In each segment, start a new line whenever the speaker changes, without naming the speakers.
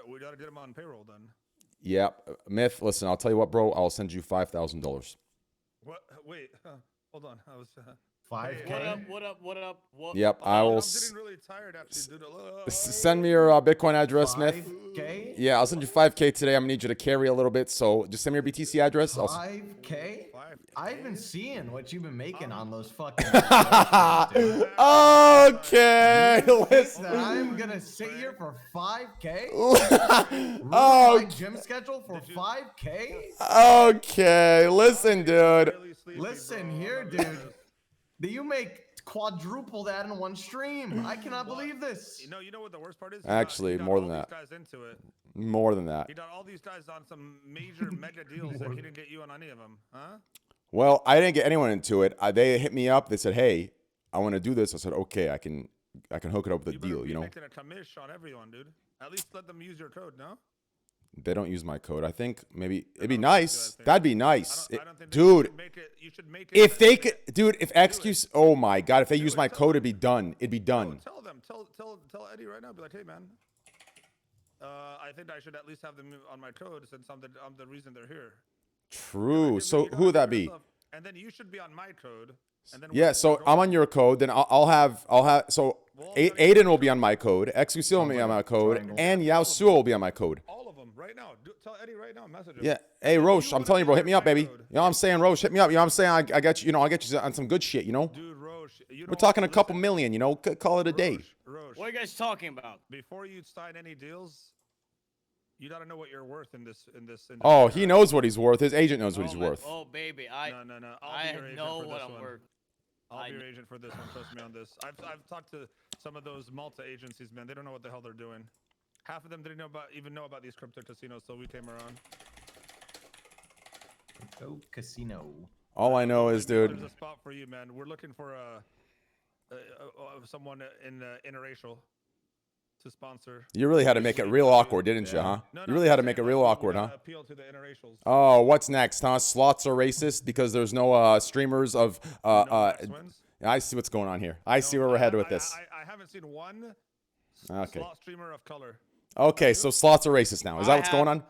We gotta get him on payroll then.
Yeah, Myth. Listen, I'll tell you what, bro. I'll send you $5,000.
What? Wait, hold on. I was
5K.
What up?
Yep, I will.
I'm getting really tired actually, dude.
Send me your Bitcoin address, Myth.
5K?
Yeah, I'll send you 5K today. I'm gonna need you to carry a little bit, so just send me your BTC address.
5K? I've been seeing what you've been making on those fucking.
Okay, listen.
I'm gonna sit here for 5K.
Oh,
Gym schedule for 5K.
okay. Listen, dude.
Listen here, dude. Do you make quadruple that in one stream? I cannot believe this.
You know what the worst part is?
Actually, more than that.
Guys into it.
More than that.
He got all these guys on some major mega deals that he didn't get you on any of them, huh?
Well, I didn't get anyone into it. They hit me up. They said, "Hey, I want to do this." I said, "Okay, I can hook it up with a deal." You know.
Making a commish on everyone, dude. At least let them use your code, no?
They don't use my code. I think maybe it'd be nice. That'd be nice,
I don't think
dude.
You should make it.
If they could, dude, if XQC, oh my God, if they use my code, it'd be done. It'd be done.
Tell them, tell Eddie right now. Be like, hey man, I think I should at least have them on my code since I'm the reason they're here.
True. So who would that be?
And then you should be on my code. And then
yeah. So I'm on your code. Then I'll have. So Aiden will be on my code. XQC will be on my code, and Yao Su will be on my code.
All of them right now. Tell Eddie right now. Message him.
Yeah. Hey Roche, I'm telling you, bro, hit me up, baby. You know what I'm saying, Roche, hit me up. You know what I'm saying? I got you. You know, I get you on some good shit. You know.
Dude, Roche,
we're talking a couple million. You know, call it a day.
Roche,
what are you guys talking about?
Before you sign any deals, you gotta know what you're worth in this.
Oh, he knows what he's worth. His agent knows what he's worth.
Oh baby,
no.
I know what I'm worth.
I'll be your agent for this one. Trust me on this. I've talked to some of those Malta agencies, man. They don't know what the hell they're doing. Half of them didn't even know about these crypto casinos, so we came around.
Crypto casino.
All I know is, dude.
There's a spot for you, man. We're looking for someone in interracial to sponsor.
You really had to make it real awkward, didn't you, huh? You really had to make it real awkward, huh?
Appeal to the interracials.
Oh, what's next, huh? Slots are racist because there's no streamers of I see what's going on here. I see where we're headed with this.
I haven't seen one
okay.
slot streamer of color.
Okay, so slots are racist now. Is that what's going on?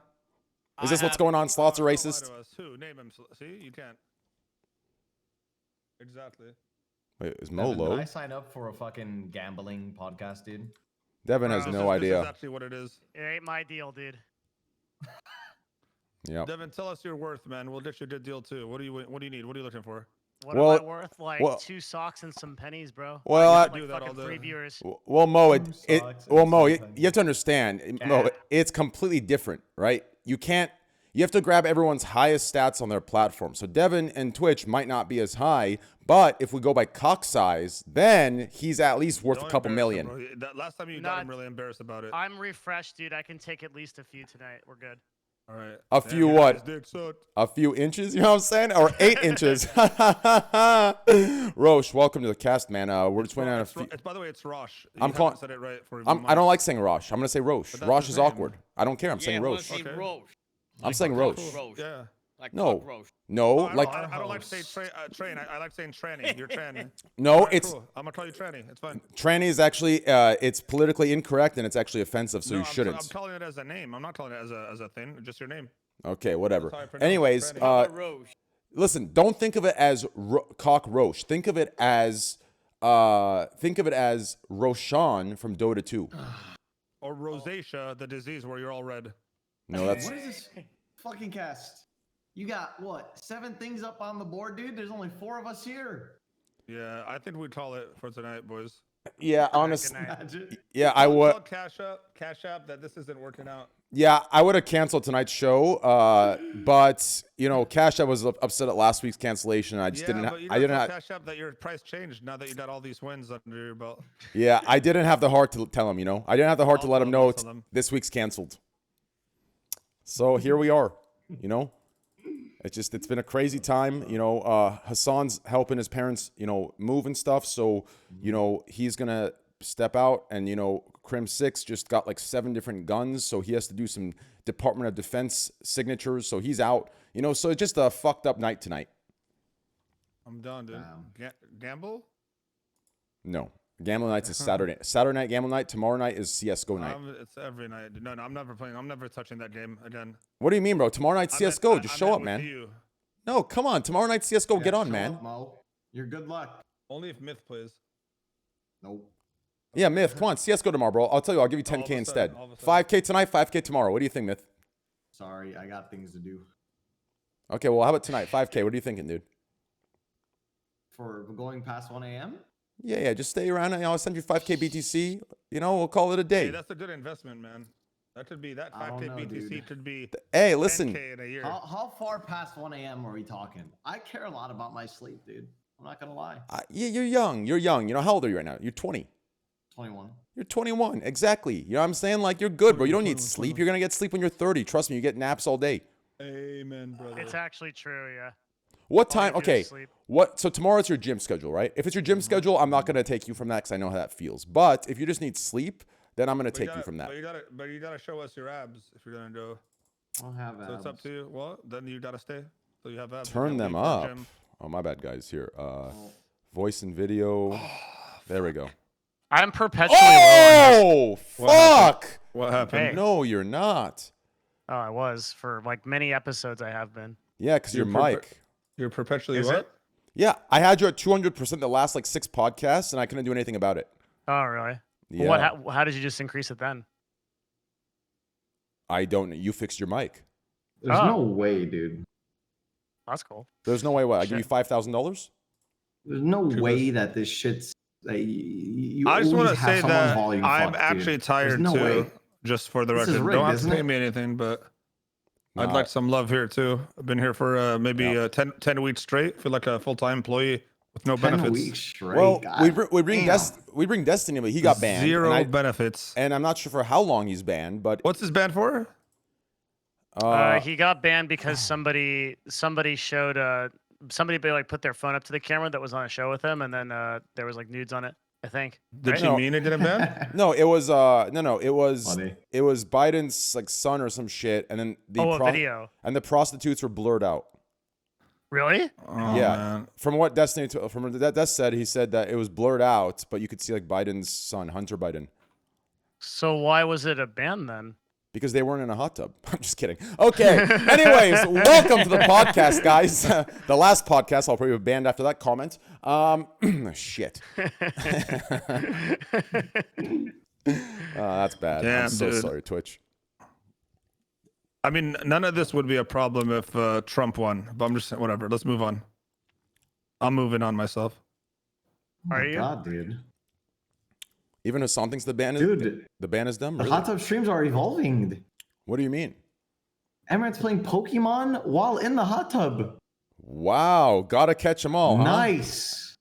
Is this what's going on? Slots are racist?
Who? Name him. See, you can't. Exactly.
Wait, is Mo low?
Did I sign up for a fucking gambling podcast, dude?
Devin has no idea.
This is actually what it is.
It ain't my deal, dude.
Yeah.
Devin, tell us your worth, man. We'll get you a good deal too. What do you need? What are you looking for?
What am I worth? Like 2 socks and some pennies, bro.
Well,
I do that all day. 3 viewers.
Well, Mo, you have to understand, Mo, it's completely different, right? You have to grab everyone's highest stats on their platform. So Devin and Twitch might not be as high, but if we go by cock size, then he's at least worth a couple million.
Last time you got him really embarrassed about it.
I'm refreshed, dude. I can take at least a few tonight. We're good.
All right.
A few what? A few inches? You know what I'm saying? Or 8 inches? Roche, welcome to the cast, man. We're just waiting on a few.
By the way, it's Roche.
I'm calling.
Said it right for
I don't like saying Roche. I'm gonna say Roche. Roche is awkward. I don't care. I'm saying Roche. I'm saying Roche.
Yeah.
Like
no.
Roche.
No, like
I don't like to say train. I like saying tranny. You're tranny.
No,
right,
it's.
Cool. I'm gonna call you tranny. It's fine.
Tranny is actually it's politically incorrect and it's actually offensive, so you shouldn't.
I'm calling it as a name. I'm not calling it as a thing. Just your name.
Okay, whatever. Anyways, listen. Don't think of it as cock Roche. Think of it as Roshan from Dota 2.
Or rosacea, the disease where you're all red.
No, that's.
What is this fucking cast? You got what? 7 things up on the board, dude. There's only 4 of us here.
Yeah, I think we call it for tonight, boys.
Yeah, honestly. Yeah, I would.
Cash App that this isn't working out.
Yeah, I would have canceled tonight's show, but you know, Cash App was upset at last week's cancellation. I just didn't. I didn't have
Cash App that your price changed now that you got all these wins under your belt.
Yeah, I didn't have the heart to tell him. You know, I didn't have the heart to let him know this week's canceled. So here we are. You know, it's been a crazy time. You know, Hassan's helping his parents, you know, move and stuff. So you know, he's gonna step out, and you know, Crim 6 just got like 7 different guns, so he has to do some Department of Defense signatures, so he's out. You know, so it's just a fucked up night tonight.
I'm done, dude. Gamble?
No. Gambling nights is Saturday. Saturday night gambling night. Tomorrow night is CS:GO night.
It's every night. No, I'm never playing. I'm never touching that game again.
What do you mean, bro? Tomorrow night CS:GO. Just show up, man.
You.
No, come on. Tomorrow night CS:GO. Get on,
show
man.
up, Mo. You're good luck.
Only if Myth plays.
Nope.
Yeah, Myth. Come on, CS:GO tomorrow, bro. I'll tell you. I'll give you 10K instead. 5K tonight. 5K tomorrow. What do you think, Myth?
Sorry, I got things to do.
Okay, well, how about tonight? 5K. What are you thinking, dude?
For going past 1 a.m.
Yeah. Just stay around. I'll send you 5K BTC. We'll call it a day.
Hey, that's a good investment, man. That could be that 5K BTC
dude.
could be.
Hey, listen.
10K in a year.
How far past 1 a.m. are we talking? I care a lot about my sleep, dude. I'm not gonna lie.
Yeah, you're young. You're young. How old are you right now? You're 20.
21.
You're 21. Exactly. You know what I'm saying? Like, you're good, bro. You don't need sleep. You're going to get sleep when you're 30. Trust me, you get naps all day.
Amen, brother.
It's actually true, yeah.
What
All you
time?
do is
Okay.
sleep.
So tomorrow it's your gym schedule, right? If it's your gym schedule, I'm not going to take you from that because I know how that feels. But if you just need sleep, then I'm going to take you from that.
But you gotta show us your abs if you're gonna go.
I'll have abs.
So it's up to you. Well, then you gotta stay. So you have abs.
Turn them up. Oh, my bad, guys. Here. Voice and video. There we go.
I'm perpetually low.
Oh, fuck.
What happened?
Hey.
No, you're not.
Oh, I was. For like many episodes I have been.
Yeah, because your
You're
mic.
You're perpetually
Is
what?
it?
Yeah, I had you at 200% the last like 6 podcasts, and I couldn't do anything about it.
Oh, really?
Yeah.
How did you just increase it then?
I don't. You fixed your mic.
There's
Oh.
no way, dude.
That's cool.
There's no way. What? I give you $5,000.
There's no way that this shit's. You
I just want to
always have
say
someone
that
volume
I'm
fucked,
actually
dude.
tired
There's no
too.
way.
Just for the
This is
record,
rigged,
don't have to
isn't
pay
it?
me anything, but
Nah,
I'd like some love here too. I've been here for maybe 10 weeks straight. Feel like a full-time employee with no
10
benefits.
weeks straight.
Well, we
God
bring
damn.
we bring Destiny, but he got banned.
Zero
and,
benefits.
and I'm not sure for how long he's banned, but
What's his ban for?
He got banned because somebody showed somebody like put their phone up to the camera that was on a show with him, and then there was like nudes on it. I think.
Did
Right?
you
No.
mean it didn't ban?
no, it was it was
Funny.
it was Biden's like son or some shit, and then the
a video.
and the prostitutes were blurred out.
Really?
Oh,
Yeah.
man.
From what Destiny from what Des said, he said that it was blurred out, but you could see like Biden's son, Hunter Biden.
So why was it a ban then?
Because they weren't in a hot tub. I'm just kidding. Okay. Anyways, welcome to the podcast, guys. The last podcast, I'll probably be banned after that comment. Shit. That's bad. I'm
Damn,
so
dude.
sorry, Twitch.
I mean, none of this would be a problem if Trump won, but I'm just saying, whatever. Let's move on. I'm moving on myself.
Oh my
Are you?
God, dude.
Even Hassan thinks the ban is
Dude,
the ban is dumb.
the
Really?
hot tub streams are evolving.
What do you mean?
Emirates playing Pokemon while in the hot tub.
Wow, gotta catch them all. Huh?
Nice.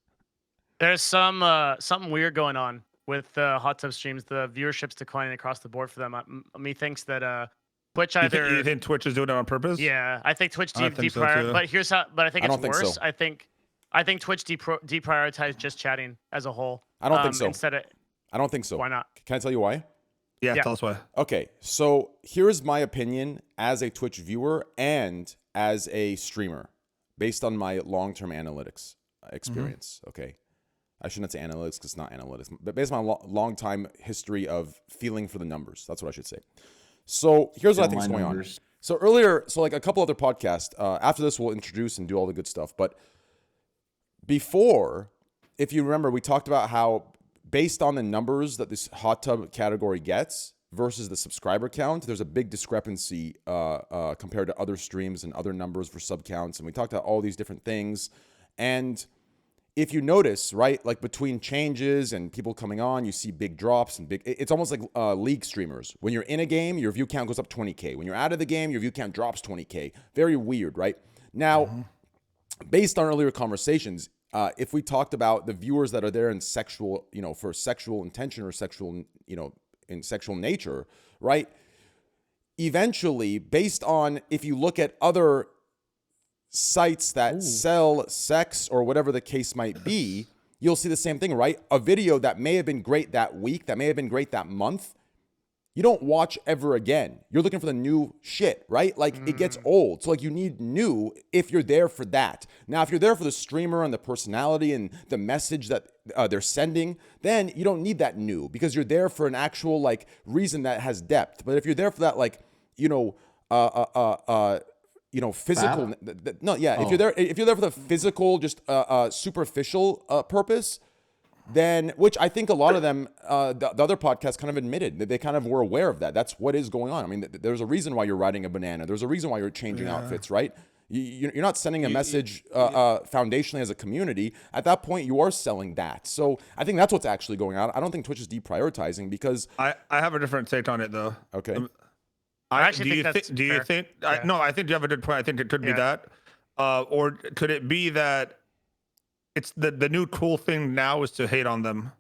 There's some something weird going on with hot tub streams. The viewership's declining across the board for them. Me thinks that Twitch either.
You think Twitch is doing it on purpose?
Yeah, I think Twitch
I think so,
deprior.
too.
But here's how. But I think
I
it's
don't think
worse.
so.
I think Twitch deprioritized just chatting as a whole.
I don't think so.
Instead of
I don't think so.
why not?
Can I tell you why?
Yeah,
Yeah.
tell us why.
Okay, so here's my opinion as a Twitch viewer and as a streamer, based on my long-term analytics experience. Okay, I shouldn't say analytics because it's not analytics, but based on my long-time history of feeling for the numbers. That's what I should say. So here's what I think is going on. So earlier, like a couple other podcasts. After this, we'll introduce and do all the good stuff. But before, if you remember, we talked about how based on the numbers that this hot tub category gets versus the subscriber count, there's a big discrepancy compared to other streams and other numbers for sub counts. And we talked about all these different things. And if you notice, right, like between changes and people coming on, you see big drops and it's almost like league streamers. When you're in a game, your view count goes up 20K. When you're out of the game, your view count drops 20K. Very weird, right? Now, based on earlier conversations, if we talked about the viewers that are there in sexual, for sexual intention or sexual, in sexual nature, right? Eventually, based on if you look at other sites that sell sex or whatever the case might be, you'll see the same thing, right? A video that may have been great that week, that may have been great that month, you don't watch ever again. You're looking for the new shit, right? Like it gets old. So like you need new if you're there for that. Now, if you're there for the streamer and the personality and the message that they're sending, then you don't need that new because you're there for an actual like reason that has depth. But if you're there for that, like, physical, if you're there for the physical, just superficial purpose, then, which I think a lot of them, the other podcasts kind of admitted that they kind of were aware of that. That's what is going on. I mean, there's a reason why you're riding a banana. There's a reason why you're changing outfits, right? You're not sending a message foundationally as a community. At that point, you are selling that. So I think that's what's actually going on. I don't think Twitch is deprioritizing because
I have a different take on it though.
Okay.
I actually think that's
do you think?
Yeah.
No, I think you have a good point. I think it could be that, or could it be that it's the new cool thing now is to hate on them?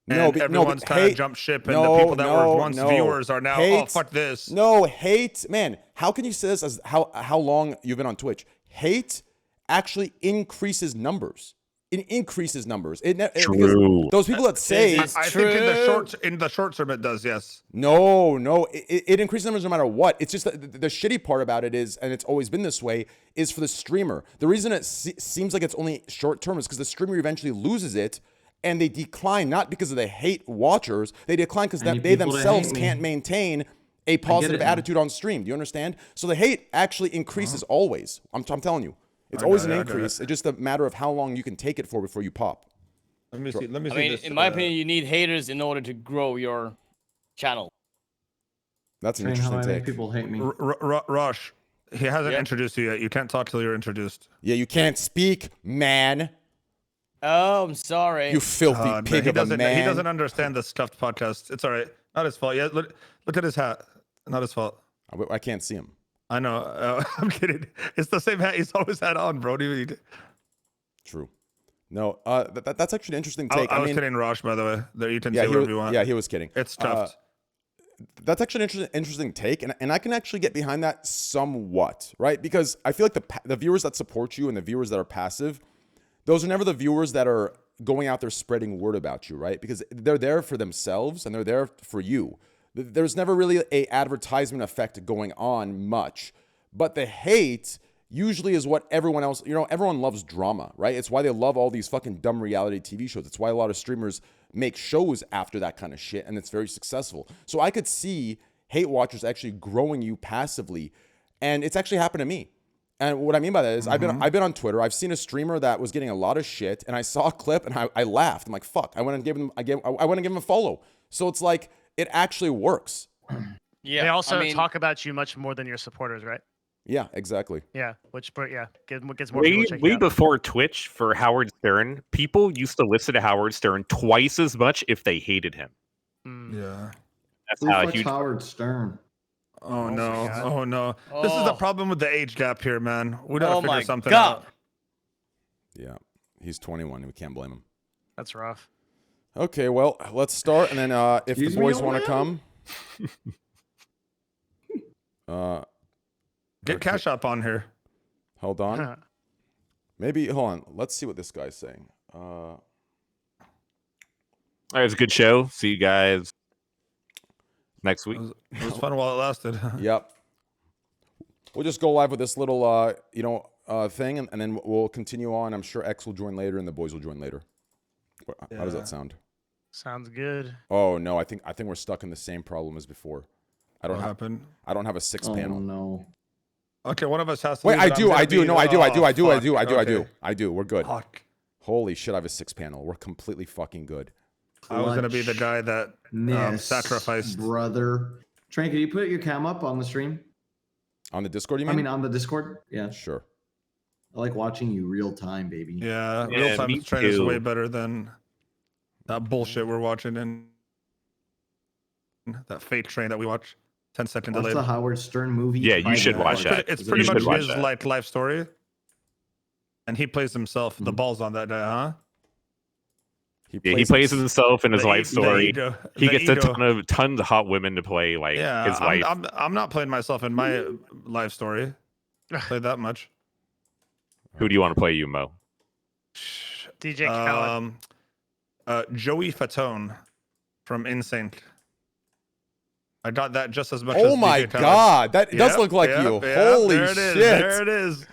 And everyone's kind of jumped ship, and the people that were once viewers are now, oh, fuck this.
No, hate, man. How can you say this as how long you've been on Twitch? Hate actually increases numbers. It increases numbers.
True.
Those people that say
I think in the short term it does, yes.
No, it increases numbers no matter what. It's just the shitty part about it is, and it's always been this way, is for the streamer. The reason it seems like it's only short term is because the streamer eventually loses it, and they decline not because of the hate watchers. They decline because they themselves can't maintain a positive attitude on stream. Do you understand? So the hate actually increases always. I'm telling you. It's always an increase. It's just a matter of how long you can take it for before you pop.
Let me see. I mean,
this, in my opinion, you need haters in order to grow your channel.
That's an interesting take.
People hate me.
Rush, he hasn't introduced you yet. You can't talk till you're introduced.
Yeah, you can't speak, man.
Oh, I'm sorry.
You filthy pig of a man.
He doesn't understand the Scuffed podcast. It's all right. Not his fault. Yeah, look at his hat. Not his fault.
I can't see him.
I know. I'm kidding. It's the same hat he's always had on, bro.
True. No, that's actually an interesting take.
I was kidding, Rosh, by the way. There, you can say whatever you want.
Yeah, he was kidding.
It's tough.
That's actually an interesting take, and I can actually get behind that somewhat, right? Because I feel like the viewers that support you and the viewers that are passive, those are never the viewers that are going out there spreading word about you, right? Because they're there for themselves and they're there for you. There's never really a advertisement effect going on much, but the hate usually is what everyone else, everyone loves drama, right? It's why they love all these fucking dumb reality TV shows. It's why a lot of streamers make shows after that kind of shit, and it's very successful. So I could see hate watchers actually growing you passively, and it's actually happened to me. And what I mean by that is I've been on Twitter. I've seen a streamer that was getting a lot of shit, and I saw a clip and I laughed. I'm like, fuck. I went and gave him a follow. So it's like, it actually works.
Yeah. They also talk about you much more than your supporters, right?
Yeah, exactly.
Yeah, gets more people
way before Twitch for Howard Stern, people used to listen to Howard Stern twice as much if they hated him.
Yeah.
That's how huge Howard Stern.
Oh no. Oh no. This is the problem with the age gap here, man. We gotta figure something out.
Yeah. He's 21. We can't blame him.
That's rough.
Okay, well, let's start, and then if the boys want to come,
get Cash App on here.
Hold on. Maybe hold on. Let's see what this guy's saying.
All right, it's a good show. See you guys next week.
It was fun while it lasted.
Yep. We'll just go live with this little thing, and then we'll continue on. I'm sure X will join later, and the boys will join later. How does that sound?
Sounds good.
Oh no, I think we're stuck in the same problem as before. I don't have a 6-panel.
Oh no.
Okay, one of us has to.
Wait, I do. I do. We're good.
Fuck.
Holy shit, I have a 6-panel. We're completely fucking good.
I was gonna be the guy that sacrificed.
Brother. Train, can you put your cam up on the stream?
On the Discord, you mean?
I mean, on the Discord? Yeah.
Sure.
I like watching you real time, baby.
Yeah, real time train is way better than that bullshit we're watching in that fake train that we watch 10 seconds delayed.
What's the Howard Stern movie?
Yeah, you should watch that.
It's pretty much his life story, and he plays himself. The balls on that guy, huh?
He plays himself in his life story. He gets tons of hot women to play his wife.
I'm not playing myself in my life story. Play that much.
Who do you want to play, you Mo?
DJ Khaled.
Joey Fatone from InSync. I got that just as much.
Oh
as
my
DJ Khaled.
God, that does look like you. Holy
there it
shit!
Is, there it is.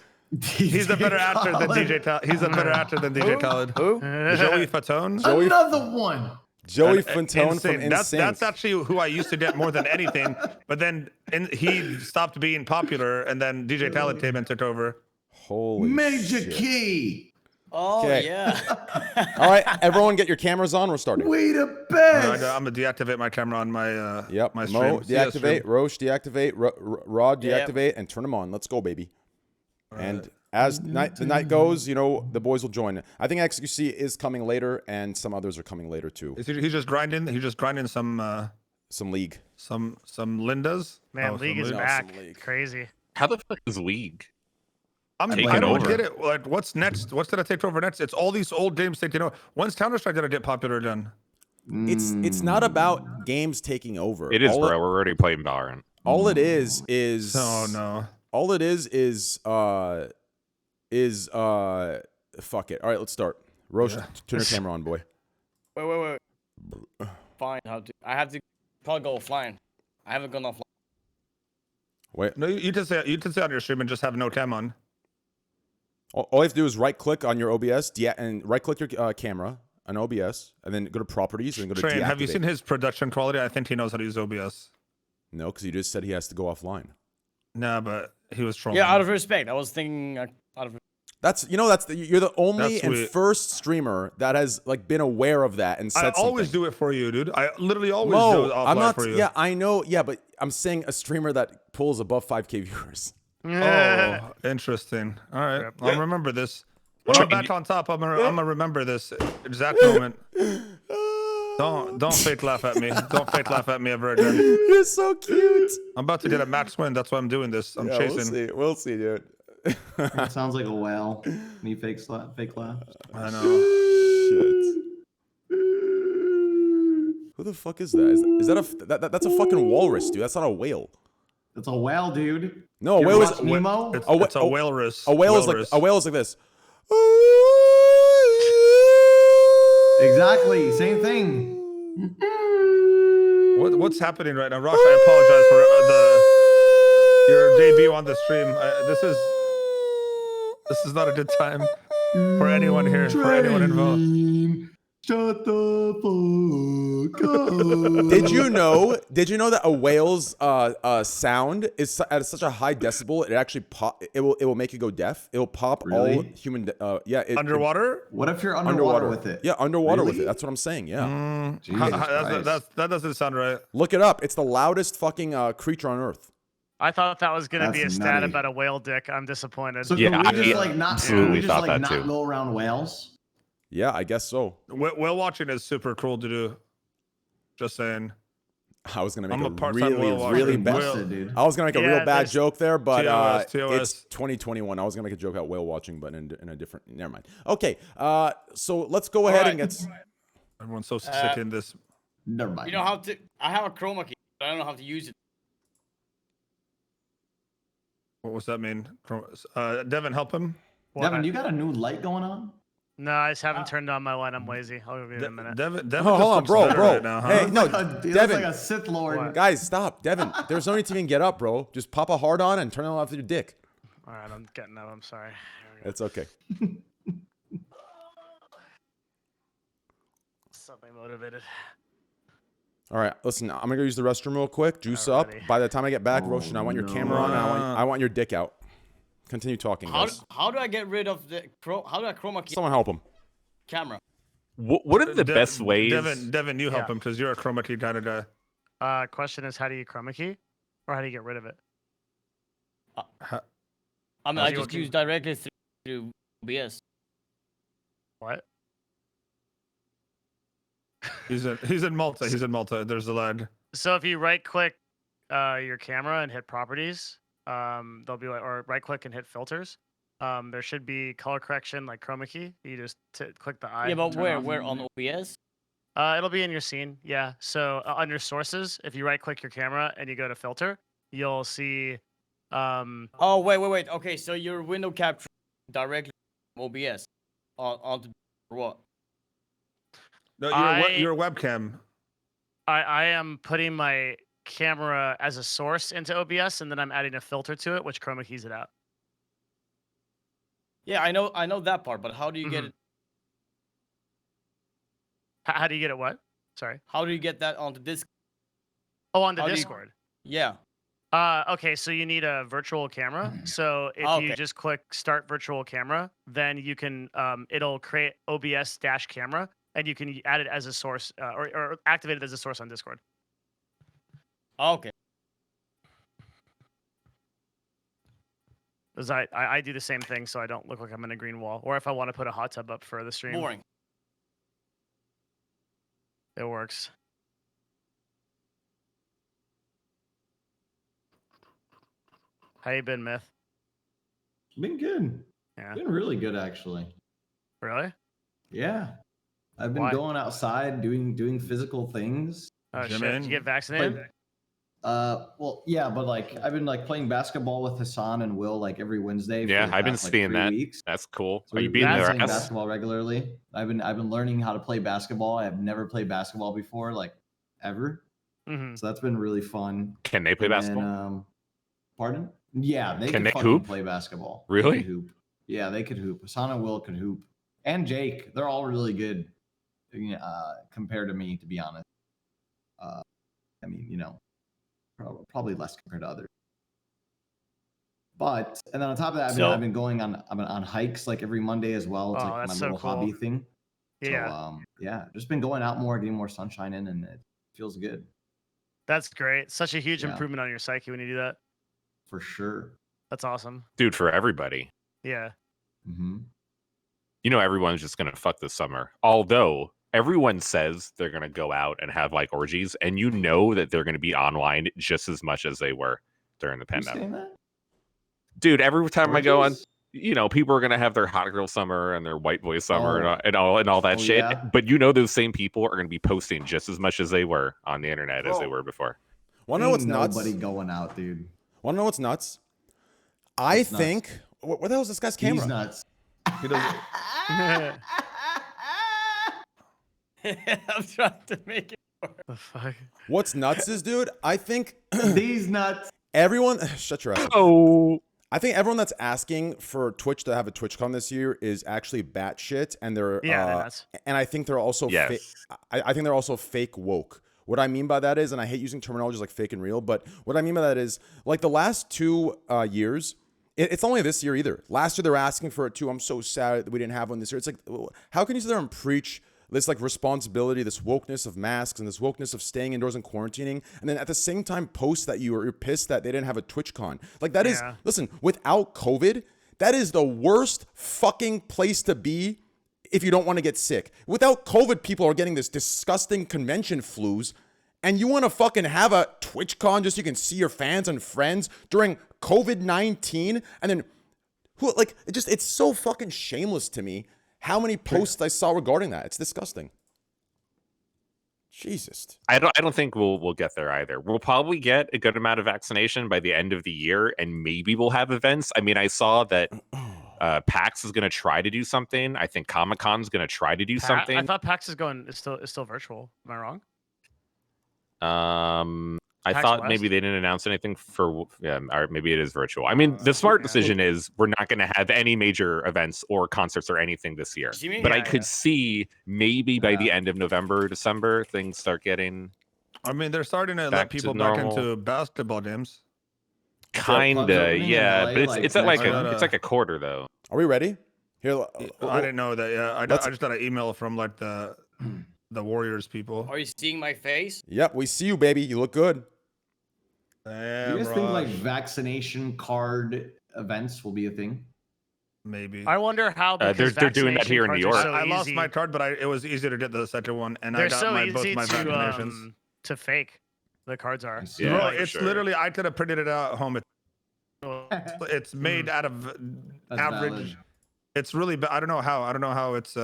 He's a better actor than DJ Khaled. He's a better actor than DJ Khaled.
Who?
Joey Fatone.
Another one.
Joey Fatone from
That's
NSYNC.
actually who I used to get more than anything. But then he stopped being popular, and then DJ Khaled came and took over.
Holy
Major
shit.
Key.
Oh,
Okay.
yeah.
All right, everyone, get your cameras on. We're starting.
We the best.
I'm gonna deactivate my camera on my
Yep.
my
Mo,
stream.
deactivate. Roche, deactivate. Rod,
Yep.
deactivate, and turn them on. Let's go, baby. And as the night goes, you know, the boys will join. I think XQC is coming later, and some others are coming later too.
He's just grinding. He's just grinding some
League.
some Lindas.
Man, League is
League.
back.
Some League.
Crazy.
How the fuck is League?
I
Taking
don't
over.
get it. Like, what's next? What's gonna take over next? It's all these old games taking over. When's Counter-Strike gonna get popular again?
It's not about games taking over.
It is, bro. We're already playing Valorant.
All it is
Oh no.
all it is fuck it. All right, let's start. Roche, turn your camera on, boy.
Wait. Fine. I have to probably go offline. I haven't gone offline.
Wait.
No, you can say on your stream and just have no cam on.
All you have to do is right click on your OBS and right click your camera on OBS, and then go to properties and then go to
Train,
deactivate.
have you seen his production quality? I think he knows how to use OBS.
No, because you just said he has to go offline.
Nah, but he was trolling.
Yeah, out of respect. I was thinking out of.
You're the only
That's
and
sweet.
first streamer that has like been aware of that and said
I always
something.
do it for you, dude. I literally always
Mo,
do it offline
I'm not.
for you.
Yeah, I know. Yeah, but I'm saying a streamer that pulls above 5K viewers.
Oh, interesting. All right, I'll remember this. When I'm back on top, I'm gonna remember this exact moment. Don't fake laugh at me. Don't fake laugh at me ever again.
You're so cute.
I'm about to get a max win. That's why I'm doing this. I'm chasing.
We'll see, dude.
That sounds like a whale. Me fake laugh.
I know.
Shit. Who the fuck is that? Is that that's a fucking walrus, dude. That's not a whale.
It's a whale, dude.
No, a
You
whale
ever
is
watch Nemo?
It's a walrus.
a whale is like this.
Exactly. Same thing.
What's happening right now, Rosh? I apologize for your debut on the stream. This is not a good time for anyone here, for anyone involved.
Shut the fuck up.
Did you know that a whale's sound is at such a high decibel it actually pop? It will make you go deaf. It will pop all
Really?
human.
Underwater?
What if you're underwater with it?
Yeah, underwater with
Really?
it. That's what I'm saying. Yeah.
Jesus Christ.
That doesn't sound right.
Look it up. It's the loudest fucking creature on Earth.
I thought that was gonna be a
That's
stat
nutty.
about a whale dick. I'm disappointed.
So
Yeah,
can we just
I
like not?
absolutely
Can we just
thought
like
that
not
too.
go around whales?
Yeah, I guess so.
Whale watching is super cool to do. Just saying.
I was gonna make
I'm a
a
part-time whale watcher.
really
Fucking
bad.
busted, dude.
I was gonna make a
Yeah,
real bad
there's-
joke there, but
TOS.
it's 2021. I was gonna make a joke about whale watching, but in a different. Never mind. Okay, so let's go ahead and get.
Everyone's so sick in this.
Never mind.
You know how to? I have a chroma key, but I don't know how to use it.
What was that mean? Devin, help him.
Devin, you got a new light going on?
No, I just haven't turned on my light. I'm lazy. I'll give you a minute.
Devin
Oh,
just
hold on,
looks
bro.
better right now, huh?
Hey, no,
He looks
Devin.
like a Sith Lord.
What?
Guys, stop, Devin. There's no need to even get up, bro. Just pop a hard on and turn it off with your dick.
All right, I'm getting up. I'm sorry. Here we go.
It's okay.
Something motivated.
All right, listen. I'm gonna go use the restroom real quick. Juice up.
Alrighty.
By the time I get back, Roshan, I want your camera on. And I want your dick out. Continue talking, guys.
How do I get rid of the how do I chroma key
Someone help him.
camera?
What are the best ways?
Devin, you help
Yeah.
him because you're a chroma key kind of guy.
Question is, how do you chroma key, or how do you get rid of it?
I mean,
How's
I
he
just
working?
use directly through OBS.
What?
He's in Malta. He's in Malta. There's the lag.
So if you right click your camera and hit properties, they'll be like, or right click and hit filters. There should be color correction like chroma key. You just click the eye.
Yeah, but
turn
where?
off.
Where on OBS?
It'll be in your scene. Yeah. So under sources, if you right click your camera and you go to filter, you'll see.
Oh wait. Okay, so your window capture directly from OBS onto what?
No,
I-
your webcam.
I am putting my camera as a source into OBS, and then I'm adding a filter to it, which chroma keys it out.
Yeah, I know that part, but how do you get it?
How do you get it? What? Sorry.
How do you get that onto this?
Oh, on the Discord.
Yeah.
Okay, so you need a virtual camera. So if you just click start virtual camera, then you can it'll create OBS dash camera, and you can add it as a source or activate it as a source on Discord.
Okay.
Because I do the same thing, so I don't look like I'm in a green wall. Or if I want to put a hot tub up for the stream,
Boring.
it works. How you been, Myth?
Been good.
Yeah.
Been really good, actually.
Really?
Yeah. I've been going outside, doing physical things.
Oh shit! Did you get vaccinated?
Well, yeah, but like I've been like playing basketball with Hassan and Will like every Wednesday.
Yeah, I've been seeing that.
Weeks.
That's cool.
So
Are you beating their ass?
Basketball regularly. I've been learning how to play basketball. I've never played basketball before, like ever. So that's been really fun.
Can they play basketball?
Pardon? Yeah, they
can
fucking
hoop?
Play basketball.
Really?
They could hoop. Yeah, they could hoop. Hassan and Will can hoop, and Jake. They're all really good compared to me, to be honest. I mean, you know, probably less compared to others. But and then on top of that, I've been going on hikes like every Monday as well. It's like my little hobby thing.
Yeah.
So yeah, just been going out more, getting more sunshine in, and it feels good.
That's great. Such a huge improvement on your psyche when you do that.
For sure.
That's awesome.
Dude, for everybody.
Yeah.
You know, everyone's just going to fuck this summer. Although everyone says they're going to go out and have like orgies, and you know that they're going to be online just as much as they were during the pandemic. Dude, every time I go on, you know, people are going to have their hot girl summer and their white boy summer and all that shit. Yeah. But you know, those same people are going to be posting just as much as they were on the internet as they were before.
Want to know what's nuts?
Nobody going out, dude.
Want to know what's nuts? I think. Where the hell is this guy's camera?
He's nuts.
He doesn't.
I'm trying to make it work.
The fuck?
What's nuts is, dude, I think
these nuts.
Everyone, shut your ass.
Oh.
I think everyone that's asking for Twitch to have a TwitchCon this year is actually batshit, and they're and I think they're also I think they're also fake woke. What I mean by that is, and I hate using terminologies like fake and real, but what I mean by that is, like the last 2 years, it's only this year either. Last year they were asking for it too. I'm so sad that we didn't have one this year. It's like, how can you sit there and preach this like responsibility, this wokeness of masks and this wokeness of staying indoors and quarantining, and then at the same time post that you're pissed that they didn't have a TwitchCon? Like that is, listen, without COVID, that is the worst fucking place to be if you don't want to get sick. Without COVID, people are getting this disgusting convention flus, and you want to fucking have a TwitchCon just so you can see your fans and friends during COVID-19, and then who like it's so fucking shameless to me how many posts I saw regarding that. It's disgusting. Jesus.
I don't think we'll get there either. We'll probably get a good amount of vaccination by the end of the year, and maybe we'll have events. I mean, I saw that PAX is going to try to do something. I think Comic-Con's going to try to do something.
I thought PAX is still virtual. Am I wrong?
I thought maybe they didn't announce anything for, or maybe it is virtual. I mean, the smart decision is we're not going to have any major events or concerts or anything this year. But I could see maybe by the end of November, December, things start getting.
I mean, they're starting to let people back into basketball games.
Kinda, yeah, but it's like a quarter though.
Are we ready? Here,
I didn't know that. Yeah, I just got an email from like the Warriors people.
Are you seeing my face?
Yep, we see you, baby. You look good.
Damn, do you guys think like vaccination card events will be a thing?
Maybe.
I wonder how
they're doing that here in New York.
I
lost my card, but it was easy to get the second one, and I got both my vaccinations.
To fake the cards are.
Yeah, bro, it's literally I could have printed it out at home. It's made out of average. Valid. It's really. I don't know how. I don't know how it's.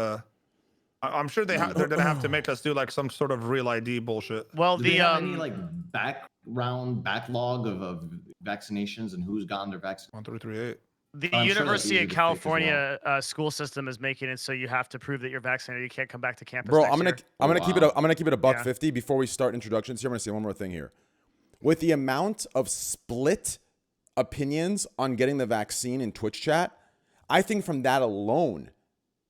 I'm sure they're gonna have to make us do like some sort of real ID bullshit.
Well, do they have any like backlog of vaccinations and who's gotten their vaccine?
1338.
The University of California school system is making it so you have to prove that you're vaccinated. You can't come back to campus.
Bro, I'm gonna keep it. I'm gonna keep it a $1.50 before we start introductions here. I'm gonna say one more thing here. with the amount of split opinions on getting the vaccine in Twitch chat, I think from that alone,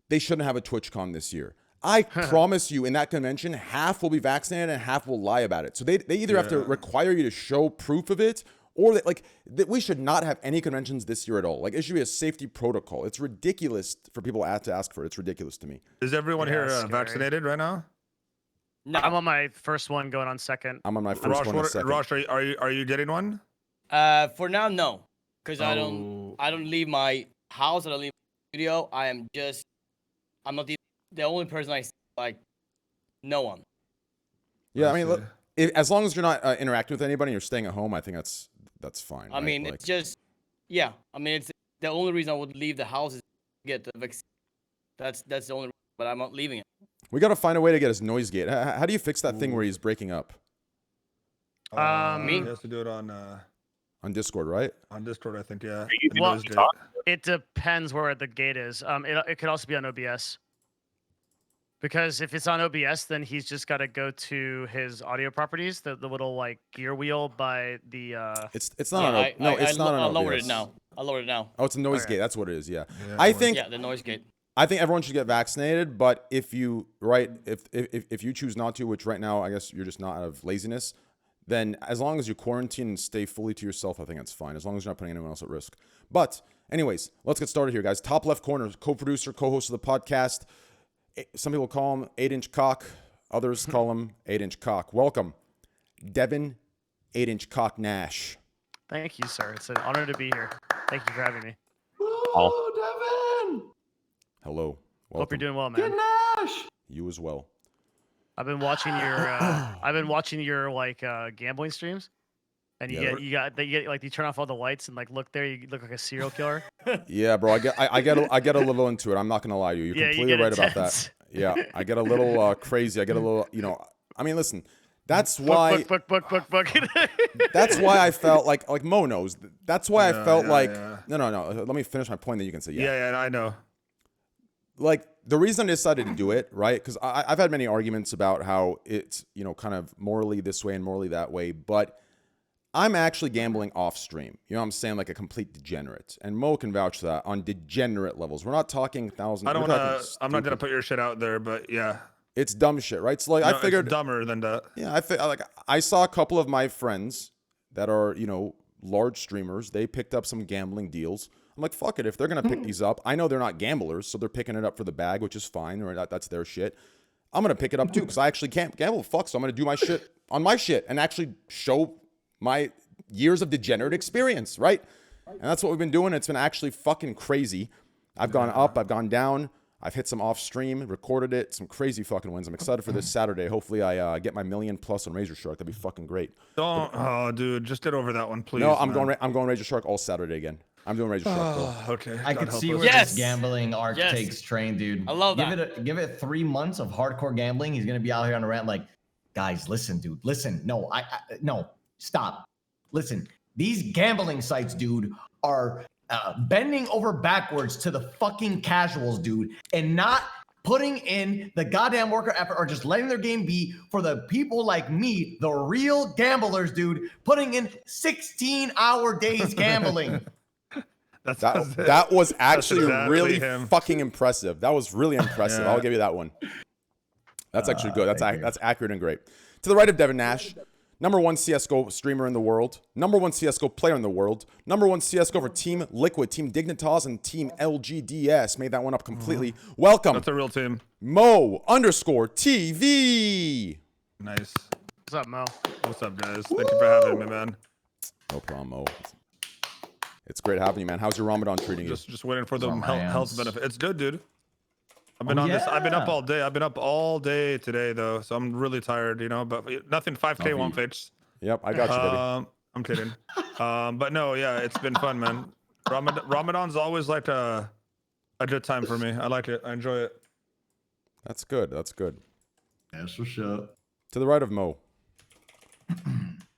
they shouldn't have a TwitchCon this year. I promise you, in that convention, half will be vaccinated and half will lie about it. So they either have to require you to show proof of it, or we should not have any conventions this year at all. Like, it should be a safety protocol. It's ridiculous for people to ask for it. It's ridiculous to me.
Is everyone here vaccinated right now?
No, I'm on my first one, going on second.
I'm on my first one.
Rosh, are you getting one?
For now, no, because I don't leave my house. I don't leave my studio. I'm not the only person I see, like, no one.
Yeah, I mean, look, as long as you're not interacting with anybody, and you're staying at home, I think that's fine.
I mean, it's just, yeah. I mean, it's the only reason I would leave the house is to get the vaccine. That's the only reason, but I'm not leaving it.
We got to find a way to get his noise gate. How do you fix that thing where he's breaking up?
He has to do it on
Discord, right?
On Discord, I think, yeah.
Well, it depends where the gate is. It could also be on OBS. Because if it's on OBS, then he's just got to go to his audio properties, the little like gear wheel by the.
It's not on. It's not on OBS.
I'll lower it now. I'll lower it now.
Oh, it's a noise gate. That's what it is. Yeah.
I think. Yeah, the noise gate.
I think everyone should get vaccinated, but if you if you choose not to, which right now I guess you're just not out of laziness, then as long as you quarantine and stay fully to yourself, I think that's fine. As long as you're not putting anyone else at risk. But anyways, let's get started here, guys. Top left corner, co-producer, co-host of the podcast. Some people call him 8-inch cock. Others call him 8-inch cock. Welcome, Devin 8-inch cock Nash.
Thank you, sir. It's an honor to be here. Thank you for having me.
Oh, Devin!
Hello. Welcome.
Hope you're doing well, man.
Good Nash!
You as well.
I've been watching your like gambling streams, and you turn off all the lights and like look there, you look like a serial killer.
Yeah, bro. I get a little into it. I'm not gonna lie to you. You're completely right about that. Yeah, I get a little crazy. I get a little, I mean, listen. That's why.
Book.
That's why I felt like Mo knows. That's why I felt no. Let me finish my point. Then you can say
Yeah, I know.
Like, the reason I decided to do it, right? Because I've had many arguments about how it's, kind of morally this way and morally that way, but I'm actually gambling off stream. You know what I'm saying? Like a complete degenerate. And Mo can vouch for that on degenerate levels. We're not talking thousands.
I'm not going to put your shit out there, but yeah.
It's dumb shit, right? So like, I figured.
It's dumber than that.
Yeah, I saw a couple of my friends that are, large streamers. They picked up some gambling deals. I'm like, fuck it. If they're going to pick these up, I know they're not gamblers, so they're picking it up for the bag, which is fine. Or that's their shit. I'm going to pick it up too, because I actually can't gamble. Fuck, so I'm going to do my shit on my shit and actually show my years of degenerate experience, right? And that's what we've been doing. It's been actually fucking crazy. I've gone up, I've gone down. I've hit some off stream, recorded it, some crazy fucking wins. I'm excited for this Saturday. Hopefully I get my $1 million+ on Razor Shark. That'd be fucking great.
Dude, just get over that one, please.
No, I'm going Razor Shark all Saturday again. I'm doing Razor Shark. Bro.
Okay.
I could see where this gambling arc takes Train, dude.
I love that.
Give it 3 months of hardcore gambling. He's gonna be out here on a rant like, guys, listen, dude, listen. No, no, stop. Listen, these gambling sites, dude, are bending over backwards to the fucking casuals, dude, and not putting in the goddamn worker effort or just letting their game be for the people like me, the real gamblers, dude, putting in 16-hour days gambling.
That was actually really fucking impressive. That was really impressive. Yeah. I'll give you that one. That's actually good. That's accurate and great. To the right of Devin Nash, #1 CSGO streamer in the world, #1 CSGO player in the world, #1 CSGO for Team Liquid, Team Dignitas, and Team LGDS. Made that one up completely. Welcome.
That's a real team.
Mo_TV.
Nice.
What's up, Mo?
What's up, guys? Thank you for having me, man.
No problem, Mo. It's great having you, man. How's your Ramadan treating you?
Just waiting for the health benefit. It's good, dude. I've been on this. I've been up all day. I've been up all day today, though, so I'm really tired. But nothing 5K won't fix.
Yep, I got you, baby.
I'm kidding. But no, yeah, it's been fun, man. Ramadan's always like a good time for me. I like it. I enjoy it.
That's good. That's good.
That's for sure.
To the right of Mo.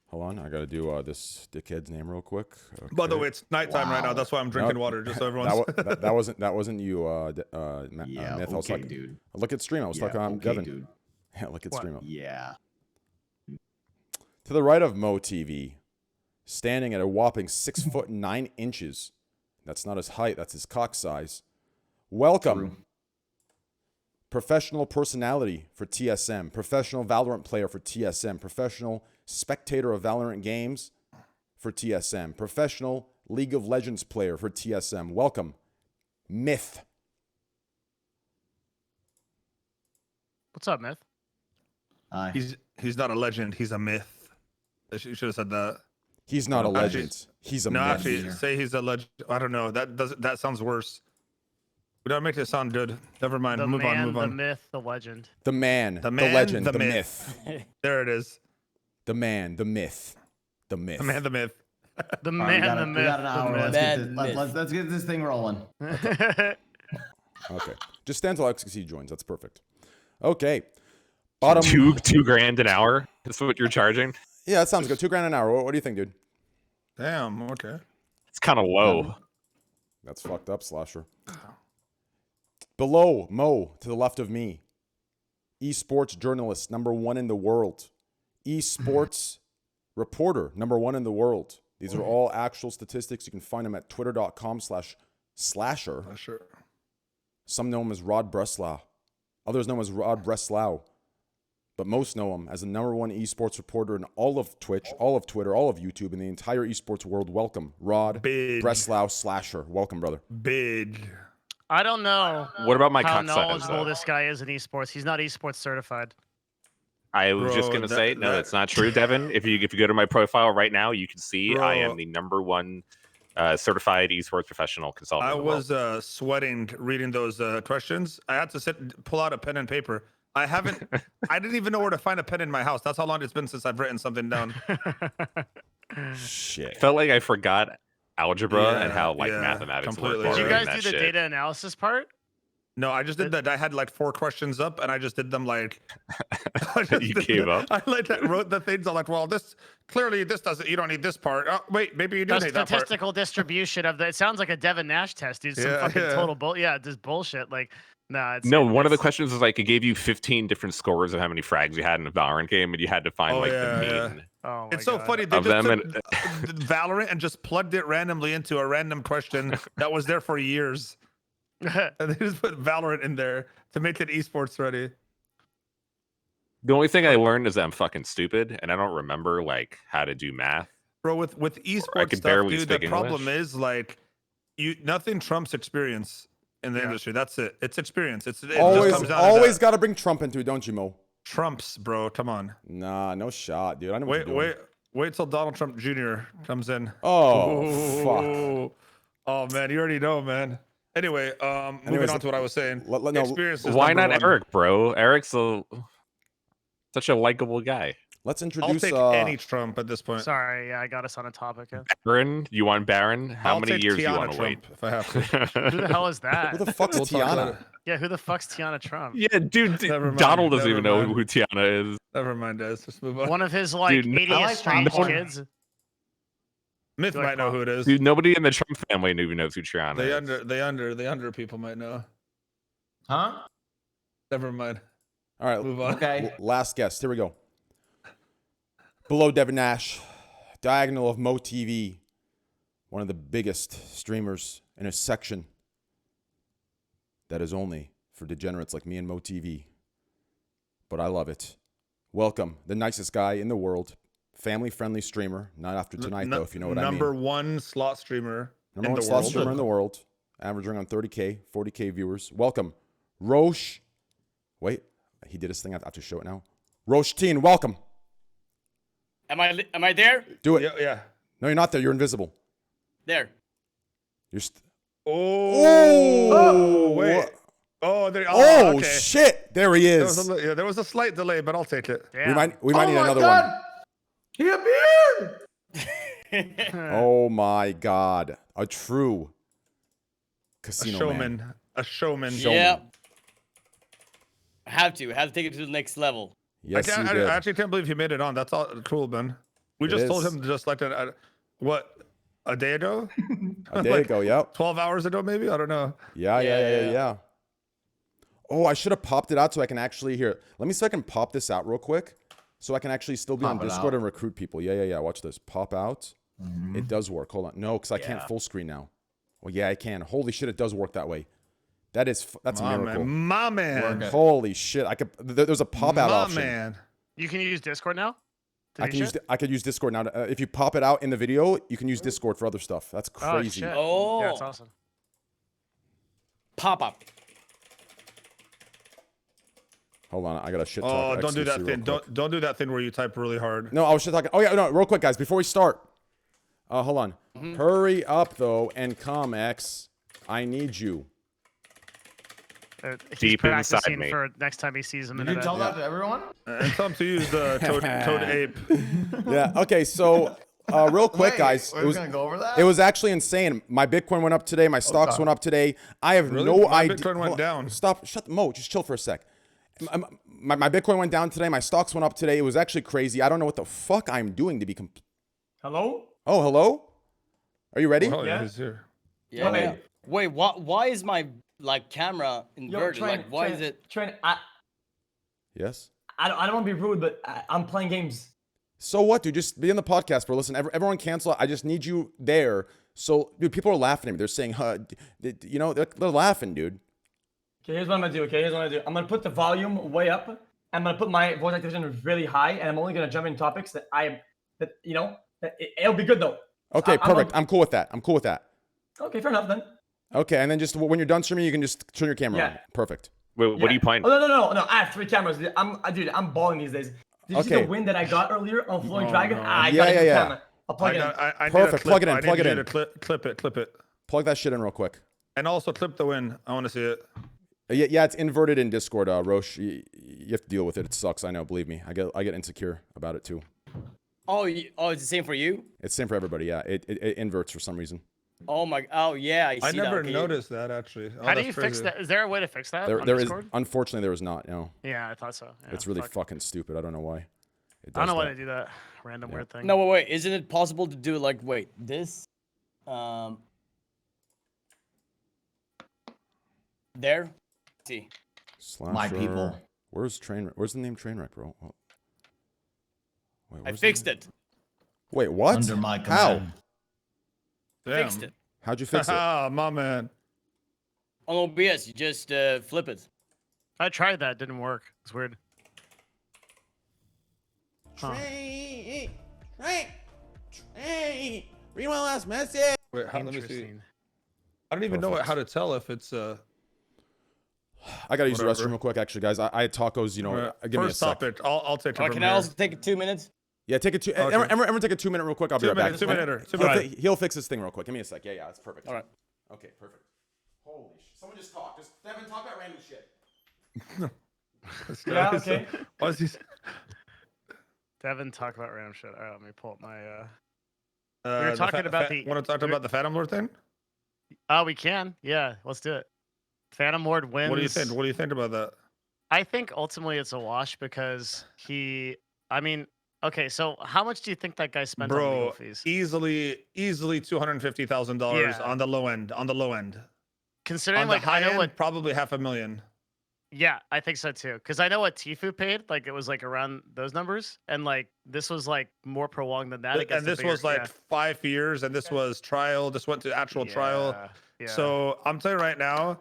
Hold on, I gotta do this dickhead's name real quick. Okay.
By the way, it's nighttime right now. That's why I'm drinking water, just so everyone's.
that wasn't you, Myth. I was like,
dude.
Look at stream. I was talking on Devin.
Dude.
Yeah, look at stream.
Yeah.
To the right of Mo TV, standing at a whopping 6'9". That's not his height, that's his cock size. Welcome.
True.
Professional personality for TSM. Professional Valorant player for TSM. Professional spectator of Valorant games for TSM. Professional League of Legends player for TSM. Welcome, Myth.
What's up, Myth?
He's not a legend. He's a myth. You should have said that.
He's not a legend. He's a myth.
Actually, say he's a legend. I don't know. That sounds worse. We don't make it sound good. Never mind.
The
Move
man,
on.
the myth, the legend.
The man, the
man,
legend,
the
the
myth.
myth.
There it is.
The man, the myth, the myth.
The man, the myth.
The
All right,
man, the myth.
we got an hour.
The
Let's get this thing rolling.
myth.
Okay. Just stand till XQC joins. That's perfect. Okay. Bottom.
$2 grand an hour. That's what you're charging.
Yeah, that sounds good. $2 an hour. What do you think, dude?
Damn. Okay.
It's kind of low.
That's fucked up, Slasher. Below Mo, to the left of me, esports journalist #1 in the world, esports reporter #1 in the world. These are all actual statistics. You can find them at twitter.com/slasher.
Sure.
Some know him as Rod Breslau. Others know him as Rod Breslau. But most know him as the #1 esports reporter in all of Twitch, all of Twitter, all of YouTube, and the entire esports world. Welcome, Rod Breslau Slasher. Welcome, brother.
Big.
I don't know
What about my
how
cock size?
knowledgeable
Though?
this guy is in esports. He's not esports certified.
I was just
Bro,
gonna say no,
that-
that's not true, Devin. If you go to my profile right now, you can see I am
Bro.
the #1 certified esports professional consultant.
I
in the world.
was sweating reading those questions. I had to pull out a pen and paper. I didn't even know where to find a pen in my house. That's how long it's been since I've written something down.
Shit.
Felt like I forgot algebra and how
Yeah,
mathematics work.
completely.
Did you
while
guys
doing
do
that
the
shit.
data analysis part?
No, I just did that. I had like 4 questions up, and I just did them like.
You gave up?
I wrote the things. I'm like, well, this doesn't. You don't need this part. Oh, wait, maybe you do
The
need that part.
statistical distribution of the. It sounds like a Devin Nash test, dude. Some
Yeah,
fucking
yeah.
total bull. Yeah, just bullshit. Like, nah. It's,
No, one of the
it's-
questions was like it gave you 15 different scores of how many frags you had in a Valorant game, and you had to find
Oh,
like
yeah,
the
yeah.
mean.
Oh my
It's so
God.
funny. They
Of
just
them
took Valorant and just plugged it randomly into a random question that was there for years. And they just put Valorant in there to make it esports ready.
The only thing I learned is that I'm fucking stupid, and I don't remember like how to do math.
Bro, with esports
could
stuff,
barely
dude, the
speak
problem
English.
is like nothing trumps experience in the industry. That's it. It's experience. It just
Always,
comes down to
always
that.
got to bring Trump into it, don't you, Mo?
Trumps, bro. Come on.
Nah, no shot, dude. I know what
Wait,
you're doing.
wait till Donald Trump Jr. comes in.
Oh, fuck.
Ooh. Oh man, you already know, man. Anyway, moving on to what I was saying.
No,
Experience is
Why
number
not
one.
Eric, bro? Eric's such a likable guy.
let's
I'll
introduce.
take any Trump at this point.
Sorry, yeah, I got us on a topic. Yeah.
Baron, you want Baron? How
I'll
many
take
years do you
Tiana
want to wait?
Trump if I have to.
Who the hell is that?
Who the fuck's
We'll talk about
Tiana?
it.
Yeah, who the fuck's Tiana Trump?
Yeah, dude,
Never mind,
Donald doesn't
never
even know
mind.
who Tiana is.
Never mind, Des. Just move on.
One of his like
Dude,
80th
I like
strange
popcorn.
kids.
Myth
Do I
might know
pop?
who it is.
Dude, nobody in the Trump family even knows who Tiana is.
The under people might know.
Huh?
Never mind.
All right,
Move on.
Okay.
last guest. Here we go. Below Devin Nash, diagonal of Mo TV, one of the biggest streamers in a section that is only for degenerates like me and Mo TV. But I love it. Welcome, the nicest guy in the world, family-friendly streamer. Not after tonight, though, if you know what I mean.
Number one slot streamer
Number
in
one
the
slot
world.
streamer in the world, averaging on 30K, 40K viewers. Welcome, Roche. Wait, he did his thing. I have to show it now. Roche Teen, welcome.
Am I there?
Do it.
Yeah, yeah.
No, you're not there. You're invisible.
There.
You're.
Oh, wait. Oh, there.
Oh,
okay.
shit! There he
There
is.
was a slight delay, but I'll take it.
Damn.
We might need
Oh my
another
God! He appeared!
one. Oh my god! A true
A
casino
showman.
man.
A showman.
Yeah. I have to take it to the next level.
Yes, you
I
did.
actually can't believe he made it on. That's all cool, man. We
It
just told
is.
him to just like a day ago?
A day ago. Yep.
12 hours ago, maybe? I don't know.
Yeah. Oh, I should have popped it out so I can actually hear it. Let me see if I can pop this out real quick, so I can actually still be on Discord and recruit people. Yeah. Watch this. Pop out. It does work. Hold on. No, because I can't full screen now. Well, yeah, I can. Holy shit, it does work that way. That's a miracle.
My man.
Holy shit. There's a pop out option.
Man.
You can use Discord now?
I could use Discord now. If you pop it out in the video, you can use Discord for other stuff. That's crazy.
Oh,
yeah, that's awesome.
Pop up.
Hold on, I got a shit talk.
Oh, don't
XQC
do that
real
thing.
quick.
Don't do that thing where you type really hard.
No, I was shit talking. Oh yeah, no, real quick, guys, before we start. Hold on. Hurry up though and come, X. I need you.
He's
Deep inside
practicing
me.
for next time he sees him in
Did you
a
tell that to everyone?
And tell them to use the toad ape.
Yeah. Okay. So, real quick,
Wait,
guys,
we're gonna go over that.
it was actually insane. My Bitcoin went up today. My stocks went up today. I have
Really?
no
My
idea.
Bitcoin went down.
Stop. Shut. Mo. Just chill for a sec. My Bitcoin went down today. My stocks went up today. It was actually crazy. I don't know what the fuck I'm doing to be.
Hello?
Oh, hello. Are you ready?
Oh,
Yeah.
he's here.
Yeah.
Wait.
Wait. Why is my camera inverted? Why is it?
Train,
Yes.
I don't want to be rude, but I'm playing games.
So what, dude? Just be in the podcast, bro. Listen, everyone cancel. I just need you there. So, dude, people are laughing at me. They're saying, you know, they're laughing, dude.
Okay, here's what I'm gonna do. I'm gonna put the volume way up. I'm gonna put my voice activation really high, and I'm only gonna jump in topics that it'll be good though.
Okay, perfect. I'm cool with that.
Okay, fair enough then.
Okay, and then just when you're done streaming, you can just turn your camera on. Perfect.
Wait, what are you playing?
Oh no! I have 3 cameras. I'm balling these days. Did you see the win that I got earlier on Flowing Dragon? I got a good camera. I'll plug it in.
I
Perfect. Plug it in.
Plug it in. Clip it.
Plug that shit in real quick.
And also clip the win. I want to see it.
Yeah, it's inverted in Discord, Roche. You have to deal with it. It sucks. I know. Believe me. I get insecure about it too.
Oh, it's the same for you.
It's the same for everybody. Yeah, it inverts for some reason.
Oh my. Oh yeah, I see
I never
that. Okay.
noticed that actually. Oh,
How do
that's
you
crazy.
fix that? Is there a way to fix that on
There is.
Discord?
Unfortunately, there is not. No.
Yeah, I thought so. Yeah,
It's really
fuck.
fucking stupid. I don't know why.
I don't know why they do that random weird thing.
No, wait. Isn't it possible to do like this? There. Let's see.
My people.
Where's the name Trainwreck, bro? Oh. Wait,
I
where's the
fixed
name?
it.
Wait, what?
Under my
How?
command.
Fixed it.
How'd you fix it?
Ah, my man.
On OBS, you just flip it.
I tried that. Didn't work. It's weird.
Train. Read my last message.
Wait, let me see.
Interesting.
I don't even know how to tell if it's
I gotta use the
Whatever.
restroom real quick, actually, guys. I had tacos. You know, give me a
first
sec.
topic. I'll take it
Oh,
from
can
here.
I also take 2 minutes?
Yeah, take a two.
Okay.
Everyone take a 2 minute real quick. I'll be right back.
2 minute.
He'll fix this thing real quick. Give me a sec. Yeah, that's perfect.
All right.
Okay, perfect. Holy shit! Someone just talk. Just Devin, talk about random shit.
Yeah, okay.
Why is he?
Devin, talk about random shit. All right, let me pull up my.
We
were talking about the-
Want to talk about the Phantom Lord thing?
Oh, we can. Yeah, let's do it. Phantom Lord wins.
What do you think? What do you think about that?
I think ultimately it's a wash because I mean, okay, so how much do you think that guy spent on legal
Bro,
fees?
easily $250,000
Yeah.
on the low end. On the low end.
Considering
On the
like
high
I know
end,
what.
probably $500,000.
Yeah, I think so too. Because I know what Tfue paid. Like it was like around those numbers, and like this was like more prolonged than that.
And this was like 5 years, and this was trial. This went to actual trial.
Yeah.
So I'm telling you right now,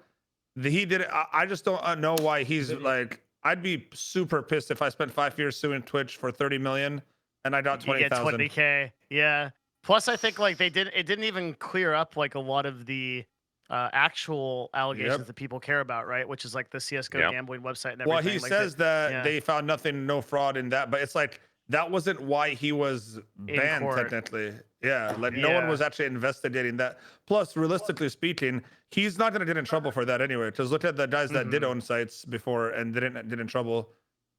he did it. I just don't know why he's like. I'd be super pissed if I spent 5 years suing Twitch for 30 million and I got
you get
20,000.
20K. Yeah. Plus, I think like it didn't even clear up like a lot of the actual allegations that people care about, right? Which is like the CS:GO gambling website and everything.
Well, he
like
says that they found nothing, no fraud in that, but it's like that wasn't why he was banned technically. Yeah, like no one was actually investigating that. Plus, realistically speaking, he's not gonna get in trouble for that anyway. Because look at the guys that did own sites before and didn't get in trouble.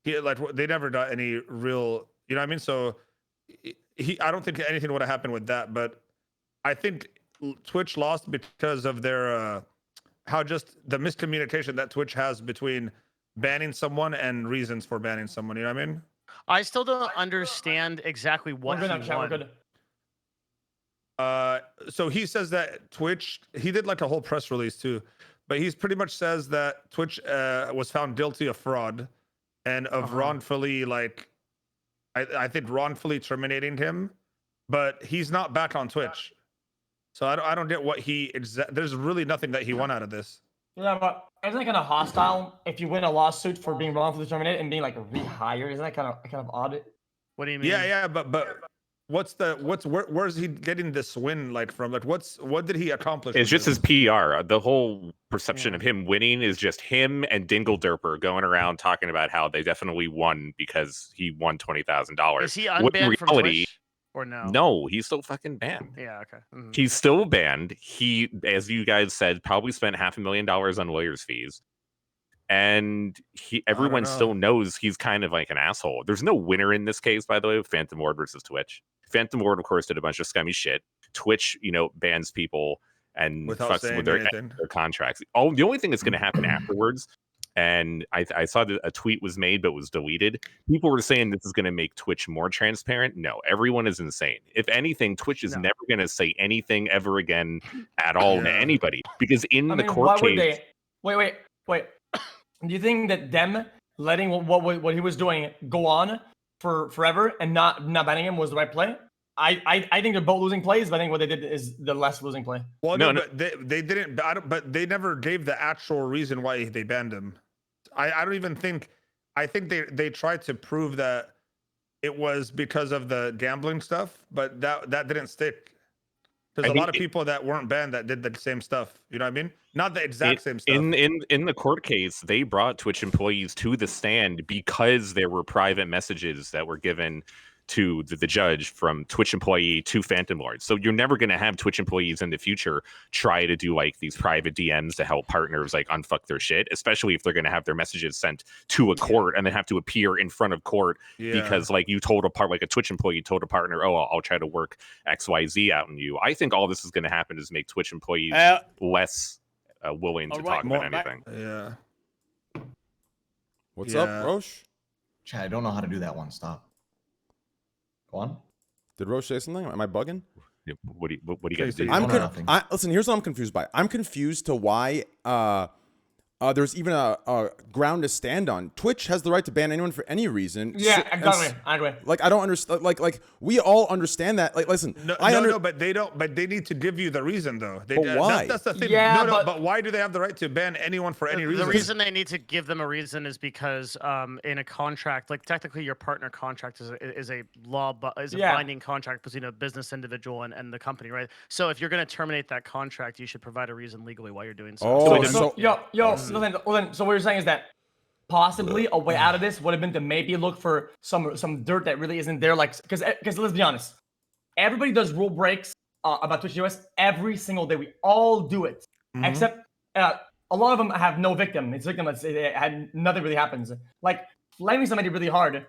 He like they never got any real, you know what I mean? So I don't think anything would have happened with that, but I think Twitch lost because of their how just the miscommunication that Twitch has between banning someone and reasons for banning someone. You know what I mean?
I still don't understand exactly what he won.
So he says that Twitch, he did like a whole press release too, but he's pretty much says that Twitch was found guilty of fraud and of wrongfully like I think wrongfully terminating him, but he's not back on Twitch. So I don't get what there's really nothing that he won out of this.
Yeah, but isn't that kind of hostile if you win a lawsuit for being wrongfully terminated and being like rehired? Isn't that kind of odd?
What do you mean?
Yeah, but where's he getting this win like from? Like what did he accomplish?
It's just
this?
his PR. The whole perception of him winning is just him and Dingle Derper going around talking about how they definitely won because he won $20,000.
Is he unbanned from Twitch or no?
No, he's still fucking banned.
Yeah, okay. Mm-hmm.
He's still banned. He, as you guys said, probably spent $500,000 on lawyers' fees. And everyone still knows he's kind of like an asshole. There's no winner in this case, by the way, with Phantom Ward versus Twitch. Phantom Ward, of course, did a bunch of scummy shit. Twitch, bans people and fucks with their contracts. The only thing that's going to happen afterwards, and I saw that a tweet was made but was deleted. People were saying this is going to make Twitch more transparent. No, everyone is insane. If anything, Twitch is never going to say anything ever again at all to anybody, because the court case.
Wait. Do you think that them letting what he was doing go on for forever and not banning him was the right play? I think they're both losing plays, but I think what they did is the less losing play.
Well, no. But they didn't. But they never gave the actual reason why they banned him. I don't even think. I think they tried to prove that it was because of the gambling stuff, but that didn't stick. There's a lot of people that weren't banned that did the same stuff. You know what I mean? Not the exact same stuff.
In the court case, they brought Twitch employees to the stand because there were private messages that were given to the judge from Twitch employee to Phantom Lord. So you're never going to have Twitch employees in the future try to do like these private DMs to help partners like unfuck their shit, especially if they're going to have their messages sent to a court and then have to appear in front of court because like you told like a Twitch employee told a partner, oh, I'll try to work XYZ out on you. I think all this is going to happen is make Twitch employees less willing to talk about anything.
Yeah.
What's up, Roche?
Chad, I don't know how to do that one. Stop. Go on.
Did Roche say something? Am I bugging?
Yeah, what do you guys do?
Listen, here's what I'm confused by. I'm confused to why there's even a ground to stand on. Twitch has the right to ban anyone for any reason.
Yeah, exactly. I agree.
Like I don't understand. Like we all understand that. Like, listen,
no, but they don't. But they need to give you the reason, though.
But why?
That's the thing.
Yeah,
but why do they have the right to ban anyone for any reason?
The reason they need to give them a reason is because in a contract, like technically your partner contract is a binding contract between a business individual and the company, right? So if you're going to terminate that contract, you should provide a reason legally why you're doing so.
So what you're saying is that possibly a way out of this would have been to maybe look for some dirt that really isn't there, like because let's be honest, everybody does rule breaks about Twitch US every single day. We all do it, except a lot of them have no victim. It's victimless. Nothing really happens. Like flaming somebody really hard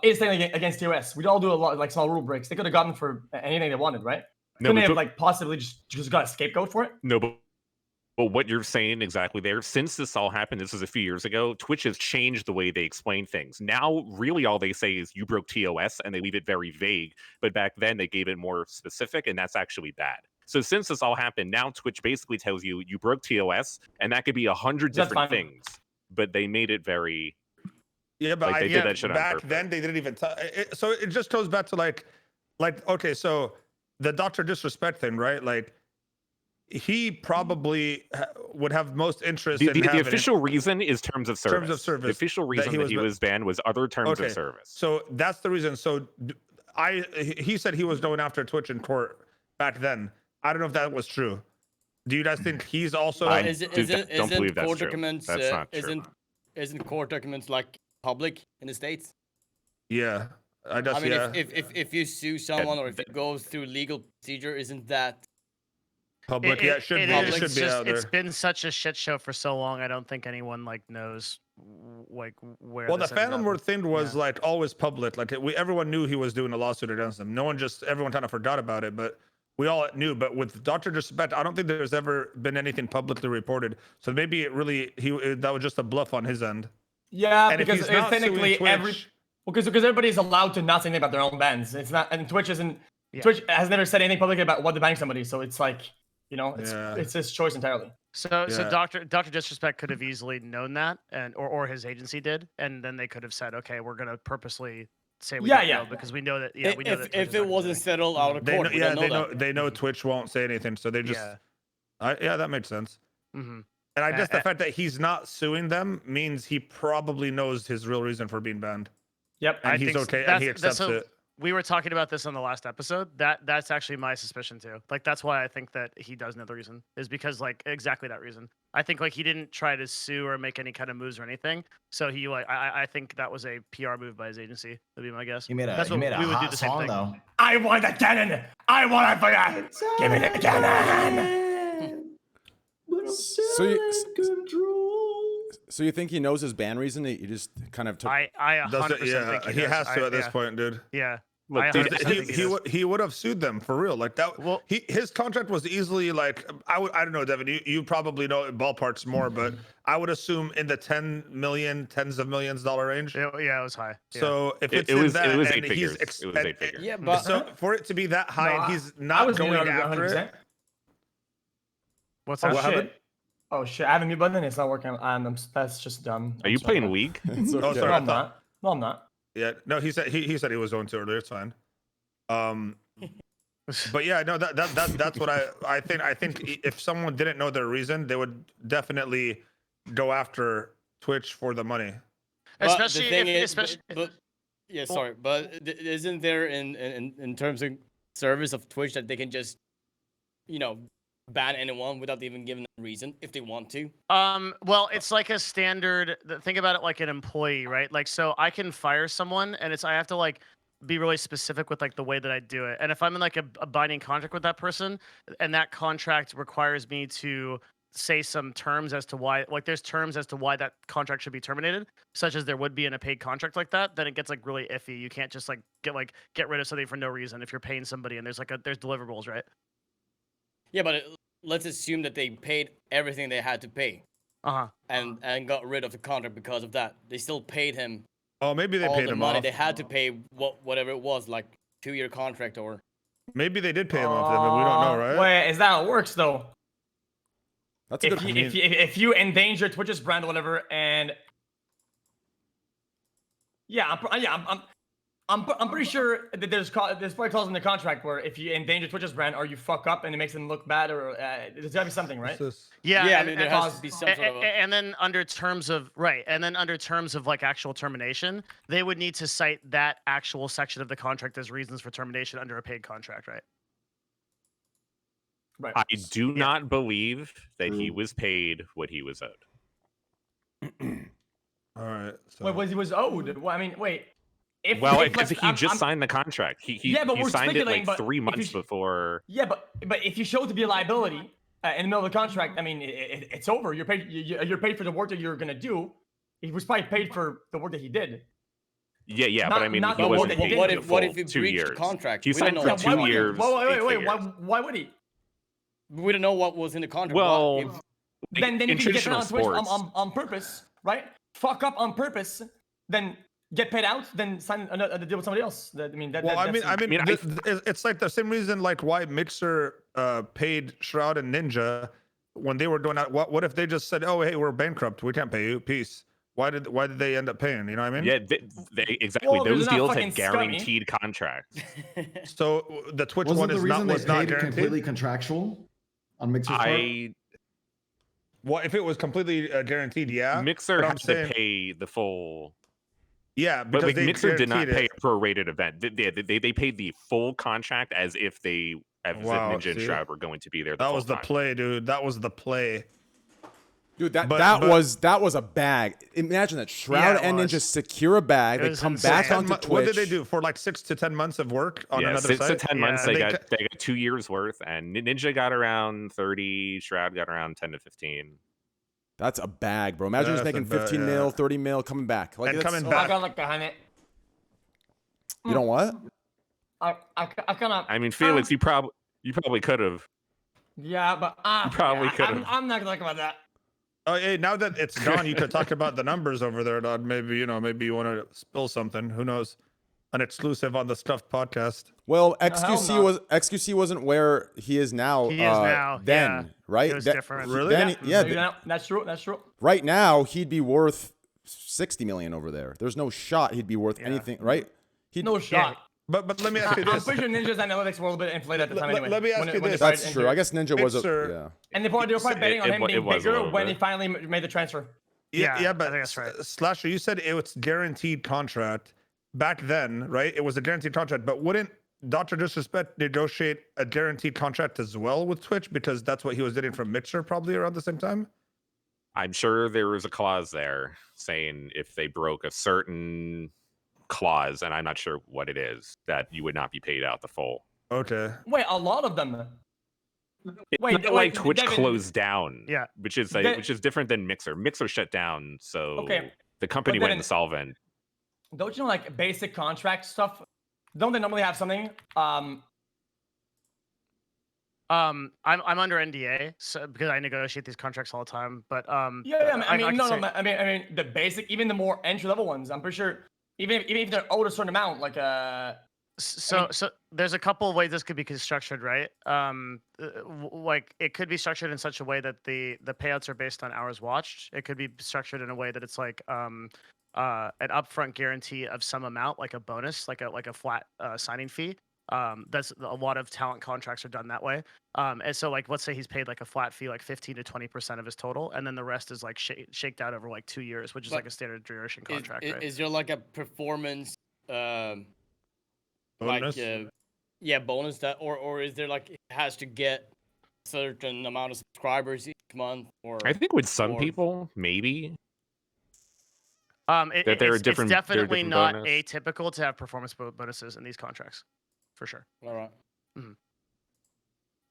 is technically against TOS. We'd all do a lot like small rule breaks. They could have gotten for anything they wanted, right? Couldn't they have like possibly just got a scapegoat for it?
No, but what you're saying exactly there, since this all happened, this was a few years ago, Twitch has changed the way they explain things. Now, really all they say is you broke TOS, and they leave it very vague. But back then, they gave it more specific, and that's actually bad. So since this all happened, now Twitch basically tells you you broke TOS, and that could be 100 different things. But they made it very...
Yeah, but
like, they did that shit
back then, they didn't even... So it just goes back to like, okay, so the Dr. Disrespect thing, right? Like, he probably would have most interest in
the official reason is terms of service.
Terms of service.
The official reason that he was banned was other terms of service.
So that's the reason. So he said he was going after Twitch in court back then. I don't know if that was true. Do you guys think he's also?
Don't believe that's
court
true.
Documents,
that's not true.
Isn't court documents like public in the States?
Yeah, I mean,
if you sue someone or if it goes through legal procedure, isn't that
public? It should be out there.
It's been such a shit show for so long. I don't think anyone like knows like where.
Well, the Phantom Word thing was like always public. Like everyone knew he was doing a lawsuit against them. Everyone kind of forgot about it, but we all knew. But with Dr. Disrespect, I don't think there's ever been anything publicly reported. So maybe that was just a bluff on his end.
Yeah, and because technically because everybody's allowed to not say anything about their own bans. It's not, and Twitch isn't. Yeah. Twitch has never said anything publicly about what they're banning somebody. So it's like, it's his choice entirely.
So Dr. Disrespect could have easily known that, or his agency did, and then they could have said, okay, we're gonna purposely say we
Yeah,
don't
yeah.
know because we know that. Yeah, we know that. Twitch
If
is
it
not gonna
wasn't
do
settled out of
They
court,
know,
we
yeah,
don't know that.
they know Twitch won't say anything, so they just.
Yeah.
Yeah, that makes sense.
Mm-hmm.
And I guess the fact that he's not suing them means he probably knows his real reason for being banned,
Yep.
and he's okay, and he accepts it.
We were talking about this on the last episode. That's actually my suspicion too. Like that's why I think that he does know the reason is because like exactly that reason. I think like he didn't try to sue or make any kind of moves or anything. So he like I think that was a PR move by his agency. That'd be my guess.
He made a,
That's
he
what
made a
we would do
hot
the same
song
thing.
though.
I want the cannon. I want it for you. Give me the cannon.
So you think he knows his ban reason? He just kind of took.
I 100% think
he
does.
has to at this point, dude.
Yeah.
Look,
I
dude,
100% think he does.
He would have sued them for real, like that.
Well-
His contract was easily like I don't know, Devin. You probably know ballparks more, but I would assume in the 10 million, tens of millions dollar range.
Yeah, it was high. Yeah.
So if it's
it was
in that,
8
and
figures.
he's
It was 8 figures.
Yeah, but
so for it to be that high, and he's
I
not
was
going
going
after it.
100%.
What's
Oh
that?
What
shit.
happened?
Oh shit! I have a mute button. It's not working. That's just dumb.
Are you playing League?
It's
Oh,
okay.
sorry.
No,
I
I'm
thought-
not. No, I'm not.
Yeah, no, he said he said he was going to earlier. It's fine. But yeah, no, that's what I think. I think if someone didn't know their reason, they would definitely go after Twitch for the money.
But
Especially
the thing
if,
is,
especially.
yeah, sorry, but isn't there in terms of service of Twitch that they can just, ban anyone without even giving them a reason if they want to?
Well, it's like a standard. Think about it like an employee, right? Like, so I can fire someone, and I have to like be really specific with like the way that I do it. And if I'm in like a binding contract with that person, and that contract requires me to say some terms as to why, like there's terms as to why that contract should be terminated, such as there would be in a paid contract like that, then it gets like really iffy. You can't just like get rid of something for no reason if you're paying somebody and there's deliverables, right?
Yeah, but let's assume that they paid everything they had to pay and got rid of the contract because of that. They still paid him
Oh, maybe they
all
paid
the
him
money
off.
they had to pay, whatever it was, like 2-year contract or.
Maybe they did pay him off, Devin. We don't know, right?
Wait, is that how it works though?
That's a good.
If you endanger Twitch's brand or whatever, and I'm pretty sure that there's probably clause in the contract where if you endanger Twitch's brand or you fuck up and it makes them look bad, or there's gotta be something, right?
Yeah,
Yeah, I
and-
mean, there
and-
has to be some sort of.
and then under terms of like actual termination, they would need to cite that actual section of the contract as reasons for termination under a paid contract, right?
Right.
I do not believe that he was paid what he was owed.
All right. So.
Wait, he was owed. Well, I mean, wait.
Well,
if,
because
like,
he
I'm-
just
I'm-
signed the contract. He
Yeah, but
he
we're
signed it
speculating,
like
but
3
if
months
you-
before.
Yeah, but if you show it to be a liability in the middle of the contract, I mean, it's over. You're paid. You're paid for the work that you're gonna do. He was probably paid for the work that he did.
Yeah,
Not-
but I mean,
not
he
the
wasn't
work that he
paid
did.
What
the
if what
full
if he
2
breached
years.
the contract?
He
We don't
signed
know.
for
Yeah,
2
why would he?
years.
Wait,
8 figures.
why would he?
We don't know what was in the contract.
Well,
What
Then
in
if you get
traditional
on Twitch
sports,
on purpose, right? Fuck up on purpose, then get paid out, then sign a deal with somebody else. I mean,
Well, I mean,
that's-
it's like the same reason, like why Mixer paid Shroud and Ninja when they were doing that. What if they just said, "Oh, hey, we're bankrupt, we can't pay you, peace." Why did they end up paying? You know what I mean?
yeah, exactly.
Well,
Those
they're not
deals
fucking
had
scummy.
guaranteed contracts.
So the Twitch
Wasn't
one
the
is
reason
not
they
was
paid
not
it
guaranteed.
completely contractual on Mixer's part?
Well, if it was completely guaranteed, yeah.
Mixer
But I'm
had
saying-
to pay the full.
Yeah,
But
because
like,
they
Mixer did not
guaranteed
pay
it.
a prorated event. They paid the full contract as if
Wow,
Ninja and
see?
Shroud were going to be there.
That was the
time.
play, dude. That was the play.
Dude, that
But-
was a bag. Imagine that Shroud
Yeah, it
and
was.
Ninja secure a bag.
It
They
was
come
insane.
back onto Twitch.
What did they do for like 6 to 10 months of work on
Yeah,
another
6
site?
to 10 months.
Yeah.
They
And
got 2 years worth, and Ninja got around 30. Shroud got around 10 to 15.
That's a bag, bro. Imagine just
That's a
making
bag,
15
yeah.
mil, 30 mil, coming back. Like
And
that's-
coming
I
back.
got like behind it.
You know what?
I kind of.
I mean, Felix, you probably could have.
Yeah, but
You probably
yeah,
could've.
I'm not gonna talk about that.
Oh, hey, now that it's gone, you could talk about the numbers over there, Dodd. Maybe you want to spill something. Who knows? An exclusive on the Scuffed podcast.
Well,
hell no.
XQC wasn't where he is now.
He is now,
Then,
yeah.
right?
It was
That-
different.
Really?
Then, yeah.
That's true. That's true.
Right now, he'd be worth 60 million over there. There's no shot he'd be worth anything, right?
No shot.
But let me ask you
I'm
this.
pretty sure Ninja's analytics were a little bit inflated at the time anyway.
Let me ask you this.
That's true. I guess Ninja was
Mixer,
And they were probably betting on him being bigger when he finally made the transfer.
Yeah, but
I think that's right.
Slasher, you said it was guaranteed contract back then, right? It was a guaranteed contract, but wouldn't Dr. Disrespect negotiate a guaranteed contract as well with Twitch because that's what he was getting from Mixer probably around the same time?
I'm sure there was a clause there saying if they broke a certain clause, and I'm not sure what it is, that you would not be paid out the full.
Okay.
Wait, a lot of them.
Wait, Twitch Devin, closed down.
Yeah,
which is different than Mixer. Mixer shut down, so the company went insolvent.
Don't you know, like basic contract stuff? Don't they normally have something?
I'm under NDA, so because I negotiate these contracts all the time. But I mean,
the basic, even the more entry level ones. I'm pretty sure, even if they're owed a certain amount, like
So there's a couple of ways this could be structured, right? Like it could be structured in such a way that the payouts are based on hours watched. It could be structured in a way that it's like an upfront guarantee of some amount, like a bonus, like a flat signing fee. That's a lot of talent contracts are done that way. And so like let's say he's paid like a flat fee, like 15 to 20% of his total, and then the rest is like shaked out over like 2 years, which is like a standard duration contract. Right?
Is there like a performance?
Bonus?
Like bonus that or is there like it has to get a certain amount of subscribers each month? Or
I think with some people maybe
it's definitely not atypical to have performance bonuses in these contracts, for sure.
All right.
Mm-hmm.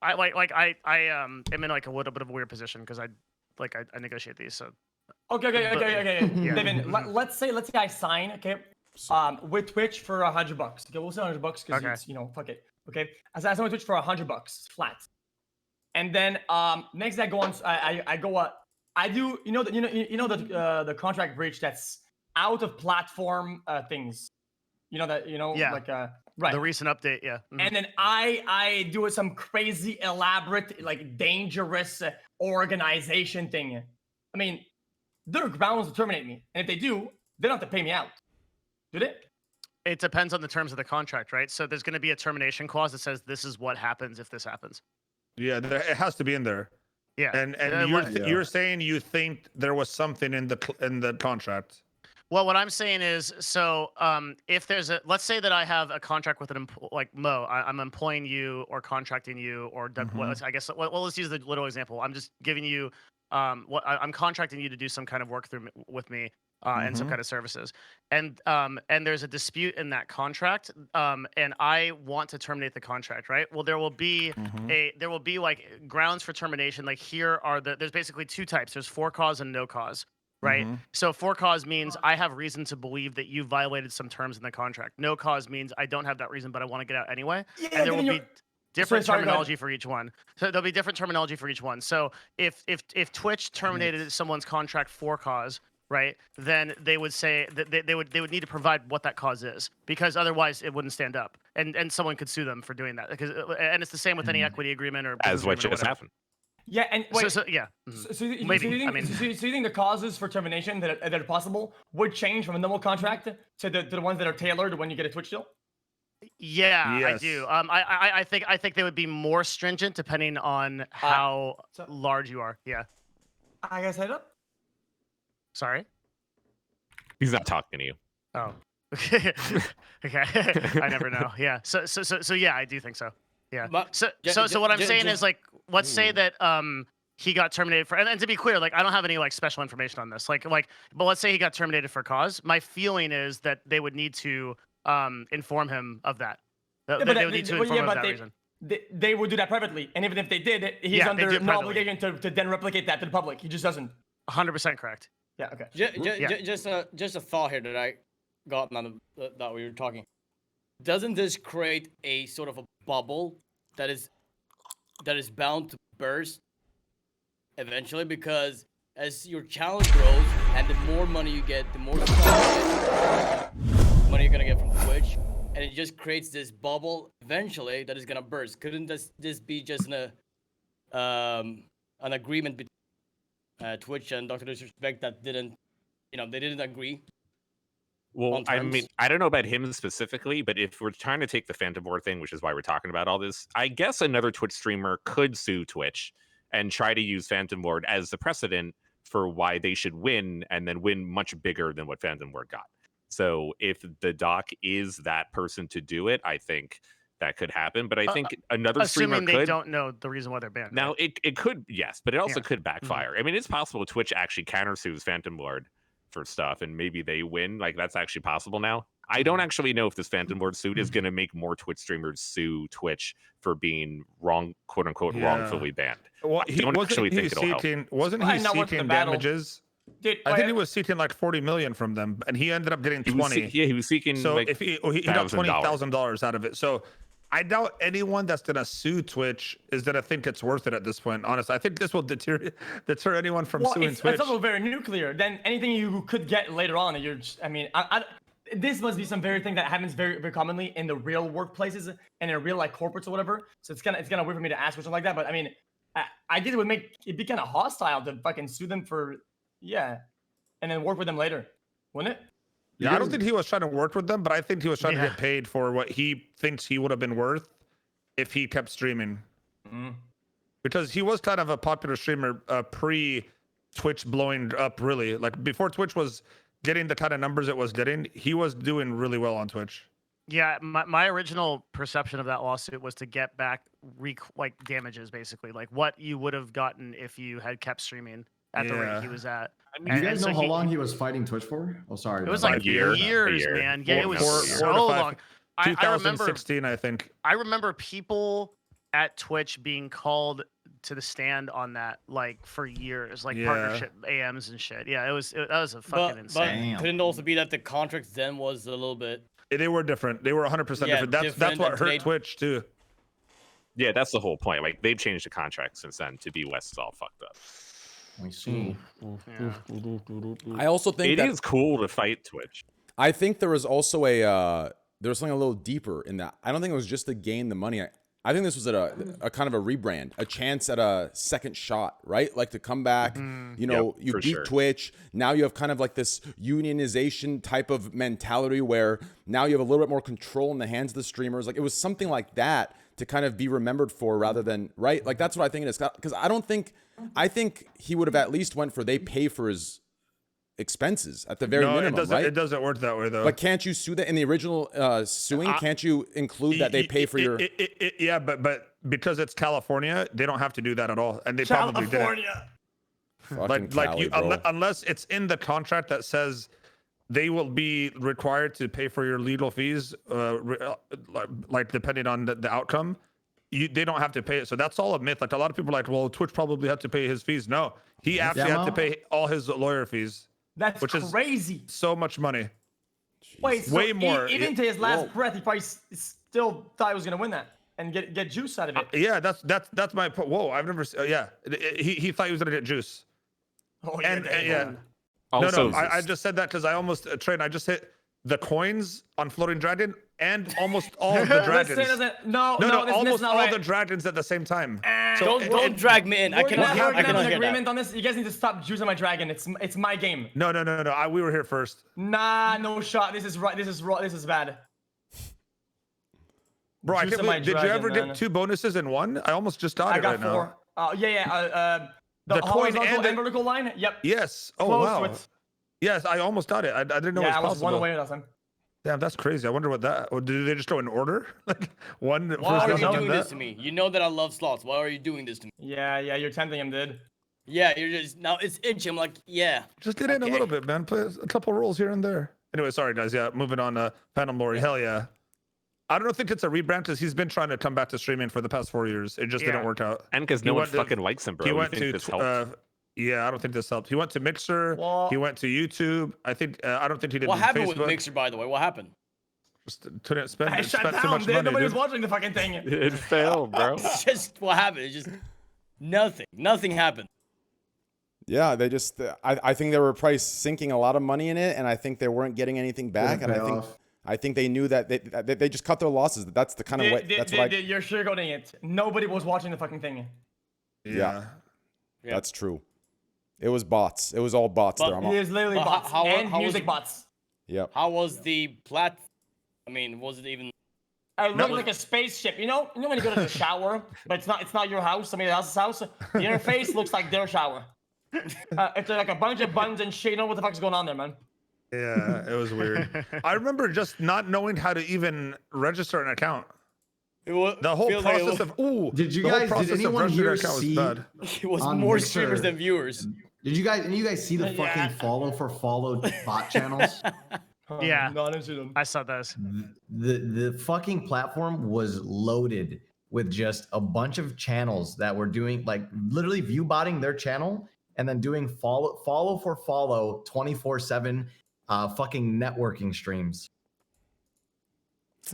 I am in like a little bit of a weird position because I negotiate these. So
okay.
Yeah.
Devin, let's say I sign with Twitch for $100. Okay, we'll say $100 because it's fuck it. Okay, I sign with Twitch for $100 flat, and then next day I go on. I do the contract breach that's out of platform things. Right.
The recent update, yeah. Mm-hmm.
And then I do some crazy elaborate like dangerous organization thing. I mean, there are grounds to terminate me, and if they do, they don't have to pay me out. Do they?
It depends on the terms of the contract, right? So there's going to be a termination clause that says this is what happens if this happens.
Yeah, it has to be in there.
Yeah,
and you're saying you think there was something in the contract.
Well, what I'm saying is, so if there's let's say that I have a contract with like Mo, I'm employing you or contracting you, or I guess let's use the little example. I'm just giving you I'm contracting you to do some kind of work with me. And some kind of services, and there's a dispute in that contract, and I want to terminate the contract, right? Well, there will be like grounds for termination. Like there's basically two types. There's for cause and no cause, right? So for cause means I have reason to believe that you violated some terms in the contract. No cause means I don't have that reason, but I want to get out anyway.
Yeah,
and there will be different terminology for each one. So there'll be different terminology for each one. So if Twitch terminated someone's contract for cause, right, then they would say that they would need to provide what that cause is, because otherwise it wouldn't stand up, and someone could sue them for doing that. And it's the same with any equity agreement or
as what just happened.
Yeah, and wait,
so you
think the causes for termination that are possible would change from a normal contract to the ones that are tailored when you get a Twitch deal?
Yeah,
yes.
I do. I think they would be more stringent depending on how large you are. Yeah.
I guess head up.
Sorry?
He's not talking to you.
Oh. Okay. I never know. Yeah. So yeah, I do think so. Yeah.
But,
so what I'm saying is, like, let's say that he got terminated for, and to be clear, like, I don't have any like special information on this. But let's say he got terminated for cause. My feeling is that they would need to inform him of that. They would need to inform him of that reason.
They would do that privately, and even if they did, he's under no obligation to then replicate that to the public. He just doesn't.
100% correct.
Yeah. Okay.
Just a thought here that I got out of that we were talking. Doesn't this create a sort of a bubble that is bound to burst eventually? Because as your channel grows and the more money you get, the more money you're gonna get from Twitch, and it just creates this bubble eventually that is gonna burst. Couldn't this be just an agreement between Twitch and Dr. Disrespect that they didn't agree?
Well, I mean, I don't know about him specifically, but if we're trying to take the Phantom Board thing, which is why we're talking about all this, I guess another Twitch streamer could sue Twitch and try to use Phantom Board as the precedent for why they should win, and then win much bigger than what Phantom Board got. So if the doc is that person to do it, I think that could happen. But I think another streamer
assuming
could.
they don't know the reason why they're banned.
Now,
right?
it could, yes, but it also could backfire. I mean, it's possible Twitch actually countersues Phantom Board for stuff, and maybe they win. Like, that's actually possible now. I don't actually know if this Phantom Board suit is going to make more Twitch streamers sue Twitch for being wrong, quote unquote, wrongfully banned.
Well,
I don't actually think it'll help.
Wasn't he seeking damages?
Dude,
I think he was seeking like 40 million from them, and he ended up getting 20.
He was seeking.
So
like
if he got $20,000 out of it. So I doubt anyone that's gonna sue Twitch is gonna think it's worth it at this point. Honestly, I think this will deter anyone from suing Twitch.
It's also very nuclear. Then anything you could get later on, you're just, I mean, this must be some very thing that happens very, very commonly in the real workplaces and in real like corporates or whatever. So it's kind of weird for me to ask or something like that. But I mean, I guess it would make it be kind of hostile to fucking sue them for, and then work with them later, wouldn't it?
Yeah, I don't think he was trying to work with them, but I think he was trying to get paid for what he thinks he would have been worth if he kept streaming. Because he was kind of a popular streamer pre-Twitch blowing up, really. Like, before Twitch was getting the kind of numbers it was getting, he was doing really well on Twitch.
Yeah, my original perception of that lawsuit was to get back like damages, basically, like what you would have gotten if you had kept streaming at the rate he was at.
Do you guys know how long he was fighting Twitch for? Oh, sorry.
It was like years, man. Yeah, it was so long.
2016, I think.
I remember people at Twitch being called to the stand on that, like, for years, like partnership AMs and shit. Yeah, that was a fucking insane.
But couldn't it also be that the contracts then was a little bit?
They were different. They were 100% different. That's what hurt Twitch too.
Yeah, that's the whole point. Like, they've changed the contract since then to be West is all fucked up.
We see.
I also think
it is cool to fight Twitch.
I think there was also there was something a little deeper in that. I don't think it was just to gain the money. I think this was a kind of a rebrand, a chance at a second shot, right? Like to come back, you beat Twitch. Now you have kind of like this unionization type of mentality where now you have a little bit more control in the hands of the streamers. Like it was something like that to kind of be remembered for rather than, right? Like that's what I think it is. Because I think he would have at least went for they pay for his expenses at the very minimum, right?
It doesn't work that way though.
But can't you sue that in the original suing? Can't you include that they pay for your?
Yeah, but because it's California, they don't have to do that at all, and they probably didn't. Unless it's in the contract that says they will be required to pay for your legal fees, like depending on the outcome. They don't have to pay it. So that's all a myth. Like a lot of people are like, well, Twitch probably had to pay his fees. No, he actually had to pay all his lawyer fees.
That's crazy.
So much money.
Wait, so
way more.
Even to his last breath, he probably still thought he was gonna win that and get juice out of it.
Yeah, that's my point. Whoa, I've never. He thought he was gonna get juice.
Oh yeah.
Also,
I just said that because I almost I just hit the coins on Floating Dragon and almost all of the dragons. Almost all the dragons at the same time.
So don't drag me in. I cannot hear
an agreement on this. You guys need to stop juicing my dragon. It's my game.
No. We were here first.
Nah, no shot. This is right. This is bad.
Bro, I can't believe, did you ever get 2 bonuses in one? I almost just got it right
4.
now.
The
coin
and the vertical line. Yep.
Yes. Oh wow. Yes, I almost got it. I didn't know it was possible.
I was 1 away last time.
Damn, that's crazy. I wonder what that. Did they just go in order? Like one.
Why are you doing this to me? You know that I love slots. Why are you doing this to me?
Yeah, you're tempting him, dude.
Yeah, you're just now it's itching. I'm like, yeah.
Just get in a little bit, man. Play a couple rolls here and there. Anyway, sorry guys. Yeah, moving on. Phantom Lori. Hell yeah. I don't think it's a rebrand because he's been trying to come back to streaming for the past 4 years. It just didn't work out.
And because no one fucking likes him, bro.
He went to yeah, I don't think this helped. He went to Mixer. He went to YouTube. I don't think he did.
What happened
Facebook.
with Mixer, by the way? What happened?
Just couldn't spend.
I shut down,
too much money.
Nobody was watching the fucking thing.
It failed, bro.
It's just what happened. It's just nothing. Nothing happened.
Yeah, they just. I think they were probably sinking a lot of money in it, and I think they weren't getting anything back. And I think they knew that they just cut their losses. That's the kind of way. That's what
you're sugarcoating it. Nobody was watching the fucking thing.
Yeah. That's true. It was bots. It was all bots there.
It is literally bots and music bots.
Yep.
How was the plat? I mean, was it even?
It looked like a spaceship. You know when you go to the shower, but it's not your house, somebody else's house. The interface looks like their shower. It's like a bunch of buttons and shit. You know what the fuck's going on there, man?
Yeah, it was weird. I remember just not knowing how to even register an account. The whole process of
Did anyone here see?
It was more streamers than viewers.
Did you guys see the fucking follow for follow bot channels?
Yeah,
No, I didn't see them.
I saw those.
The fucking platform was loaded with just a bunch of channels that were doing like literally view botting their channel and then doing follow for follow 24/7 fucking networking streams.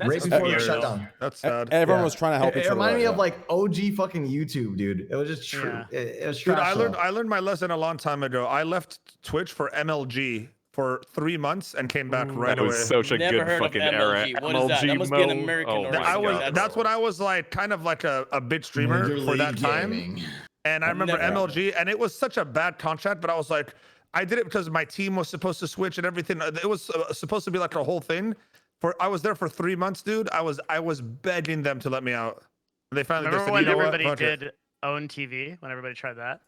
Right before the shutdown.
That's sad.
Everyone was trying to help each other.
It reminded me
out,
of like OG fucking YouTube, dude. It was just true.
Yeah.
It was
Dude,
trash.
I learned my lesson a long time ago. I left Twitch for MLG for 3 months and came back right
That
away.
was such a
Never
good
heard of
fucking era.
MLG. What is that? That must be an American
Oh
or
my
I was
God.
that's when I was like kind of like a big streamer
Major
for that
League
time.
Gaming.
And I remember
never-
MLG, and it was such a bad contract, but I was like, I did it because my team was supposed to switch and everything. It was supposed to be like a whole thing. I was there for 3 months, dude. I was begging them to let me out. They finally
Remember
said,
when
you know what?
everybody
Fuck it.
did own TV? When everybody tried that?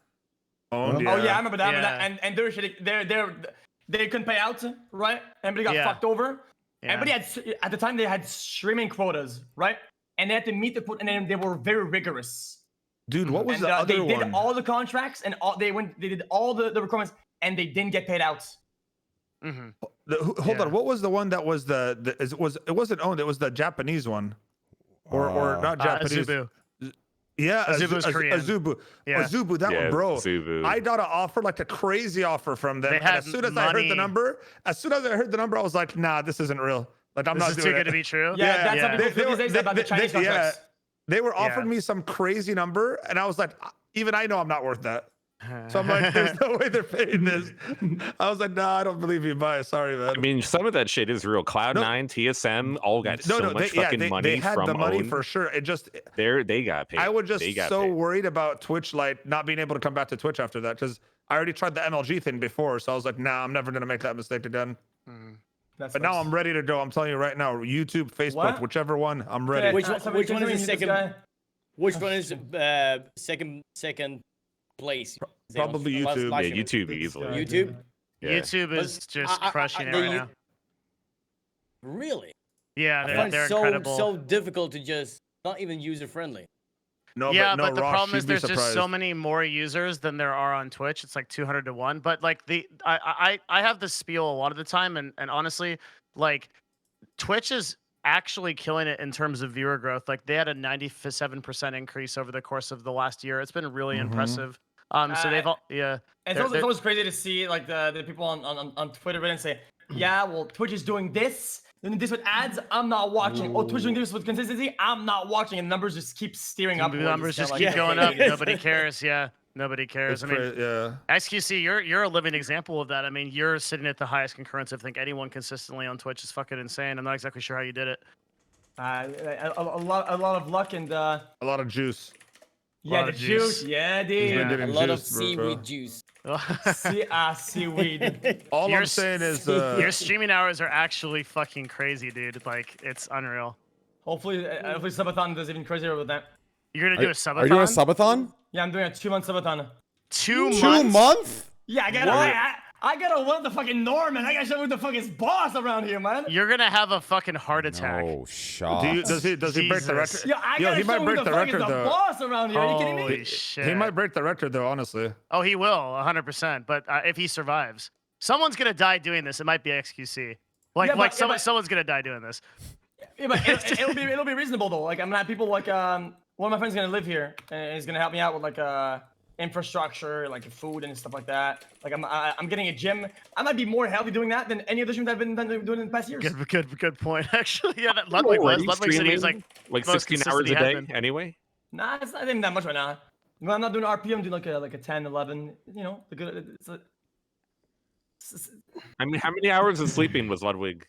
Owned,
Oh yeah, I remember that.
Yeah.
And they're shitty. They couldn't pay out, right? Everybody got
Yeah.
fucked over.
Yeah.
Everybody had at the time they had streaming quotas, right? And they had to meet the quota, and then they were very rigorous.
Dude, what was
And
the other
they
one?
did all the contracts and they did all the requirements, and they didn't get paid out.
Mm-hmm.
Hold
Yeah.
on, what was the one that was it wasn't owned, it was the Japanese one. Or not Japanese.
Azubu.
Yeah,
Azubu's Korean.
Azubu.
Yeah.
Azubu, that
Yeah,
one, bro.
Azubu.
I got an offer, like a crazy offer from them.
They
And
had
as soon as I heard the
money.
number, I was like, nah, this isn't real. Like, I'm
This
not
is
doing
too good
it.
to be true.
Yeah, that's how
yeah.
people feel these days about the Chinese contracts.
They were offering
Yeah.
me some crazy number, and I was like, even I know I'm not worth that. So I'm like, there's no way they're paying this. I was like, nah, I don't believe you. Bye. Sorry, man.
I mean, some of that shit is real. Cloud9, TSM, all got so much fucking money
they had
from
the money
own.
for sure. It just,
They got paid.
I was just
They got
so
paid.
worried about Twitch, like not being able to come back to Twitch after that, because I already tried the MLG thing before. So I was like, nah, I'm never gonna make that mistake again.
That's
But now
nice.
I'm ready to go. I'm telling you right now, YouTube, Facebook,
What?
whichever one, I'm ready.
Yeah,
Which
somebody
one is the
this
second?
guy.
Which one is second place?
Probably YouTube.
Yeah, YouTube easily.
YouTube.
Yeah.
YouTube is
But
just crushing it
they-
right now.
Really?
Yeah,
I
they're,
find
they're
it so
incredible.
difficult to just not even user friendly.
No,
yeah,
but,
but the
Ross,
problem is
you'd be
there's just so
surprised.
many more users than there are on Twitch. It's like 200 to 1. But like I have this spiel a lot of the time, and honestly, like Twitch is actually killing it in terms of viewer growth. Like they had a 97% increase over the course of the last year. It's been really impressive. So they've all yeah.
It's always crazy to see like the people on Twitter and say, yeah, well, Twitch is doing this, doing this with ads. I'm not watching. Oh, Twitch doing this with consistency. I'm not watching. And numbers just keep steering up.
The numbers just keep going up. Nobody cares. Yeah, nobody cares. I mean,
yeah.
XQC, you're a living example of that. I mean, you're sitting at the highest concurrence. I think anyone consistently on Twitch is fucking insane. I'm not exactly sure how you did it.
A lot of luck and
A lot of juice.
yeah,
lot
the
of
juice.
juice.
Yeah,
He's been
dude.
getting
A lot of
juice, bro.
seaweed juice.
Seaweed.
All
Your
I'm saying is,
Your streaming hours are actually fucking crazy, dude. Like, it's unreal.
Hopefully Subathon does even crazier with that.
You're gonna do a subathon?
Are you doing a subathon?
Yeah, I'm doing a 2-month Subathon.
2 months?
2 months?
Yeah, I gotta win the fucking Norman. I gotta show who the fuck is boss around here, man.
You're gonna have a fucking heart attack.
Oh, shot.
does he break the
Jesus.
record?
Yo, I
Yo,
gotta
he
show
might
who
break
the
the
fuck is
record
the
though.
boss around here. Are you kidding me?
Holy shit.
He might break the record though, honestly.
Oh, he will, 100%. But if he survives, someone's gonna die doing this. It might be XQC. Like,
Yeah, but- yeah, but-
someone's gonna die doing this.
Yeah, but it'll be reasonable though. Like I'm gonna have people like one of my friends is gonna live here and he's gonna help me out with like infrastructure, like food and stuff like that. Like I'm getting a gym. I might be more healthy doing that than any other gym that I've been doing in the past years.
Good point. Actually, yeah. That Ludwig was. Ludwig said he was like most
16 hours
consistent he
a
had
day
been.
anyway.
Nah, it's not even that much right now. When I'm not doing RP, I'm doing like a 10, 11. You know, the good.
I mean, how many hours of sleeping was Ludwig?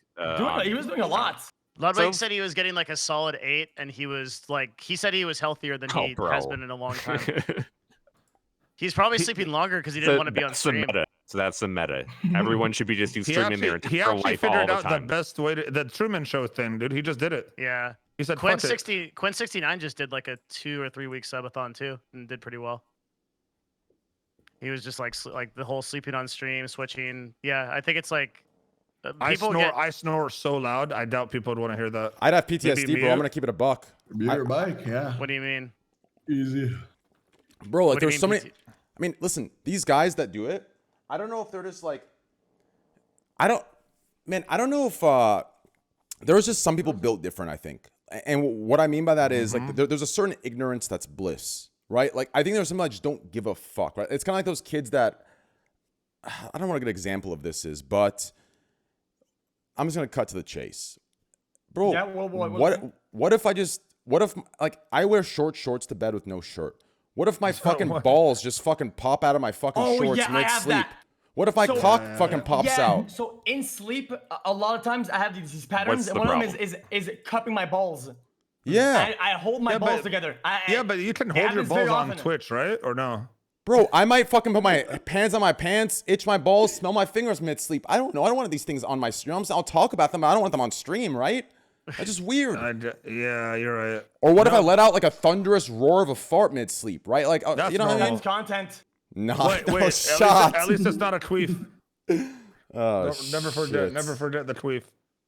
He was doing a lot.
Ludwig
So-
said he was getting like a solid 8, and he was like, he said he was healthier than
Oh,
he
bro.
has been in a long time. He's probably sleeping longer because he didn't want to be on
That's the
stream.
meta. So that's the meta. Everyone should be just streaming their
He
entire
actually
life all
figured
the
out the
time.
best way to the Truman Show thing, dude. He just did it.
Yeah.
He said,
Quinn
"Fuck it."
Quinn 69 just did like a 2 or 3 week subathon too, and did pretty well. He was just like the whole sleeping on stream, switching. Yeah, I think it's like
I snore so loud. I doubt people would want to hear that.
I'd have PTSD, bro. I'm gonna keep it a buck.
Your bike, yeah.
What do you mean?
Easy.
Bro, like
What do you
there's so
mean
many. I mean, listen, these guys that do it, I don't know if they're just like, I don't know if there's just some people built different, I think. And what I mean by that is like there's a certain ignorance that's bliss, right? Like I think there's some that just don't give a fuck, right? It's kind of like those kids that, I don't know what a good example of this is, but I'm just gonna cut to the chase, bro.
Yeah,
what if like I wear short shorts to bed with no shirt? What if my fucking balls just fucking pop out of my fucking shorts
yeah, I
mid
have
sleep?
that.
What if my cock fucking pops out?
So in sleep, a lot of times I have these patterns,
What's
and
the
one of them
problem?
is cupping my balls.
Yeah.
I hold my balls together.
But you can
it
hold your
happens very
balls on
often.
Twitch, right? Or no?
Bro, I might fucking put my pants on my pants, itch my balls, smell my fingers mid-sleep. I don't know. I don't want these things on my stream. I'll talk about them, but I don't want them on stream, right? That's just weird.
Yeah, you're right.
Or what if I let out like a thunderous roar of a fart mid-sleep, right? Like,
That's
you know what I mean?
That's content.
No,
Wait,
shot.
at least it's not a queef.
Oh,
Never forget the queef.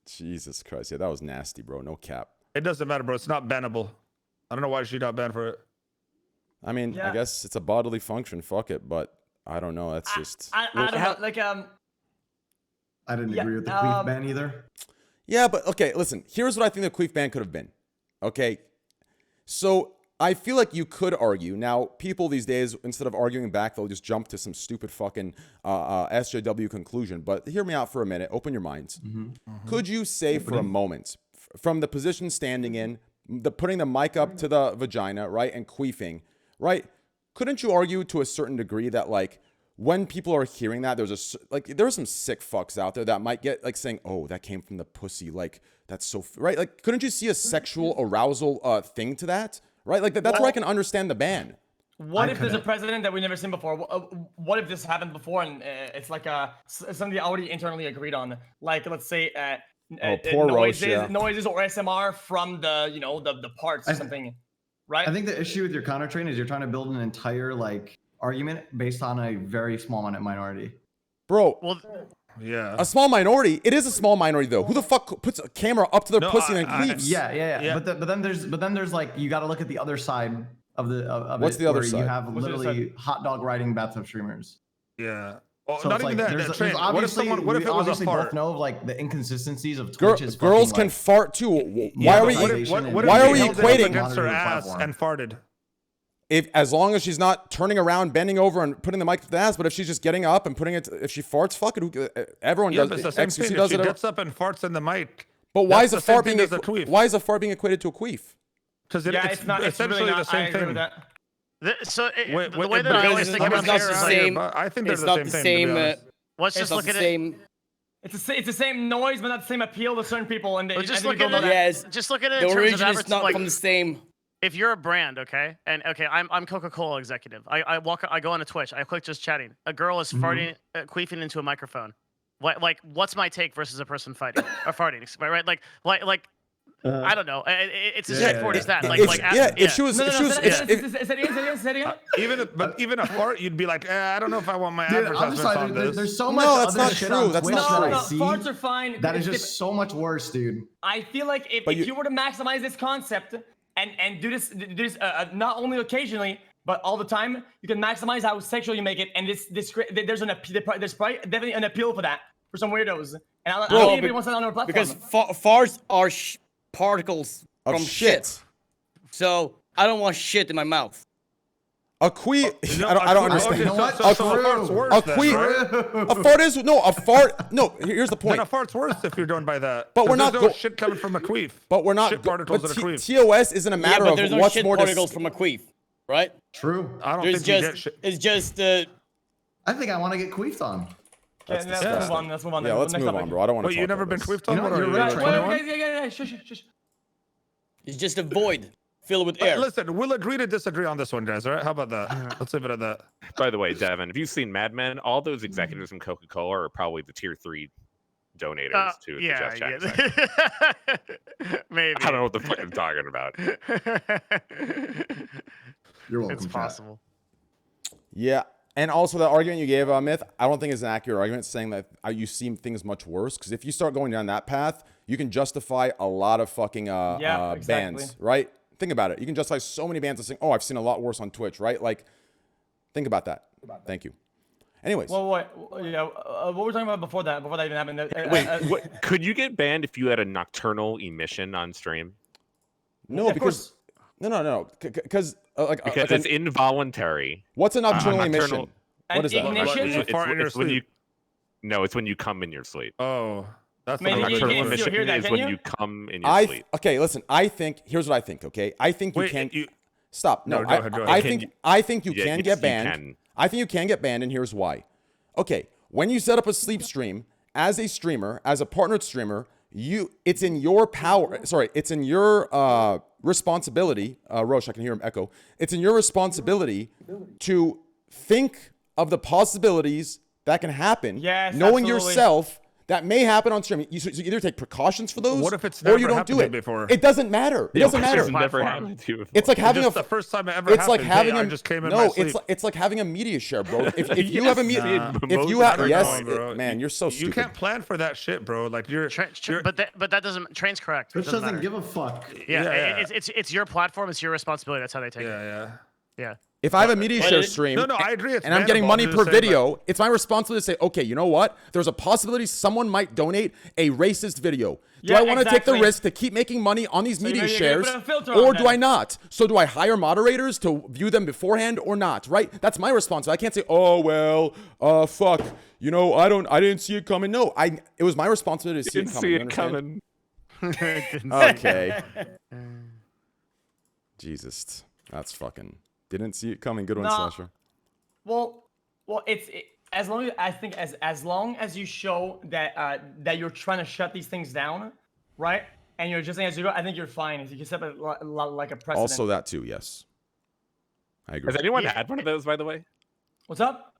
Jesus Christ. Yeah, that was nasty, bro. No cap.
It doesn't matter, bro. It's not bannable. I don't know why she got banned for it.
I mean, I guess it's a bodily function. Fuck it, but I don't know. That's just.
I don't know. Like
I didn't agree with the queef ban either.
Yeah, but okay, listen. Here's what I think the queef ban could have been. Okay, so I feel like you could argue. Now, people these days, instead of arguing back, they'll just jump to some stupid fucking SJW conclusion. But hear me out for a minute. Open your minds. Could you say for a moment, from the position standing in, putting the mic up to the vagina, right, and queefing, right? Couldn't you argue to a certain degree that like when people are hearing that, there's some sick fucks out there that might get like saying, "Oh, that came from the pussy," like that's so right. Like, couldn't you see a sexual arousal thing to that, right? Like that's where I can understand the ban.
What if there's a president that we've never seen before? What if this happened before and it's like something they already internally agreed on? Like, let's say
poor
noises,
Roche, yeah.
noises or SMR from the parts or something, right?
I think the issue with your counter train is you're trying to build an entire like argument based on a very small minority.
Bro,
Well,
Yeah.
a small minority. It is a small minority though. Who the fuck puts a camera up to their pussy and queefs?
Yeah. But then there's like you got to look at the other side of
What's
it,
the other
where
side?
you have
What's the other
literally hot dog riding bathtub streamers.
Yeah. Oh,
So
not
it's
even
like,
that.
there's
Train. What if
obviously
someone? What if
we
it was a
obviously
fart?
both know of like the inconsistencies of Twitch's
Girls
fucking,
can
like,
fart too. Why
Yeah,
are we?
but what if-
What
why
if
are
he
we
held it up
equating-
against her
Moderator
ass
platform.
and farted?
If as long as she's not turning around, bending over, and putting the mic to the ass, but if she's just getting up and putting it, if she farts, fuck it. Everyone
Yeah,
does.
but it's the same
XQC
thing.
does
If she
it.
gets up and farts in the mic,
But why is
that's
a
the same
fart
thing
being
as a queef.
why is a fart being equated to a queef?
Because
yeah,
it's
not. It's
essentially
really
the
not. I
same
agree with
thing.
that.
The way that I always think about
Let me
this
hear
is
it
like,
here, but I think they're
It's
the
not
same
the
thing.
same.
To be honest.
let's
It's
just
not
look
the
at it.
same.
It's the same noise, but not the same appeal to certain people. And
Well, just
I think
look
we
at
don't
it.
know that.
Yes.
Just look at it
The
in terms of
origin is
advertising.
not
Like,
from the same.
if you're a brand, okay, and okay, I'm Coca-Cola executive. I go on a Twitch. I click just chatting. A girl is farting, queefing into a microphone. What's my take versus a person fighting or farting? Right? Like I don't know. It's as straightforward as that.
If she was,
No,
if she was,
say it again.
Even a fart, you'd be like, I don't know if I want my
Dude, I'm
advertisements
just
on
like,
this.
there's so
No,
much
that's
other
not
shit
true.
on
That's
Twitch
not
that
true.
I
No,
see
farts are fine.
that is
It's
just so much worse, dude.
I feel like if you were to maximize this concept and do this not only occasionally but all the time, you can maximize how sexual you make it. And there's probably definitely an appeal for that for some weirdos. And I don't think wants that on our platform.
Because farts are particles
of
from shit. So I don't want shit in my mouth.
A queef.
No,
I don't understand.
You know what?
So a
True.
fart's worse.
A
then,
queef.
right?
A fart is a fart. No, here's the
Then
point.
a fart's worse if you're done by that.
But we're
'Cause
not
there's no
go-
shit coming from a queef.
But we're not.
Shit particles
But
in a queef.
TOS isn't a
Yeah,
matter
but
of
there's no
what's
shit
more.
particles from a queef, right?
True.
I don't
There's
think you get
just
shit.
it's just
I think I want to get queefed on.
Let's move on. Let's move on.
Yeah, let's
Next
move
topic.
on, bro. I don't want to.
But you've never been queefed on?
You know,
What are
you're
you,
right.
like 21?
Yeah. Shush.
it's just a void fill it with air.
Listen, we'll agree to disagree on this one, guys. All right? How about that? Let's leave it at that.
By the way, Devin, if you've seen Mad Men, all those executives from Coca-Cola are probably the tier 3 donators to the Just Chat section.
Maybe.
I don't know what the fuck I'm talking about.
You're welcome.
It's
chat.
possible.
Yeah. And also the argument you gave, Myth, I don't think is an accurate argument saying that you see things much worse. Because if you start going down that path, you can justify a lot of fucking
exactly.
bans, right? Think about it. You can justify so many bans of saying, oh, I've seen a lot worse on Twitch, right? Like, think about that. Thank you. Anyways.
Well, what were we talking about before that? Before that even happened?
Wait, what, could you get banned if you had a nocturnal emission on stream?
No,
yeah,
because no, because
because it's involuntary.
What's a nocturnal emission?
nocturnal-
What is that?
Ignition?
It's when you. No, it's when you come in your sleep.
Oh, that's
Man,
A
you
nocturnal
can't still
emission
hear that,
is
can
when
you?
you come in your sleep.
Okay, listen. I think here's what I think. Okay, I think you
Wait,
can
you-
stop. No,
No, go ahead, go ahead.
I think you
Yeah,
can
yes,
get
you
banned.
can.
I think you can get banned, and here's why. Okay, when you set up a sleep stream as a streamer, as a partnered streamer, it's in your power. Sorry, it's in your responsibility. Roche, I can hear him echo. It's in your responsibility to think of the possibilities that can happen.
Yes,
knowing
absolutely.
yourself that may happen on stream. So you either take precautions for those,
What if it's
or you
never
don't
happened
do
to
it.
you before?
It doesn't matter. It doesn't matter.
It's never happened to you before.
It's like having
Just
a
the first time it ever
it's
happened.
like having
I
a
just came in
no.
my
It's
sleep.
it's like having a media share, bro. If you have a media,
Nah.
if you
Most
have
are
yes,
going, bro.
man, you're so
You
stupid.
can't plan for that shit, bro. Like you're
But that doesn't. Train's correct.
Twitch
It doesn't
doesn't
matter.
give a fuck.
Yeah,
Yeah.
it's your platform. It's your responsibility. That's how they take it.
yeah.
Yeah.
If I have a media share
it-
stream,
No, I agree. It's
and I'm getting
bannable.
money
I'm
per
just saying,
video, it's my responsibility to say, okay, you know what? There's a possibility someone might donate a racist video. Do
Yeah,
I want to take the
exactly.
risk to keep making money on these media
you're gonna
shares,
put a filter
or
on
do
them.
I not? So do I hire moderators to view them beforehand or not? Right? That's my responsibility. I can't say, oh well, fuck. You know, I didn't see it coming. No, it was my responsibility to see
Didn't
it coming.
see
You
it
understand?
coming.
Okay. Jesus, that's fucking. Didn't see it coming. Good one,
No.
Slasher.
Well, as long as I think as long as you show that that you're trying to shut these things down, right? And you're just saying as you go, I think you're fine. If you can set a, like a precedent.
Also, that too. Yes, I agree.
Has anyone
Yeah.
had one of those, by the way?
What's up?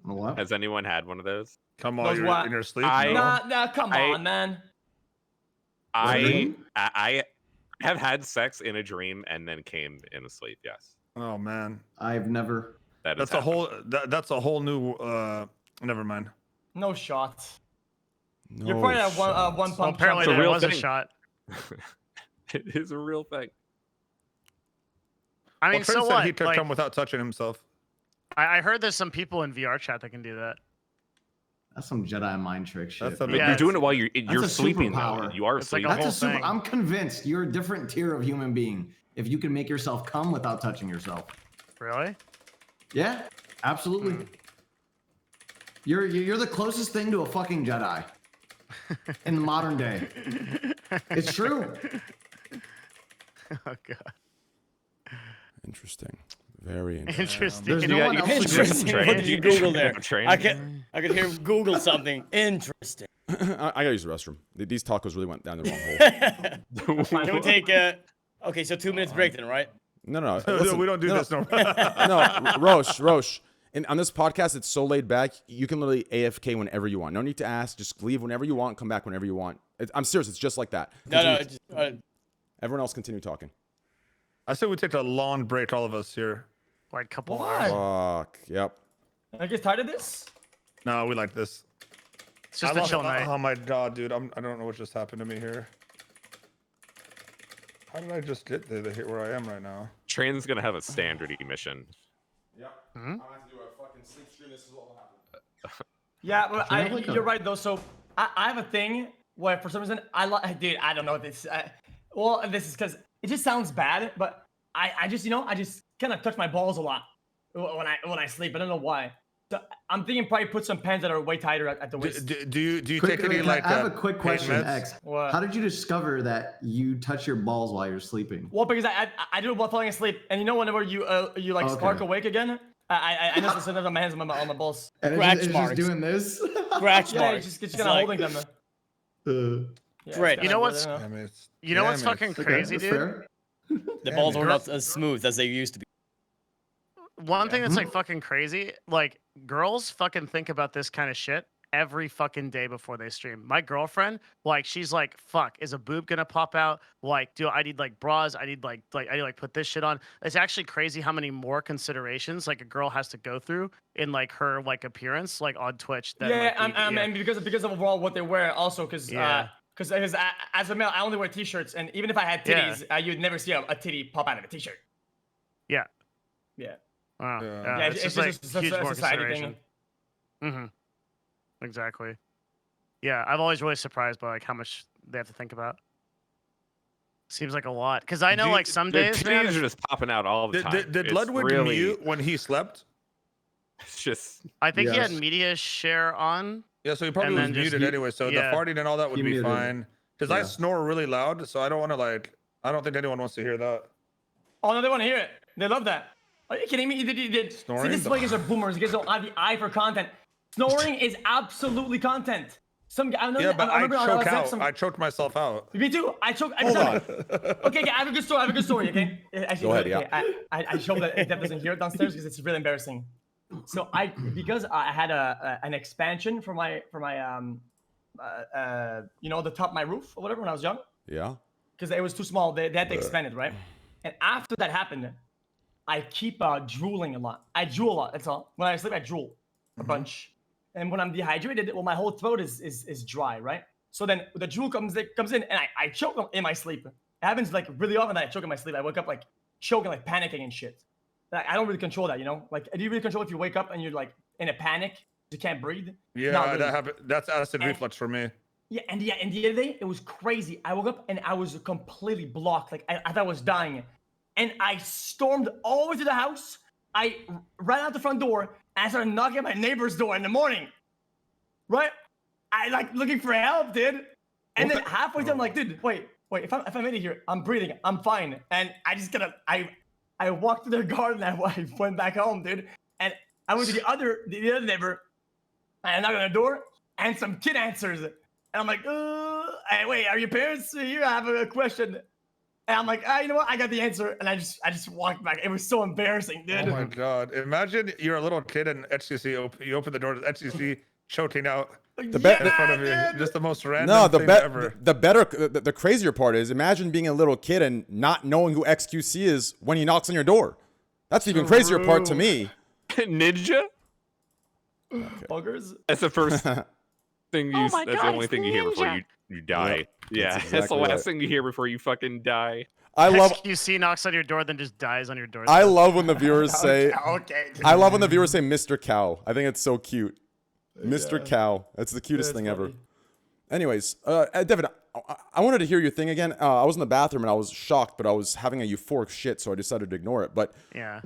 What?
Has anyone had one of those?
Come on,
Those
you're
what?
in your sleep.
I-
no?
Nah, come
I-
on, man.
I have had sex in a dream and then came in a sleep. Yes,
Oh man,
I've never.
that is.
that's a whole. That's a whole new. Never mind.
No shots.
No
You're probably at one
shots.
one
Well,
pump.
apparently
It's a
there
real
was a
thing.
shot.
It is a real thing.
I mean,
Well, Trent
so
said
what?
he could
Like,
come without touching himself.
I heard there's some people in VR chat that can do that.
That's some Jedi mind trick shit.
That's a
bro.
big-
You're
Yeah,
doing it while you're
a
sleeping. Though.
superpower.
You are
It's like
sleeping.
a
That's a
whole
super.
thing.
I'm convinced you're a different tier of human being if you can make yourself come without touching yourself.
Really?
Yeah, absolutely. You're the closest thing to a fucking Jedi in the modern day. It's true.
Oh god.
Interesting. Very interesting.
Interesting.
There's no one else who
Interesting.
can-
What did you Google there?
Train?
I could hear him Google something. Interesting.
I gotta use the restroom. These tacos really went down the wrong hole.
Can we take okay, so 2 minutes break then, right?
No.
No,
listen,
we don't do this no.
No, Roche. And on this podcast, it's so laid back. You can literally AFK whenever you want. No need to ask. Just leave whenever you want. Come back whenever you want. I'm serious. It's just like that.
No,
Continue.
just,
Everyone else continue talking.
I said we take a long break, all of us here.
Like couple
Why?
hours.
Fuck. Yep.
I get tired of this.
No, we like this.
It's just
I
a
lost-
chill night.
Oh my god, dude! I don't know what just happened to me here. How did I just get there where I am right now?
Train's gonna have a standard emission.
Yep.
Hmm?
I'm gonna have to do a fucking sleep stream. This is what will happen.
Yeah, but
Can I have like
you're
a-
right though. So I have a thing where for some reason dude, I don't know this. Well, this is because it just sounds bad, but I just I just kind of touch my balls a lot when I sleep. I don't know why. So I'm thinking probably put some pens that are way tighter at the waist.
Do you
Quick,
take any
wait,
like?
I have a
pain
quick question,
meds?
X.
What?
How did you discover that you touch your balls while you're sleeping?
Well, because I do it while falling asleep, and whenever you like
Okay.
spark awake again, I notice sometimes on my hands on my balls.
And
Scratch
it's
marks.
just doing this.
Scratch
Yeah,
marks.
it's just
It's
kind of
like-
holding them. Yeah,
Great.
it's
You
kinda
know
weird,
what's-
I don't know.
Damn it.
You know what's
Damn it.
fucking
Okay,
crazy,
that's
dude?
fair.
The balls were not as smooth as they used to be.
One thing that's like fucking crazy, like girls fucking think about this kind of shit every fucking day before they stream. My girlfriend, like, she's like, fuck, is a boob gonna pop out? Like, do I need like bras? I need like I need like put this shit on. It's actually crazy how many more considerations like a girl has to go through in like her like appearance like on Twitch. Than,
Yeah,
like,
and because of overall what they wear, also because as a male, I only wear t-shirts, and even if I had titties, you'd never see a titty pop out of a t-shirt.
Yeah.
Yeah.
Wow.
Yeah,
It's just like
just a
huge more
society
consideration.
thing.
Mm-hmm. Exactly. Yeah, I'm always really surprised by like how much they have to think about. Seems like a lot because I know like some days, man,
titties are just popping out all the time.
Did
It's
Ludwig
really,
mute when he slept?
It's just.
I think he had
Yes.
media share on.
Yeah, so he probably
And
was
then just
muted anyway. So the farting and all that would
He
be
muted.
fine. Because I
Yeah.
snore really loud, so I don't want to like. I don't think anyone wants to hear that.
Oh no, they want to hear it. They love that. Are you kidding me? You did. See,
Snoring?
this is why you guys are boomers. You guys don't have the eye for content. Snoring is absolutely content.
Yeah, but I choke out. I choked myself out.
Me too. I choke every
Hold
time. Okay, I have a good story. Okay. Actually,
Go ahead,
okay, I hope that Dev doesn't hear it downstairs because it's really embarrassing. So because I had an expansion for my you know, the top of my roof or whatever when I was young.
Yeah.
Because it was too small. They had to expand it, right? And after that happened, I keep drooling a lot. I drool a lot. That's all. When I sleep, I drool a bunch. And when I'm dehydrated, well, my whole throat is dry, right? So then the drool comes in, and I choke in my sleep. It happens like really often that I choke in my sleep. I wake up like choking, like panicking and shit. Like, I don't really control that, you know? Like, do you really control if you wake up and you're like in a panic, you can't breathe?
Yeah,
Not really.
that happened. That's acid reflux for me.
Yeah, and the other day, it was crazy. I woke up and I was completely blocked. Like, I thought I was dying. And I stormed all the way to the house. I ran out the front door and I started knocking at my neighbor's door in the morning. Right? I like looking for help, dude. And then halfway through, I'm like, dude, wait. If I made it here, I'm breathing. I'm fine. And I just I walked to the garden and I went back home, dude. And I went to the other neighbor and I knocked on the door and some kid answers. And I'm like, hey, wait, are your parents here? I have a question. And I'm like, you know what? I got the answer. And I just walked back. It was so embarrassing, dude.
Oh my God. Imagine you're a little kid and XQC, you open the door to XQC choking out in front of you. Just the most random thing ever.
The crazier part is imagine being a little kid and not knowing who XQC is when he knocks on your door. That's the even crazier part to me.
Ninja?
Buggers?
That's the first thing you. That's the only thing you hear before you die.
Yep,
Yeah, that's the last thing you hear before you fucking die.
I love.
XQC knocks on your door, then just dies on your door.
I love when the viewers say.
Okay.
I love when the viewers say Mr. Cow. I think it's so cute. Mr. Cow. That's the cutest thing ever. Anyways, Devin, I wanted to hear your thing again. I was in the bathroom and I was shocked, but I was having a euphoric shit, so I decided to ignore it. But
yeah.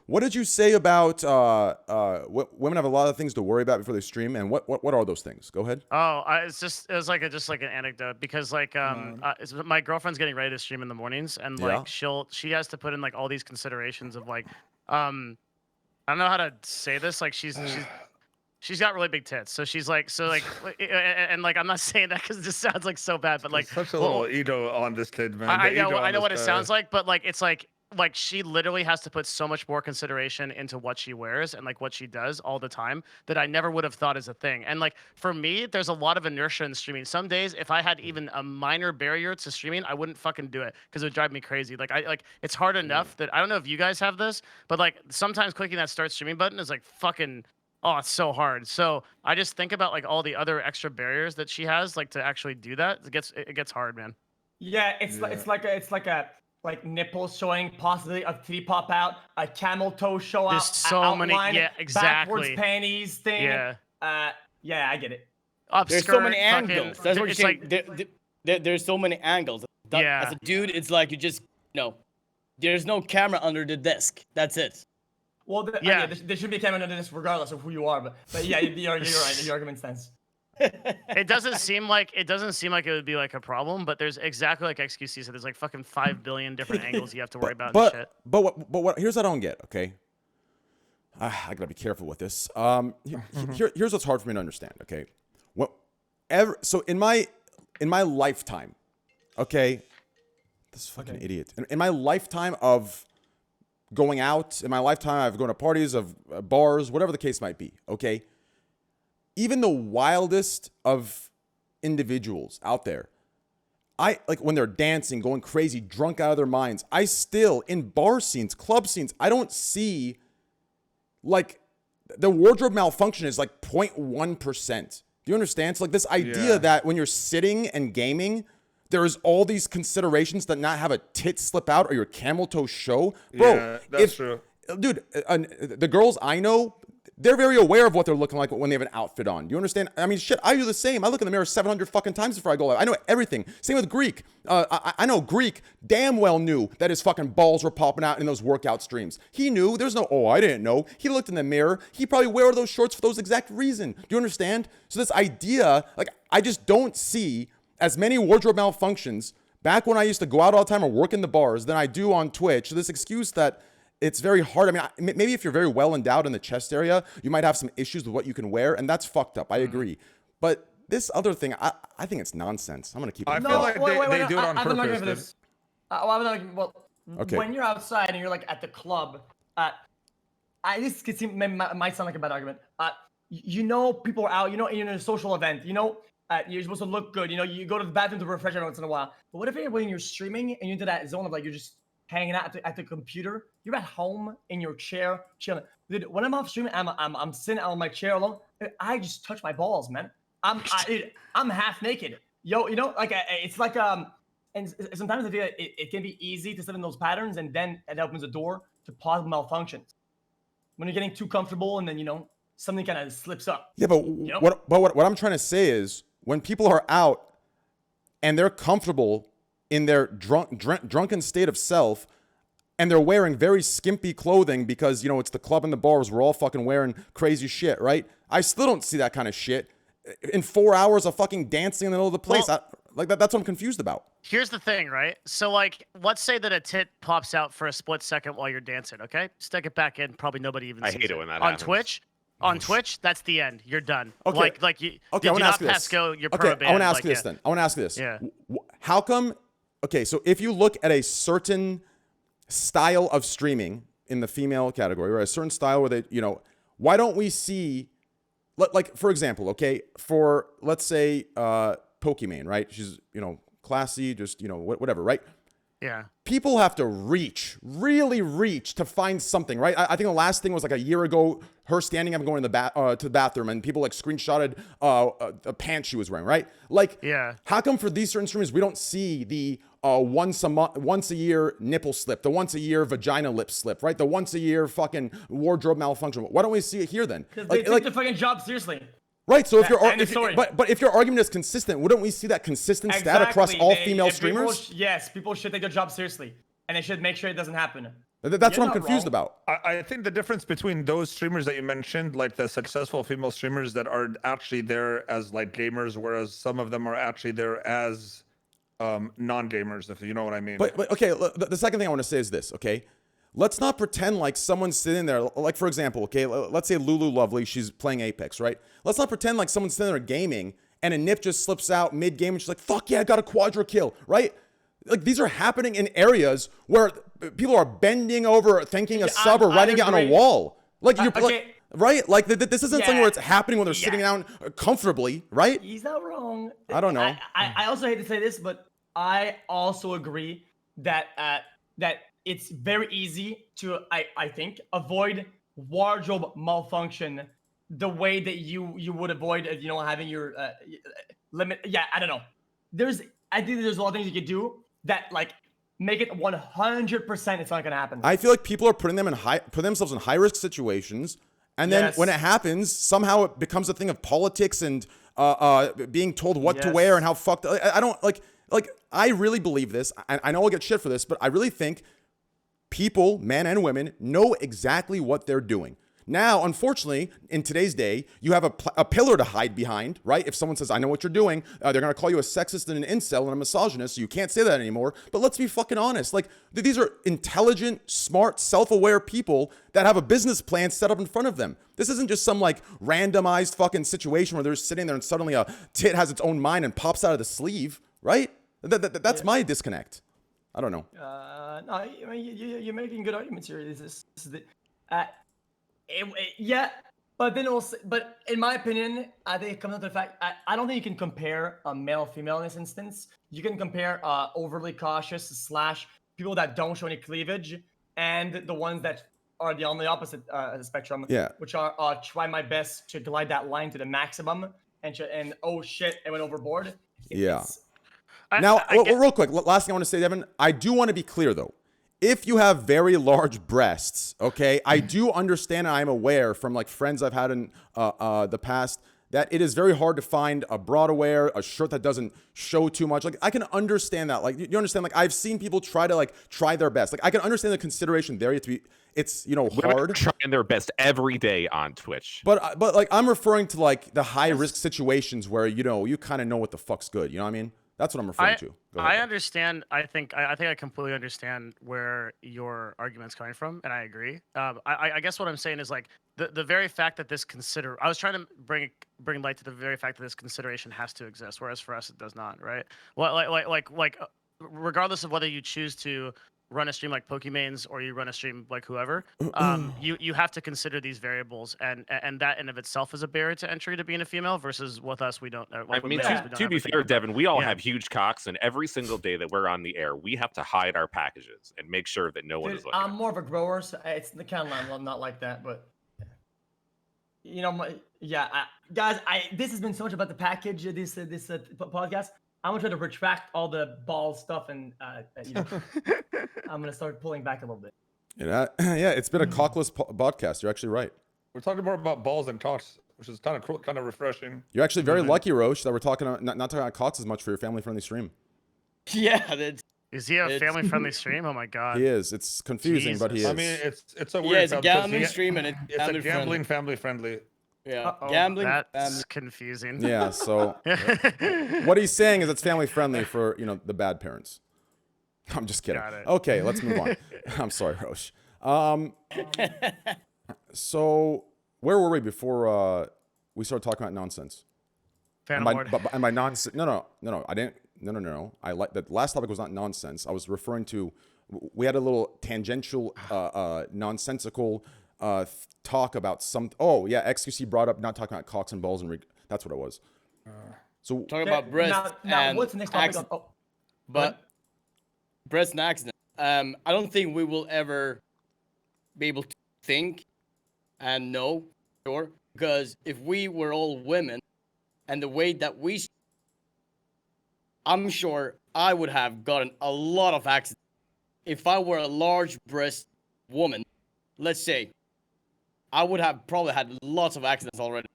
What did you say about women have a lot of things to worry about before they stream, and what are those things? Go ahead.
Oh, it was like an anecdote because like my girlfriend's getting ready to stream in the mornings, and like she has to put in like all these considerations of like I don't know how to say this, like she's got really big tits, so she's like and like I'm not saying that because this sounds like so bad, but like
such a little ego on this kid, man.
I know what it sounds like, but like it's like she literally has to put so much more consideration into what she wears and like what she does all the time that I never would have thought is a thing. And like for me, there's a lot of inertia in streaming. Some days, if I had even a minor barrier to streaming, I wouldn't fucking do it because it would drive me crazy. Like it's hard enough that I don't know if you guys have this, but like sometimes clicking that start streaming button is like fucking. Oh, it's so hard. So I just think about like all the other extra barriers that she has, like to actually do that. It gets hard, man.
Yeah, it's like a nipples showing, possibly a titty pop out, a camel toe show
There's
out.
so
outline,
many, yeah, exactly.
Backwards panties thing.
Yeah.
Yeah, I get it.
There's so many angles. That's what you're
it's
saying. There's so many angles.
Yeah.
As a dude, it's like you just there's no camera under the desk. That's it.
Well, there should be a camera under this regardless of who you are. But yeah, you're right. The argument stands.
It doesn't seem like it would be like a problem, but there's exactly like XQC said. There's like fucking 5 billion different angles you have to worry about. And shit.
But what? Here's what I don't get. Okay, I gotta be careful with this. Here's what's hard for me to understand. Okay, so in my lifetime, okay, This fucking idiot. In my lifetime of going out, in my lifetime I've gone to parties, of bars, whatever the case might be, okay? Even the wildest of individuals out there, like when they're dancing, going crazy, drunk out of their minds, I still, in bar scenes, club scenes, I don't see, like, the wardrobe malfunction is like 0.1%. Do you understand? It's like this idea that when you're sitting and gaming, there is all these considerations that not have a tit slip out or your camel toe show. Bro,
yeah, that's true.
Dude, the girls I know, they're very aware of what they're looking like when they have an outfit on. Do you understand? I mean, shit, I do the same. I look in the mirror 700 fucking times before I go live. I know everything. Same with Greek. I know Greek damn well knew that his fucking balls were popping out in those workout streams. He knew. There's no, oh, I didn't know. He looked in the mirror. He probably wear those shorts for those exact reason. Do you understand? So this idea, like, I just don't see as many wardrobe malfunctions back when I used to go out all the time or work in the bars than I do on Twitch. So this excuse that it's very hard. I mean, maybe if you're very well endowed in the chest area, you might have some issues with what you can wear, and that's fucked up. I agree. But this other thing, I think it's nonsense. I'm going to keep it.
I feel like they do it on purpose.
Okay.
When you're outside and you're like at the club, this could seem, might sound like a bad argument. You know, people are out, you know, in a social event, you know, you're supposed to look good. You know, you go to the bathroom to refresh every once in a while. But what if when you're streaming and you're into that zone of like, you're just hanging out at the computer, you're at home in your chair, chilling. Dude, when I'm off streaming, I'm sitting on my chair alone. I just touch my balls, man. I'm half naked. Yo, you know, like it's like and sometimes I feel like it can be easy to slip in those patterns, and then it opens the door to possible malfunctions. When you're getting too comfortable, and then you know something kind of slips up.
Yeah, but you know? what I'm trying to say is when people are out and they're comfortable in their drunken state of self, and they're wearing very skimpy clothing because, you know, it's the club and the bars, we're all fucking wearing crazy shit, right? I still don't see that kind of shit in 4 hours of fucking dancing in the middle of the place. Well, that's what I'm confused about.
Here's the thing, right? So, like, let's say that a tit pops out for a split second while you're dancing, okay? Stick it back in. Probably nobody even sees it.
I hate it when that
on
happens.
Twitch. On Twitch, that's the end. You're done.
Okay.
Like you.
Okay,
Do
I want to
not
ask
pass
this.
go. You're
okay,
pro
I want to ask
like,
this then. I want to ask this.
Yeah.
How come? Okay, so if you look at a certain style of streaming in the female category, or a certain style where they, you know, why don't we see, like for example, okay, for let's say Pokimane, right? She's, you know, classy, just, you know, whatever, right?
Yeah.
People have to really reach to find something, right? I think the last thing was like a year ago, her standing up and going to the bathroom, and people like screenshotted a pants she was wearing, right? Like,
yeah.
How come for these certain streamers we don't see the once a year nipple slip, the once a year vagina lip slip, right? The once a year fucking wardrobe malfunction. Why don't we see it here then?
Because they take the fucking job seriously.
Right, so if your argument is consistent, wouldn't we see that consistent stat across all female streamers?
People should take their job seriously, and they should make sure it doesn't happen.
That's what I'm confused about.
I think the difference between those streamers that you mentioned, like the successful female streamers that are actually there as like gamers, whereas some of them are actually there as non-gamers, if you know what I mean.
But okay, the second thing I want to say is this, okay? Let's not pretend like someone's sitting there, like for example, okay, let's say Lulu Lovely, she's playing Apex, right? Let's not pretend like someone's sitting there gaming and a nip just slips out mid-game and she's like, fuck yeah, I got a quadra kill, right? Like these are happening in areas where people are bending over, thinking a sub or writing it on a wall. Like you're right? Like this isn't something where it's happening when they're sitting down comfortably, right?
He's not wrong.
I don't know.
I also hate to say this, but I also agree that that it's very easy to, I think, avoid wardrobe malfunction the way that you would avoid, you know, having your limit. Yeah, I don't know. I think there's a lot of things you could do that like make it 100% it's not gonna happen.
I feel like people are putting themselves in high risk situations, and then when it happens, somehow it becomes a thing of politics and being told what to wear and how fucked. I don't like. I really believe this. I know I'll get shit for this, but I really think people, men and women, know exactly what they're doing. Now, unfortunately, in today's day, you have a pillar to hide behind, right? If someone says, I know what you're doing, they're going to call you a sexist and an incel and a misogynist, so you can't say that anymore. But let's be fucking honest. Like, these are intelligent, smart, self-aware people that have a business plan set up in front of them. This isn't just some, like, randomized fucking situation where they're sitting there and suddenly a tit has its own mind and pops out of the sleeve, right? That's my disconnect. I don't know.
No, I mean, you're making good arguments here. This is the, yeah, but then also, but in my opinion, I think it comes down to the fact I don't think you can compare a male female in this instance. You can compare overly cautious / people that don't show any cleavage and the ones that are on the opposite spectrum.
Yeah.
Which are try my best to glide that line to the maximum and oh shit, I went overboard.
Yeah.
I
Now,
get-
real quick, last thing I want to say, Devin, I do want to be clear, though. If you have very large breasts, okay, I do understand and I'm aware from, like, friends I've had in the past that it is very hard to find a bra to wear, a shirt that doesn't show too much. Like, I can understand that. Like, you understand? Like, I've seen people try their best. Like, I can understand the consideration there. It's, you know,
Women
hard.
are trying their best every day on Twitch.
But like, I'm referring to, like, the high-risk situations where, you know, you kind of know what the fuck's good. You know what I mean? That's what I'm referring to. Go ahead.
I understand. I think I completely understand where your argument's coming from, and I agree. I guess what I'm saying is like the very fact that this I was trying to bring light to the very fact that this consideration has to exist, whereas for us it does not, right? Well, like regardless of whether you choose to run a stream like Pokemains or you run a stream like whoever, you have to consider these variables, and that in of itself is a barrier to entry to being a female. Versus with us, we don't.
I mean, to be fair, Devin, we all have huge cocks, and every single day that we're on the air, we have to hide our packages and make sure that no one is looking.
I'm more of a grower, so it's the kind of I'm not like that, but you know, guys, this has been so much about the package. This podcast. I'm gonna try to retract all the ball stuff, and you know, I'm gonna start pulling back a little bit.
Yeah, it's been a cockless podcast. You're actually right.
We're talking more about balls than cocks, which is kind of cool, kind of refreshing.
You're actually very lucky, Roche, that we're talking not talking about cocks as much for your family-friendly stream.
Yeah, that's.
Is he a family-friendly stream? Oh my god.
He is. It's confusing, but he is.
I mean, it's a weird.
Yeah, it's a gambling stream and
it's a gambling family-friendly.
Yeah, gambling.
That's confusing.
Yeah. So what he's saying is it's family-friendly for, you know, the bad parents. I'm just kidding.
Got it.
Okay, let's move on. I'm sorry, Roche. So where were we before we started talking about nonsense?
Phantom Lord.
And by nonsense, no, I didn't. No. I like the last topic was not nonsense. I was referring to. We had a little tangential, nonsensical talk about some. Oh yeah, XQC brought up not talking about cocks and balls and that's what it was. So
Talking about breasts
now
and
what's the next topic?
accident. But breast and accident. I don't think we will ever be able to think and know, sure, because if we were all women and the way that I'm sure I would have gotten a lot of accidents. If I were a large breast woman, let's say, I would have probably had lots of accidents already.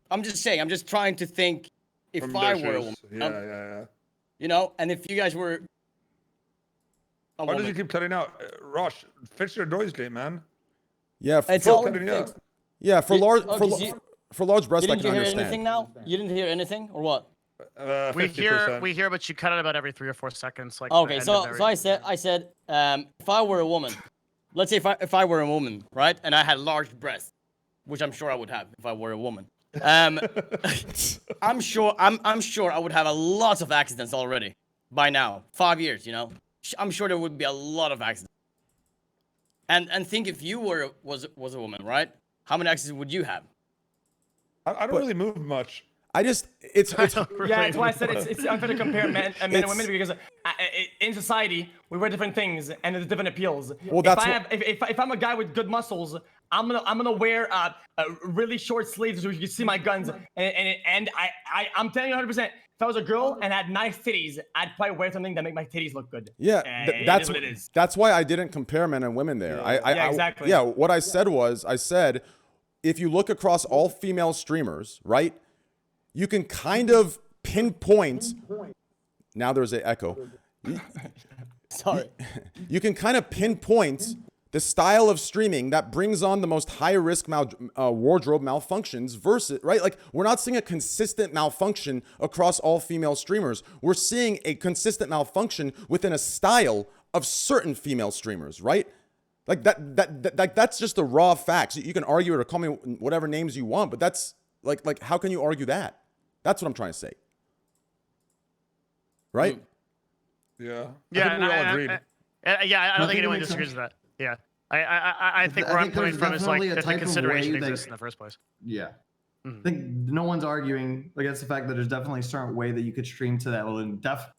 I'm just saying, I'm just trying to think if
From
I
their
were a
shoes.
woman.
Yeah.
You know, and if you guys were a
Why
woman.
does he keep cutting out? Rosh, fix your noise gate, man.
yeah,
It's
for,
all
cutting out.
fixed.
yeah, for
You-
large
oh,
for,
'cause you-
for large breasts, I
Didn't
can
you hear
understand.
anything now? You didn't hear anything or what?
50%.
we hear, but you cut it about every 3 or 4 seconds. Like
Okay, so I said, if I were a woman, let's say if I were a woman, right, and I had large breasts, which I'm sure I would have if I were a woman. I'm sure I would have a lot of accidents already by now. 5 years, you know. I'm sure there would be a lot of accidents. And think if you was a woman, right? How many accidents would you have?
I don't really move much.
I just it's
Yeah, that's why I said it's unfair to compare men and women because in society we wear different things and there's different appeals.
Well, that's
if I'm a guy with good muscles, I'm gonna wear really short sleeves so you can see my guns and I'm telling you 100%. If I was a girl and had nice titties, I'd probably wear something that make my titties look good.
Yeah,
that's what it is.
That's why I didn't compare men and women there.
Exactly.
Yeah, what I said was, I said, if you look across all female streamers, right, you can kind of pinpoint. Now there's an echo.
Sorry.
You can kind of pinpoint the style of streaming that brings on the most high-risk wardrobe malfunctions versus, right? Like, we're not seeing a consistent malfunction across all female streamers. We're seeing a consistent malfunction within a style of certain female streamers, right? Like, that's just the raw facts. You can argue it or call me whatever names you want, but that's, like how can you argue that? That's what I'm trying to say. Right?
Yeah.
Yeah,
I think we all agreed.
I don't think anyone
makes
disagrees
sense.
with that. Yeah. I think where I'm coming
there's
from is like
definitely a
that the
type of
consideration
way that-
exists in the first place.
Yeah.
Mhm.
I think no one's arguing against the fact that there's definitely a certain way that you could stream to that will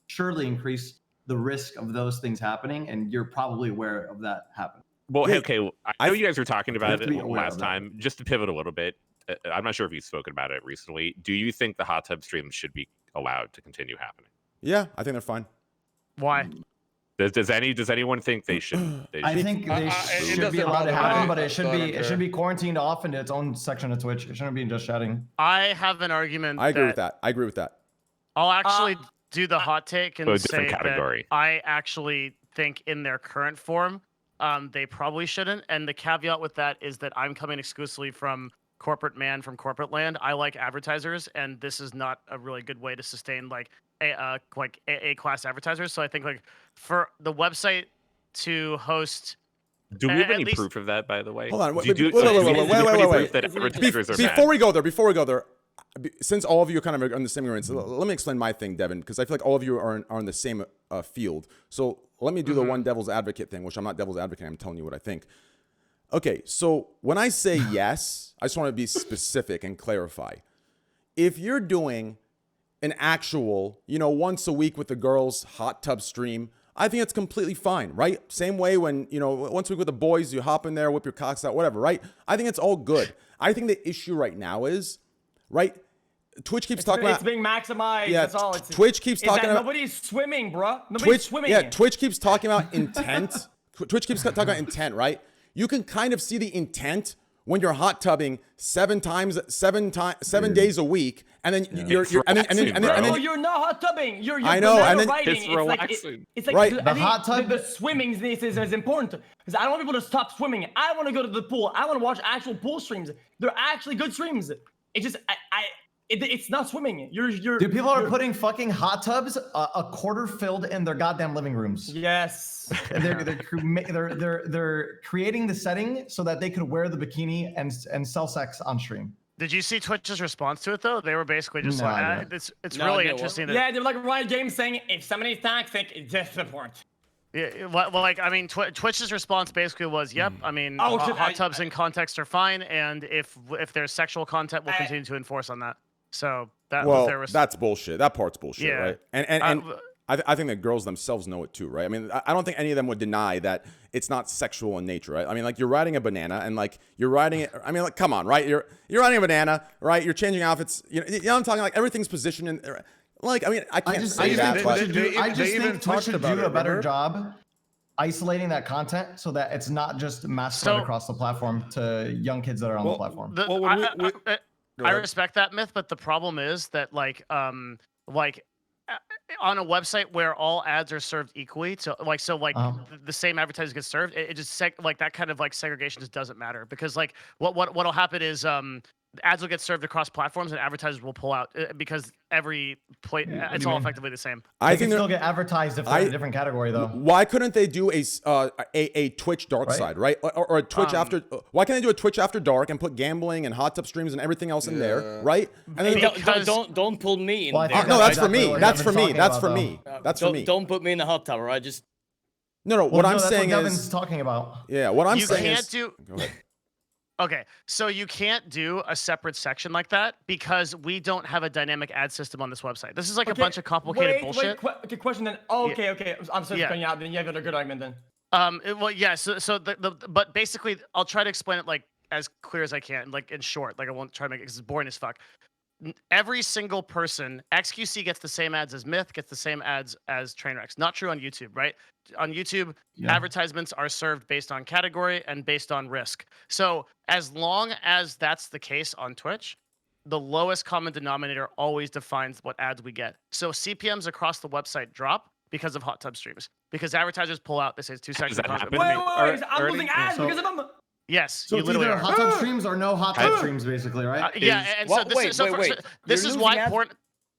surely increase the risk of those things happening, and you're probably aware of that happening.
Well,
Yeah,
okay, I know you guys were talking
have
about
to
it
be aware
last
of that.
time. Just to pivot a little bit, I'm not sure if you've spoken about it recently. Do you think the hot tub streams should be allowed to continue happening?
Yeah, I think they're fine.
Why?
Does anyone think they should?
I think they
it
should be
doesn't
allowed to
bother
happen,
me,
but it
so I don't
it
care.
should be quarantined off into its own section of Twitch. It shouldn't be just chatting.
I have an argument.
I agree with that. I agree with that.
I'll actually do the hot take and
a
say
different category.
that I actually think in their current form, they probably shouldn't. And the caveat with that is that I'm coming exclusively from corporate man from corporate land. I like advertisers, and this is not a really good way to sustain like A class advertisers. So I think like for the website to host.
Do we have
At
any
least-
proof of that, by the way?
Hold on.
Do you do-
Wait,
do you
wait,
have
wait,
any
wait,
proof
wait.
that advertisers are
Before
bad?
we go there, since all of you are kind of on the same agreement, so let me explain my thing, Devin, because I feel like all of you are in the same field. So let me do the one devil's advocate thing, which I'm not devil's advocate. I'm telling you what I think. Okay, so when I say yes, I just want to be specific and clarify. If you're doing an actual, once a week with the girls hot tub stream, I think it's completely fine, right? Same way when, once a week with the boys, you hop in there, whip your cocks out, whatever, right? I think it's all good. I think the issue right now is, right? Twitch keeps talking about
it's being maximized.
Yeah,
That's all.
Twitch keeps talking about
nobody's swimming, bro. Nobody's
Twitch.
swimming.
Yeah, Twitch keeps talking about intent. Twitch keeps talking about intent, right? You can kind of see the intent when you're hot tubbing 7 days a week, and then you're
No, you're not hot tubbing. You're
I know, and then
writing.
it's relaxing.
It's like
Right.
I
The
think
hot tub-
The swimming is important because I don't want people to stop swimming. I want to go to the pool. I want to watch actual pool streams. They're actually good streams. It just it's not swimming.
Dude, people are putting fucking hot tubs a quarter filled in their goddamn living rooms.
Yes.
And they're creating the setting so that they could wear the bikini and sell sex on stream.
Did you see Twitch's response to it though? They were basically just
No, I
like,
didn't.
it's
No,
really
I didn't.
interesting. That,
Yeah, they're like Riot Games saying if somebody's toxic, just support.
Yeah, well, like I mean, Twitch's response basically was, "Yep, I mean,
Oh, shit,
hot tubs in context are fine, and if there's sexual content, we'll continue to enforce on that." So that was their response.
that's bullshit. That part's bullshit,
Yeah.
right? And I think the girls themselves know it too, right? I mean, I don't think any of them would deny that it's not sexual in nature, right? I mean, like you're riding a banana and like you're riding it. I mean, like come on, right? You're riding a banana, right? You're changing outfits. You know I'm talking like everything's positioned in. Like I mean, I can't say that, but
I just
even
think Twitch
talked
should
about
do
it,
a better
remember?
job isolating that content so that it's not just mass spread
So-
across the platform to young kids that are on the platform.
Well, when Go
I
ahead.
respect that myth, but the problem is that like on a website where all ads are served equally, the same advertisers get served, it just that kind of like segregation just doesn't matter because like what'll happen is ads will get served across platforms and advertisers will pull out because it's all effectively the same.
I
They
think
can still get advertised if they're in a different category though.
Why couldn't they do a Twitch dark
Right.
side, right? Or a Twitch after? Why can't they do a Twitch after dark and put gambling and hot tub streams and everything else in there, right? And then
Because-
Don't pull me in
Well, I
there.
think
no, that's for
exactly
me.
what
That's for
Devin's
me.
talking
That's
about,
for
though.
me. That's for me.
Don't put me in the hot tub, right? Just
No,
Well,
what I'm
that's
saying
what Devin's
is,
talking about.
yeah, what I'm
You
saying
can't
is,
do.
go ahead.
Okay, so you can't do a separate section like that because we don't have a dynamic ad system on this website. This is like a bunch of complicated bullshit.
Okay, question then. Oh, okay. I'm sorry
Yeah.
for cutting you out. Then you have a good argument then.
But basically, I'll try to explain it like as clear as I can, like in short. Like I won't try to make it because it's boring as fuck. Every single person, XQC gets the same ads as Myth, gets the same ads as Trainwrecks. Not true on YouTube, right? On YouTube, advertisements are served based on category and based on risk. So as long as that's the case on Twitch, the lowest common denominator always defines what ads we get. So CPMs across the website drop because of hot tub streams. Because advertisers pull out, they say it's 2 seconds of
that
content.
happen?
Wait, I'm
Already?
losing ads
So-
because of them.
Yes,
So
you
it's
literally
either
are.
hot tub streams or no hot tub streams, basically, right?
Yeah, and so
What?
this is
Wait.
this
You're
is
losing
why
ads?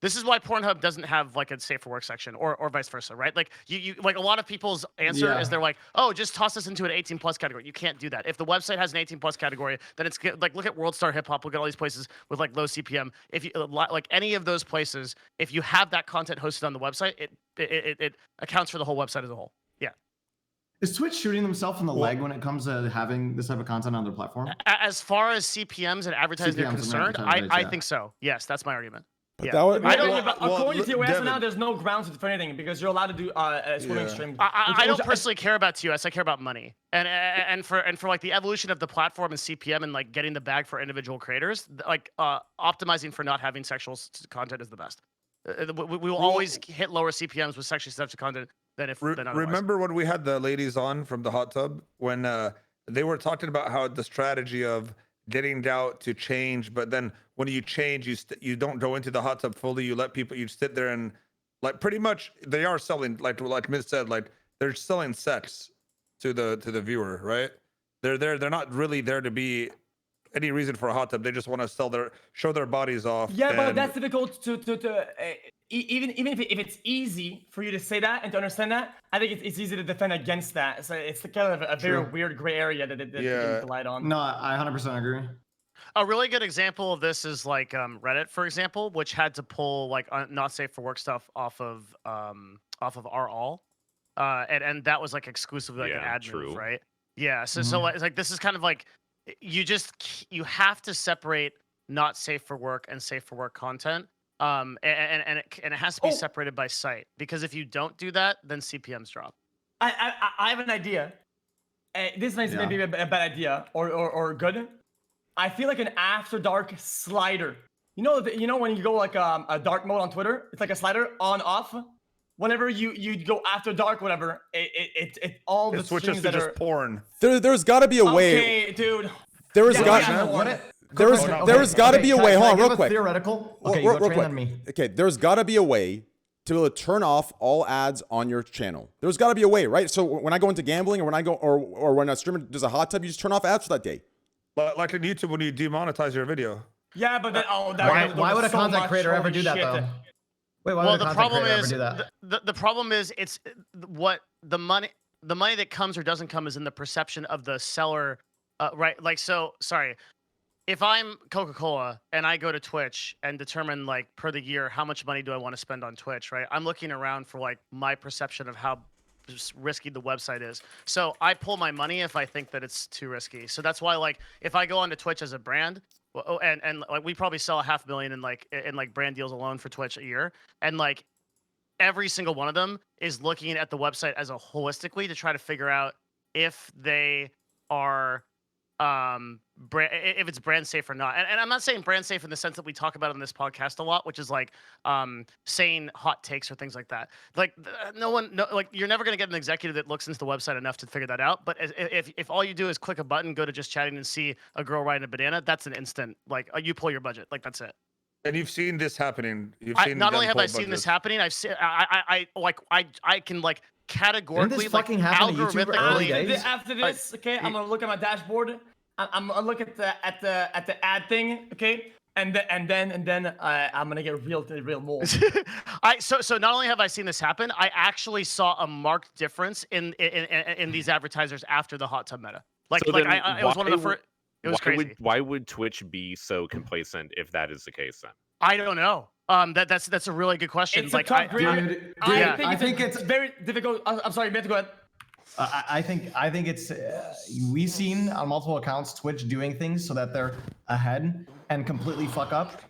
This is why Pornhub doesn't have like a safe for work section or vice versa, right? Like you like a lot of people's answer is they're like, oh, just toss us into an 18+ category. You can't do that. If the website has an 18+ category, then it's like, look at World Star Hip Hop, look at all these places with like low CPM. If you like any of those places, if you have that content hosted on the website, it accounts for the whole website as a whole. Yeah.
Is Twitch shooting themselves in the leg when it comes to having this type of content on their platform?
As far as CPMs and advertising are concerned, I think so. Yes, that's my argument.
But
Yeah.
that would,
According to TOS now, there's no grounds for anything because you're allowed to do swimming streams.
I don't personally care about TOS. I care about money, and for like the evolution of the platform and CPM and like getting the bag for individual creators, like optimizing for not having sexual content is the best. We will always hit lower CPMs with sexually sensitive content than otherwise.
Remember when we had the ladies on from the hot tub when they were talking about how the strategy of getting doubt to change, but then when you change, you don't go into the hot tub fully. You let people, you sit there and like pretty much they are selling like Miz said, like they're selling sex to the viewer, right? They're not really there to be any reason for a hot tub. They just want to show their bodies off.
Yeah, but that's difficult to even if it's easy for you to say that and to understand that, I think it's easy to defend against that. So it's kind of a very weird gray area that you can light on.
No, I 100% agree.
A really good example of this is like Reddit, for example, which had to pull like not safe for work stuff off of all, and that was like exclusively like an ad move, right? Yeah. So it's like this is kind of like you have to separate not safe for work and safe for work content. And it has to be separated by site, because if you don't do that, then CPMs drop.
I have an idea. This might be a bad idea or good. I feel like an after dark slider. You know when you go like a dark mode on Twitter, it's like a slider on off. Whenever you go after dark, whatever, it all the
switches
streams
to
that
just
are
porn.
there's got to be a way.
Okay, dude.
There's got to be a way. Hold on, real quick.
Theoretical. Okay,
real
you go
quick.
on me.
Okay, there's got to be a way to be able to turn off all ads on your channel. There's got to be a way, right? So when I go into gambling, or when I go, or when a streamer does a hot tub, you just turn off ads for that day.
Like in YouTube when you demonetize your video.
Yeah, but then
why would a content creator ever do that though? Wait, why would a content creator ever do that?
The problem is it's what the money that comes or doesn't come is in the perception of the seller, right? Like, so sorry, if I'm Coca-Cola and I go to Twitch and determine like per the year how much money do I want to spend on Twitch, right? I'm looking around for like my perception of how risky the website is. So I pull my money if I think that it's too risky. So that's why like if I go onto Twitch as a brand, and like we probably sell $500,000 in like brand deals alone for Twitch a year, and like every single one of them is looking at the website as a holistically to try to figure out if they are if it's brand safe or not. And I'm not saying brand safe in the sense that we talk about on this podcast a lot, which is like saying hot takes or things like that. Like like you're never going to get an executive that looks into the website enough to figure that out. But if all you do is click a button, go to just chatting and see a girl riding a banana, that's an instant, like you pull your budget. Like that's it.
And you've seen this happening.
Not only have I seen this happening, I've seen I can like categorically
like algorithmically.
After this, okay, I'm gonna look at my dashboard. I'm gonna look at the ad thing, okay, and then I'm gonna get real more.
So not only have I seen this happen, I actually saw a marked difference in these advertisers after the hot tub meta. Like
it
was one of the first. It was crazy.
Why would Twitch be so complacent if that is the case then?
I don't know. That's a really good question.
It's
like,
I think it's very difficult. I'm sorry, Matt, go ahead.
I think it's we've seen on multiple accounts Twitch doing things so that they're ahead and completely fuck up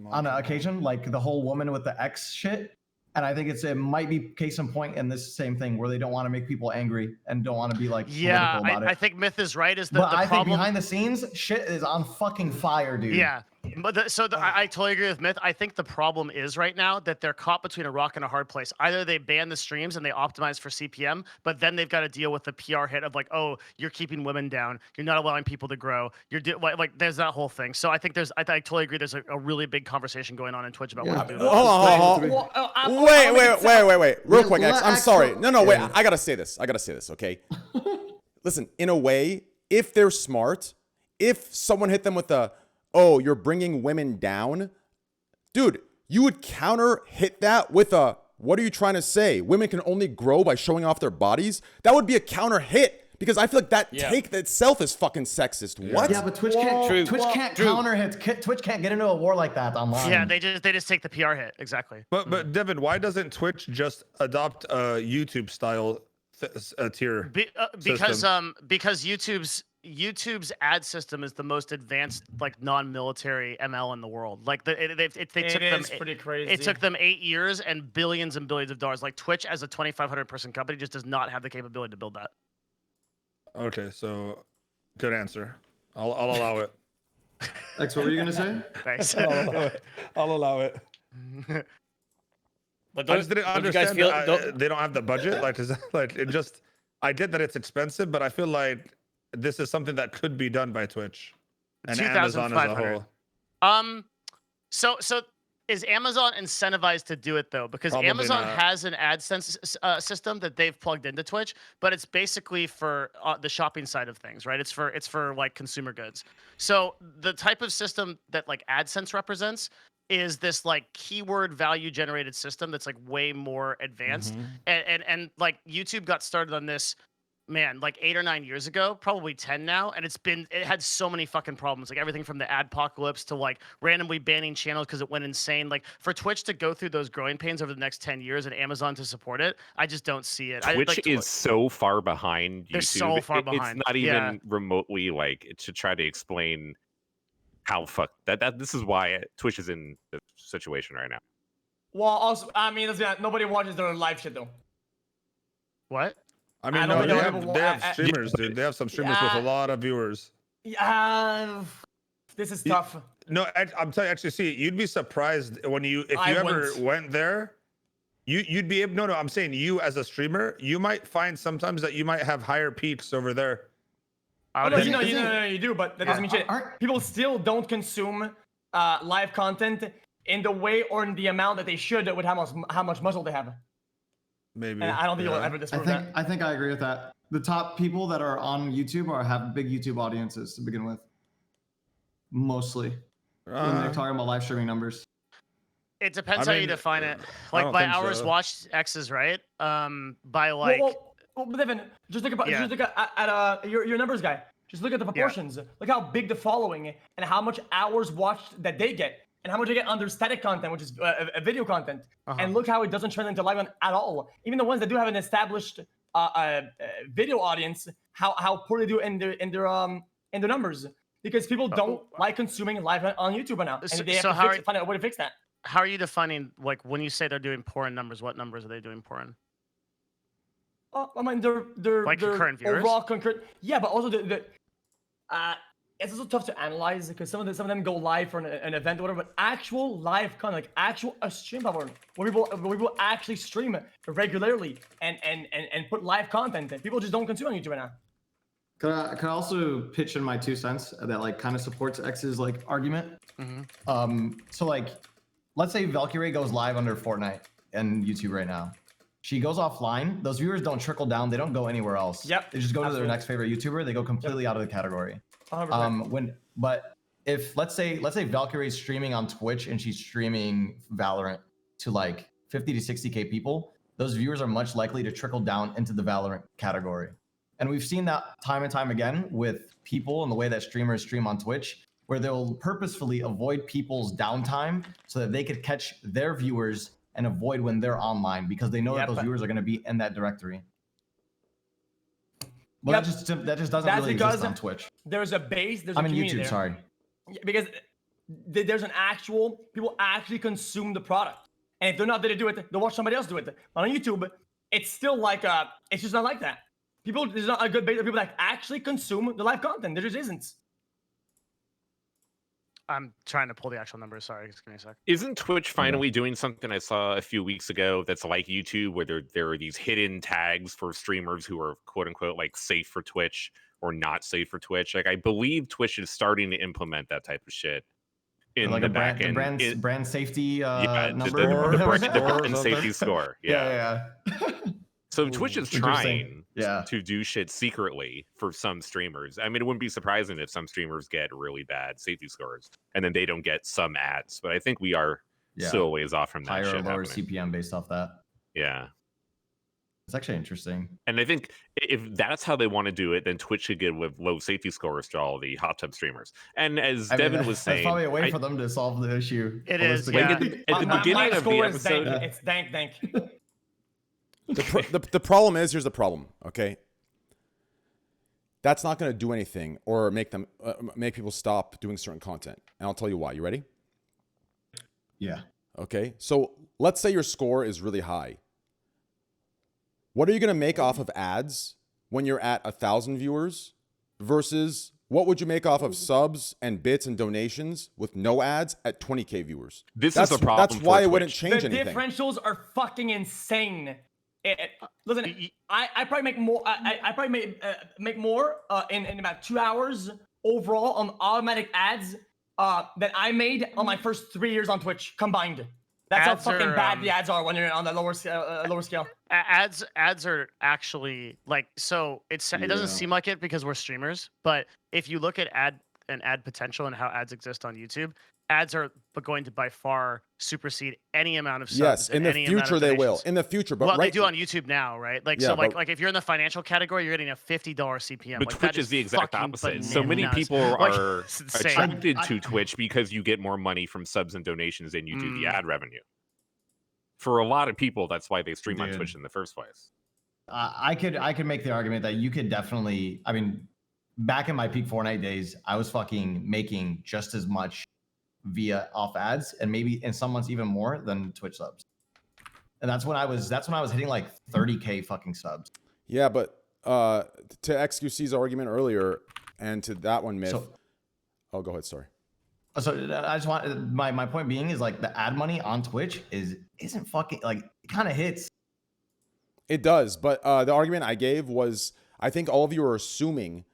on an occasion, like the whole woman with the X shit. And I think it might be case in point in this same thing where they don't want to make people angry and don't want to be like political about it.
I think Myth is right.
But I think behind the scenes, shit is on fucking fire, dude.
Yeah. But I totally agree with Myth. I think the problem is right now that they're caught between a rock and a hard place. Either they ban the streams and they optimize for CPM, but then they've got to deal with the PR hit of like, oh, you're keeping women down. You're not allowing people to grow. Like there's that whole thing. So I think I totally agree. There's a really big conversation going on in Twitch about what to do.
Hold on. Wait. Real quick, X. I'm sorry. No, wait. I gotta say this, okay? Listen, in a way, if they're smart, if someone hit them with oh, you're bringing women down, dude, you would counter hit that with a, what are you trying to say? Women can only grow by showing off their bodies? That would be a counter hit. Because I feel like that take itself is fucking sexist. What?
Yeah, but Twitch can't counter hits. Twitch can't get into a war like that online.
Yeah, they just take the PR hit. Exactly.
But Devin, why doesn't Twitch just adopt a YouTube style tier?
Because YouTube's ad system is the most advanced like non-military ML in the world. Like
pretty crazy.
It took them 8 years and billions of dollars. Like Twitch as a 2,500 person company just does not have the capability to build that.
Okay, so good answer. I'll allow it.
X, what were you gonna say?
Thanks.
I'll allow it.
But
I just didn't understand
feel,
that they don't have the budget. Like, is that, like it just? I get that it's expensive, but I feel like this is something that could be done by Twitch and Amazon as a whole.
So is Amazon incentivized to do it though? Because
Probably
Amazon
not.
has an AdSense system that they've plugged into Twitch, but it's basically for the shopping side of things, right? It's for like consumer goods. So the type of system that like AdSense represents is this like keyword value generated system that's like way more advanced. And like YouTube got started on this, man, like 8 or 9 years ago, probably 10 now, and it had so many fucking problems, like everything from the adpocalypse to like randomly banning channels because it went insane. Like for Twitch to go through those growing pains over the next 10 years and Amazon to support it, I just don't see it.
Twitch is so far behind YouTube.
They're so far behind.
It's not even remotely like it should try to explain how this is why Twitch is in this situation right now.
Well, also, I mean, nobody watches their live shit though.
What?
I mean, no, they have streamers, dude. They have some streamers with a lot of viewers.
Yeah, this is tough.
No, I'm telling you, actually, see, you'd be surprised if you ever went there. You'd be able. No, I'm saying you as a streamer, you might find sometimes that you might have higher peaks over there.
You do, but that doesn't mean shit. People still don't consume live content in the way or in the amount that they should with how much muscle they have.
Maybe.
And I don't think you'll ever disprove that.
I think I agree with that. The top people that are on YouTube have big YouTube audiences to begin with. Mostly. When they're talking about live streaming numbers.
It depends how you define it. Like by hours watched X's, right? By like.
Well, Devin, just look at your numbers guy. Just look at the proportions. Yeah. Look how big the following and how much hours watched that they get. And how much they get under static content, which is video content, and look how it doesn't translate into live at all. Even the ones that do have an established video audience, how poor they do in their numbers, because people don't like consuming live on YouTube now, and they have to find out a way to fix that.
How are you defining like when you say they're doing poor in numbers? What numbers are they doing poor in?
I mean, they're
like concurrent viewers.
Overall concurrent, yeah, but also it's also tough to analyze because some of them go live for an event or whatever, but actual live content, like actual stream platform where people actually stream regularly and put live content that people just don't consume on YouTube right now.
Can I also pitch in my 2 cents that like kind of supports X's like argument? So like, let's say Valkyrie goes live under Fortnite and YouTube right now. She goes offline. Those viewers don't trickle down. They don't go anywhere else.
Yep.
They just go to their next favorite YouTuber. They go completely out of the category.
100%.
But if let's say Valkyrie's streaming on Twitch and she's streaming Valorant to like 50 to 60K people, those viewers are much likely to trickle down into the Valorant category. And we've seen that time and time again with people and the way that streamers stream on Twitch, where they'll purposefully avoid people's downtime so that they could catch their viewers and avoid when they're online because they know that those viewers are going to be in that directory. Well, that just doesn't really exist on Twitch.
There's a base. There's a community
YouTube.
there.
Sorry.
Because there's an actual people actually consume the product, and if they're not there to do it, they'll watch somebody else do it. But on YouTube, it's still like it's just not like that. There's not a good base of people that actually consume the live content. There just isn't.
I'm trying to pull the actual numbers. Sorry, just give me a sec.
Isn't Twitch finally doing something I saw a few weeks ago that's like YouTube, where there are these hidden tags for streamers who are quote unquote like safe for Twitch or not safe for Twitch? Like I believe Twitch is starting to implement that type of shit in
like
the back end.
Brand safety number,
the brand safety score.
Yeah.
So Twitch is trying to do shit secretly for some streamers. I mean, it wouldn't be surprising if some streamers get really bad safety scores and then they don't get some ads. But I think we are still a ways off from that
higher or
shit
lower
happening.
CPM based off that.
Yeah.
It's actually interesting.
And I think if that's how they want to do it, then Twitch should give with low safety scores to all the hot tub streamers. And as Devin was saying,
that's probably a way for them to solve the issue.
It is,
holistically.
yeah.
At the beginning of the episode,
It's dank.
The problem is, here's the problem, okay? That's not going to do anything or make them make people stop doing certain content. And I'll tell you why. You ready?
Yeah.
Okay. So let's say your score is really high. What are you going to make off of ads when you're at 1,000 viewers versus what would you make off of subs and bits and donations with no ads at 20K viewers?
This is the problem.
That's why
for
it wouldn't
Twitch.
change
The
anything.
differentials are fucking insane. Listen, I probably make more. I probably make more in about 2 hours overall on automatic ads than I made on my first 3 years on Twitch combined. That's
Ads
how fucking
are,
bad the ads are when you're on the lower scale.
Ads are actually like, so it doesn't seem like it because we're streamers, but if you look at ad potential and how ads exist on YouTube, ads are going to by far supersede any amount of subs.
Yes, in
and
the
any amount
future
of
they will.
donations.
In the future, but
Well,
right
they do on YouTube now, right? Like,
Yeah,
so like
but-
like if you're in the financial category, you're getting a $50 CPM.
But
like,
Twitch
that
is the exact
fucking
opposite. So many
bananas.
people
Like,
are
it's insane.
attracted to Twitch because you get more money from subs and donations than you do the ad revenue. For a lot of people, that's why they stream on
Dude.
Twitch in the first place.
I could make the argument that you could definitely. I mean, back in my peak Fortnite days, I was fucking making just as much via off ads, and maybe in some months even more than Twitch subs. And that's when I was hitting like 30K fucking subs.
Yeah, but to XQC's argument earlier and to that one myth. Oh, go ahead. Sorry.
So I just want my point being is like the ad money on Twitch isn't fucking like it kind of hits.
It does, but the argument I gave was I think all of you are assuming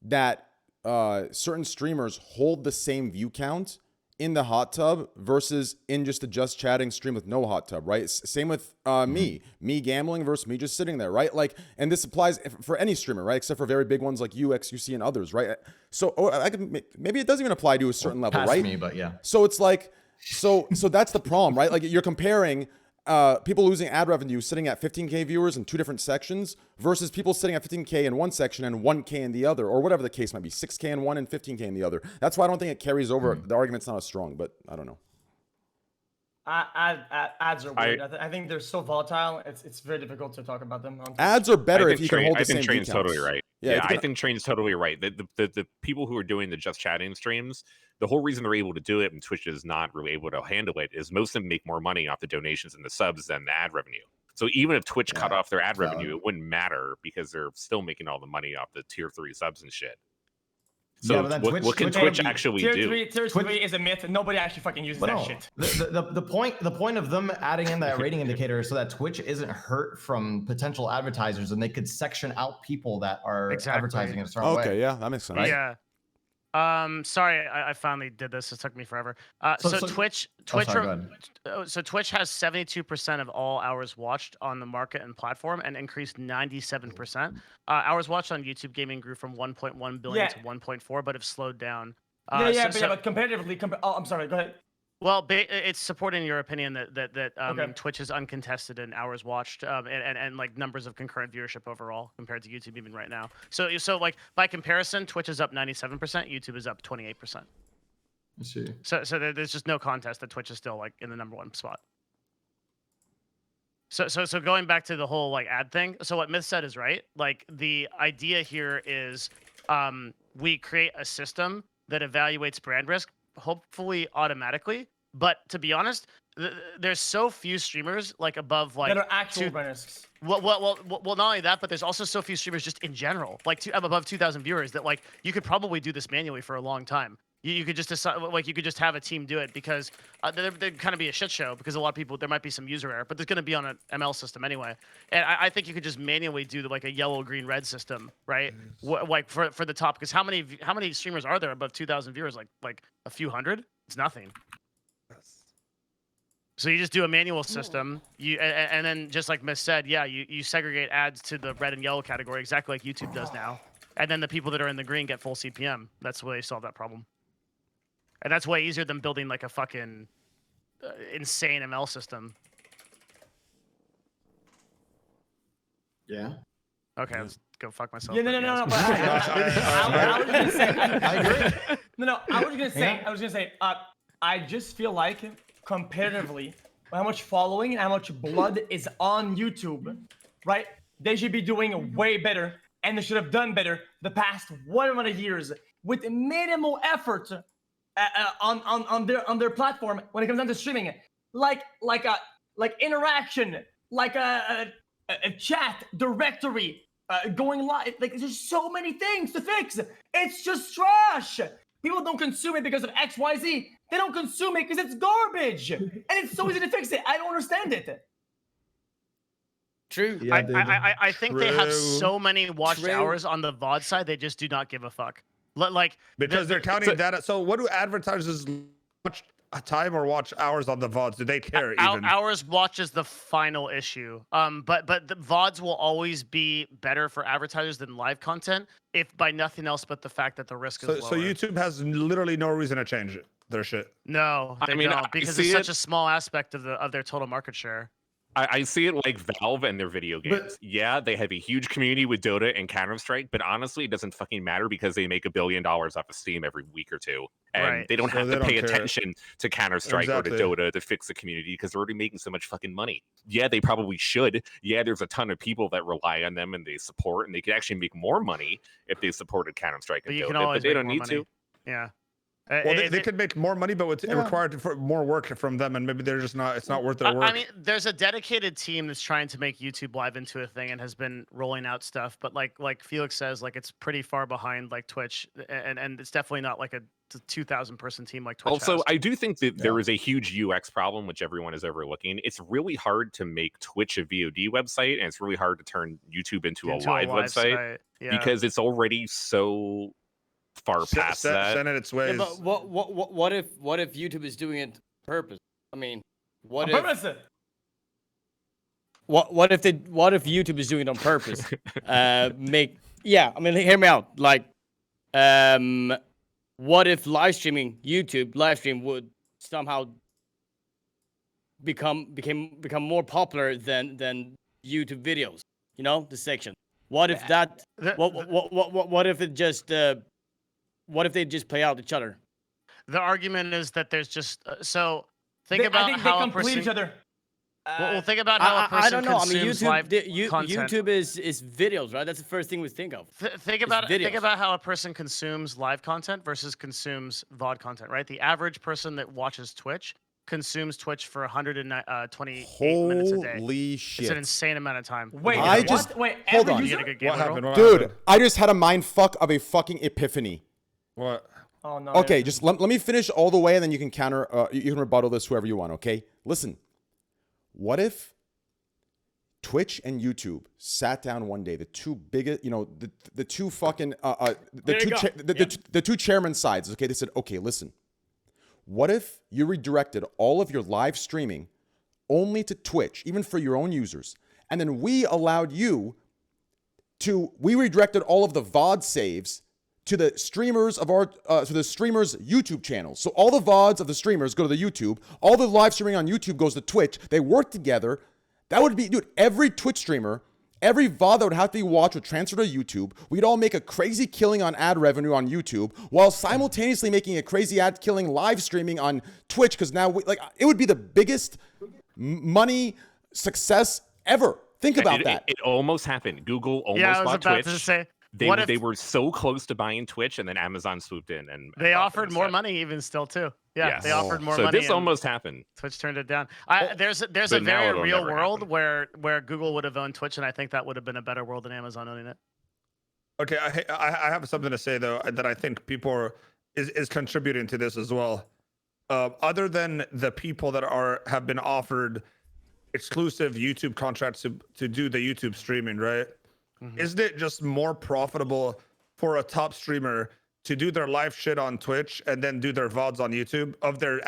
that certain streamers hold the same view count in the hot tub versus in just a just chatting stream with no hot tub, right? Same with me gambling versus me just sitting there, right? Like, and this applies for any streamer, right? Except for very big ones like you, XQC, and others, right? So maybe it doesn't even apply to a certain level,
Past
right?
me, but yeah.
So it's like, so that's the problem, right? Like you're comparing people losing ad revenue sitting at 15K viewers in two different sections versus people sitting at 15K in one section and 1K in the other, or whatever the case might be, 6K in one and 15K in the other. That's why I don't think it carries over. The argument's not as strong, but I don't know.
Ads are weird. I think they're so volatile. It's very difficult to talk about them. On Twitch.
Ads are better if you can hold
I
the same
think
view
Train's totally
counts.
right.
Yeah,
Yeah, I think Train's totally right. The people who are doing the just chatting streams, the whole reason they're able to do it and Twitch is not really able to handle it is most of them make more money off the donations and the subs than the ad revenue. So even if Twitch cut off their ad revenue, it wouldn't matter because they're still making all the money off the tier 3 subs and shit. So
Yeah, but then
what can Twitch actually do?
Tier 3 is a myth. Nobody actually fucking uses that shit.
The point of them adding in that rating indicator is so that Twitch isn't hurt from potential advertisers and they could section out people that are advertising in a certain way.
Okay, yeah, that makes sense.
Right?
Yeah. Sorry, I finally did this. It took me forever. Twitch
sorry, go ahead.
So Twitch has 72% of all hours watched on the market and platform, and increased 97%. Hours watched on YouTube gaming grew from 1.1 billion to 1.4, but have slowed down.
But comparatively, I'm sorry. Go ahead.
Well, it's supporting your opinion that Twitch is uncontested in hours watched and like numbers of concurrent viewership overall compared to YouTube even right now. So like by comparison, Twitch is up 97%, YouTube is up 28%.
I see.
So there's just no contest that Twitch is still like in the #1 spot. So going back to the whole like ad thing. So what Myth said is right. Like the idea here is we create a system that evaluates brand risk, hopefully automatically. But to be honest, there's so few streamers like above like
that are actual brand risks.
Well, not only that, but there's also so few streamers just in general, like above 2,000 viewers, that like you could probably do this manually for a long time. You could just decide, like you could just have a team do it because there'd kind of be a shit show because a lot of people, there might be some user error, but there's going to be on an ML system anyway. And I think you could just manually do like a yellow, green, red system, right? Like for the top, because how many streamers are there above 2,000 viewers? Like a few hundred? It's nothing. So you just do a manual system, and then just like Miss said, yeah, you segregate ads to the red and yellow category exactly like YouTube does now, and then the people that are in the green get full CPM. That's the way they solve that problem, and that's way easier than building like a fucking insane ML system.
Yeah.
Okay, let's go fuck myself.
Yeah, no. But I was gonna say. I agree. No. I was gonna say. I just feel like comparatively, how much following and how much blood is on YouTube, right? They should be doing way better, and they should have done better the past 100 years with minimal effort on their platform when it comes down to streaming, like interaction, like a chat directory, going live. Like there's so many things to fix. It's just trash. People don't consume it because of X, Y, Z. They don't consume it because it's garbage, and it's so easy to fix it. I don't understand it.
True.
Yeah, I think they have so many watched hours on the VOD side, they just do not give a fuck. Like
because they're counting data. So what do advertisers watch time or watch hours on the VODs? Do they care even?
Hours watch is the final issue. But the VODs will always be better for advertisers than live content, if by nothing else but the fact that the risk is lower.
So YouTube has literally no reason to change it. Their shit.
No, they don't, because it's such a small aspect of their total market share.
I see it like Valve and their video games. Yeah, they have a huge community with Dota and Counter-Strike, but honestly, it doesn't fucking matter because they make $1 billion off of Steam every week or two. And they don't have to pay attention to Counter-Strike or to Dota to fix the community because they're already making so much fucking money. Yeah, they probably should. Yeah, there's a ton of people that rely on them and they support, and they could actually make more money if they supported Counter-Strike and Dota, but they don't need to.
Yeah.
Well, they could make more money, but it required for more work from them, and maybe they're just not. It's not worth their work.
I mean, there's a dedicated team that's trying to make YouTube Live into a thing and has been rolling out stuff. But like Felix says, like it's pretty far behind like Twitch, and it's definitely not like a 2,000 person team like Twitch.
Also,
has.
I do think that there is a huge UX problem, which everyone is overlooking. It's really hard to make Twitch a VOD website, and it's really hard to turn YouTube into a live website because it's already so far past that.
Send it its ways.
Yeah, but what if YouTube is doing it on purpose? I mean, what if YouTube is doing it on purpose? I mean, hear me out. Like, what if YouTube live stream would somehow become more popular than YouTube videos? You know, the section. What if that? What if it just? What if they just play out each other?
The argument is that there's just think about how
they complete each other.
Well, think about how a person
I don't know. I mean,
YouTube
is videos, right? That's the first thing we think of.
Think about how a person consumes live content versus consumes VOD content, right? The average person that watches Twitch consumes Twitch for 128 minutes a day.
Holy shit!
It's an insane amount of time.
Wait,
hold on.
What happened?
Dude, I just had a mind fuck of a fucking epiphany.
What?
Oh no.
Okay, just let me finish all the way, and then you can counter. You can rebuttal this whoever you want. Okay, listen. What if Twitch and YouTube sat down one day, the two biggest, the two fucking the two chairman sides. Okay, they said, okay, listen. What if you redirected all of your live streaming only to Twitch, even for your own users, and then we allowed you we redirected all of the VOD saves to the streamers of to the streamers' YouTube channels. So all the VODs of the streamers go to the YouTube. All the live streaming on YouTube goes to Twitch. They work together. That would be, dude, every Twitch streamer, every VOD that would have to be watched would transfer to YouTube. We'd all make a crazy killing on ad revenue on YouTube while simultaneously making a crazy ad killing live streaming on Twitch, because now it would be the biggest money success ever. Think about that.
It almost happened. Google almost bought Twitch. They were so close to buying Twitch, and then Amazon swooped in and
they offered more money even still too. Yeah, yes. They offered more money.
So this almost happened.
Twitch turned it down. There's a very real world where Google would have owned Twitch, and I think that would have been a better world than Amazon owning it.
Okay, I have something to say though that I think people is contributing to this as well. Other than the people that have been offered exclusive YouTube contracts to do the YouTube streaming, right? Mm-hmm. Isn't it just more profitable for a top streamer to do their live shit on Twitch and then do their VODs on YouTube of their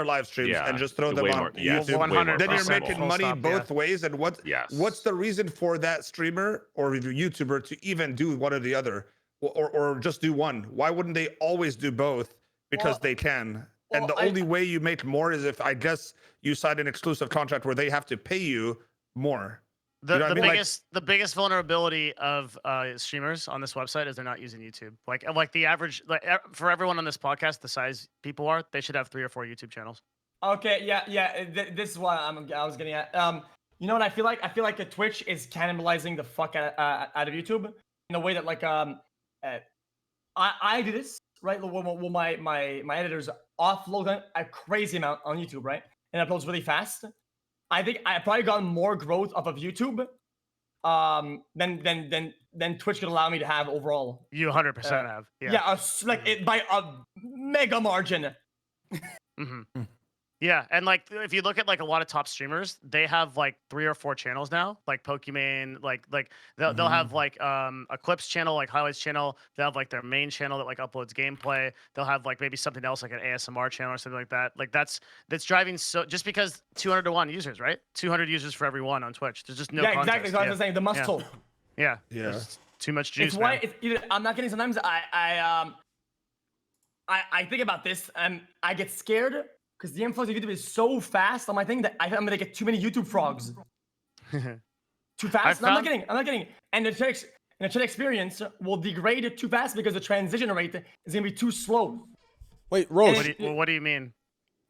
live streams and just throw them on YouTube? Then you're making money both ways. And what's the reason for that streamer or YouTuber to even do one or the other, or just do one? Why wouldn't they always do both? Because they can. And the only way you make more is if, I guess, you sign an exclusive contract where they have to pay you more.
The biggest vulnerability of streamers on this website is they're not using YouTube. Like the average, for everyone on this podcast, the size people are, they should have 3 or 4 YouTube channels.
Okay, yeah. This is what I was getting at. You know what I feel like? I feel like Twitch is cannibalizing the fuck out of YouTube in a way that I do this, right? Well, my editors offload a crazy amount on YouTube, right? And uploads really fast. I think I probably got more growth off of YouTube than Twitch could allow me to have overall.
You 100% have. Yeah.
Yeah, by a mega margin.
Mm-hmm. Yeah, and like if you look at like a lot of top streamers, they have like 3 or 4 channels now, like Pokimane, like they'll have like a clips channel, like highlights channel. They'll have like their main channel that like uploads gameplay. They'll have like maybe something else like an ASMR channel or something like that. Like that's driving just because 200 to 1 users, right? 200 users for every one on Twitch. There's just no contest.
Exactly. So I was saying the muscle.
Yeah. Too much juice. It's why
I'm not kidding. Sometimes I think about this and I get scared. Because the influx of YouTube is so fast on my thing that I'm gonna get too many YouTube frogs. Too fast? No, I'm not kidding. And the chat experience will degrade too fast because the transition rate is gonna be too slow.
Wait, Rose.
What do you mean?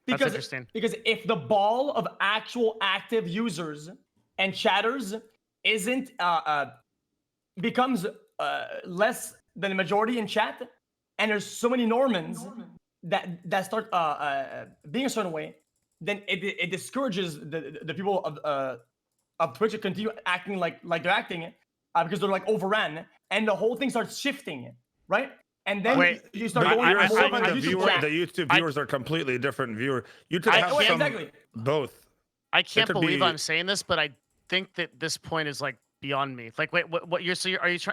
That's interesting.
Because if the ball of actual active users and chatters isn't becomes less than the majority in chat, and there's so many Normans that start being a certain way, then it discourages the people of Twitch to continue acting like they're acting because they're like overran, and the whole thing starts shifting, right? And then you start going more
the YouTube viewers are completely different viewer. You could have both.
I can't believe I'm saying this, but I think that this point is like beyond me. Like, wait, what you're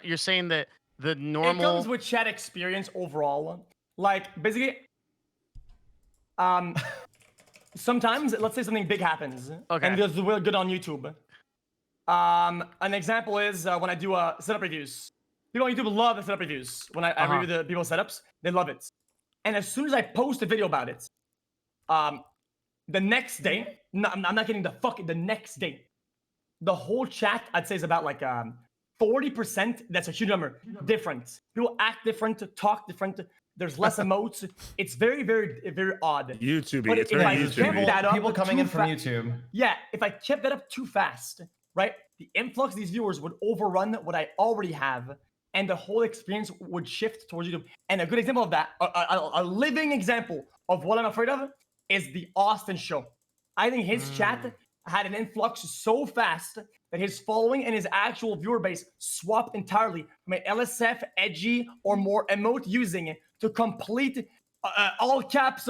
you're saying that the normal
it comes with chat experience overall. Like basically, sometimes let's say something big happens, and there's really good on YouTube. An example is when I do setup reviews. People on YouTube love the setup reviews. When I review the people's setups, they love it. And as soon as I post a video about it, the next day, I'm not kidding, the next day, the whole chat, I'd say, is about like 40%, that's a huge number, different. People act different, talk different, there's less emotes. It's very, very, very odd.
YouTube,
but
it's very YouTube.
People coming in from YouTube.
Yeah, if I kept that up too fast, right, the influx of these viewers would overrun what I already have, and the whole experience would shift towards YouTube. And a good example of that, a living example of what I'm afraid of, is the Austin show. I think his chat had an influx so fast that his following and his actual viewer base swapped entirely from an LSF, edgy, or more emote using to complete all caps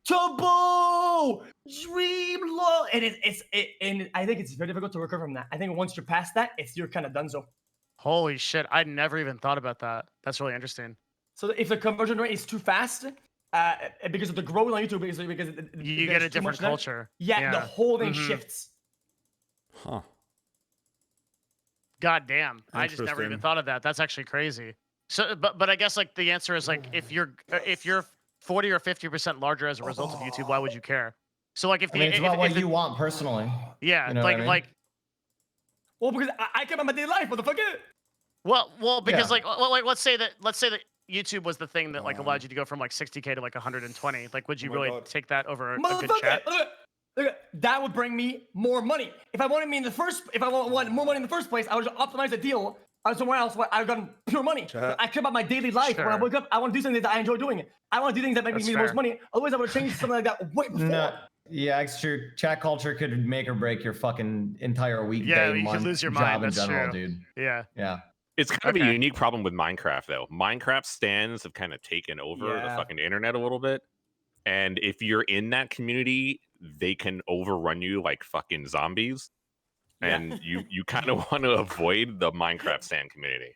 Turbo Dream Low, and and I think it's very difficult to recover from that. I think once you're past that, you're kind of donezo.
Holy shit! I never even thought about that. That's really interesting.
So if the conversion rate is too fast, because of the growth on YouTube, because
you get a different culture.
Yeah, the whole thing shifts.
Huh.
God damn! I just never even thought of that. That's actually crazy. So, but I guess like the answer is like if you're 40 or 50% larger as a result of YouTube, why would you care? So like if
it's about what you want personally.
Yeah,
you know
like.
Well,
because I care about my daily life, motherfucker.
Well, because like let's say that YouTube was the thing that like allowed you to go from like 60K to like 120. Like, would you really take that over a good chat?
Look, that would bring me more money. If I want more money in the first place, I would just optimize the deal somewhere else where I've gotten pure money. I care about my daily life. When I wake up, I want to do something that I enjoy doing. I want to do things that make me the most money. Otherwise, I would change something like that way before.
No. Yeah, it's true. Chat culture could make or break your fucking entire weekday,
yeah, you could lose your mind.
job in
That's
general,
true.
dude.
Yeah.
It's kind of a unique problem with Minecraft, though. Minecraft stands have kind of taken over the fucking internet a little bit. And if you're in that community, they can overrun you like fucking zombies. And you kind of want to avoid the Minecraft stand community.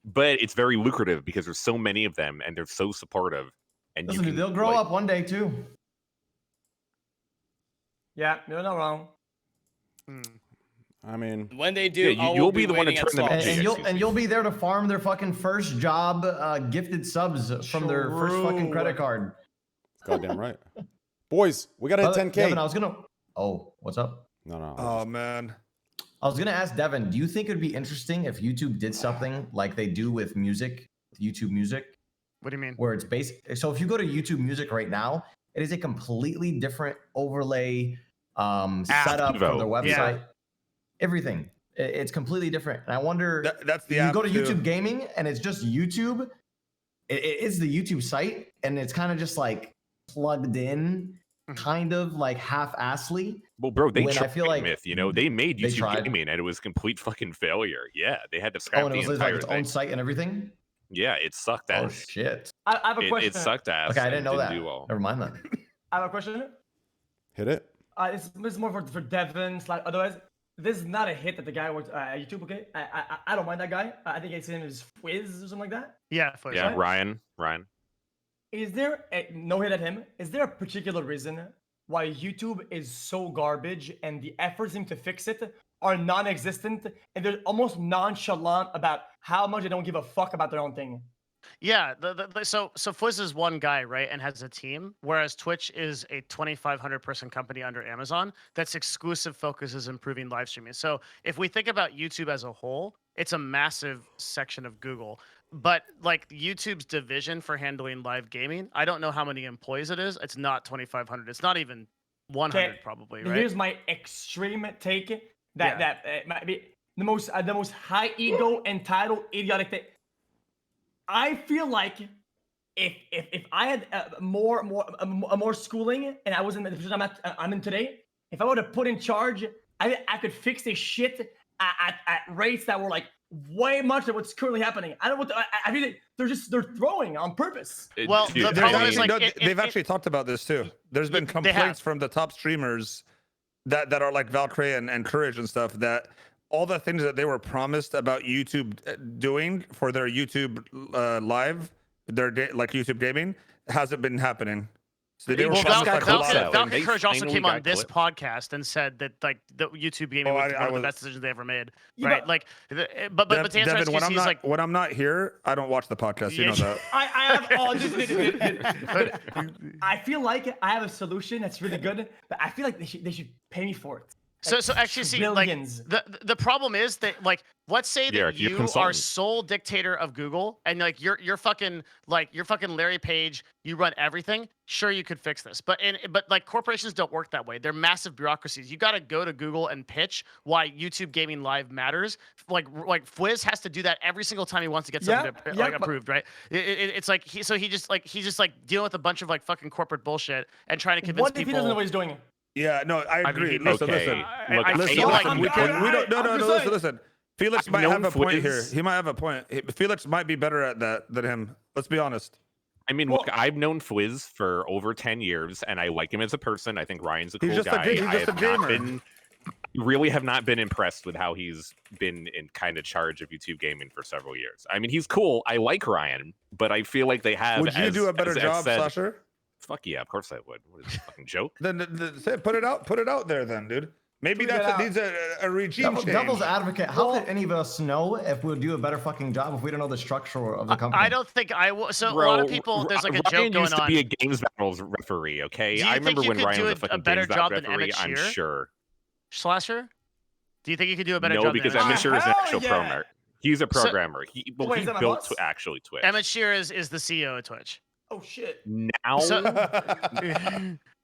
But it's very lucrative because there's so many of them and they're so supportive. And
listen, dude, they'll grow up one day too.
Yeah, you're not wrong.
I mean,
when they do,
you'll be the one to turn them
and you'll be there to farm their fucking first job gifted subs from their first fucking credit card.
Goddamn right. Boys, we got to hit 10K.
Devin, I was gonna. Oh, what's up?
No.
Oh man.
I was gonna ask Devin. Do you think it'd be interesting if YouTube did something like they do with music, YouTube Music?
What do you mean?
Where it's basic. So if you go to YouTube Music right now, it is a completely different overlay, setup for their website.
Yeah.
Everything. It's completely different. And I wonder.
That's the
you
app
go to
too.
YouTube Gaming and it's just YouTube. It is the YouTube site, and it's kind of just like plugged in, kind of like half-assly.
Well, bro, they
When I
tried
feel like
myth, you know, they made
they
YouTube
tried.
Gaming and it was complete fucking failure. Yeah, they had to scrap
Oh, and
the
it was
entire
like its
thing.
own site and everything.
Yeah, it sucked
Oh
ass.
shit.
I have a question.
It sucked ass.
Okay, I
and
didn't know that.
Do well.
Never mind then.
I have a question.
Hit it.
This is more for Devin. Otherwise, this is not a hit that the guy works at YouTube. Okay, I don't mind that guy. I think his name is Fwiz or something like that.
Yeah, for
Yeah,
sure.
Ryan.
Is there no hit at him? Is there a particular reason why YouTube is so garbage and the efforts to fix it are non-existent and they're almost nonchalant about how much they don't give a fuck about their own thing?
Yeah, so Fwiz is one guy, right, and has a team, whereas Twitch is a 2,500 person company under Amazon that's exclusive focus is improving live streaming. So if we think about YouTube as a whole, it's a massive section of Google. But like YouTube's division for handling live gaming, I don't know how many employees it is. It's not 2,500. It's not even 100 probably, right?
Here's my extreme take that might be the most high ego, entitled, idiotic thing. I feel like if I had more schooling and I was in the position I'm in today, if I would have put in charge, I could fix this shit at rates that were like way much than what's currently happening. I don't know what I mean. They're throwing on purpose.
Well,
Dude,
the
There's
problem is
actually,
like
they've actually talked about this too. There's been
They have.
complaints from the top streamers that are like Valkyrie and Courage and stuff that all the things that they were promised about YouTube doing for their YouTube live, like YouTube gaming, hasn't been happening. So they were
Well,
promised like a lot of
Falcon
things.
Courage also
finally
came on
got
this
clipped.
podcast and said that like the YouTube gaming was one of the best decisions they ever made, right? Like, but to answer
Devin, when
XQC,
I'm
he's
not
like,
when I'm not here, I don't watch the podcast. You know that.
I have I feel like I have a solution that's really good, but I feel like they should pay me for it.
so actually, see, like the problem is that like let's say that
Derek, you're
you are
consultant.
sole dictator of Google and like you're fucking Larry Page, you run everything. Sure, you could fix this, but like corporations don't work that way. They're massive bureaucracies. You got to go to Google and pitch why YouTube Gaming Live matters. Like Fwiz has to do that every single time he wants to get something approved, right? It's like he's just dealing with a bunch of like fucking corporate bullshit and trying to convince
What if
people.
he doesn't know what he's doing?
Yeah, no, I agree. Listen.
Look,
I
Listen,
feel like
we don't. No. Listen. Felix
I've
might have
known
a point here.
Fwiz.
He might have a point. Felix might be better at that than him. Let's be honest.
I mean, look, I've known Fwiz for over 10 years, and I like him as a person. I think Ryan's a cool
He's just
guy.
he's
I
just a
have not
gamer.
really have not been impressed with how he's been in kind of charge of YouTube gaming for several years. I mean, he's cool. I like Ryan, but I feel like they have.
Would you do a better job,
said,
Slasher?
Fuck yeah, of course I would. What is this, fucking joke?
Then put it out there, then, dude. Maybe needs a regime change.
Devil's advocate. How could any of us know if we'll do a better fucking job if we don't know the structure of the company?
I don't think I will. So
Bro,
a lot of people, there's like a
Ryan
joke going
used to
on.
be a games battles referee. Okay,
Do you
I
think
remember
you
when
could
Ryan
do
was a
a
fucking
better
games
job
battle
than
referee.
Emmett
I'm
Shear?
sure.
Slasher? Do you think you could do a better
No,
job
because
than
Emmett Shear is an actual
yeah.
programmer. He's a programmer. He
Wait, is that on
built
us?
actually Twitch.
Emmett Shear is the CEO of Twitch.
Oh shit.
Now,
So-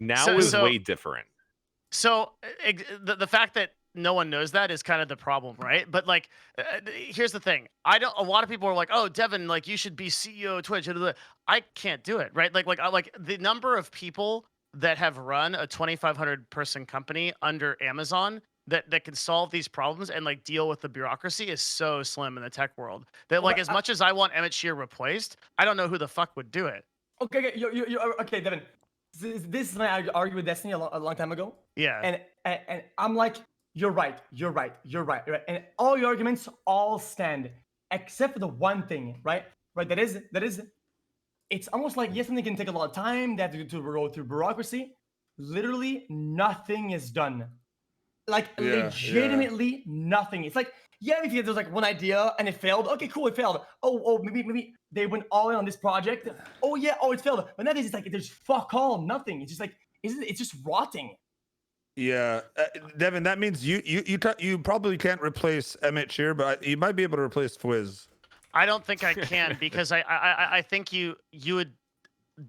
now
so-
is
so-
way different.
So the fact that no one knows that is kind of the problem, right? But like, here's the thing: a lot of people are like, "Oh, Devin, like you should be CEO of Twitch." I can't do it, right? Like the number of people that have run a 2,500 person company under Amazon that can solve these problems and like deal with the bureaucracy is so slim in the tech world that like as much as I want Emmett Shear replaced, I don't know who the fuck would do it.
Okay, okay, Devin. This is something I argued with Destiny a long time ago.
Yeah.
And I'm like, you're right. And all your arguments all stand, except for the one thing, right? Right. That is. It's almost like yes, something can take a lot of time. They have to go through bureaucracy. Literally, nothing is done. legitimately nothing. It's like, yeah, if there's like one idea and it failed, okay, cool, it failed. Oh, maybe they went all in on this project. Oh yeah, it failed. But nowadays it's like there's fuck all, nothing. It's just like it's just rotting.
Yeah, Devin, that means you probably can't replace Emmett Shear, but you might be able to replace Fwiz.
I don't think I can because I think you would,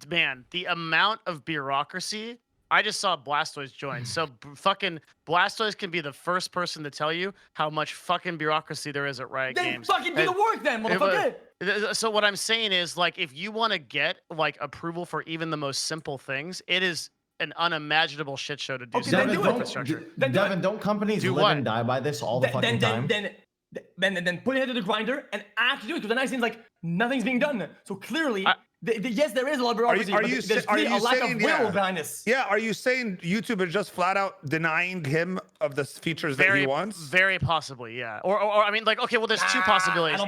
man, the amount of bureaucracy. I just saw Blastoise join. So fucking Blastoise can be the first person to tell you how much fucking bureaucracy there is at Riot Games.
Then fucking do the work then, motherfucker.
So what I'm saying is, like, if you want to get like approval for even the most simple things, it is an unimaginable shit show to do.
Okay, Devin, don't companies live and die by this all the fucking time?
Then put it into the grinder and actually do it, because then it seems like nothing's being done. So clearly, yes, there is a lot of bureaucracy, but there's a lack of will behind this.
Yeah, are you saying YouTube is just flat out denying him of the features that he wants?
Very possibly, yeah. Or I mean, like, okay, well, there's two possibilities.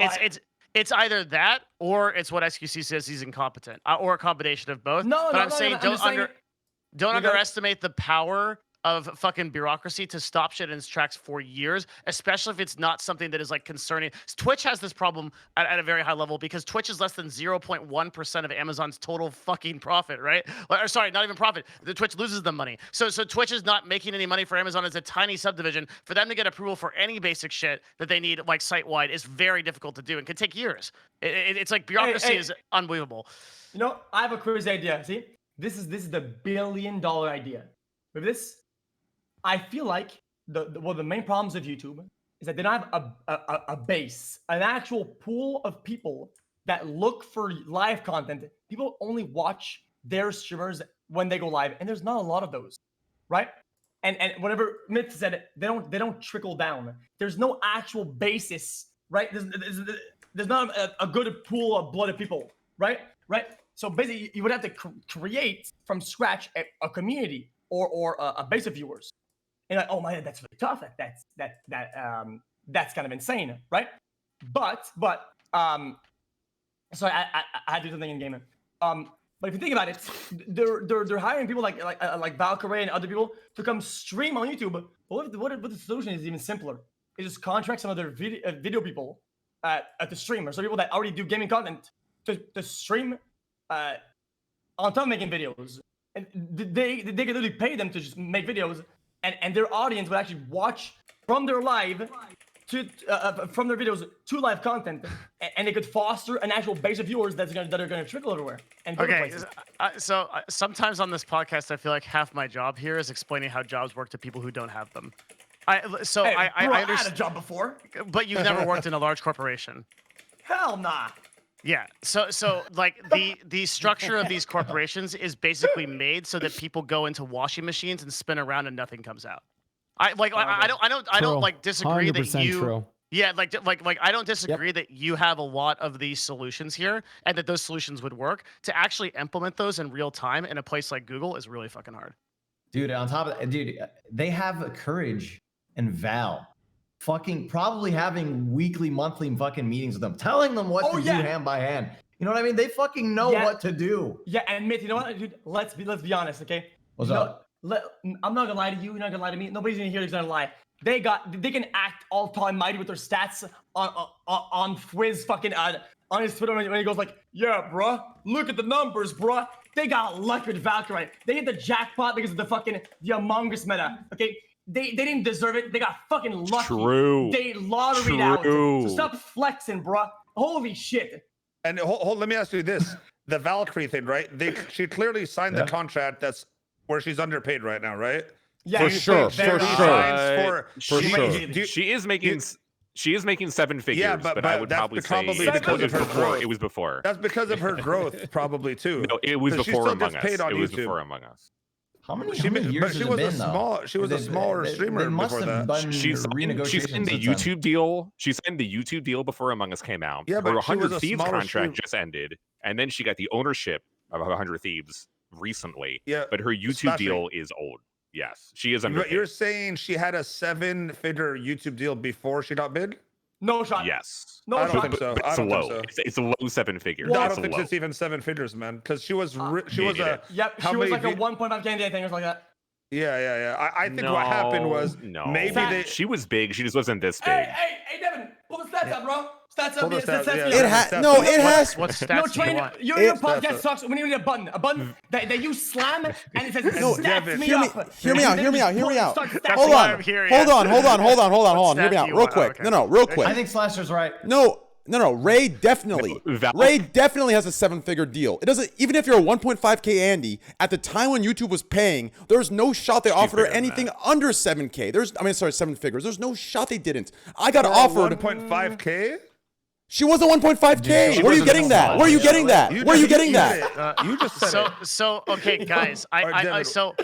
It's either that, or it's what XQC says, he's incompetent, or a combination of both. I'm saying don't underestimate the power of fucking bureaucracy to stop shit in its tracks for years, especially if it's not something that is like concerning. Twitch has this problem at a very high level because Twitch is less than 0.1% of Amazon's total fucking profit, right? Or sorry, not even profit. The Twitch loses them money. So Twitch is not making any money for Amazon. It's a tiny subdivision. For them to get approval for any basic shit that they need, like site-wide, is very difficult to do and can take years. It's like bureaucracy is unbelievable.
You know, I have a crazy idea. See, this is the $1 billion idea. With this, I feel like one of the main problems of YouTube is that they don't have a base, an actual pool of people that look for live content. People only watch their streamers when they go live, and there's not a lot of those, right? And whatever Myth said, they don't trickle down. There's no actual basis, right? There's not a good pool of blood of people, right? So basically, you would have to create from scratch a community or a base of viewers. And like, oh man, that's really tough. That's kind of insane, right? But sorry, I had to do something in gaming. But if you think about it, they're hiring people like Valkyrie and other people to come stream on YouTube. But what if the solution is even simpler? It's just contract some of their video people at the stream, or some people that already do gaming content to stream on top of making videos, and they could literally pay them to just make videos. And their audience would actually watch from their live to from their videos to live content, and they could foster an actual base of viewers that are going to trickle everywhere. And
so sometimes on this podcast, I feel like half my job here is explaining how jobs work to people who don't have them. I
had a job before,
but you've never worked in a large corporation.
Hell nah.
Yeah. So like the structure of these corporations is basically made so that people go into washing machines and spin around and nothing comes out. I don't like disagree that you
true.
Yeah, like I don't disagree that you have a lot of these solutions here and that those solutions would work. To actually implement those in real time in a place like Google is really fucking hard.
Dude, on top of that, they have Courage and Val fucking probably having weekly, monthly fucking meetings with them, telling them what to do hand by hand. You know what I mean? They fucking know what to do.
Yeah, and Myth, you know what, dude? Let's be honest, okay?
What's up?
I'm not gonna lie to you. You're not gonna lie to me. Nobody's gonna hear who's gonna lie. They can act all tall and mighty with their stats on Fwiz fucking on his Twitter when he goes like, yeah, bruh, look at the numbers, bruh. They got lucky with Valkyrie. They hit the jackpot because of the Among Us meta. Okay. They didn't deserve it. They got fucking lucky.
True.
They lotteried out. So stop flexing, bro. Holy shit.
And let me ask you this: the Valkyrie thing, right? She clearly signed the contract that's where she's underpaid right now, right?
Yeah,
for sure.
She is making seven figures,
yeah,
but I would probably say
because of her growth.
It was before.
That's because of her growth, probably too.
No, it was before Among Us. It was before Among Us.
How many years has it been, though?
She was a smaller streamer before that.
She signed the YouTube deal. She signed the YouTube deal before Among Us came out.
Yeah,
but her
100
Thieves contract just ended, and then she got the ownership of 100 Thieves recently.
Yeah,
but her YouTube deal is old. Yes, she is underpaid.
You're saying she had a 7-figure YouTube deal before she got bid?
No shot.
Yes.
No
I don't
shot.
think so.
It's low. It's a low 7 figures.
No, I don't think it's even 7 figures, man. Because she was a.
Yep. She was like a 1.5K, I think, or something like that.
Yeah. I think what happened was maybe
she was big. She just wasn't this big.
Hey, Devin, pull the stats up, bro. Stats
Pull
up.
the stats,
Stats
yeah.
me up.
It has.
What stats
No,
do you
train.
want?
Your podcast sucks. When you need a button that you slam and it says stats
Devin,
me
Hear me
up.
out.
Start stats
Hold
me
on.
up.
I'm hearing
Hold
it.
on.
What
Hear me
stat
out
do you
real
want?
quick.
Okay.
No, real quick.
I think Slasher's right.
No. Ray definitely. Ray definitely has a 7-figure deal. It doesn't. Even if you're a 1.5K Andy, at the time when YouTube was paying, there was no shot they offered her anything under 7K. 7 figures. There's no shot they didn't. I got offered
1.5K.
She was a 1.5K. Where are you getting that? Where are you getting that? Where are you getting that?
You just said it.
So okay, guys.
Devin.
So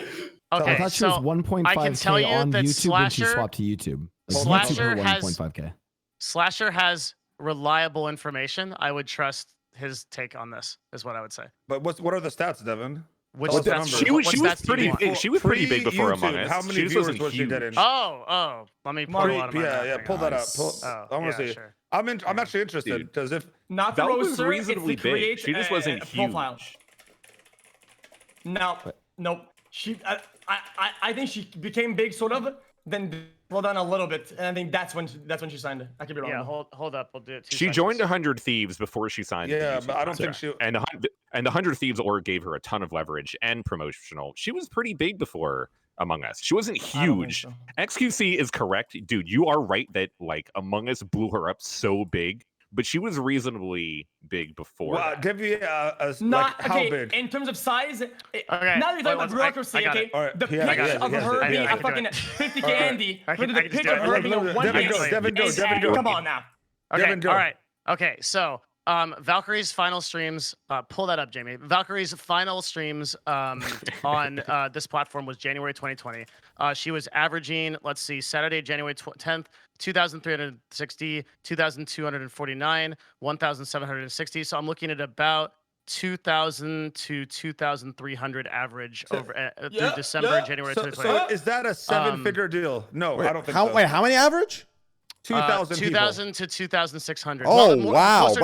I
okay.
thought she was
So
1.5K
I can tell you
on
that
YouTube when she
Slasher-
swapped to YouTube.
Slasher has
1.5K.
Slasher has reliable information. I would trust his take on this. Is what I would say.
But what are the stats, Devin?
Which
What's the
stats?
number?
She was
what stats do you
pretty
want?
big. She was pretty big before
Pre-YouTube,
Among Us.
how many
She just
viewers
wasn't
was she
huge.
getting?
Oh. Let me pull a lot of my
Yeah. Pull that up. I want to see.
Sure.
I'm actually interested
Dude.
because if
Not the
That was
roaster,
reasonably
it's to
big.
create
She just wasn't
a profile.
huge.
No, nope. I think she became big, sort of, then slowed down a little bit, and I think that's when she signed it. I could be wrong.
Yeah, hold up. We'll do it.
She joined 100 Thieves before she signed. the
yeah,
YouTube
but I don't think
contract.
she.
And the 100 Thieves org gave her a ton of leverage and promotional. She was pretty big before Among Us. She wasn't
I don't think
huge.
so.
XQC is correct, dude. You are right that like Among Us blew her up so big, but she was reasonably big before.
Well,
that.
give you
Not
like how
okay.
big?
In terms of size,
Okay,
now that you're talking about
I
bureaucracy,
got
okay,
it.
All right,
the
yeah,
picture
yeah,
of
yeah,
her
yeah,
being
yeah,
a fucking 50K
All right.
Andy,
I
with
can
the
just
picture
do
of
it.
her being a
Devin,
1K.
Devin, go.
Come on now.
Okay,
Devin, go.
all right. Okay, so Valkyrie's final streams, pull that up, Jamie. Valkyrie's final streams on this platform was January 2020. She was averaging, let's see, Saturday, January 10th, 2,360, 2,249, 1,760. So I'm looking at about 2,000 to 2,300 average over through December, January
So
2020.
is that a 7-figure deal? No, I don't think so.
Wait, how many average?
2,000 people.
2,000 to 2,600.
Oh, wow.
closer-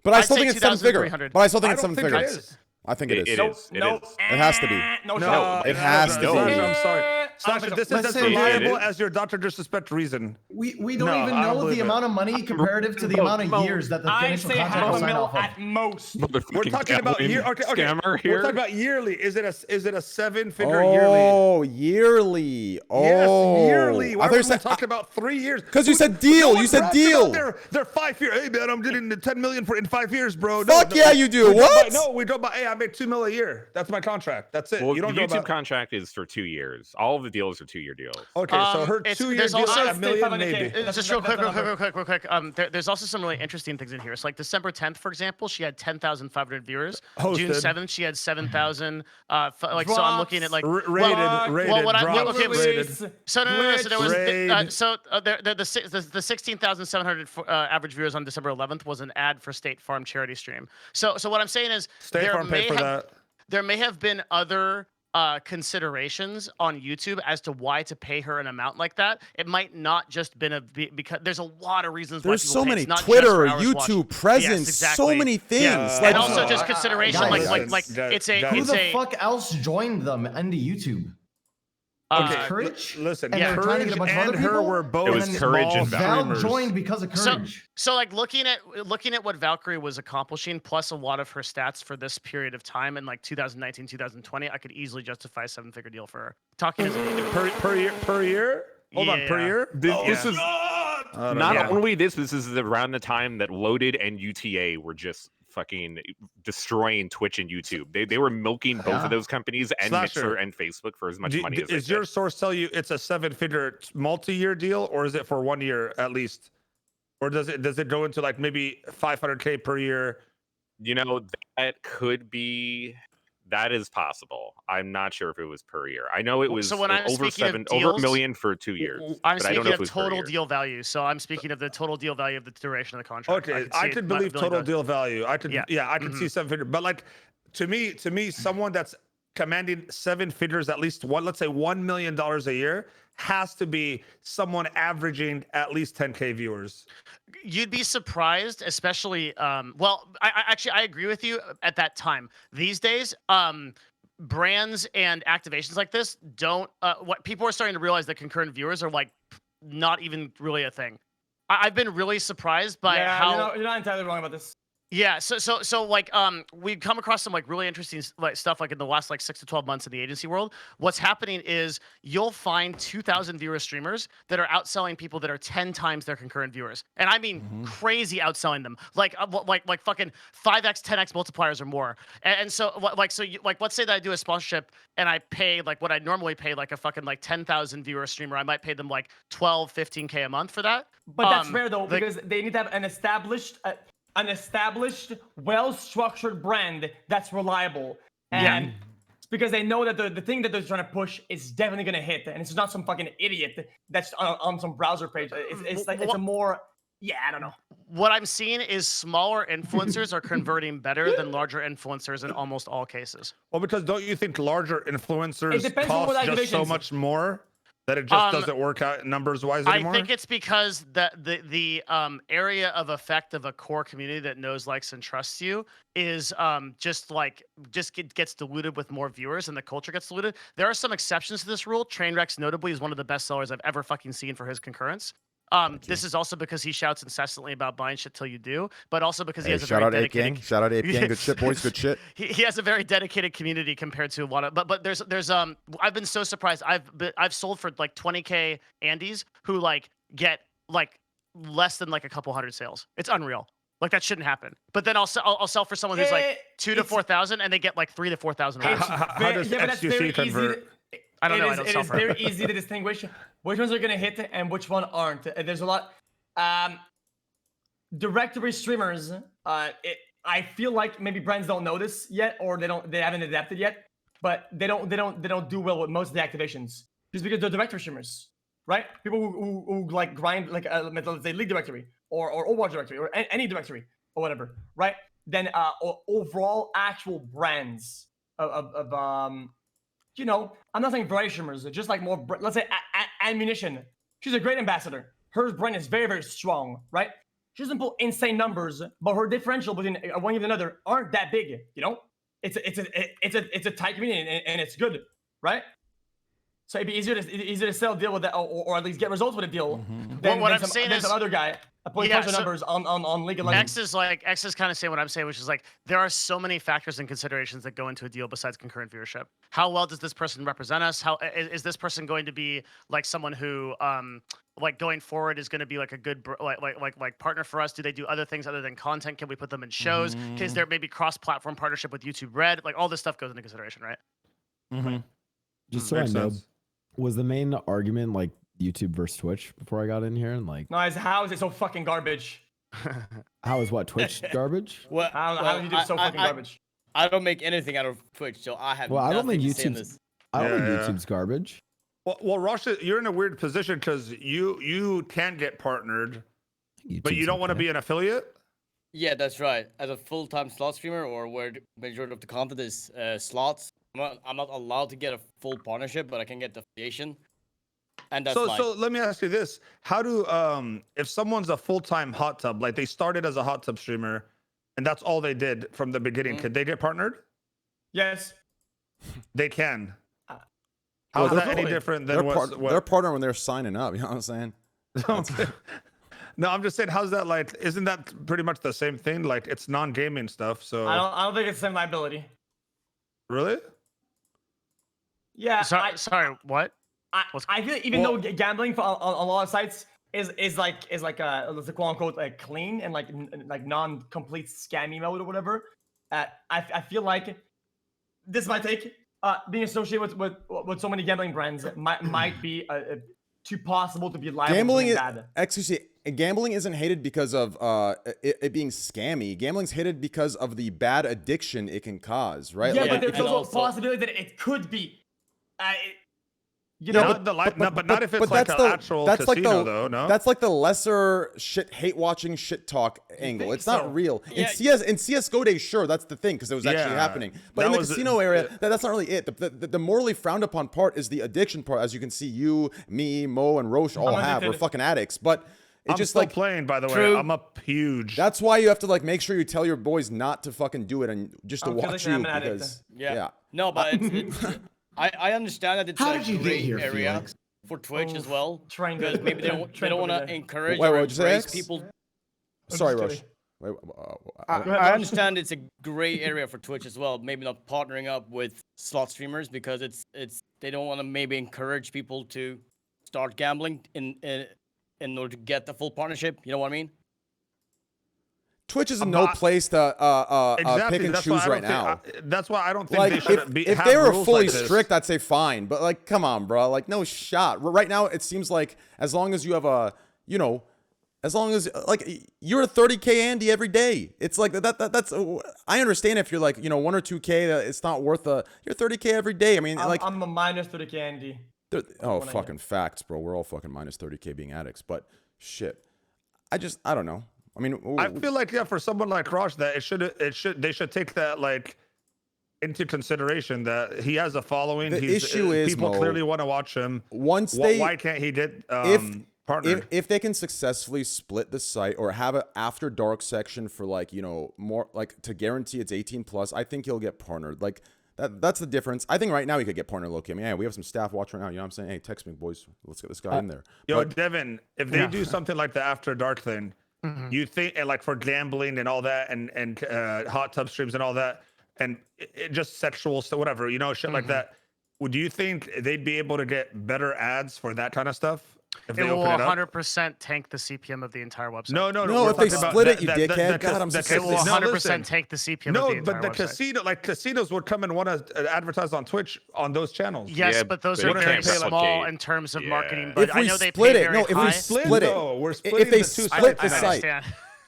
But I still think it's 7 figure.
2,300.
But I still think
I
it's
don't
7
think it
figures.
is.
I think it is.
It is. It is.
It has to be.
No,
No,
shot.
It has to be.
I'm sorry. Sasha, this is
Let's
as
say-
reliable
It is.
as your Dr. Disrespect reason.
We don't
No,
even
I don't
know
believe
the
it.
amount of money comparative to the amount of years that the
I
initial
say
contract was signed
$500,000
off of.
at most.
We're
Motherfucking
talking about
gambling
okay,
scammer
We're
here.
talking about yearly. Is it a 7-figure yearly?
Oh, yearly. Oh,
Yes, yearly. Why
I
are
thought
we
you said
talking about 3 years?
'Cause you
Dude,
said deal.
no one
You said
brags about
deal.
Their 5 year. Hey man, I'm getting the 10 million in 5 years, bro.
Fuck yeah, you do.
We talk
What?
about- no, we talk about. Hey, I made $2 million a year. That's my contract. That's it.
Well,
You
the
don't know
YouTube
about.
contract is for 2 years. All of the deals are 2-year deals.
Okay, so her
It's-
2-year
there's
deal
also-
at $1 million,
500K.
maybe.
Just real quick. There's also some really interesting things in here. So like December 10th, for example, she had 10,500 viewers. June
Hosted.
7th, she had 7,000. So I'm looking at like
Rated,
what I-
drops,
okay,
rated.
So no. So there was
Raid.
the 16,700 average viewers on December 11th was an ad for State Farm charity stream. So what I'm saying is
State Farm paid for that.
there may have been other considerations on YouTube as to why to pay her an amount like that. It might not just been because there's a lot of reasons why
There's
people
so
pay.
many
It's not just
Twitter,
for hours
YouTube
watched.
presence,
Yes, exactly.
so many things.
Yeah.
Like,
And also
Oh,
just consideration,
guys,
like
guys,
it's a
guys.
Who
it's
the
a
fuck else joined them into YouTube?
Okay,
Courage?
listen,
And they're trying to
Courage
get a bunch of
and
other
her
people?
were both
It was
then
Courage
small
and
Val
streamers.
joined because of Courage.
So like looking at what Valkyrie was accomplishing, plus a lot of her stats for this period of time in like 2019, 2020, I could easily justify a 7-figure deal for her. Talking as
per year? Hold on, per
Yeah.
year?
This is not
Yeah.
only this is around the time that Loaded and UTA were just fucking destroying Twitch and YouTube. They were milking both
Yeah.
of those companies and
Slasher.
Mixer and Facebook for as much money as they
Is your
could.
source tell you it's a 7-figure multi-year deal, or is it for 1 year at least? Or does it go into like maybe 500K per year?
You know, that could be. That is possible. I'm not sure if it was per year. I know it was
So when I'm
over
speaking of
over a
deals,
million for 2 years.
I'm
but I don't
speaking
know if it
of
was per
total
year.
deal value. So I'm speaking of the total deal value of the duration of the contract.
Okay,
see
I
it
could
$1
believe
million.
total deal value. I could,
Yeah.
I could see 7-figure. But like, to me, someone that's commanding 7 figures, at least one, let's say $1 million a year, has to be someone averaging at least 10K viewers.
You'd be surprised, especially. Well, I actually agree with you at that time. These days, brands and activations like this don't. What people are starting to realize that concurrent viewers are like not even really a thing. I've been really surprised by how
you're not entirely wrong about this.
Yeah, so like we've come across some like really interesting like stuff like in the last like 6 to 12 months in the agency world. What's happening is you'll find 2,000 viewer streamers that are outselling people that are 10 times their concurrent viewers, and I mean crazy outselling them, like fucking 5x, 10x multipliers or more. And so let's say that I do a sponsorship and I pay like what I normally pay like a fucking like 10,000 viewer streamer. I might pay them like 12, 15K a month for that.
But that's rare though, because they need to have an established, well-structured brand that's reliable. And because they know that the thing that they're trying to push is definitely going to hit. And it's not some fucking idiot that's on some browser page. It's like, it's a more, I don't know.
What I'm seeing is smaller influencers are converting better than larger influencers in almost all cases.
Well, because don't you think larger influencers
depends on what
cost just so much more? That it just doesn't work out numbers-wise anymore?
I think it's because the area of effect of a core community that knows, likes, and trusts you is gets diluted with more viewers, and the culture gets diluted. There are some exceptions to this rule. Trainwreckstv notably is one of the best sellers I've ever fucking seen for his concurrence. This is also because he shouts incessantly about buying shit till you do, but also because he has a very dedicated.
Shout out Ape Gang, good shit, boys, good shit.
He has a very dedicated community compared to a lot of. But there's I've been so surprised. I've sold for like 20K Andes who like get like less than like a couple hundred sales. It's unreal. Like that shouldn't happen. But then I'll sell for someone who's like 2,000 to 4,000 and they get like 3,000 to 4,000.
How does XQC convert?
I don't know.
It is very easy to distinguish which ones are going to hit and which one aren't. There's a lot. Directory streamers, I feel like maybe brands don't know this yet, or they haven't adapted yet, but they don't do well with most of the activations just because they're directory streamers, right? People who like grind like let's say League directory or Overwatch directory or any directory or whatever, right? Then overall actual brands of I'm not saying variety streamers, just like more, let's say Ammunition. She's a great ambassador. Her brand is very, very strong, right? She doesn't pull insane numbers, but her differential between one and another aren't that big, It's a tight community and it's good, right? So it'd be easier to sell a deal with that, or at least get results with a deal than some other guy putting bunch of numbers on League of Legends.
X is kind of saying what I'm saying, which is like there are so many factors and considerations that go into a deal besides concurrent viewership. How well does this person represent us? How is this person going to be like someone who like going forward is going to be like a good like partner for us? Do they do other things other than content? Can we put them in shows? Is there maybe cross-platform partnership with YouTube Red? Like all this stuff goes into consideration, right?
Just so I know, was the main argument like YouTube versus Twitch before I got in here? And like,
no, how is it so fucking garbage?
How is what, Twitch garbage?
Well, how did you do so fucking garbage?
I don't make anything out of Twitch, so I have.
Well, I don't think
YouTube's.
YouTube's garbage.
Well, Rosh, you're in a weird position because you can get partnered, but you don't want to be an affiliate.
Yeah, that's right. As a full-time slot streamer, or where the majority of the content is slots, I'm not allowed to get a full partnership, but I can get the affiliation. And that's
so let me ask you this: how do if someone's a full-time hot tub, like they started as a hot tub streamer, and that's all they did from the beginning, could they get partnered?
Yes,
they can. How is that any different than
their partner when they're signing up? You know what I'm saying?
No, I'm just saying, how's that like? Isn't that pretty much the same thing? Like it's non-gaming stuff, so
I don't think it's the same liability.
Really?
Yeah.
Sorry, what?
I feel even though gambling on a lot of sites is like a quote unquote like clean and like non-complete scammy mode or whatever. I feel like this is my take. Being associated with so many gambling brands might be too possible to be liable.
Gambling
is bad.
XQC. Gambling isn't hated because of it being scammy. Gambling's hated because of the bad addiction it can cause, right?
Yeah,
like,
but there's also a possibility that it could be.
But not if it's like an actual casino, though. No,
that's like the lesser hate watching shit talk angle. It's not real. In CS:GO days, sure, that's the thing because it was actually happening. But in the casino area, that's not really it. The morally frowned upon part is the addiction part, as you can see you, me, Mo, and Roche all have. We're fucking addicts. But
I'm
just
still
like
playing, by the way.
True.
I'm up huge.
that's why you have to like make sure you tell your boys not to fucking do it and just to
I feel
watch
like
you
I'm an addict.
because
Yeah. No, but I understand that it's
How
a
did you get
gray
here,
area
Felix?
for Twitch as well.
Trying to
Because maybe they don't want to encourage
Wait,
or
what'd you say,
embrace
X?
people.
sorry,
just
Rush.
kidding.
Wait,
I understand it's a gray area for Twitch as well. Maybe not partnering up with slot streamers because it's they don't want to maybe encourage people to start gambling in order to get the full partnership. You know what I mean?
Twitch is no place to
exactly.
pick and
That's why
choose
I
right
don't
now.
think, that's why I don't think
Like
they should
if
have
they were
rules
fully
like this.
strict, I'd say fine. But like, come on, bro. Like, no shot. Right now, it seems like as long as you have a, you know, as long as like you're a 30K Andy every day. It's like that's. I understand if you're like 1 or 2K, it's not worth a. You're 30K every day. I mean, like
I'm a minus 30K Andy.
oh fucking facts, bro. We're all fucking minus 30K being addicts. But shit, I don't know. I mean,
I feel like for someone like Rosh, that they should take that like into consideration that he has a following.
The issue is,
people
Mo,
clearly want to watch him.
once
Why can't he partner?
If they can successfully split the site or have an after dark section for like more like to guarantee it's 18 plus, I think he'll get partnered. Like that's the difference. I think right now he could get partnered low-key. I mean, yeah, we have some staff watching right now. You know what I'm saying? Hey, text me, boys. Let's get this guy in there.
Yo,
But
Devin, if they do something like the after dark thing, you think like for gambling and all that, and hot tub streams and all that, and just sexual stuff, whatever, shit like that. Would you think they'd be able to get better ads for that kind of stuff? If
It
they
will
open it up?
100% tank the CPM of the entire website.
No.
No,
we're
if they
talking about
split it, you dickhead. God, I'm
It will
No,
100%
listen.
tank the CPM of
No,
the entire
but the
website.
casinos would come and want to advertise on Twitch on those channels.
Yes,
Yeah,
but those
they
are very
can't replicate.
small in terms of
Yeah.
marketing. But
if
I
we
know they
split
pay
it,
very
no, if
high.
we split it,
though, we're
if
splitting
they
the two
split the
sites.
site,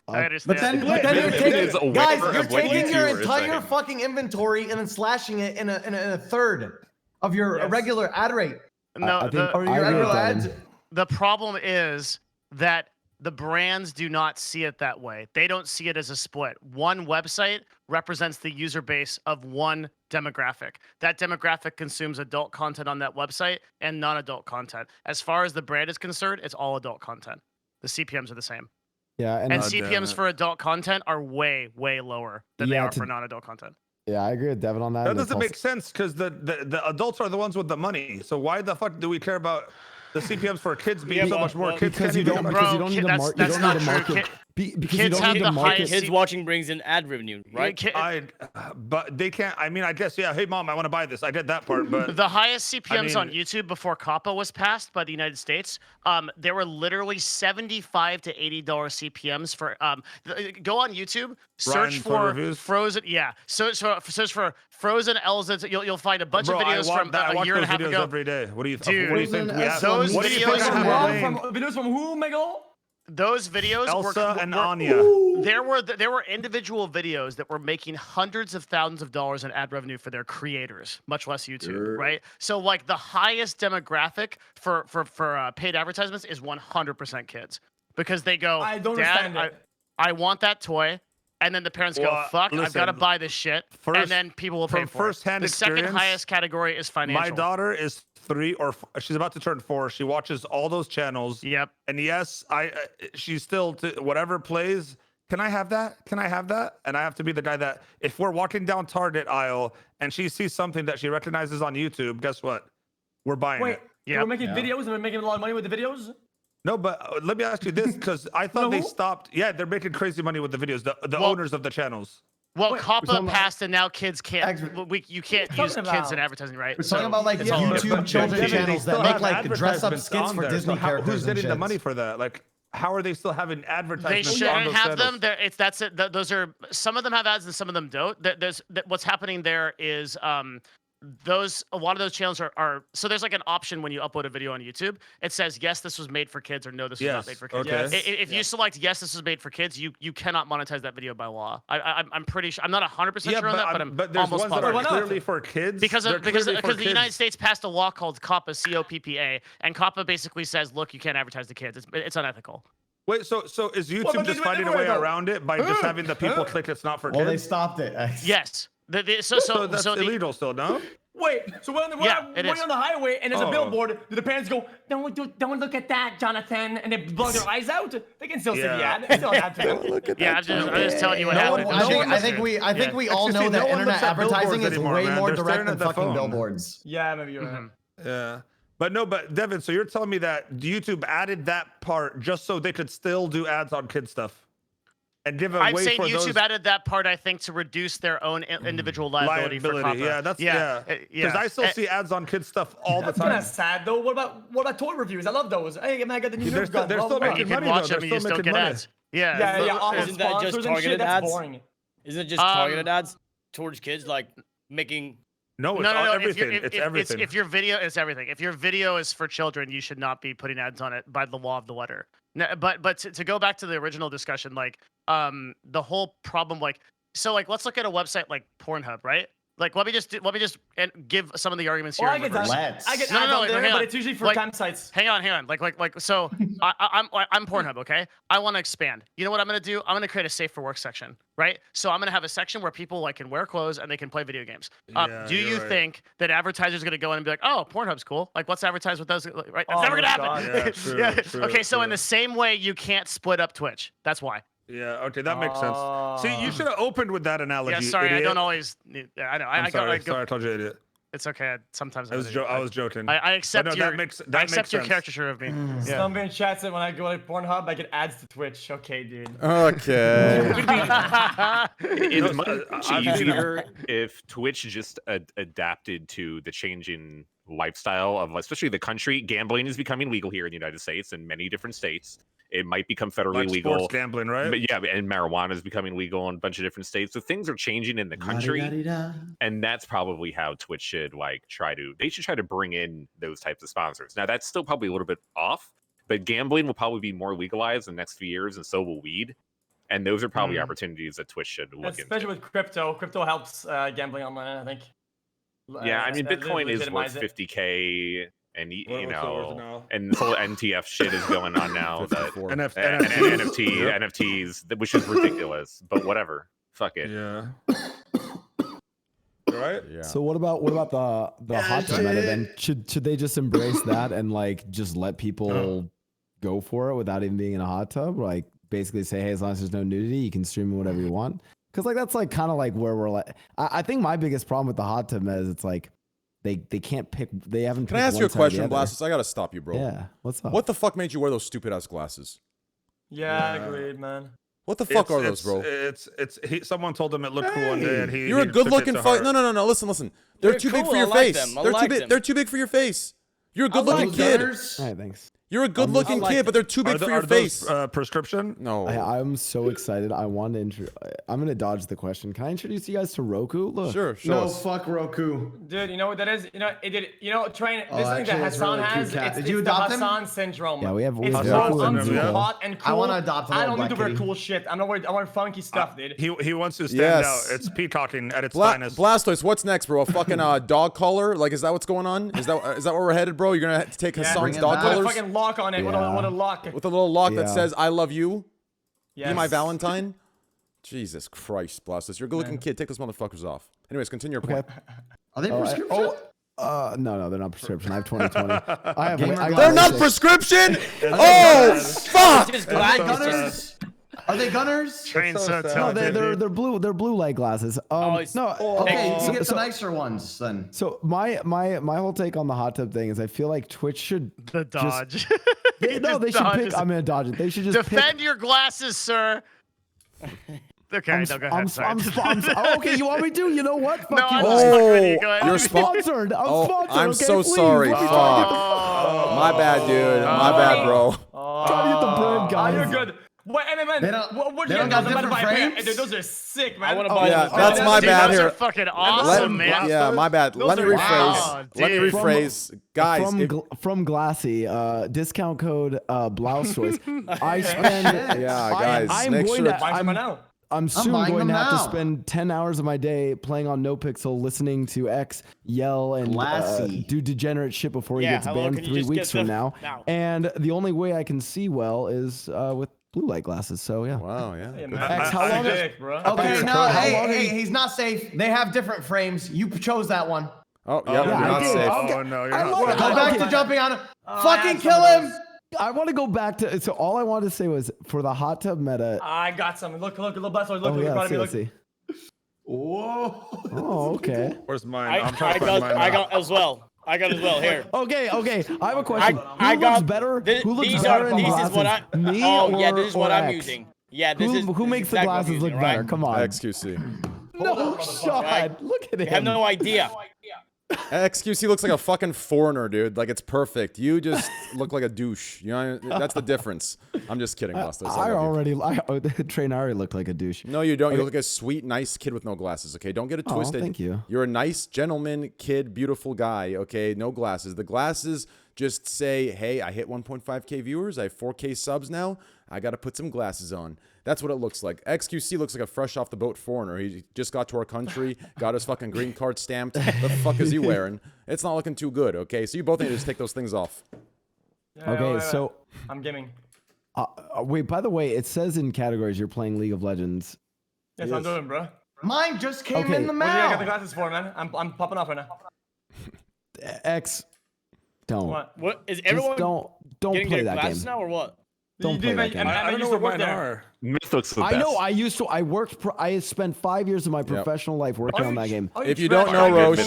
I understand.
But then
Maybe
you're
is aware
guys,
of
you're
what you
taking
two
your
are
entire
saying.
fucking inventory and then slashing it in a third of your regular ad rate.
No,
I think
Or your
I agree with
regular
Devin.
ads.
the problem is that the brands do not see it that way. They don't see it as a split. One website represents the user base of one demographic. That demographic consumes adult content on that website and non-adult content. As far as the brand is concerned, it's all adult content. The CPMs are the same.
Yeah,
And
damn
CPMs
it.
for adult content are way, way lower than they
Yeah,
are
to-
for non-adult content.
yeah, I agree with Devin on that.
That
and it's
doesn't
also-
make sense because the adults are the ones with the money. So why the fuck do we care about the CPMs for kids being
Yeah,
so
but-
much more?
but-
Kids
because
can't
you
even
don't
come-
because you
Bro,
don't need to
that's-
market.
that's
You don't need
not
to
true.
market. Because you
Kids
don't
have
need
the
to market.
highest
Kids watching brings in ad revenue, right?
but they can't. I mean, I guess yeah. Hey, mom, I want to buy this. I get that part, but
The highest CPMs on
mean-
YouTube before COPPA was passed by the United States, there were literally $75 to $80 CPMs for. Go on YouTube, search
Ryan for
for
reviews?
Frozen. Yeah, search for Frozen Elsa. You'll find a bunch
bro,
of videos from
I
a
watch
year and a
those
half
videos
ago.
every day. What do you
Dude,
what do you think we have?
those
What do you
videos
think I
are
have
From
blamed?
videos from who, Megalo?
Those videos
Elsa
were,
and
were,
Anya.
There were individual videos that were making hundreds of thousands of dollars in ad revenue for their creators, much less YouTube, right? So like the highest demographic for paid advertisements is 100% kids because they go,
I don't
Dad,
understand it.
I want that toy. And then the parents go,
Well,
fuck, I've got to
listen,
buy this shit.
first-
And then people will pay
from
for it.
firsthand
The second
experience,
highest category is financial.
My daughter is 3 or 4, she's about to turn 4. She watches all those channels.
Yep.
And yes, she's still whatever plays. Can I have that? Can I have that? And I have to be the guy that if we're walking down Target aisle and she sees something that she recognizes on YouTube, guess what? We're buying
Wait,
it.
Yeah.
we're making videos and we're making a lot of money with the videos?
No, but let me ask you this because I thought they stopped. Yeah, they're making crazy money with the videos. The owners of the channels.
Well,
Wait,
COPPA passed, and now kids can't.
Ex-
You can't
What are you
use
talking
kids in
about?
advertising, right?
We're talking about like
it's all over.
YouTube children's
Devin, they
channels
still
that make
have
like dress up
advertisements
skits
on
for
there.
Disney
So
characters.
who's getting
and
the
shits.
money for that? Like, how are they still having
They
advertisements on
shouldn't
those
have
channels?
them. That's it. Those are some of them have ads and some of them don't. What's happening there is a lot of those channels are so there's like an option when you upload a video on YouTube. It says yes, this was made for kids, or no, this was not
Yes,
made for kids.
okay.
If you select yes, this was made for kids, you cannot monetize that video by law. I'm pretty sure. I'm not 100%
Yeah,
sure on that, but I'm
but there's
almost
ones that
positive.
are
Why not?
clearly for kids.
Because
They're
because
clearly for
the United
kids.
States passed a law called COPPA, COPPA, and COPPA basically says, look, you can't advertise to kids. It's unethical.
Wait, so is YouTube
but
just
wait,
finding a
wait,
way
wait.
around it by just having the people click it's not for
Well, they
kids?
stopped it.
Yes.
So that's illegal still, no?
Wait, so when
it
we're
is.
on the highway and there's a billboard, do the parents go, don't look at that, Jonathan, and they blow their eyes out? They can still see the ad. They still have to.
Look at
Yeah,
that.
I'm just telling you what happened.
I think we all know that internet advertising is way more direct than fucking billboards.
Yeah, maybe you're right.
Yeah. But Devin, so you're telling me that YouTube added that part just so they could still do ads on kid stuff? And give a
I'm
way
saying
for
YouTube
those...
added that part, I think, to reduce their own individual liability for copyright.
Yeah, that's because I still see ads on kids stuff all the time.
That's kind of sad though. What about toy reviews? I love those. Hey, man, I got the new news gun.
They're still
You
making
can
money
watch
though.
them and you still get ads.
Yeah.
Isn't that just targeted
That's
ads?
boring.
Isn't it just targeted ads towards kids, like making?
No, it's everything. It's everything.
If your video is everything. If your video is for children, you should not be putting ads on it by the law of the letter. But to go back to the original discussion, like the whole problem, like let's look at a website like Pornhub, right? Like let me just give some of the arguments here.
I get ads on there, but it's usually for campsites.
Hang on. So I'm Pornhub, okay? I want to expand. You know what I'm gonna do? I'm gonna create a safe for work section, right? So I'm gonna have a section where people can wear clothes and they can play video games. Do you think that advertisers are gonna go in and be like, oh, Pornhub's cool? Like, let's advertise with those, right? That's never gonna happen.
True,
okay, so in the same way, you can't split up Twitch. That's why.
Yeah, okay, that makes sense. See, you should have opened with that analogy.
Yeah, sorry,
idiot.
I don't always. I know.
I'm sorry, I told you idiot.
It's okay. Sometimes
I was joking.
I accept your.
That makes
your
sense.
caricature of me.
Somebody in chat said when I go to Pornhub, I get ads to Twitch. Okay, dude.
Okay.
It's much easier if Twitch just adapted to the changing lifestyle of, especially the country. Gambling is becoming legal here in the United States in many different states. It might become federally legal.
Sports gambling, right?
But yeah, and marijuana is becoming legal in a bunch of different states. So things are changing in the country, and that's probably how Twitch should try to bring in those types of sponsors. Now that's still probably a little bit off, but gambling will probably be more legalized in the next few years, and so will weed. And those are probably opportunities that Twitch should look
especially
into.
with crypto. Crypto helps gambling online, I think.
Yeah, I mean, Bitcoin is worth 50K. And and the whole NTF shit is going on now. NFTs, which is ridiculous, but whatever. Fuck it.
Yeah. Right?
Yeah.
So what about the hot tub meta then? Should they just embrace that and just let people go for it without even being in a hot tub? Like basically say, hey, as long as there's no nudity, you can stream whatever you want. Because that's kind of where we're I think my biggest problem with the hot tub meta is it's they can't pick. They haven't.
Can I ask you a question, Blastus? I gotta stop you, bro.
Yeah. What's up?
What the fuck made you wear those stupid ass glasses?
Yeah, agreed, man.
What the fuck are those, bro?
Someone told him it looked cool one day, and
you're a good-looking fuck. No. Listen. They're too big for your face. They're too big for your face. You're a good-looking kid.
All right, thanks.
You're a good-looking kid, but they're too big for your face.
Prescription?
No.
I'm so excited. I'm gonna dodge the question. Can I introduce you guys to Roku? Look.
Sure.
Fuck Roku.
Dude, you know what that is? Train. This thing that Hassan has. It's the Hassan syndrome.
Yeah, we have.
It's
Hassan
I'm too
syndrome,
hot and cool.
I want to adopt.
I don't need to wear cool shit. I'm not wearing. I wear funky stuff, dude.
He wants to stand out. It's peacocking at its finest.
Blastoise, what's next, bro? A fucking dog collar? Is that what's going on? Is that where we're headed, bro? You're gonna have to take Hassan's dog
Put a
collars?
fucking lock on it. What a lock.
With a little lock that says "I love you."
Yes.
Be my Valentine. Jesus Christ, Blastus, you're a good-looking kid. Take those motherfuckers off. Anyways, continue your point.
Are they prescription?
No, they're not prescription. I have 20/20.
They're not prescription. Oh fuck!
Gunners? Are they gunners?
Train so
no, they're blue. They're blue light glasses.
Okay, you get the nicer ones then.
So my whole take on the hot tub thing is I feel like Twitch should
dodge.
They should pick. I'm gonna dodge it. They should just
defend your glasses, sir. Okay, go ahead.
Okay, you want me to? You know what? Fuck
no,
you.
You're
sponsored. I'm sponsored.
I'm
okay,
so
please.
sorry. Fuck. My bad, dude. My bad, bro.
Gotta get the bread, guys.
You're good. Wait, man.
They don't got different frames?
Those are sick, man.
I want to buy them.
That's my bad
those
here.
Are fucking awesome, man.
Yeah, my bad. Let me rephrase. Let me rephrase. Guys,
from Glassy, discount code Blousechoice. I spend.
Yeah, guys.
I'm soon going to have to spend 10 hours of my day playing on NoPixel, listening to X yell and do degenerate shit before he gets banned 3 weeks from now. And the only way I can see well is with blue light glasses. So yeah.
Wow. Yeah.
X, how long
bro?
Okay, no. Hey, he's not safe. They have different frames. You chose that one.
Oh, yeah, you're
I
not
did.
safe.
Okay.
Oh no, you're
I
not
love
safe.
it.
Go back
Okay.
to jumping on him.
I
Fucking
had
kill
some of
him.
those.
I want to go back to. So all I wanted to say was for the hot tub meta.
I got some. Look, little butts. Look,
Oh yeah,
in front of me.
let's
Look.
see.
Whoa.
Oh okay.
Where's mine?
I,
I'm trying
I
to find
got
mine.
I
now.
got as well. I got as well here.
Okay. I have a question.
I
Who
got
looks better? Who looks
these
better
are
in
this
glasses?
is what I
Me
oh
or
yeah, this is what
or
I'm
X?
using. Yeah, this
Who
is this
makes
is
the
exactly what I'm
glasses
using,
look
right?
better? Come on.
XQC.
No shot.
Right.
Look at
You
him.
have no idea.
XQC looks like a fucking foreigner, dude. Like, it's perfect. You just look like a douche. You know, that's the difference. I'm just kidding, Bustos.
I already. Train already looked like a douche.
No, you don't. You look like a sweet, nice kid with no glasses, okay? Don't get it
Oh,
twisted.
thank you.
You're a nice gentleman, kid, beautiful guy, okay? No glasses. The glasses just say, hey, I hit 1.5K viewers. I have 4K subs now. I got to put some glasses on. That's what it looks like. XQC looks like a fresh off the boat foreigner. He just got to our country, got his fucking green card stamped. The fuck is he wearing? It's not looking too good, okay? So you both need to just take those things off.
Yeah,
Okay,
wait.
so
I'm gaming.
wait. By the way, it says in categories you're playing League of Legends.
Yes, I'm doing, bro.
Mine just came
Okay.
in the
What do you got the
mail.
glasses for, man? I'm popping off right now.
X. Don't.
What?
Is
Just
everyone
don't
getting
play
their
that
glasses
game.
now or what?
Don't play that game.
I don't know
used to
where
work
mine
there.
are.
Myth looks the best.
I know. I used to. I worked. I spent 5 years of my professional life working on that game.
If you don't know, Roche,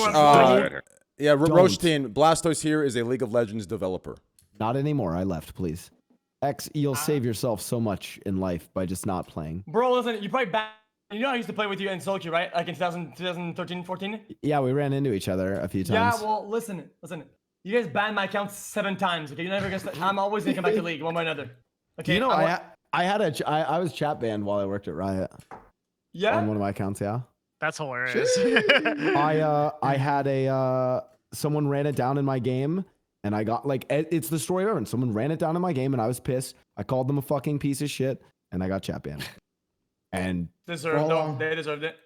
yeah,
Don't.
Roche Blastos here is a League of Legends developer.
Not anymore. I left. Please. X. You'll save yourself so much in life by just not playing.
Bro, listen, you probably You know I used to play with you in Sochi, right? Like in 2013, 14?
Yeah, we ran into each other a few times.
Yeah, well, listen. You guys banned my account 7 times, okay? You're never gonna I'm always gonna come back to League, one way or another. Okay,
You know, I was chat banned while I worked at Riot
yeah?
on one of my accounts, yeah.
That's hilarious.
I had someone ran it down in my game, and I got it's the story of everyone. Someone ran it down in my game, and I was pissed. I called them a fucking piece of shit, and I got chat banned. And
They deserved it.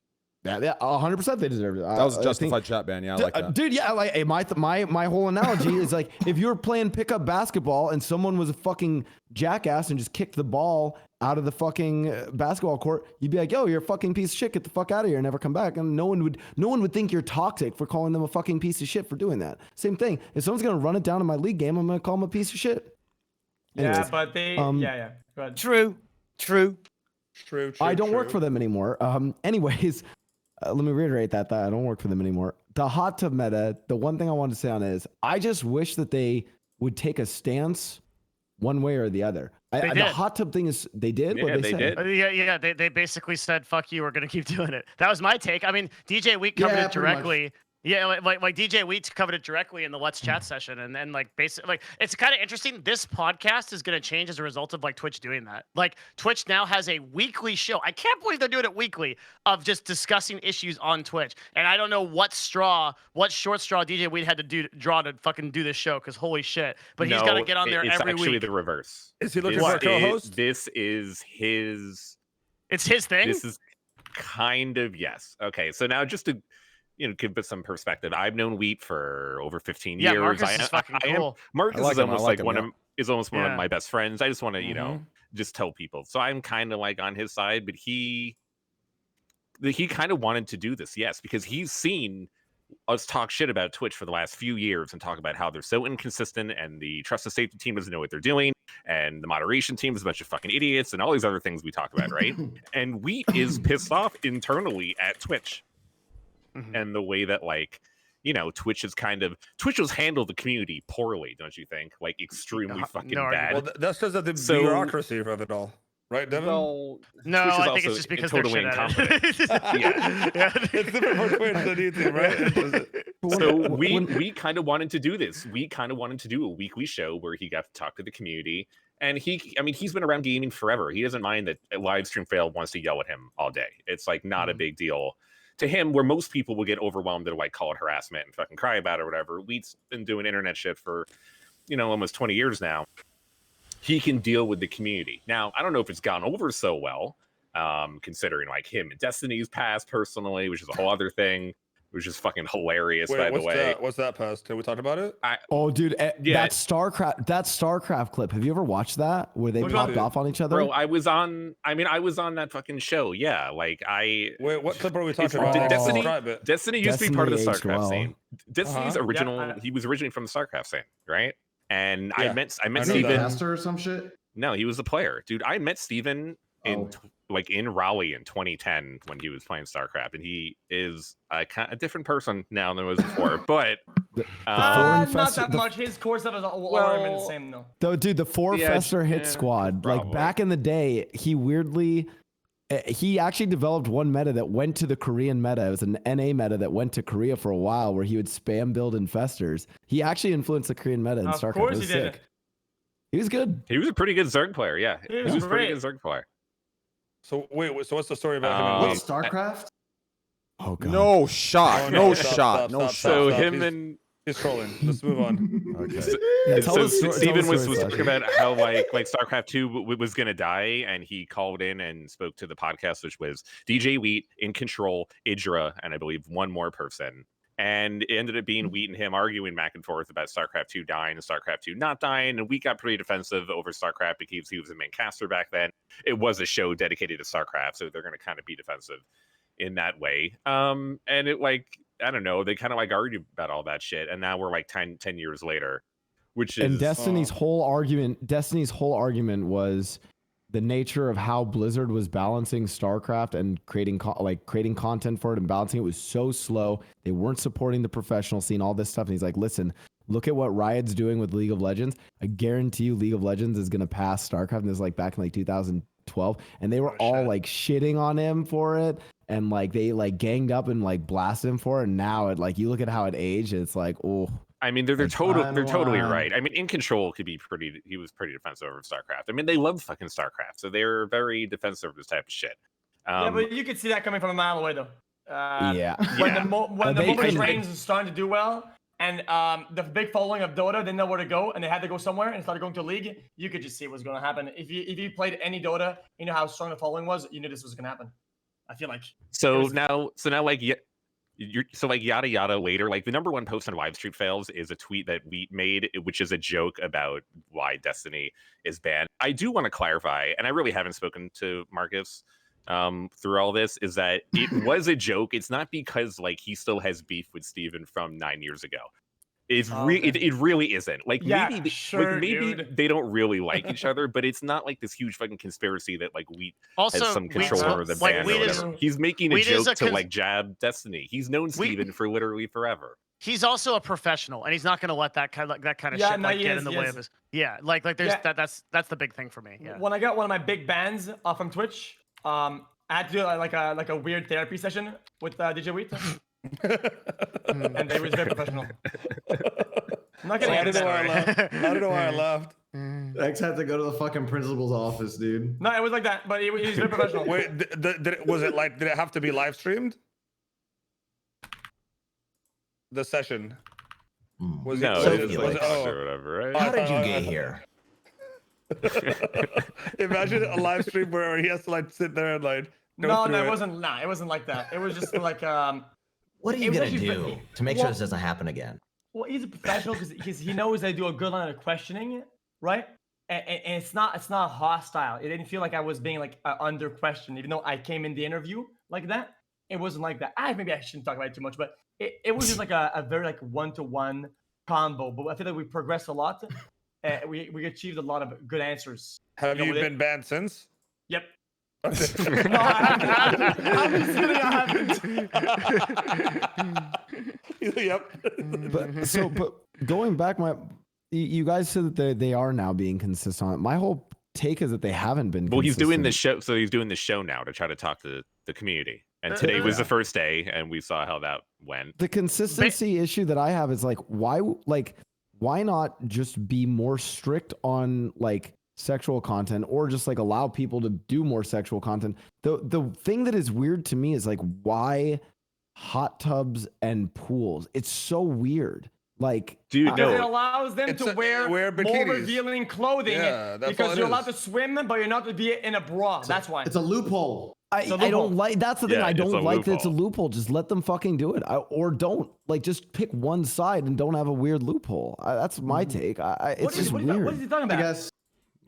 yeah, 100% they deserved it.
That was a justified chat ban. Yeah, I like that.
Dude, yeah, like my whole analogy is like if you were playing pickup basketball and someone was a fucking jackass and just kicked the ball out of the fucking basketball court, you'd be like, "Yo, you're a fucking piece of shit. Get the fuck out of here and never come back." And no one would think you're toxic for calling them a fucking piece of shit for doing that. Same thing. If someone's gonna run it down in my league game, I'm gonna call them a piece of shit. Anyways,
Yeah, but they yeah. Go ahead.
True.
I don't work for them anymore. Anyways, let me reiterate that I don't work for them anymore. The hot tub meta, the one thing I wanted to say on it is I just wish that they would take a stance one way or the other. The hot tub thing is they did.
Yeah, they did.
Yeah. They basically said, "Fuck you, we're gonna keep doing it." That was my take. I mean, DJ Week covered it directly. Yeah, like DJ Wheat covered it directly in the Let's Chat session, and then basically it's kind of interesting. This podcast is going to change as a result of Twitch doing that. Like Twitch now has a weekly show. I can't believe they're doing it weekly of just discussing issues on Twitch. And I don't know what short straw DJ Wheat had to draw to fucking do this show because holy shit. But he's got to get on there every week.
It's actually the reverse.
Is he looking for a co-host?
This is his.
It's his thing.
This is kind of yes. Okay, so now just to. Give it some perspective. I've known Wheat for over 15 years.
Marcus is fucking cool.
Marcus is almost one of my best friends. I just want to, just tell people. So I'm kind of on his side, but he kind of wanted to do this, yes, because he's seen us talk shit about Twitch for the last few years and talk about how they're so inconsistent and the trust and safety team doesn't know what they're doing and the moderation team is a bunch of fucking idiots and all these other things we talk about, right? And Wheat is pissed off internally at Twitch. Mm-hmm. And the way that Twitch has handled the community poorly, don't you think? Extremely fucking bad.
Well, that's because of the bureaucracy of it all, right, Devin?
Well,
no, I think it's just because
totally
they're shit at it.
yeah, it's different for Twitch than YouTube, right?
So we kind of wanted to do this. We kind of wanted to do a weekly show where he got to talk to the community. And he's been around gaming forever. He doesn't mind that a live stream fail wants to yell at him all day. It's not a big deal. To him, where most people will get overwhelmed and call it harassment and fucking cry about it or whatever, Wheat's been doing internet shit for, almost 20 years now. He can deal with the community. Now, I don't know if it's gone over so well, considering him and Destiny's past personally, which is a whole other thing. which is fucking hilarious.
Wait,
by the way,
what's that post? Have we talked about it?
Oh, dude,
yeah.
that StarCraft clip. Have you ever watched that where they popped off on each other?
Bro, I was on that fucking show. Yeah, like
Wait, what clip are we talking about?
Destiny used to be part of the StarCraft scene. Destiny's original.
Yeah,
he was originally from the StarCraft scene, right? And
Yeah,
I met
I
Steven.
Master or some shit.
No, he was the player, dude. I met Steven in Raleigh in 2010 when he was playing StarCraft, and he is a different person now than he was before. But
not that much. His core stuff is all the same though.
Though, dude, the Fester hit squad,
probably.
like back in the day, he actually developed one meta that went to the Korean meta. It was an NA meta that went to Korea for a while, where he would spam build infestors. He actually influenced the Korean meta in StarCraft. Of course he did. He was good.
He was a pretty good Zerg player. Yeah, he was a pretty good Zerg player.
So wait, so what's the story about him?
What's StarCraft?
Oh god. No shot. Stop.
So him and
he's trolling. Let's move on.
Okay.
So Steven was talking about how like StarCraft 2 was gonna die, and he called in and spoke to the podcast, which was DJ Wheat, In Control, Idra, and I believe one more person. And it ended up being Wheat and him arguing back and forth about StarCraft 2 dying and StarCraft 2 not dying. And Wheat got pretty defensive over StarCraft because he was the main caster back then. It was a show dedicated to StarCraft, so they're going to kind of be defensive in that way. And it I don't know, they kind of argued about all that shit. And now we're 10 years later, which is...
And Destiny's whole argument was the nature of how Blizzard was balancing StarCraft and creating content for it and balancing it was so slow. They weren't supporting the professional scene, all this stuff. And he's like, listen, look at what Riot's doing with League of Legends. I guarantee you League of Legends is going to pass StarCraft. And this is back in 2012. And they were all shitting on him for it. And they ganged up and blasted him for it. And now you look at how it aged. It's oh.
I mean, they're totally right. I mean, In Control he was pretty defensive over StarCraft. I mean, they love fucking StarCraft, so they're very defensive of this type of shit.
Yeah, but you could see that coming from a mile away, though.
When
the mobile trains is starting to do well, and the big following of Dota didn't know where to go, and they had to go somewhere and started going to a league, you could just see what's going to happen. If you played any Dota, you know how strong the following was, you knew this was going to happen. I feel like. So
now yada yada later, the number one post on Live Stream Fails is a tweet that Wheat made, which is a joke about why Destiny is banned. I do want to clarify, and I really haven't spoken to Marcus through all this, is that it was a joke. It's not because he still has beef with Steven from 9 years ago. It really isn't. Maybe they don't really like each other, but it's not this huge fucking conspiracy that Wheat has some control over the band or whatever. He's making a joke to jab Destiny. He's known Steven for literally forever.
He's also a professional, and he's not going to let that kind of shit get in the way of his. Yeah, that's the big thing for me. Yeah.
When I got one of my big bans from Twitch, I had to do a weird therapy session with DJ Wheat. And they were very professional. I'm not gonna edit it.
I don't know why I laughed.
X had to go to the fucking principal's office, dude.
No, it was like that, but he's very professional.
Wait, did it have to be live streamed? The session.
Was it or whatever, right?
How did you get here?
Imagine a live stream where he has to sit there and
No, it wasn't. Nah, it wasn't like that. It was just
What are you gonna do to make sure this doesn't happen again?
Well, he's a professional because he knows they do a good line of questioning, right? And it's not hostile. It didn't feel like I was being under questioned, even though I came in the interview like that. It wasn't like that. Maybe I shouldn't talk about it too much, but it was just a very one-to-one combo. But I feel like we progressed a lot. We achieved a lot of good answers.
Have you been banned since?
Yep. No, I haven't.
Yep.
But going back, you guys said that they are now being consistent on it. My whole take is that they haven't been.
Well, he's doing this show, so he's doing this show now to try to talk to the community. And today was the first day, and we saw how that went.
The consistency issue that I have is why not just be more strict on sexual content, or just allow people to do more sexual content? The thing that is weird to me is why hot tubs and pools. It's so weird. Like,
dude,
Because it
no.
allows them to wear more
bikinis.
revealing clothing.
Yeah, that's
because
all it
you're
is.
allowed to swim, but you're not to be in a bra. That's why.
It's a loophole.
I don't like. That's the thing.
Yeah,
I
it's
don't
a
like that it's a
loophole.
loophole. Just let them fucking do it, or don't. Like, just pick one side and don't have a weird loophole. That's my take. It's just weird.
What is he talking about?
I guess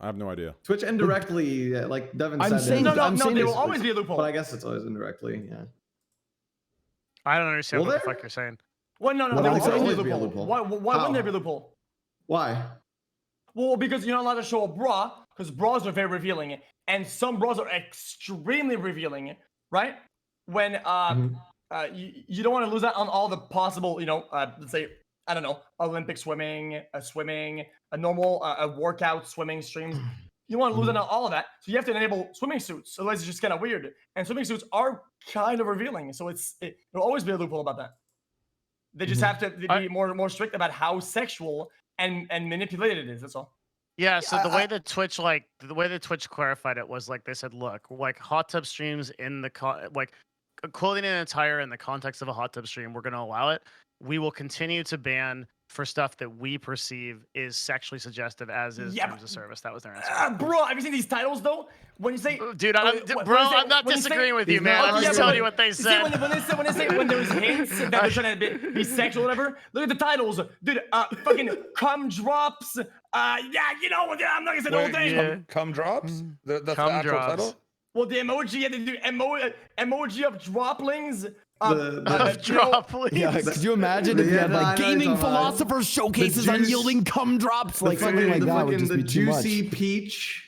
I have no idea.
Twitch indirectly, like Devin
I'm
said.
saying-
No,
I'm saying
there
it's-
will always be a loophole.
But I guess it's always indirectly. Yeah.
I don't understand
Will
what the
there?
fuck you're saying.
Well, no,
What
there
I'm
will
saying
always
is
be a loophole. Why
How?
wouldn't there be a loophole?
Why?
Well, because you're not allowed to show a bra, because bras are very revealing, and some bras are extremely revealing, right? When you don't want to lose out on all the possible, let's say, I don't know, Olympic swimming, a normal a workout swimming streams. You want to lose out on all of that, so you have to enable swimming suits. Otherwise, it's just kind of weird. And swimming suits are kind of revealing, so there'll always be a loophole about that. They just have to be more strict about how sexual and manipulated it is. That's all.
Yeah, so the way that Twitch clarified it was like they said, look, like hot tub streams in the clothing and attire in the context of a hot tub stream, we're going to allow it. We will continue to ban for stuff that we perceive is sexually suggestive, as is terms of service. That was their answer.
Bro, have you seen these titles though? When you say,
Dude, I'm not disagreeing with you, man. I'm just telling you what they said.
When there's hints that they're trying to be sexual, or whatever. Look at the titles, dude. Fucking cum drops. I'm not gonna say the whole thing.
Cum drops. That's the
Cum
actual
drops.
title.
Well, the emoji, yeah, they do emoji of droplings.
Droplings.
Yeah, could you imagine if you had like gaming philosophers showcases unyielding cum drops, like something like that would just be too much.
juicy peach.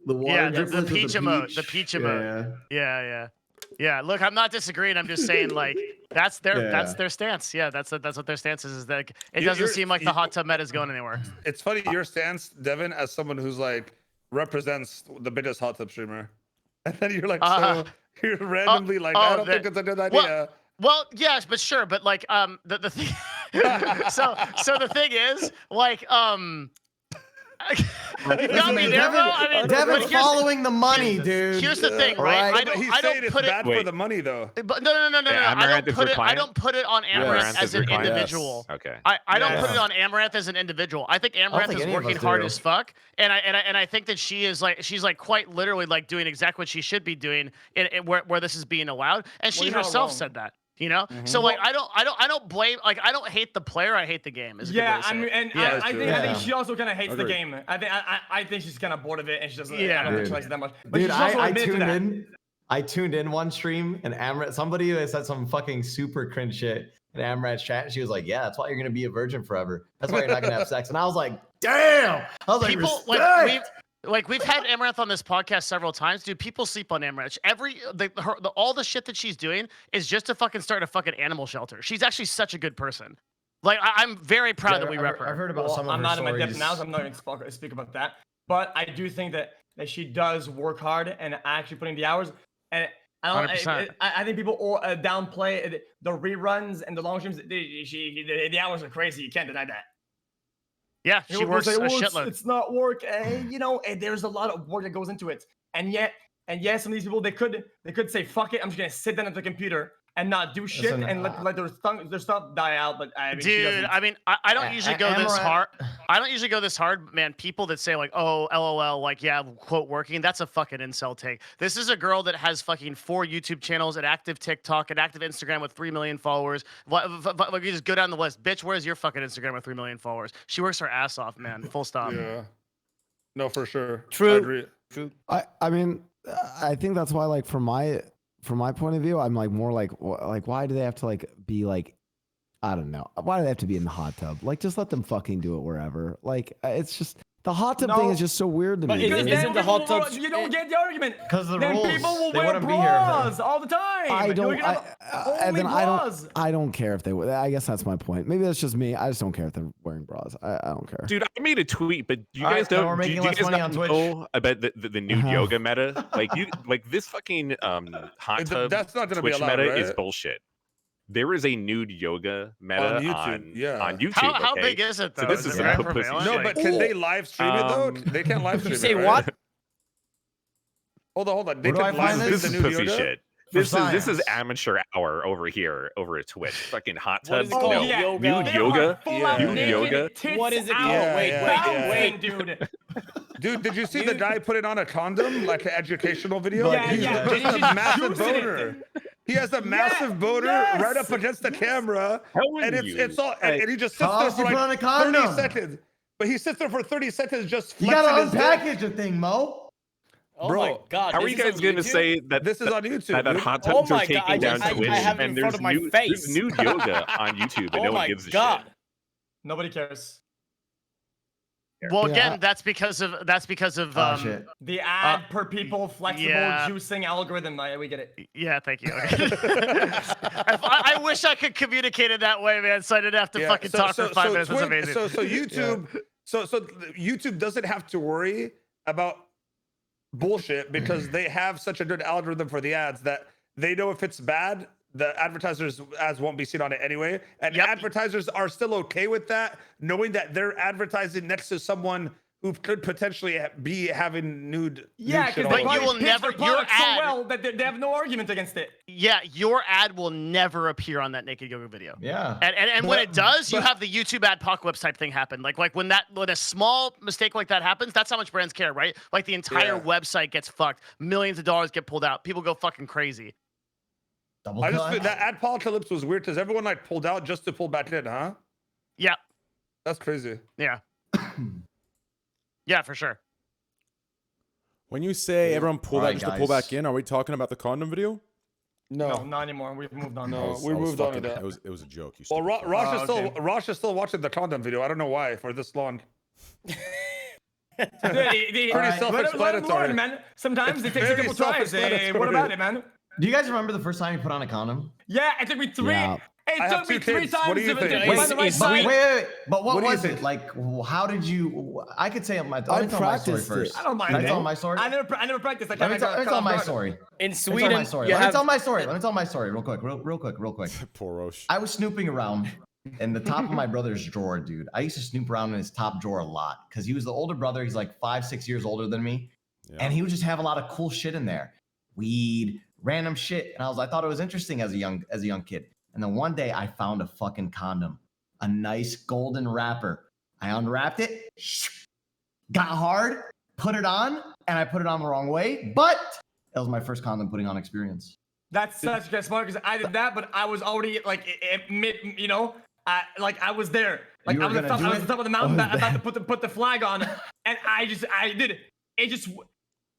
The water
Yeah, the
driplets with
peach emote. The peach emote. Yeah. Look, I'm not disagreeing. I'm just saying, like, that's their stance. Yeah, that's what their stance is that it doesn't seem like the hot tub meta is going anywhere.
It's funny your stance, Devin, as someone who's like represents the biggest hot tub streamer, and then you're like, so you're randomly like, I don't think it's a good idea.
Well, yes, but sure, but like, the thing. so the thing is, like, you got me there, bro. I mean,
Devin's following the money, dude.
Here's the thing, right? I don't
it's
put
bad
it.
for the money though.
But no. I don't put it on Amaranth as an individual.
Okay.
I don't put it on Amaranth as an individual. I think Amaranth is working hard as fuck, and I think that she's like quite literally like doing exactly what she should be doing where this is being allowed, and she herself said that. So like I don't blame, like I don't hate the player, I hate the game.
I think she also kind of hates the game. I think she's kind of bored of it and she doesn't. I don't think she likes it that much. But
Dude,
I
tuned in. I tuned in one stream and Amaranth, somebody said some fucking super cringe shit in Amaranth's chat. And she was like, "Yeah, that's why you're gonna be a virgin forever. That's why you're not gonna have sex." And I was like, "Damn!" I was like,
people
"Respect."
we've had Amaranth on this podcast several times, dude. People sleep on Amaranth. All the shit that she's doing is just to fucking start a fucking animal shelter. She's actually such a good person. Like I'm very proud that we rep her.
I've heard about some of her
I'm not
stories.
in my depth now, so I'm not going to speak about that. But I do think that she does work hard and actually putting the hours. And I think people downplay the reruns and the long streams. The hours are crazy. You can't deny that.
Yeah, she works a shitload.
It's not work, and there's a lot of work that goes into it. And yet, some of these people they could say, "Fuck it, I'm just gonna sit down at the computer and not do shit and let their stuff die out." But I mean,
I don't usually go this hard. I don't usually go this hard, man. People that say like, "Oh, LOL," like, yeah, quote working. That's a fucking incel take. This is a girl that has fucking 4 YouTube channels, an active TikTok, an active Instagram with 3 million followers. You just go down the list, bitch. Where's your fucking Instagram with 3 million followers? She works her ass off, man. Full stop.
Yeah. No, for sure.
True.
I agree. True.
I mean, I think that's why, like, from my point of view, I'm like more like why do they have to like be like, I don't know, why do they have to be in the hot tub? Like, just let them fucking do it wherever. Like, it's just the hot tub thing is just so weird to me.
Because
Isn't the hot tub?
You don't get the argument.
Because the
then
rules,
people will
they
wear
wouldn't be here.
bras all the time.
I don't.
I
don't care if they. I guess that's my point. Maybe that's just me. I just don't care if they're wearing bras. I don't care.
Dude, I made a tweet, but you
All
guys
right, so we're
don't. Do
making
you
less
guys
money
not
on Twitch.
know about the new yoga meta? Like this fucking hot tub
That's not gonna be
Twitch
allowed,
meta
right?
is bullshit. There is a nude yoga meta
On YouTube,
on YouTube.
How
okay?
big is it though?
So this is
it very
some pussy
prevalent?
shit.
No, but can they live stream it though? They can't live stream it.
say
right?
what?
Hold on. They
Where do I
can live
find
stream
This
the
is
new
pussy
yoga?
shit. This is amateur hour over here over at Twitch. Fucking hot
What
tubs.
is it called?
No.
Yoga?
Nude yoga.
Full-out
Nude yoga.
tits
What is it
out,
called? Wait,
dude.
Dude, did you see the guy putting on a condom, like an educational video?
Yeah,
He's
yeah.
just
He's
a massive
juicing it.
boner. He has a massive boner
yes,
right up against the camera, and it's all, and he just sits
How
there
else
for
you put on a
like
condom?
30 seconds. But he sits there for 30 seconds just
You
flexing
gotta
his dick.
unpackage the thing, Mo.
Oh
Bro,
my god.
How are
this
you
is
guys
on
going to
YouTube?
say that
This is on YouTube.
that
dude.
hot
Oh
tubs are
my God,
taking down
I
Twitch
have it
and
in
there's
front of my
nude,
face.
there's nude yoga on YouTube and
Oh
no one
my
gives a
god.
shit.
Nobody cares.
Well,
Yeah.
again, that's because of
Oh, shit.
The ad per people flexible
yeah.
juicing algorithm. We get it.
Yeah, thank you. Okay. I wish I could communicate it that way, man, so I didn't have to fucking talk for 5 minutes. That's amazing.
So YouTube, so YouTube doesn't have to worry about bullshit because they have such a good algorithm for the ads that they know if it's bad, the advertisers' ads won't be seen on it anyway. And advertisers are still okay with that, knowing that they're advertising next to someone who could potentially be having nude.
Yeah,
nude shit
because
all
they
over.
you will
pitch
never-
their
your
product so
ad-
well that they have no argument against it.
Yeah, your ad will never appear on that naked yoga video.
Yeah.
And when it does, you have the YouTube adpocalypse type thing happen. Like when a small mistake like that happens, that's how much brands care, right? Like the entire website gets fucked, millions of dollars get pulled out, people go fucking crazy.
Double
I just
cut.
feel that adpocalypse was weird because everyone like pulled out just to pull back in, huh?
Yeah,
That's crazy.
yeah, yeah, for sure.
When you say everyone pulled out
Alright,
just to pull
guys.
back in, are we talking about the condom video?
No, not anymore. We've moved on.
No.
I
we moved on to that.
It was a joke. You
Well,
stupid fuck.
Rosh is
okay.
Rosh is still watching the condom video. I don't know why for this long.
Pretty
self-explanatory.
man. Sometimes it takes a
Very
couple tries. Hey, what about it, man?
Do you guys remember the first time you put on a condom?
Yeah, it took me three.
Yeah.
It
I
took
have
me
two
3
kids.
times
What do you
to
think?
find the right
Wait,
side.
wait. But what
do you
was
think?
it? Like, how did you? I could say my.
I
Let me tell my story
practiced it.
first.
I don't mind.
Can I
it.
tell my story?
I never practiced.
Let me tell my story.
In
Let me tell
Sweden,
my story.
you
Let me
have
tell my story. Let me tell my story real quick. Real quick.
Poor Roche.
I was snooping around in the top of my brother's drawer, dude. I used to snoop around in his top drawer a lot because he was the older brother. He's like 5-6 years older than me, and he would just have a lot of cool shit in there, weed, random shit. And I thought it was interesting as a young kid. And then one day I found a fucking condom, a nice golden wrapper. I unwrapped it, got hard, put it on, and I put it on the wrong way. But that was my first condom putting on experience.
That's such a smart because I did that, but I was already like mid, I was there. Like
You
I
were
was,
gonna do
I was
it?
on top of the mountain, about to put the flag on, and I did it.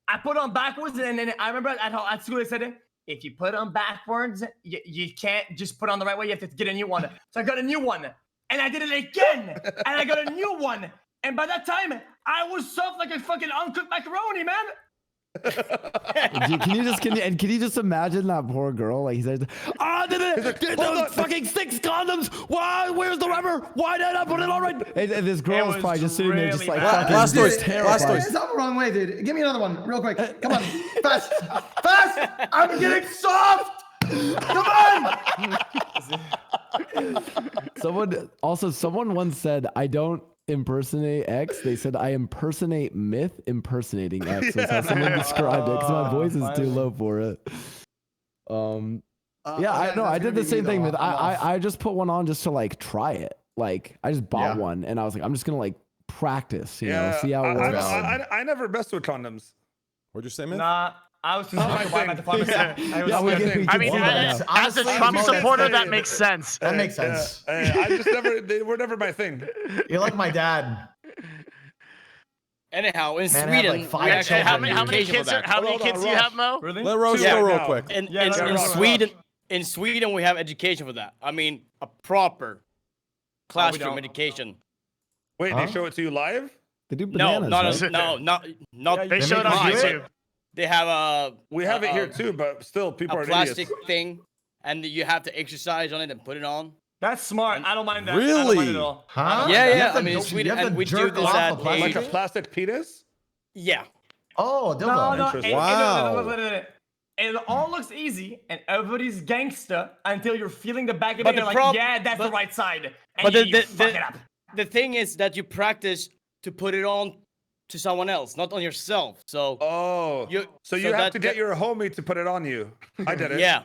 I put it on backwards, and then I remember at school they said, if you put it on backwards, you can't just put it on the right way. You have to get a new one. So I got a new one, and I did it again, and I got a new one. And by that time, I was soft like a fucking uncooked macaroni, man.
Dude, can you just imagine that poor girl? Like he said, there's fucking 6 condoms. Why? Where's the rubber? Why did I put it on right? And this girl was
was
probably just sitting there, just
really
like
bad.
fucking
Last story.
terrified.
Last story.
It's not the wrong way, dude. Give me another one, real quick. Come on, fast. I'm getting soft. Come on.
Someone once said, I don't impersonate X. They said I impersonate myth impersonating X. That's how someone described it because my voice is too low for it. I did the same thing with I just put one on just to like try it. Like I just bought one and I was like, I'm just gonna like practice, you know, see how it works.
I never messed with condoms.
What'd you say, man?
Nah, I was too smart to buy my department.
I mean, as a
Honestly,
Trump
most-
supporter, that makes sense.
That makes sense.
I just they were never my thing.
You're like my dad.
anyhow, in
Man, I had,
Sweden,
like, 5
we actually have
children.
How many
education
kids?
for that.
How many
Hold on,
kids do you
Ross.
have, Mo?
Really?
Let Roche
Yeah,
go real
now.
quick.
In Sweden, we have education for that. I mean, a proper classroom
don't.
education.
Wait,
Huh?
they show it to you live?
They do
No,
bananas, right?
not.
They
They
showed
make
on
you do
YouTube.
They have a.
We have it here too, but still, people
A
are
plastic
idiots.
thing, and you have to exercise on it and put it on.
That's smart. I don't mind that. I
Really?
don't mind it at all.
Huh?
Yeah,
You
yeah.
have to
I mean, in
do-
Sweden,
you have
and
to
we do
jerk
this
off
at
a plastic-
Like a
age.
plastic penis?
Yeah.
Oh, dildo.
Interesting.
Wow.
It all looks easy and everybody's gangster until you're feeling the back of
But
it.
the
And you're
prob-
like, yeah, that's the
but-
right side. And
But
you fuck it up.
the thing is that you practice to put it on to someone else, not on yourself. So
so you have to get your homie to put it on you. I did it.
Yeah.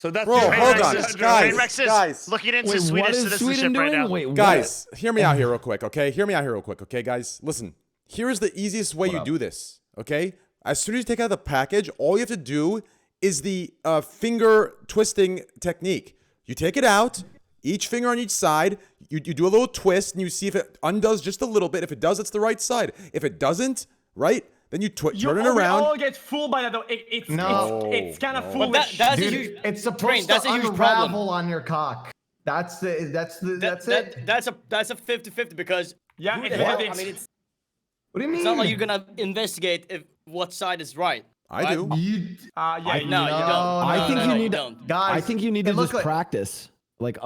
So that's
Bro, hold on,
Trainwreckstv
guys.
looking into
Wait,
Swedish
what is
citizenship
Sweden
right
doing?
now.
Wait,
Guys, hear me out here real quick, okay? Hear me out here real quick, okay, guys? Listen, here is the easiest way you do this, okay? As soon as you take out the package, all you have to do is the finger twisting technique. You take it out, each finger on each side, you do a little twist, and you see if it undoes just a little bit. If it does, it's the right side. If it doesn't, right, then you turn it around.
You all get fooled by that, though. It's kind of foolish.
That's
Dude,
a huge.
it's supposed
Train, that's
to
a huge
unravel
problem.
on your cock. That's it.
That's a 50-50 because
Yeah,
who
it's
the hell-
what?
I mean, it's
What do you mean?
not like you're gonna investigate if what side is right.
I do.
No, you don't.
I think you need
don't.
Guys,
I think you need to
it looks
just
like-
practice like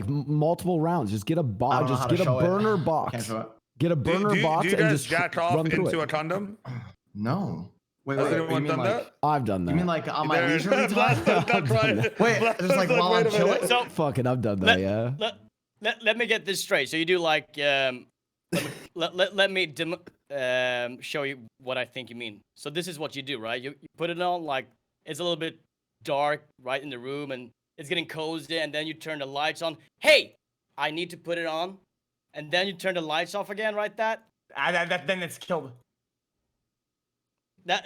multiple rounds. Just get a
I don't
box.
know
Just
how to
get a
show it.
burner
Can't
box.
show it.
Get a burner box
Do you
and
guys
just
jack off
run through
into
it.
a condom?
No. Wait,
Has
wait, you
anyone
mean
done
like?
that?
I've done that.
You mean like on my
There-
leisurely time?
That's right.
Wait, just like while I'm chilling?
So
Fucking, I've done that. Yeah.
let me get this straight. So you do like let me show you what I think you mean. So this is what you do, right? You put it on like it's a little bit dark, right, in the room, and it's getting cozy, and then you turn the lights on. Hey, I need to put it on, and then you turn the lights off again, right?
Then it's killed.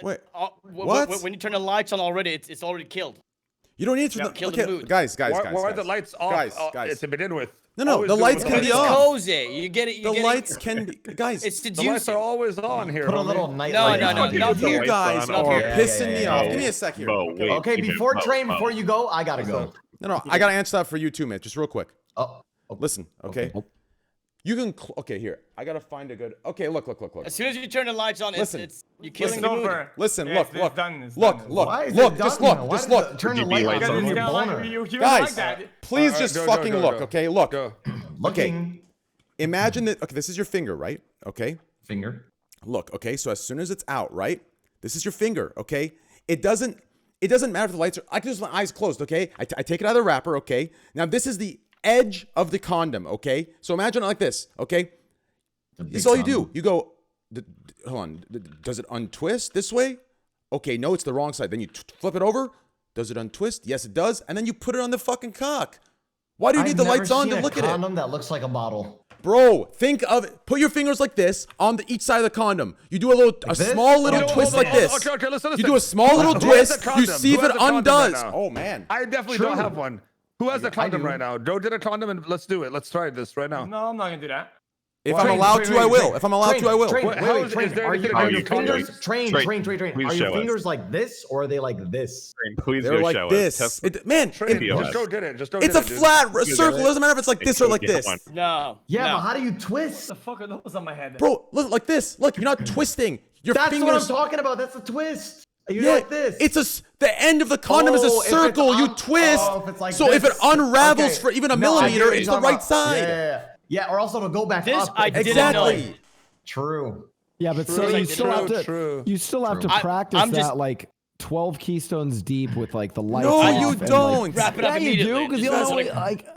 Wait, what?
When you turn the lights on already, it's already killed.
You don't need to.
Kill
Look
the
at,
mood.
guys.
Why are the lights off
Guys.
to begin with?
No,
Always
the
do
lights
with
can
Because
be
it's
off.
cozy. You get it.
The lights can be, guys.
It's
The lights are
seducing.
always on here.
Put a
homie.
little night
No,
light
no,
on.
no, not
You
lights
guys
on.
are
Okay.
pissing me off.
Mo,
Give me a sec here.
Mo, wait,
Okay,
even
before
Mo,
Train,
Mo.
before you go, I gotta go.
No, I gotta answer that for you too, man. Just real quick.
Oh,
Listen, okay? You can. Okay, here. I gotta find a good. Okay, look.
As soon as you turn the lights on,
Listen.
it's you're killing
It's
the mood.
over.
Listen,
Yeah,
look.
it's done, it's
Look.
done.
why is
Look.
it
Just
done,
look.
though? Why
Just
does
look.
it turn the
DB
light
lights
on.
on.
It's
Because
your
it's kinda
boner.
like you
Guys,
like that.
please
All right,
just
go,
fucking
go,
look.
go.
Okay, look.
Go.
Looking.
Imagine that. Okay, this is your finger, right? Okay.
Finger.
Look. Okay. So as soon as it's out, right? This is your finger. Okay. It doesn't matter if the lights are. I can just have my eyes closed. Okay. I take it out of the wrapper. Okay. Now this is the edge of the condom. Okay. So imagine it like this. Okay. This is all you do. You go. Hold on. Does it untwist this way? Okay. No, it's the wrong side. Then you flip it over. Does it untwist? Yes, it does. And then you put it on the fucking cock. Why do you need the lights on to look at it?
Condom that looks like a bottle.
Bro, think of it. Put your fingers like this on each side of the condom. You do a small little
Okay,
twist
hold
like
on.
this.
Okay, listen.
You do a small little
Who has
twist.
the
You
condom?
see
Who
if
has
it
the condom right
undoes.
now?
Oh man.
I definitely
True.
don't have one. Who has a condom
do.
right now? Joe did a condom, and let's do it. Let's try this right now.
No, I'm not gonna do that.
If I'm allowed to, I will. If I'm allowed to, I will.
Train,
What-
wait,
how
wait,
is-
Train,
is there
are
anything
your
on your
fingers,
Train,
Train.
please
Are
show
your
us.
fingers like this or are they like this?
Please
They're
go
like
show
this.
us.
Man,
Train,
POS.
just go get it. Just go
it's
get
a
it, dude.
flat
get
circle.
it?
It doesn't matter if it's like this or like
Get
this.
one.
No.
Yeah,
no.
but how do you twist?
The fuck are those on my head?
Bro, look like this. Look, you're not twisting. Your
That's what I'm
fingers.
talking about. That's a twist. You're
Yeah,
like this.
it's the end of the condom is
Oh,
a
if it's
circle. You
on-
twist.
oh, if it's like
So if it
this.
unravels
Okay.
for even a
No, I get
millimeter,
what
it's
you're
the
talking
right
about.
side.
Yeah, or else it'll go back
This
up.
I
if it's
didn't know.
Exactly.
True.
Yeah, but so
True,
you still have to.
true.
You still have to
True.
practice
I'm just-
that like 12 keystones deep with like the lights.
No,
off
you
and, like-
don't.
Wrap it
Yeah,
up
you
immediately.
do because you
Just
don't know
like-
like.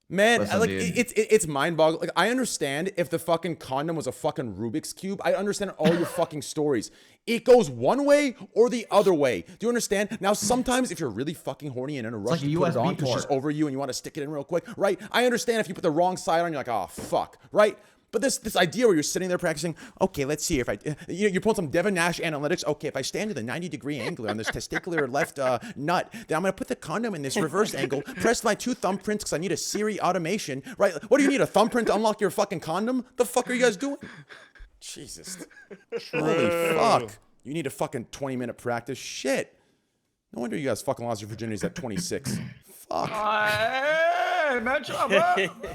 Man,
Listen,
like
dude.
it's mind-boggling. Like I understand if the fucking condom was a fucking Rubik's cube. I understand all your fucking stories. It goes one way or the other way. Do you understand? Now, sometimes if you're really fucking horny and in a rush
like a
to put it
USB
on because she's
port.
over you and you want to stick it in real quick, right? I understand if you put the wrong side on, you're like, oh fuck, right? But this idea where you're sitting there practicing, okay, let's see if you're pulling some Devin Nash analytics. Okay, if I stand at a 90-degree angle on this testicular left nut, then I'm gonna put the condom in this reverse angle, press my 2 thumbprints because I need a Siri automation, right? What do you need, a thumbprint to unlock your fucking condom? The fuck are you guys doing? Jesus. Holy fuck. You need a fucking 20-minute practice. Shit. No wonder you guys fucking lost your virginities at 26. Fuck.
Hey, man, shut up, bro.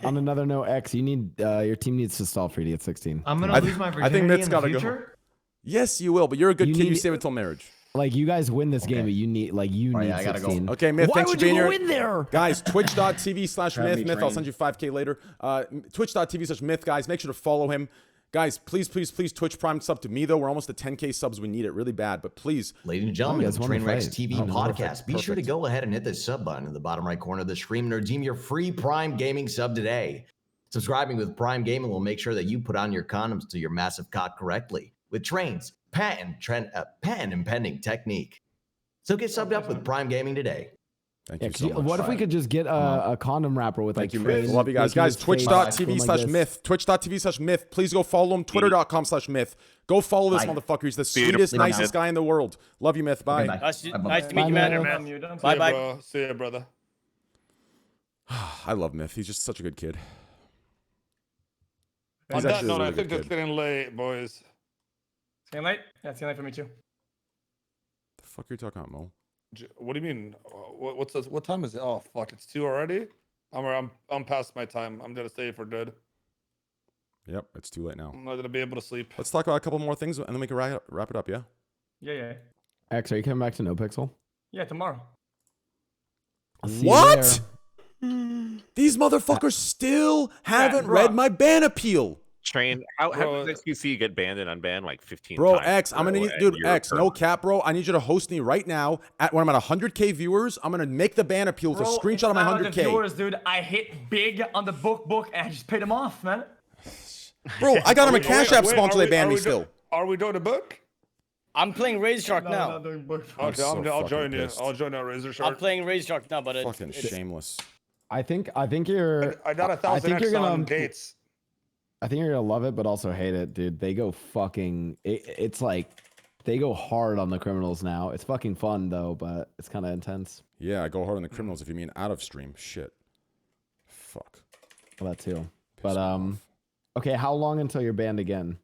On another note, X, you need your team needs to stall for you to get 16.
I'm gonna
I
lose my
think
virginity
Mitt's
in the
gotta go.
future.
Yes, you will, but you're a good
You
kid. You
need-
save it till marriage.
Like you guys win this game, but you need
Oh,
need
yeah, I gotta go.
16.
Okay, Myth,
Why
thanks
would
for
you
being
go
here.
in there?
Guys, twitch.tv/myth.
Try to be
Myth, I'll
trained.
send you 5K later. Twitch.tv/myth, guys. Make sure to follow him. Guys, please Twitch Prime sub to me, though. We're almost at 10K subs. We need it really bad, but please.
Ladies and gentlemen,
you
of
guys
the
wanna fight?
Trainwreckstv
Oh,
podcast. Be sure to
perfect.
go ahead and hit the sub button in the bottom right corner of the screen and redeem your free Prime Gaming sub today. Subscribing with Prime Gaming will make sure that you put on your condoms to your massive cock correctly with Train's patent and pending technique. So get subbed up with Prime Gaming today.
Thank you so much.
What if we could just get a condom wrapper with
Thank
like
you, Myth. Love you guys. Guys, twitch.tv/myth. Twitch.tv/myth. Please go follow him. Twitter.com/myth. Go follow this motherfucker. He's the sweetest, nicest guy in the world. Love you, Myth. Bye.
Nice to meet you, man. Bye, bye.
See ya, brother.
I love Myth. He's just such a good kid.
On that note, I think it's getting late, boys.
It's getting late? Yeah, it's getting late for me too.
The fuck are you talking about, Mo?
What do you mean? What time is it? Oh fuck! It's 2 already. I'm past my time. I'm gonna stay for good.
Yep, it's too late now.
I'm not gonna be able to sleep.
Let's talk about a couple more things and then we can wrap it up. Yeah.
Yeah.
X, are you coming back to NoPixel?
Yeah, tomorrow.
What? These motherfuckers still haven't read my ban appeal.
Train, how does XQC get banned and unbanned like 15
bro,
times?
Bro, X, I'm gonna need, dude, X, no cap, bro. I need you to host me right now. When I'm at 100K viewers, I'm gonna make the ban appeal with a screenshot of my 100K.
Viewers, dude, I hit big on the book and I just paid them off, man.
Bro, I got him a Cash App spawn until they ban me still.
Are we doing the book?
I'm playing Razor Shark now.
Okay, I'll join you. I'll join our Razor Shark.
I'm playing Razor Shark now, but
fucking shameless.
I think you're.
I got 1,000 X on dates.
I think you're gonna love it, but also hate it, dude. They go fucking. It's like they go hard on the criminals now. It's fucking fun though, but it's kind of intense.
Yeah, I go hard on the criminals if you mean out of stream. Shit. Fuck.
Well, that too. But okay. How long until you're banned again?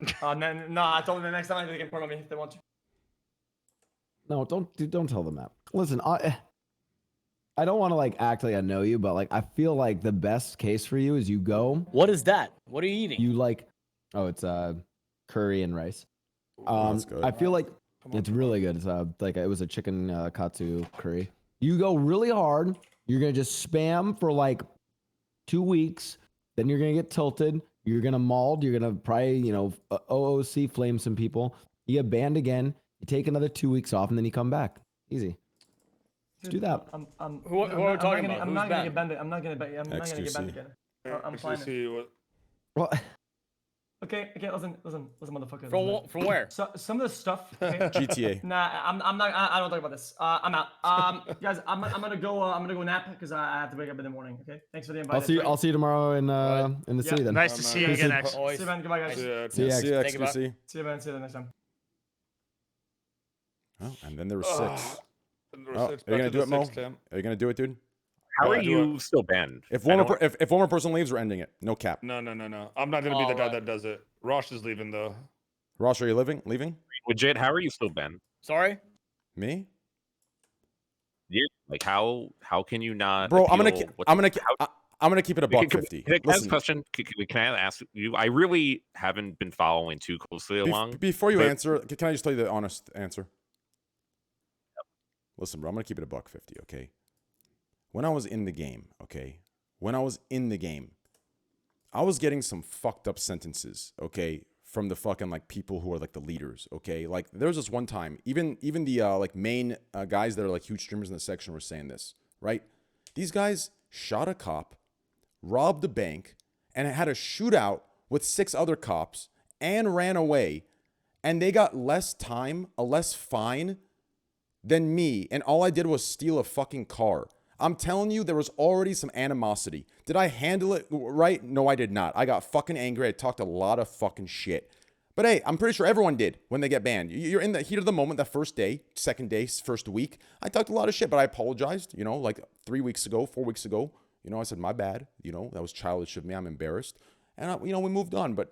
No, I told them the next time they can put on me if they want to.
No, don't tell them that. Listen, I don't want to like act like I know you, but like I feel like the best case for you is you go.
What is that? What are you eating?
You like, oh, it's curry and rice.
That's good.
I feel like it's really good. It's like it was a chicken katsu curry. You go really hard. You're gonna just spam for like 2 weeks. Then you're gonna get tilted. You're gonna mauled. You're gonna probably OOC flame some people. You get banned again. You take another 2 weeks off, and then you come back. Easy. Let's do that.
Who are we talking about?
I'm not gonna get banned. I'm not gonna get banned again. I'm fine.
Well,
okay, listen, motherfucker.
From where?
So, some of the stuff. Okay?
GTA.
Nah, I'm not. I don't talk about this. I'm out. Guys, I'm gonna go nap because I have to wake up in the morning. Okay. Thanks for the invite.
I'll see you tomorrow in the city then.
Nice to see you again, X.
See you, man. Goodbye, guys.
See you, XQC.
See you, man. See you next time.
Oh, and then there was 6. Are you gonna do it, Mo? Are you gonna do it, dude?
How are you still banned?
If one more person leaves, we're ending it. No cap.
No. I'm not gonna be the guy that does it. Rosh is leaving though.
Rosh, are you leaving?
Legit, how are you still banned?
Sorry?
Me?
Yeah. Like how can you not?
Bro, I'm gonna keep it a $1.50.
Can I ask a question? Can I ask you? I really haven't been following too closely along.
Before you answer, can I just tell you the honest answer? Listen, bro, I'm gonna keep it a $1.50, okay? When I was in the game, I was getting some fucked up sentences, okay, from the fucking like people who are like the leaders, okay? Like there was this one time, even the like main guys that are like huge streamers in the section were saying this, right? These guys shot a cop, robbed a bank, and had a shootout with 6 other cops and ran away, and they got less time, a less fine than me, and all I did was steal a fucking car. I'm telling you, there was already some animosity. Did I handle it right? No, I did not. I got fucking angry. I talked a lot of fucking shit. But hey, I'm pretty sure everyone did when they get banned. You're in the heat of the moment, that first day, second day, first week. I talked a lot of shit, but I apologized, like 3 weeks ago, 4 weeks ago. I said, my bad. That was childish of me. I'm embarrassed. And, we moved on. But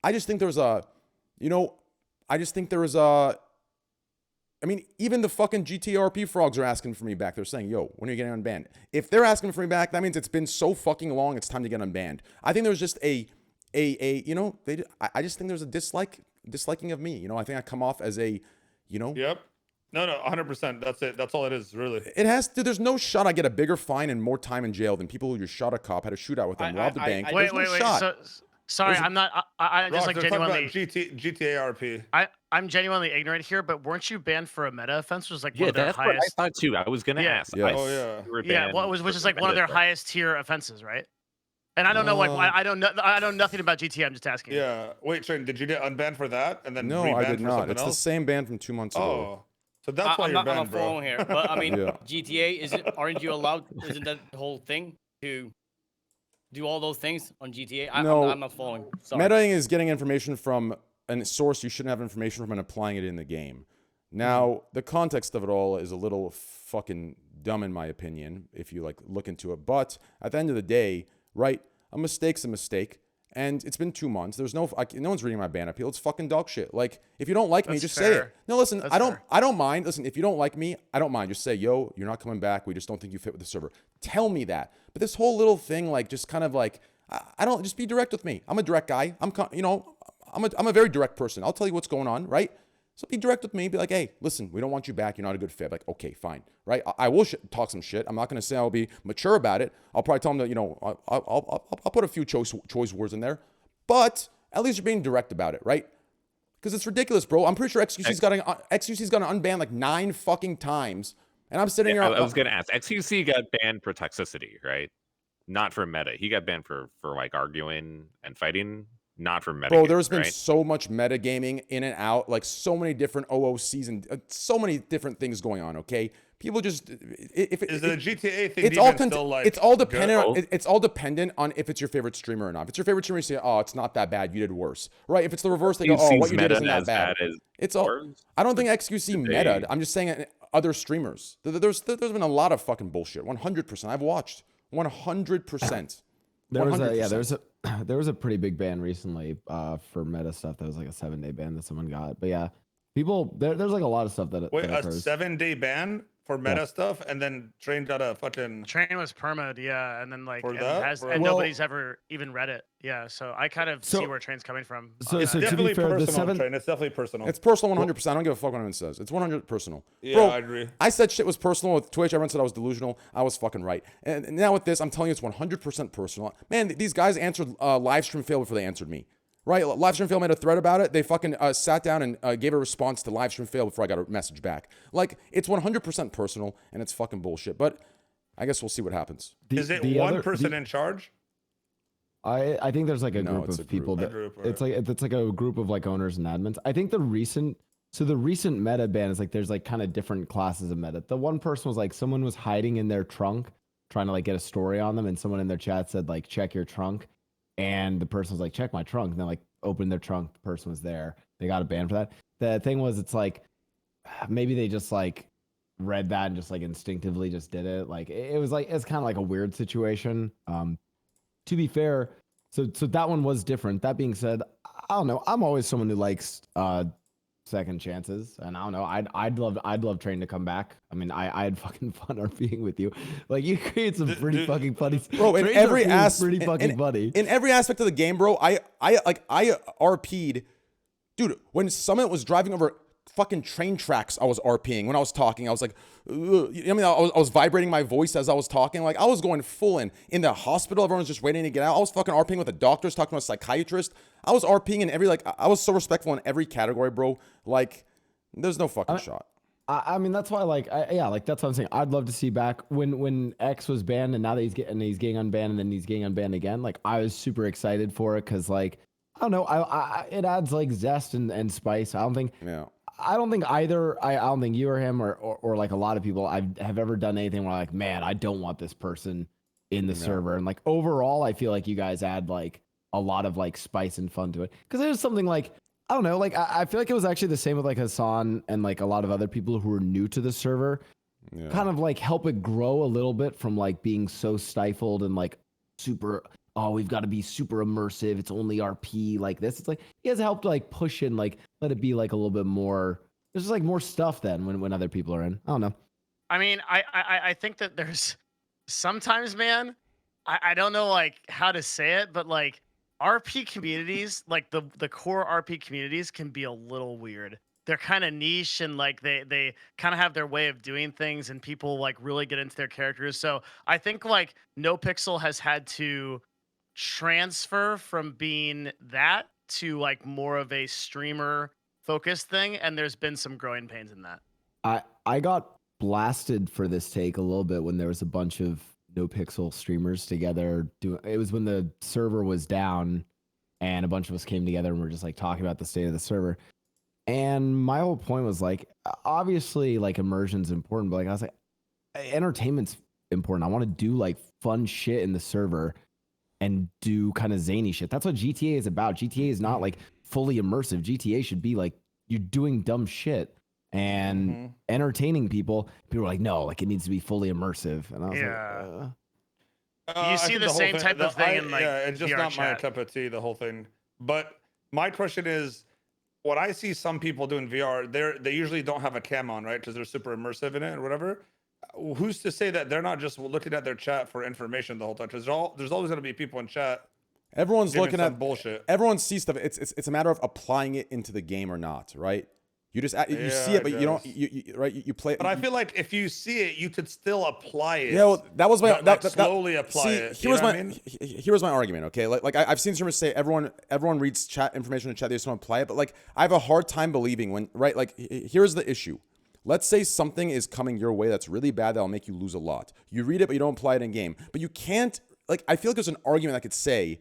I just think I mean, even the fucking GTRP frogs are asking for me back. They're saying, yo, when are you getting unbanned? If they're asking for me back, that means it's been so fucking long, it's time to get unbanned. I think there's just I just think there's a disliking of me. I think I come off as a,
Yep. No, 100%. That's it. That's all it is, really.
It has to. There's no shot I get a bigger fine and more time in jail than people who just shot a cop, had a shootout with them, robbed a bank.
Wait. Sorry, I'm not. I'm just like genuinely.
GTA RP.
I'm genuinely ignorant here, but weren't you banned for a meta offense? Was like one of their
that's
highest.
what I thought too. I was gonna ask.
Yeah.
Oh yeah.
Yeah, which is like one of their highest tier offenses, right? And I don't know, like, I don't know, I know nothing about GTA. I'm just asking.
Yeah. Wait, Train, did you get unbanned for that and then
No,
rebanned
I did
for
not.
something
It's
else?
the same ban from 2 months ago.
Oh, so that's why
I'm
you're
not on
banned,
a
bro.
phone here, but I mean,
Yeah.
GTA aren't you allowed? Isn't that the whole thing to do all those things on GTA?
No.
I'm not following. Sorry.
Metaing is getting information from a source you shouldn't have information from and applying it in the game. Now, the context of it all is a little fucking dumb in my opinion, if you like look into it. But at the end of the day, right, a mistake's a mistake. And it's been 2 months. There's no one's reading my ban appeal. It's fucking dog shit. Like, if you don't like me,
That's
just say it.
fair.
No, listen,
That's
I don't mind. Listen, if you don't like me, I don't mind. Just say, yo, you're not coming back. We just don't think you fit with the server. Tell me that. But this whole little thing, like, just kind of like, I don't, just be direct with me. I'm a direct guy. I'm a very direct person. I'll tell you what's going on, right? So be direct with me. Be like, hey, listen, we don't want you back. You're not a good fit. Like, okay, fine, right? I will talk some shit. I'm not going to say I'll be mature about it. I'll probably tell them that, I'll put a few choice words in there. But at least you're being direct about it, right? Because it's ridiculous, bro. I'm pretty sure XQC's got to unban like 9 fucking times. And I'm sitting here.
I was going to ask. XQC got banned for toxicity, right? Not for meta. He got banned for like arguing and fighting. Not for meta.
Bro, there's been
right?
so much metagaming in and out, like so many different OOCs and so many different things going on. Okay, people just
is the GTA thing
it's all
still like
it's all dependent.
good?
It's all dependent on if it's your favorite streamer or not. If it's your favorite streamer, you say, "Oh, it's not that bad. You did worse." Right? If it's the reverse, they go, "Oh, what you did isn't that bad." It's all. I don't think XQC meta. I'm just saying other streamers. There's been a lot of fucking bullshit. 100%. I've watched 100%.
There was a pretty big ban recently for meta stuff that was like a 7-day ban that someone got. But yeah, people there's like a lot of stuff that
wait,
that
a
occurs.
7-day ban for meta stuff, and then Train got a fucking
Train was perma'd, yeah, and then like
For
and
that?
and nobody's ever even read it, yeah. So I kind of see where Train's coming from.
It's
to be
definitely
fair,
personal, Train. It's definitely personal.
It's personal 100%. I don't give a fuck what anyone says. It's 100 personal.
Yeah,
Bro,
I agree.
I said shit was personal with Twitch. Everyone said I was delusional. I was fucking right. And now with this, I'm telling you it's 100% personal. Man, these guys answered Livestream Fail before they answered me. Right? Livestream Fail made a thread about it. They fucking sat down and gave a response to Livestream Fail before I got a message back. Like, it's 100% personal, and it's fucking bullshit. But I guess we'll see what happens.
Is it one person in charge?
I think there's like a group
it's
of
a
people
group.
that it's like a group of like owners and admins. I think the recent meta ban is like there's like kind of different classes of meta. The one person was like someone was hiding in their trunk trying to like get a story on them, and someone in their chat said like check your trunk, and the person was like check my trunk, and then like opened their trunk, the person was there. They got a ban for that. The thing was it's like maybe they just like read that and just like instinctively just did it. Like it was like it's kind of like a weird situation. To be fair, so that one was different. That being said, I don't know. I'm always someone who likes second chances, and I don't know. I'd love Train to come back. I mean, I had fucking fun RPing with you. Like you create some pretty fucking funny,
bro. In every
pretty fucking funny.
In every aspect of the game, bro. I RP'd, dude. When Summit was driving over fucking train tracks, I was RPing. When I was talking, I was like, ugh. I mean, I was vibrating my voice as I was talking. Like I was going full in the hospital. Everyone's just waiting to get out. I was fucking RPing with the doctors, talking to a psychiatrist. I was RPing in every, like, I was so respectful in every category, bro. Like, there's no fucking shot.
I mean, that's why, like, like that's what I'm saying. I'd love to see back when X was banned, and now that he's getting unbanned, and then he's getting unbanned again. Like, I was super excited for it because, like, I don't know, it adds like zest and spice. I don't think either. I don't think you or him or like a lot of people have ever done anything where like, man, I don't want this person in the server. And like overall, I feel like you guys add like a lot of like spice and fun to it. Because there's something like, I don't know, like I feel like it was actually the same with like Hassan and like a lot of other people who were new to the server. Yeah. Kind of like help it grow a little bit from like being so stifled and like super, oh, we've got to be super immersive. It's only RP like this. It's like he has helped like push in, like let it be like a little bit more. There's just like more stuff then when other people are in. I don't know.
I mean, I think that there's sometimes, man, I don't know like how to say it, but like RP communities, like the core RP communities can be a little weird. They're kind of niche and like they kind of have their way of doing things, and people like really get into their characters. So I think like NoPixel has had to transfer from being that to like more of a streamer focused thing, and there's been some growing pains in that.
I got blasted for this take a little bit when there was a bunch of no pixel streamers together. It was when the server was down, and a bunch of us came together and we're just like talking about the state of the server. And my whole point was like, obviously, like immersion's important, but like I was like, entertainment's important. I want to do like fun shit in the server and do kind of zany shit. That's what GTA is about. GTA is not like fully immersive. GTA should be like you're doing dumb shit and entertaining people. People are like, no, like it needs to be fully immersive. And I was like,
you see the same type of thing in like
it's just
VR
not my
chat.
cup of tea, the whole thing. But my question is, when I see some people doing VR, they usually don't have a cam on, right? Because they're super immersive in it or whatever. Who's to say that they're not just looking at their chat for information the whole time? Because there's always going to be people in chat.
Everyone's looking at
bullshit.
Everyone sees stuff. It's a matter of applying it into the game or not, right? You just you see it, but you don't. You play.
But I feel like if you see it, you could still apply it.
Yeah, well, that was my
slowly apply it.
Here was my argument. Okay, like I've seen streamers say everyone reads chat information in chat. They just want to apply it, but like I have a hard time believing when like here's the issue. Let's say something is coming your way that's really bad that'll make you lose a lot. You read it, but you don't apply it in game. But you can't, like, I feel like there's an argument I could say,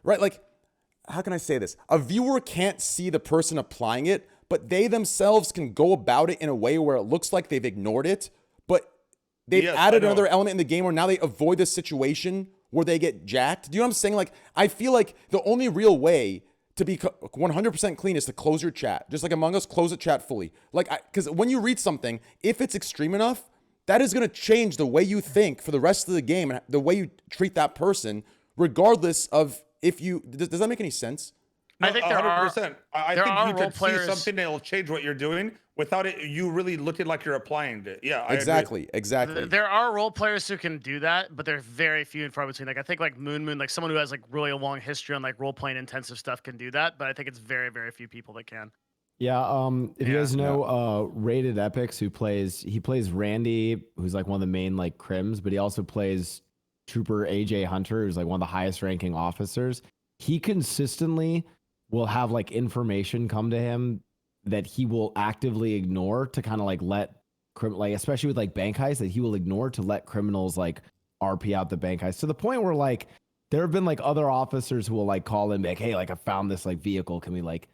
right? Like, how can I say this? A viewer can't see the person applying it, but they themselves can go about it in a way where it looks like they've ignored it, but they've added another element in the game where now they avoid this situation where they get jacked. Do you know what I'm saying? Like, I feel like the only real way to be 100% clean is to close your chat. Just like Among Us, close the chat fully. Like, because when you read something, if it's extreme enough, that is going to change the way you think for the rest of the game and the way you treat that person, regardless of if you. Does that make any sense?
No, I think there 100%.
I think you could see something that'll change what you're doing without it you really looking like you're applying it. Yeah,
exactly.
There are role players who can do that, but they're very few and far between. Like I think like Moon, like someone who has like really a long history on like role playing intensive stuff can do that, but I think it's very, very few people that can.
Yeah, if you guys know Rated Epics, he plays Randy, who's like one of the main like crims, but he also plays Trooper AJ Hunter, who's like one of the highest ranking officers. He consistently will have like information come to him that he will actively ignore to kind of like let like especially with like bank heists that he will ignore to let criminals like RP out the bank heist to the point where like there have been like other officers who will like call him like, hey, like I found this like vehicle, can we like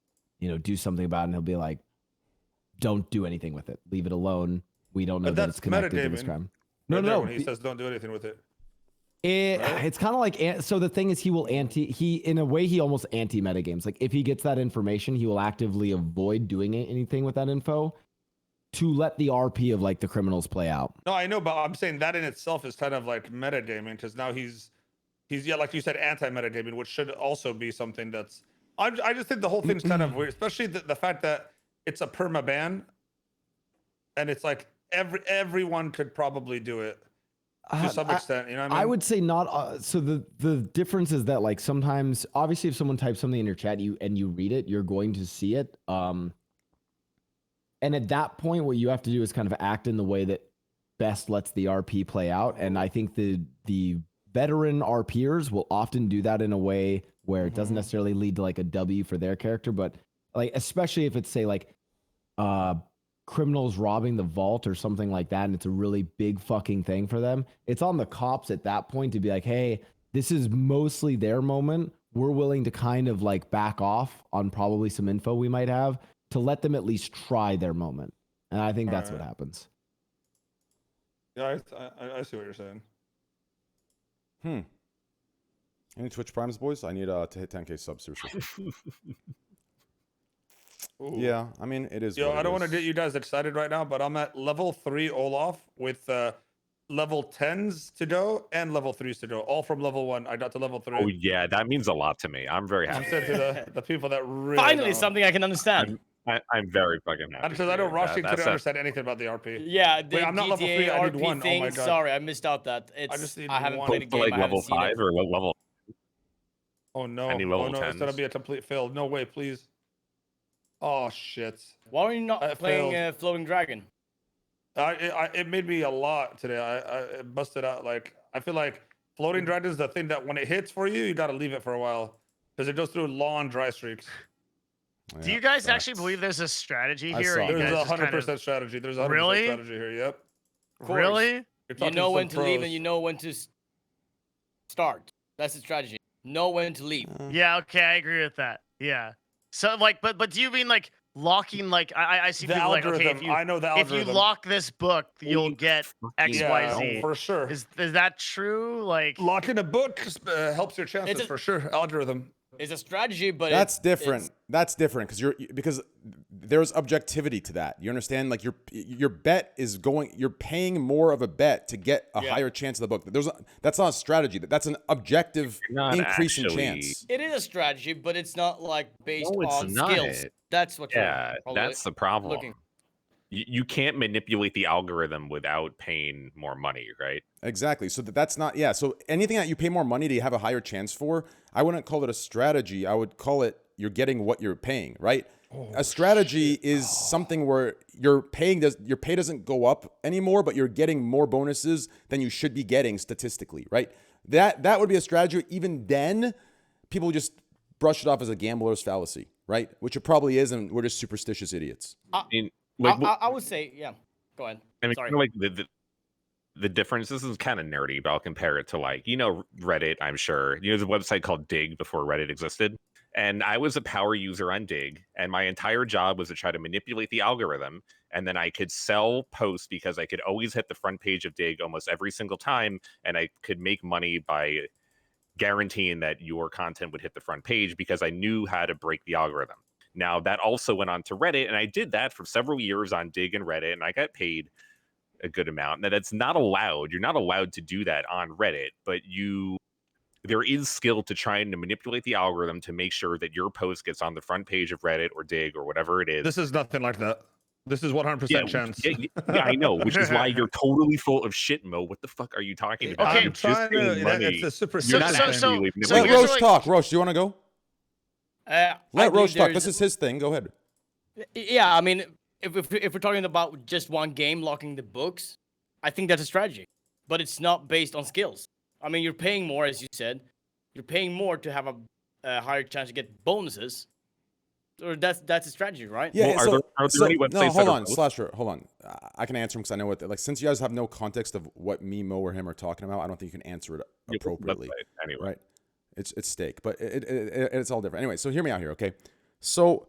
do something about it? And he'll be like, don't do anything with it, leave it alone, we don't know that it's connected to this crime. No,
when he says don't do anything with it.
It's kind of like, so the thing is he in a way he almost anti-meta games. Like if he gets that information, he will actively avoid doing anything with that info to let the RP of like the criminals play out.
No, I know, but I'm saying that in itself is kind of like metagaming because now he's like you said, anti-metagaming, which should also be something that's, I just think the whole thing's kind of weird, especially the fact that it's a perma ban and it's like everyone could probably do it. To some extent, you know what I mean?
I would say not. So the difference is that like sometimes, obviously, if someone types something in your chat and you read it, you're going to see it. And at that point, what you have to do is kind of act in the way that best lets the RP play out. And I think the veteran RPers will often do that in a way where it doesn't necessarily lead to like a W for their character, but like especially if it's say like criminals robbing the vault or something like that, and it's a really big fucking thing for them, it's on the cops at that point to be like, hey, this is mostly their moment, we're willing to kind of like back off on probably some info we might have to let them at least try their moment. And I think that's what happens.
Yeah, I see what you're saying.
Any Twitch Primes, boys? I need to hit 10K subs, seriously. Yeah, I mean, it is.
Yo, I don't want to get you guys excited right now, but I'm at level 3 Olaf with level 10s to go and level 3s to go. All from level 1. I got to level 3.
Oh yeah, that means a lot to me. I'm very happy.
I'm saying to the people that really
Finally
know.
something I can understand.
I'm very fucking happy.
Because I know Rushing couldn't understand anything about the RP.
Yeah, the
Wait, I'm not level 3.
GTA
I need
RP
1.
thing.
Oh my god.
Sorry, I missed out that.
I just need
I haven't
one.
played a game.
Like
I
level
haven't seen
5
it.
or level.
Oh no.
I need level
no, it's gonna
10s.
be a complete fail. No way, please. Oh shit.
Why are you not
I
playing
failed.
Floating Dragon?
It made me a lot today. I busted out. Like I feel like Floating Dragon is the thing that when it hits for you, you gotta leave it for a while because it goes through long dry streaks.
Do you guys actually believe there's a strategy here?
saw it.
There's a 100% strategy. There's a 100%
Really?
strategy here. Yep.
Really?
You know when to leave and you know when to start. That's the strategy. Know when to leave.
Yeah, okay, I agree with that. Yeah. So like, but do you mean like locking? Like I see
The
people like, okay,
algorithm. I know the
if you
algorithm.
lock this book, you'll get X,
Yeah,
Y, Z.
for sure.
Is that true? Like
Locking a book helps your chances for sure. Algorithm.
It's a strategy, but
that's different. That's different because there's objectivity to that. You understand? Like your bet is going. You're paying more of a bet to get a higher chance of the book. That's not a strategy. That's an objective increase in chance.
It is a strategy, but it's not like based on
not.
skills. That's what.
That's the problem. You can't manipulate the algorithm without paying more money, right?
Exactly. So that's not, so anything that you pay more money to have a higher chance for, I wouldn't call it a strategy. I would call it you're getting what you're paying, right? A strategy is something where your pay doesn't go up anymore, but you're getting more bonuses than you should be getting statistically, right? That would be a strategy. Even then, people just brush it off as a gambler's fallacy, right? Which it probably is, and we're just superstitious idiots.
I would say, go ahead.
I mean,
Sorry.
like the difference, this is kind of nerdy, but I'll compare it to like, Reddit, I'm sure. There's a website called Dig before Reddit existed. And I was a power user on Dig, and my entire job was to try to manipulate the algorithm. And then I could sell posts because I could always hit the front page of Dig almost every single time. And I could make money by guaranteeing that your content would hit the front page because I knew how to break the algorithm. Now, that also went on to Reddit, and I did that for several years on Dig and Reddit, and I got paid a good amount. Now, that's not allowed. You're not allowed to do that on Reddit, but there is skill to trying to manipulate the algorithm to make sure that your post gets on the front page of Reddit or Dig or whatever it is.
This is nothing like that. This is 100% chance.
Yeah, I know, which is why you're totally full of shit, Mo. What the fuck are you talking about?
Okay,
You're just paying money.
It's a super.
You're not actually
Let Roche talk. Roche, do you want to go? Let Roche talk. This is his thing. Go ahead.
Yeah, I mean, if we're talking about just one game locking the books, I think that's a strategy, but it's not based on skills. I mean, you're paying more, as you said. You're paying more to have a higher chance to get bonuses. Or that's a strategy, right?
Yeah.
Well, are there any websites
hold
that
on,
are
Slasher. Hold on. I can answer him because I know what. Like, since you guys have no context of what me, Mo, or him are talking about, I don't think you can answer it appropriately.
Anyway,
right? It's steak, but it's all different. Anyway, so hear me out here, okay? So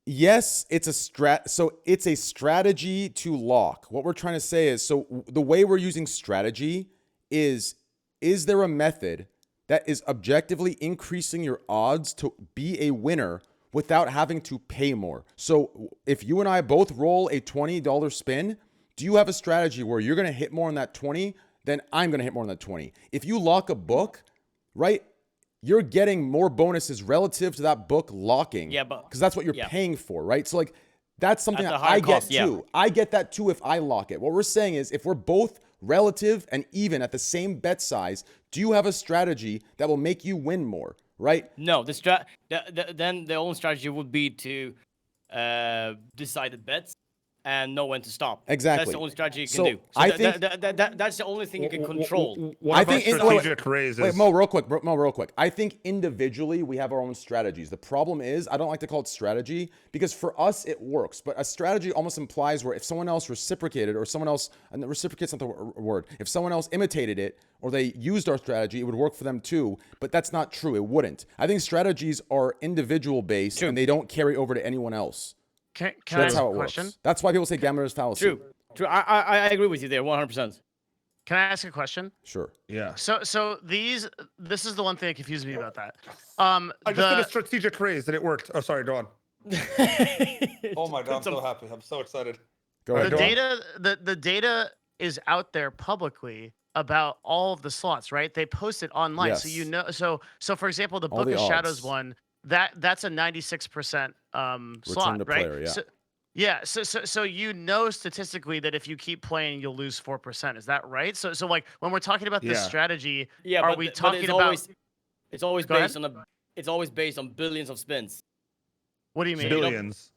yes, it's a strategy to lock. What we're trying to say is, so the way we're using strategy is there a method that is objectively increasing your odds to be a winner without having to pay more? So if you and I both roll a $20 spin, do you have a strategy where you're going to hit more on that 20 than I'm going to hit more on that 20? If you lock a book, right, you're getting more bonuses relative to that book locking.
Yeah, but
because that's what you're paying for, right? So like that's something that
I
get too. I get that too if I lock it. What we're saying is if we're both relative and even at the same bet size, do you have a strategy that will make you win more, right?
No, then the only strategy would be to decide the bets and know when to stop.
Exactly.
That's the only strategy you can
So
do. So
I think
that's the only thing you can control.
I think strategic raises.
Wait, Mo, real quick. I think individually we have our own strategies. The problem is I don't like to call it strategy because for us it works, but a strategy almost implies where if someone else reciprocated or someone else, and reciprocate's not the word, if someone else imitated it or they used our strategy, it would work for them too, but that's not true. It wouldn't. I think strategies are individual based and they don't carry over to anyone else.
Can I
That's
ask
how
a
it
question?
works. That's why people say gambler's fallacy.
True. I agree with you there, 100%.
Can I ask a question?
Sure.
Yeah.
So this is the one thing that confused me about that.
I just did a strategic raise and it worked. Oh, sorry, go on. Oh my god, I'm so happy. I'm so excited.
Go ahead.
The data is out there publicly about all of the slots, right? They post it online,
Yes.
so you know. So for example, the
All
Book
the
of Shadows
odds.
one, that's a 96% slot,
to
right?
player, yeah.
So you know statistically that if you keep playing, you'll lose 4%. Is that right? So like when we're talking about this strategy, are we talking about?
It's always based on it's always based on billions of spins.
What do you mean?
Billions.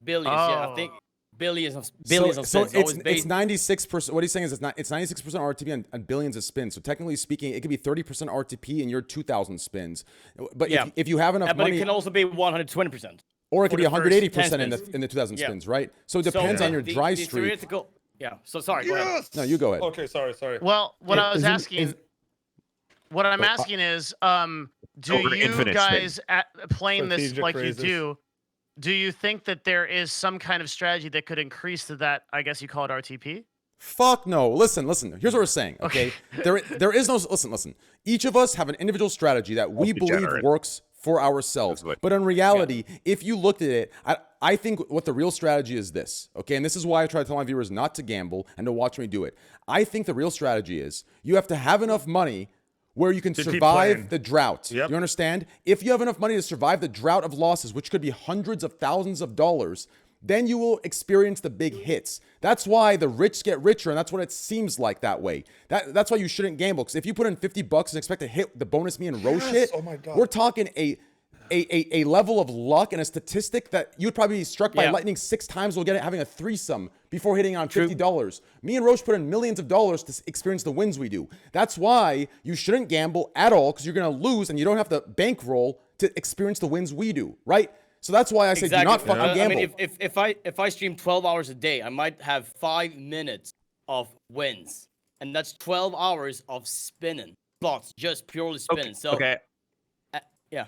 Billions, yeah. I think billions of spins.
So
It's always
it's
based.
96%. What he's saying is it's 96% RTP and billions of spins. So technically speaking, it could be 30% RTP in your 2,000 spins. But if you have enough
but
money,
it can also be 120%.
or it could be
the first
180%
10
in the 2,000
Yeah.
spins, right? So it depends on your dry streak.
Yeah. So sorry. Go ahead.
No, you go ahead.
Okay, sorry.
Well, what I was
Isn't-
asking,
is-
what I'm asking is, do
Over
you
infinite
guys playing this
Strategic
like
raises.
you do you think that there is some kind of strategy that could increase to that? I guess you call it RTP.
Fuck no. Listen. Here's what we're saying, okay? there is no, listen. Each of us have an individual strategy that we believe
Degenerate.
works for ourselves. But in reality, if you looked at it, I think what the real strategy is this, okay? And this is why I try to tell my viewers not to gamble and to watch me do it. I think the real strategy is you have to have enough money where you can
To keep
survive
playing.
the drought.
Yep.
You understand? If you have enough money to survive the drought of losses, which could be hundreds of thousands of dollars, then you will experience the big hits. That's why the rich get richer, and that's what it seems like that way. That's why you shouldn't gamble. Because if you put in $50 and expect to hit the bonus me and row shit,
oh my God.
we're talking a level of luck and a statistic that you'd probably be struck by lightning 6 times while having a threesome before hitting on $50. Me and Roche put in millions of dollars to experience the wins we do. That's why you shouldn't gamble at all, because you're going to lose and you don't have to bankroll to experience the wins we do, right? So that's why I say do not fucking gamble.
I mean, if I stream 12 hours a day, I might have 5 minutes of wins, and that's 12 hours of spinning slots, just purely spinning. So yeah.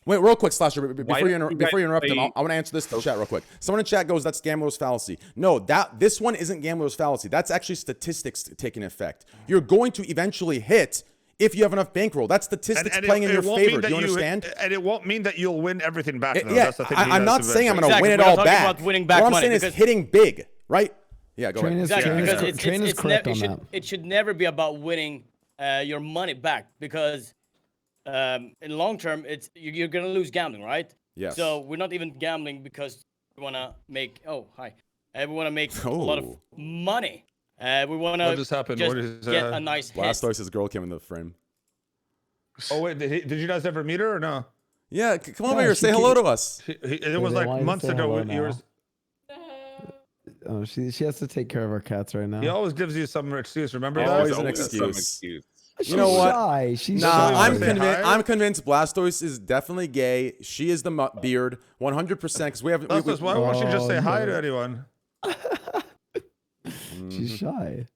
Wait, real quick, Slasher, before you interrupt him,
play-
I want to answer this to the chat real quick. Someone in chat goes, that's gambler's fallacy. No, this one isn't gambler's fallacy. That's actually statistics taking effect. You're going to eventually hit if you have enough bankroll. That's statistics playing in your favor. Do you understand?
And it won't mean that you'll win everything back. Though.
Yeah,
That's the thing
I'm not saying I'm going to
Exactly.
win it
We're
all
not talking
back.
about winning back
What I'm
money,
saying is
because-
hitting big, right? Yeah, go
Train
ahead.
is-
Exactly,
Train is
because
cor- Train is correct on that.
it should never be about winning your money back, because in long term, you're gonna lose gambling, right?
Yes.
So we're not even gambling because we wanna make we wanna make a lot of money. We wanna
What just happened? What is,
get a nice hit.
Blastoise's girl came in the frame.
Oh wait, did you guys ever meet her or no?
Yeah, come over
Yeah,
here,
she
say hello to us.
It was
they
like
wanted to
months
say
ago.
hello
You were,
now. Oh, she has to take care of our cats right now.
he always gives you some excuse. Remember
Always
that?
an
some
excuse.
She's
You know what?
Shy. She's
Nah,
shy.
I'm
Say
convinced.
hi?
I'm convinced Blastoise is definitely gay. She is the beard, 100%. Because we have.
That's why won't you just say hi
no.
to anyone?
She's shy.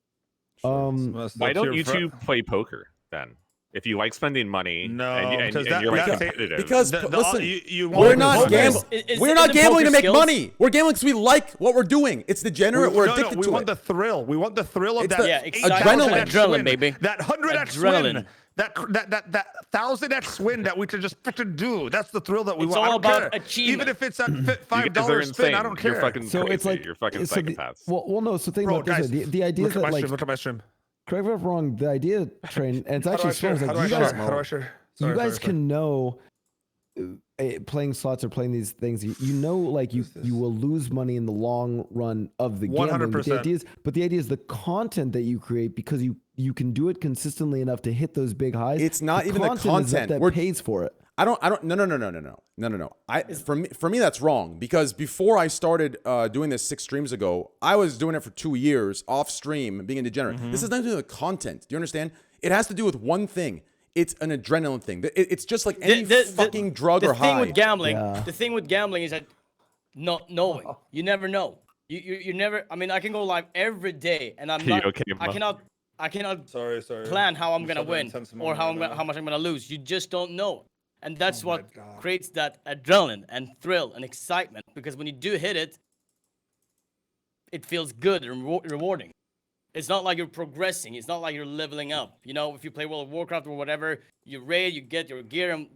Why don't you two play poker then? If you like spending money,
No,
and
because
you're like
that's-
competitive.
Because listen,
you
we're
won't-
not
poker-
gambling. We're not
isn't
gambling to
poker
make
skills?
money. We're gambling because we like what we're doing. It's degenerate. We're
No,
addicted
we
to
want
it.
the thrill. We want the thrill of
It's
that.
the-
Yeah, exactly.
adrenaline.
Adrenaline, baby.
That 100x
Adrenaline.
win. That 1000x win that we can just freaking do. That's the thrill that we
It's
want. I
all
don't
about
care.
achievement.
Even if it's at
You guys are
$5 spin, I
insane.
don't care.
You're fucking
So
crazy.
it's like
You're fucking
so
psychopaths.
well, no. So think
Bro,
about
guys,
this. The idea is that like,
look at my stream.
correct me if I'm wrong. The idea, Train, and it's
How do I
actually
share?
smart.
How
Is
do I
like,
share? How do I share?
you guys
Sorry.
can know playing slots or playing these things. You know, like you will lose money in the long run of the gambling. But
100%.
the idea is the content that you create, because you can do it consistently enough to hit those big highs.
It's not even the
is that
content. We're-
pays for it.
I don't. No. For me, that's wrong, because before I started doing this 6 streams ago, I was doing it for 2 years off stream, being a degenerate. This has nothing to do with content. Do you understand? It has to do with one thing. It's an adrenaline thing. It's just like any fucking drug or high.
The thing with gambling is that not knowing. You never know. You never. I mean, I can go live every day, and I'm not.
okay,
I cannot
Sorry.
plan how I'm gonna
so
win
intense
or how
moment right now.
how much I'm gonna lose. You just don't know, and that's
Oh my
what
God.
creates that adrenaline and thrill and excitement. Because when you do hit it, it feels good and rewarding. It's not like you're progressing. It's not like you're leveling up. You know, if you play World of Warcraft or whatever, you raid, you get your gear, and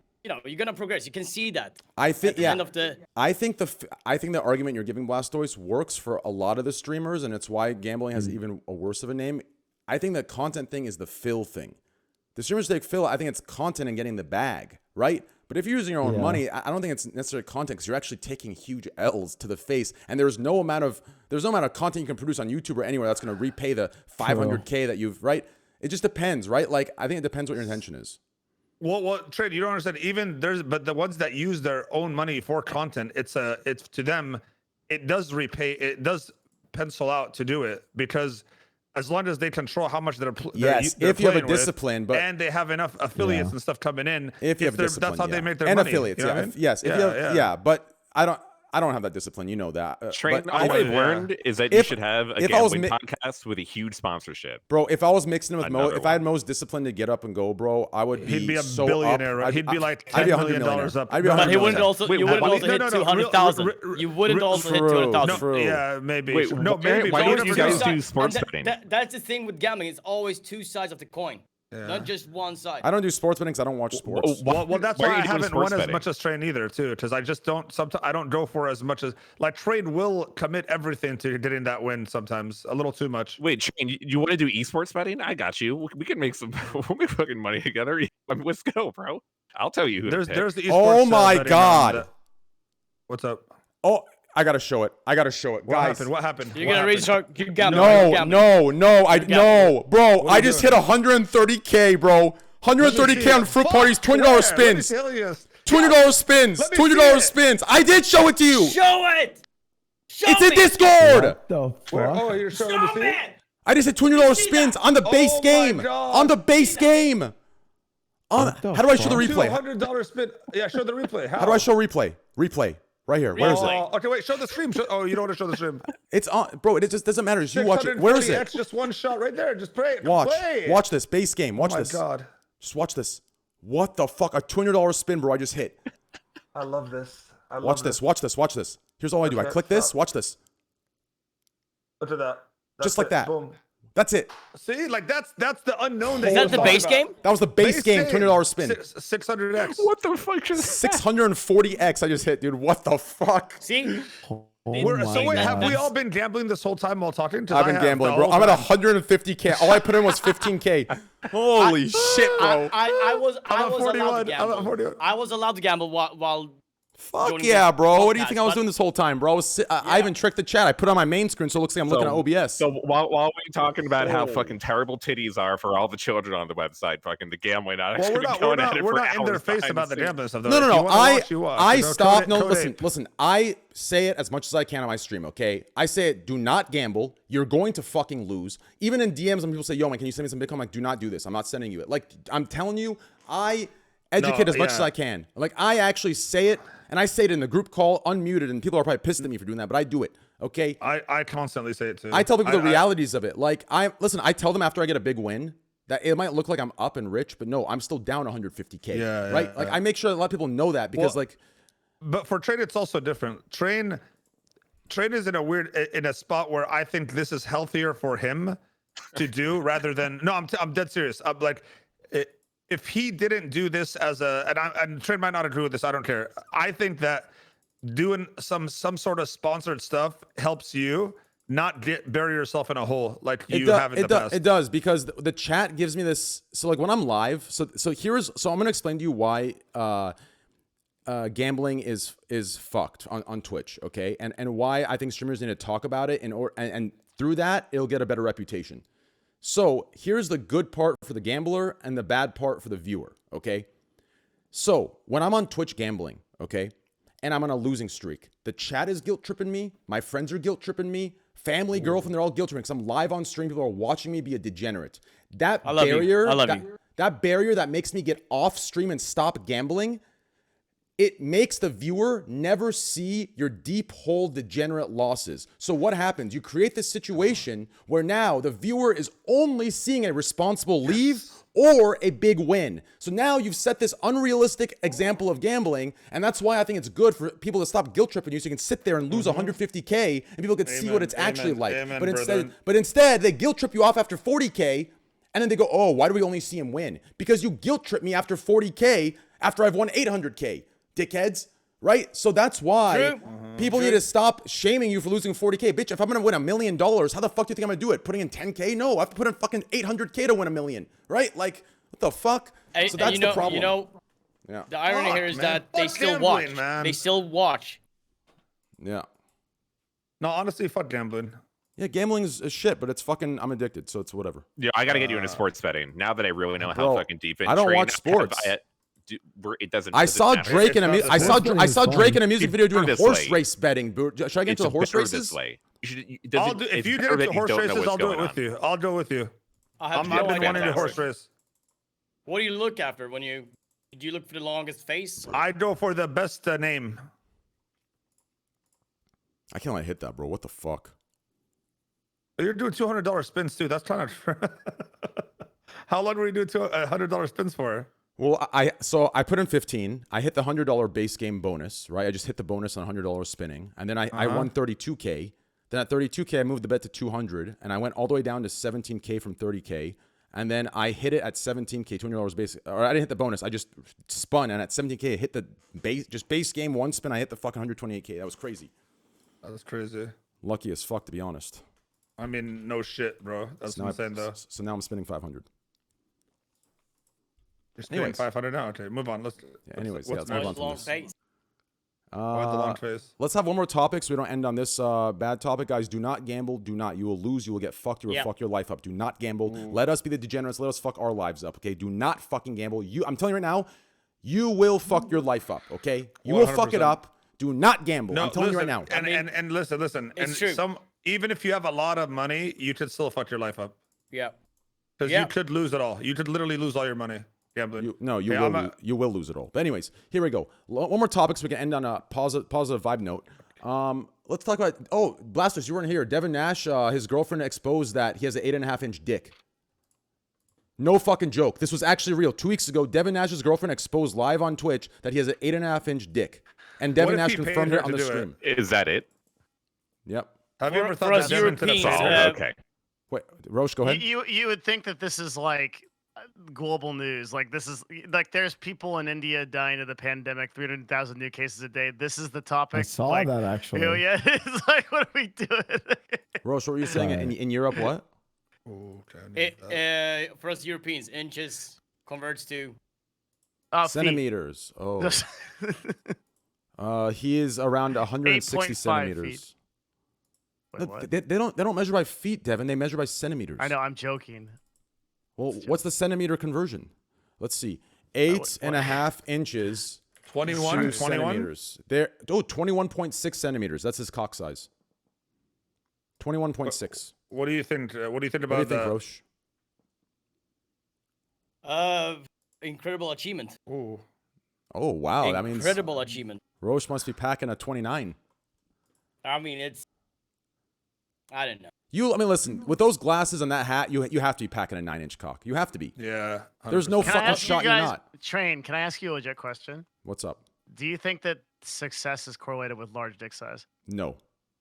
you're gonna progress. You can see that.
I think
at the end of the
I think the argument you're giving Blastoise works for a lot of the streamers, and it's why gambling has even a worse of a name. I think the content thing is the fill thing. The streamers take fill. I think it's content and getting the bag, right? But if you're using your own money, I don't think it's necessarily content, because you're actually taking huge L's to the face, and there's no amount of content you can produce on YouTube or anywhere that's going to repay the 500K that you've, right? It just depends, right? Like, I think it depends what your intention is.
Well, Trade, you don't understand. Even but the ones that use their own money for content, it's to them, it does repay. It does pencil out to do it, because as long as they control how much they're
Yes,
they're
if you have a
playing with,
discipline, but
and they have enough affiliates and stuff coming in.
if you have discipline,
that's how they make their
and
money.
affiliates,
You know what I mean?
yes, if you have, but I don't. I don't have that discipline. You know that.
Train,
But
all
if-
I've learned is that you should have a
if I was
gambling
mi-
podcast with a huge sponsorship.
Bro, if I was mixing with Mo,
Another
if I had Mo's discipline to get up and go, bro, I would be
He'd be a
so
billionaire,
up.
right? He'd be like
I'd
$10
be $100
million
millionaire.
up.
I'd be
But
$100
But he wouldn't
millionaire.
also.
Wait,
You wouldn't
why-
also
No,
hit
no, no,
200,000. You wouldn't also hit
True,
200,000.
true.
Yeah, maybe.
Wait,
no,
why-
maybe.
why
but
don't you
whatever
guys
it is.
do sports
And
betting?
that's the thing with gambling. It's always two sides of the coin,
Yeah.
not just one side.
I don't do sports betting because I don't watch sports.
Well, that's
Why are
why
you
I
doing
haven't
sports
won as
betting?
much as Train either, too, because I just don't. Sometimes I don't go for as much as like Train will commit everything to getting that win. Sometimes a little too much.
Wait, Train, you want to do esports betting? I got you. We can make some. We'll make fucking money together. I mean, let's go, bro. I'll tell you who.
There's
to pick.
the esports.
Oh my
betting
God.
on what's up?
Oh, I gotta show it. I gotta show it,
What
guys.
happened? What happened?
You're
What
gonna
happened?
restart. You're gambling. You're gambling.
No, bro.
What are
I
you
just
doing?
hit 130K, bro. 130K on fruit parties, $20 spins. $200 spins.
Let me
$200
see it.
spins. I did show it to you.
Show it. Show
It's in
me.
Discord.
What the
Where?
fuck?
Oh, you're showing
Show
me.
me.
I just hit $200 spins on the base
Oh my
game.
God.
On the base game. How
What the
do I show the
fuck?
replay?
$200 spin. Yeah, show the replay.
How do I show replay? Replay. Right here. Where is it?
Oh, okay, wait. Show the stream. Oh, you don't want to show the stream.
It's on, bro. It just doesn't matter. Just you watch it. Where is it?
640X, just one shot right there. Just play.
Watch.
Play.
Watch this base game. Watch
Oh my
this.
God.
Just watch this. What the fuck? A $200 spin, bro. I just hit.
I love this. I love
Watch this. Watch this. Watch this. Here's all I do. I
Okay,
click this.
stop.
Watch this.
Look at that. That's
Just like
it.
that.
Boom.
That's it.
See, like that's the unknown.
Is that the base game?
That was the base game. $200 spin.
600X.
What the fuck is
640X I just hit, dude. What the fuck?
See,
Oh
So wait,
my
have we
God.
all been gambling this whole time while talking? 'Cause
I've
I
been
have
gambling,
the
bro.
whole
I'm at
time.
150K. All I put in was 15K. Holy shit, bro.
I was
I'm at
allowed
41.
to
I'm at
gamble.
41.
I was allowed to gamble while
Fuck
joining
yeah,
the
bro. What do you
podcast,
think I was
but-
doing this whole time, bro? I even tricked the chat. I put it on my main screen so it looks like I'm looking at OBS.
So while we're talking about how fucking terrible titties are for all the children on the website, fucking the gambling addicts
Well,
have been going at it
we're
for
not in their
hours
face
behind
about the
the scenes.
gambling stuff. Though.
No,
If
no,
you
no.
wanna watch, you watch.
I
You know,
stop.
code
No,
it-
listen, listen. I say it as much as I can on my stream, okay? I say it, do not gamble. You're going to fucking lose. Even in DMs, when people say, yo, man, can you send me some Bitcoin? I'm like, do not do this. I'm not sending you it. Like, I'm telling you, I educate as much as
yeah.
I can. Like, I actually say it, and I say it in the group call, unmuted, and people are probably pissed at me for doing that, but I do it, okay?
I constantly say it too.
I tell people the realities of it. Like, I tell them after I get a big win that it might look like I'm up and rich, but no, I'm still down 150K.
Yeah,
right?
yeah,
Like,
yeah.
I make sure that a lot of people know that because,
Well,
like,
But for Train, it's also different. Train is in a spot where I think this is healthier for him to do rather than no. I'm dead serious. I'm like, if he didn't do this as and Train might not agree with this. I don't care. I think that doing some sort of sponsored stuff helps you not bury yourself in a hole like you have in the past.
It does because the chat gives me this. So like when I'm live, so I'm gonna explain to you why gambling is fucked on Twitch, okay? And why I think streamers need to talk about it and through that it'll get a better reputation. So here's the good part for the gambler and the bad part for the viewer, okay? So when I'm on Twitch gambling, okay, and I'm on a losing streak, the chat is guilt tripping me, my friends are guilt tripping me, family, girlfriend, they're all guilt tripping because I'm live on stream, people are watching me be a degenerate. That
I love you.
barrier,
I love you.
that barrier that makes me get off stream and stop gambling, it makes the viewer never see your deep hole degenerate losses. So what happens? You create this situation where now the viewer is only seeing a responsible leave or a big win. So now you've set this unrealistic example of gambling, and that's why I think it's good for people to stop guilt tripping you so you can sit there and lose 150K and people can see what it's actually like. But instead, they guilt trip you off after 40K, and then they go, oh, why do we only see him win? Because you guilt trip me after 40K after I've won 800K. Dickheads, right? So that's why people need to stop shaming you for losing 40K. Bitch, if I'm gonna win $1 million, how the fuck do you think I'm gonna do it? Putting in 10K? No, I have to put in fucking 800K to win $1 million, right? Like, what the fuck? So that's the problem.
You know,
Yeah.
the irony here is
man.
that they
Fuck
still
gambling,
watch.
man.
They still watch.
Yeah.
No, honestly, fuck gambling.
Yeah, gambling is shit, but it's fucking, I'm addicted, so it's whatever.
Yeah, I got to get you into sports betting now that I really know how
Bro,
fucking deep in
I don't
Train
watch sports.
It doesn't.
I saw
matter.
Drake in a
It's
I saw
not-
I saw Drake in a music
It's
video doing
this
horse
way.
race betting. Should I get into the horse
better this
races?
way. You should,
If you get into horse races, I'll do it with you. I'll go with you.
I've
I've
no
been
idea.
wanting to horse race.
What do you look after when you? Do you look for the longest face?
I go for the best name.
I can't let it hit that, bro. What the fuck?
You're doing $200 spins too. That's kind of. How long were you doing $100 spins for?
Well, so I put in 15. I hit the $100 base game bonus, right? I just hit the bonus on $100 spinning, and then I won 32K. Then at 32K, I moved the bet to 200, and I went all the way down to 17K from 30K. And then I hit it at 17K, $200 base. Or I didn't hit the bonus. I just spun, and at 17K, I hit the base game one spin. I hit the fucking 128K. That was crazy.
That was crazy.
Lucky as fuck, to be honest.
I mean, no shit, bro. That's insane, though.
So now I'm spinning 500.
You're spinning 500 now. Okay, move on. Let's
let's
what's
move on
next?
from this.
Face.
The long face.
Let's have one more topic so we don't end on this bad topic, guys. Do not gamble. Do not. You will lose. You will get fucked. You will fuck your life up. Do not gamble. Let us be the degenerates. Let us fuck our lives up. Okay. Do not fucking gamble. I'm telling you right now, you will fuck your life up. Okay. You will fuck it up. Do not gamble.
No,
I'm telling you right now.
And listen.
It's
And
true.
even if you have a lot of money, you could still fuck your life up.
Yeah.
Because you could lose it all. You could literally lose all your money gambling.
You will lose it all. But anyways, here we go. One more topic so we can end on a positive vibe note. Let's talk about. Oh, Blasters, you weren't here. Devin Nash, his girlfriend exposed that he has an 8.5-inch dick. No fucking joke. This was actually real. 2 weeks ago, Devin Nash's girlfriend exposed live on Twitch that he has an 8.5-inch dick, and Devin Nash confirmed it on the stream.
Is that it?
Yep.
Have you ever thought
for
that
us
Devin could have
Europeans,
Okay.
Wait, Roche, go ahead.
You would think that this is like global news. Like this is like there's people in India dying of the pandemic, 300,000 new cases a day. This is the topic.
I saw
like,
that actually.
Yeah, it's like what are we doing?
Roche, what were you saying? In Europe, what?
For us Europeans, inches converts to
Centimeters. Oh. He is around 160
8.5
centimeters.
Wait, what?
They don't measure by feet, Devin. They measure by centimeters.
I know, I'm joking.
Well, what's the centimeter conversion? Let's see. 8.5 inches.
21
centimeters. There. Oh, 21.6 centimeters. That's his cock size. 21.6.
What do you think? What do you think about
What do you
that?
think,
Roche?
Incredible achievement.
Ooh.
Oh wow, that means
Incredible achievement.
Roche must be packing a 29.
I mean, I don't know.
I mean, listen. With those glasses and that hat, you have to be packing a 9-inch cock. You have to be.
Yeah. 100%.
There's no
Can I
fucking
ask you
shot you're
guys,
not.
Train, can I ask you a legit question?
What's up?
Do you think that success is correlated with large dick size?
No.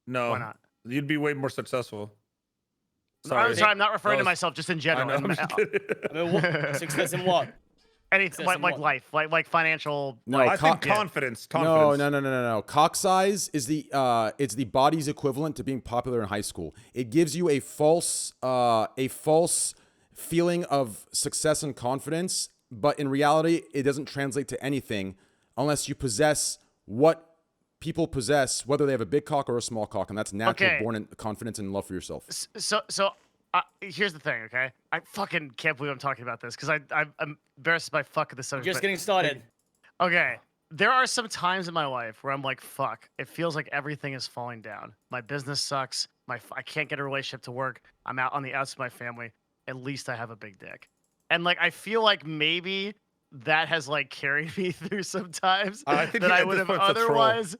No.
Why not?
You'd be way more successful.
I'm sorry, I'm not referring to myself, just in
I
general.
know, I'm just kidding.
I mean, success in what?
Anything like
what?
life, like financial.
No,
like,
I think confidence.
No. Cock size is it's the body's equivalent to being popular in high school. It gives you a false feeling of success and confidence, but in reality, it doesn't translate to anything unless you possess what people possess, whether they have a big cock or a small cock, and that's natural, born in confidence and love for yourself.
So here's the thing, okay? I fucking can't believe I'm talking about this because I'm embarrassed by fuck this subject.
Just getting started.
Okay, there are some times in my life where I'm like, fuck, it feels like everything is falling down. My business sucks. I can't get a relationship to work. I'm out on the outs of my family. At least I have a big dick. And like, I feel like maybe that has like carried me through some times
I think
that I would have otherwise.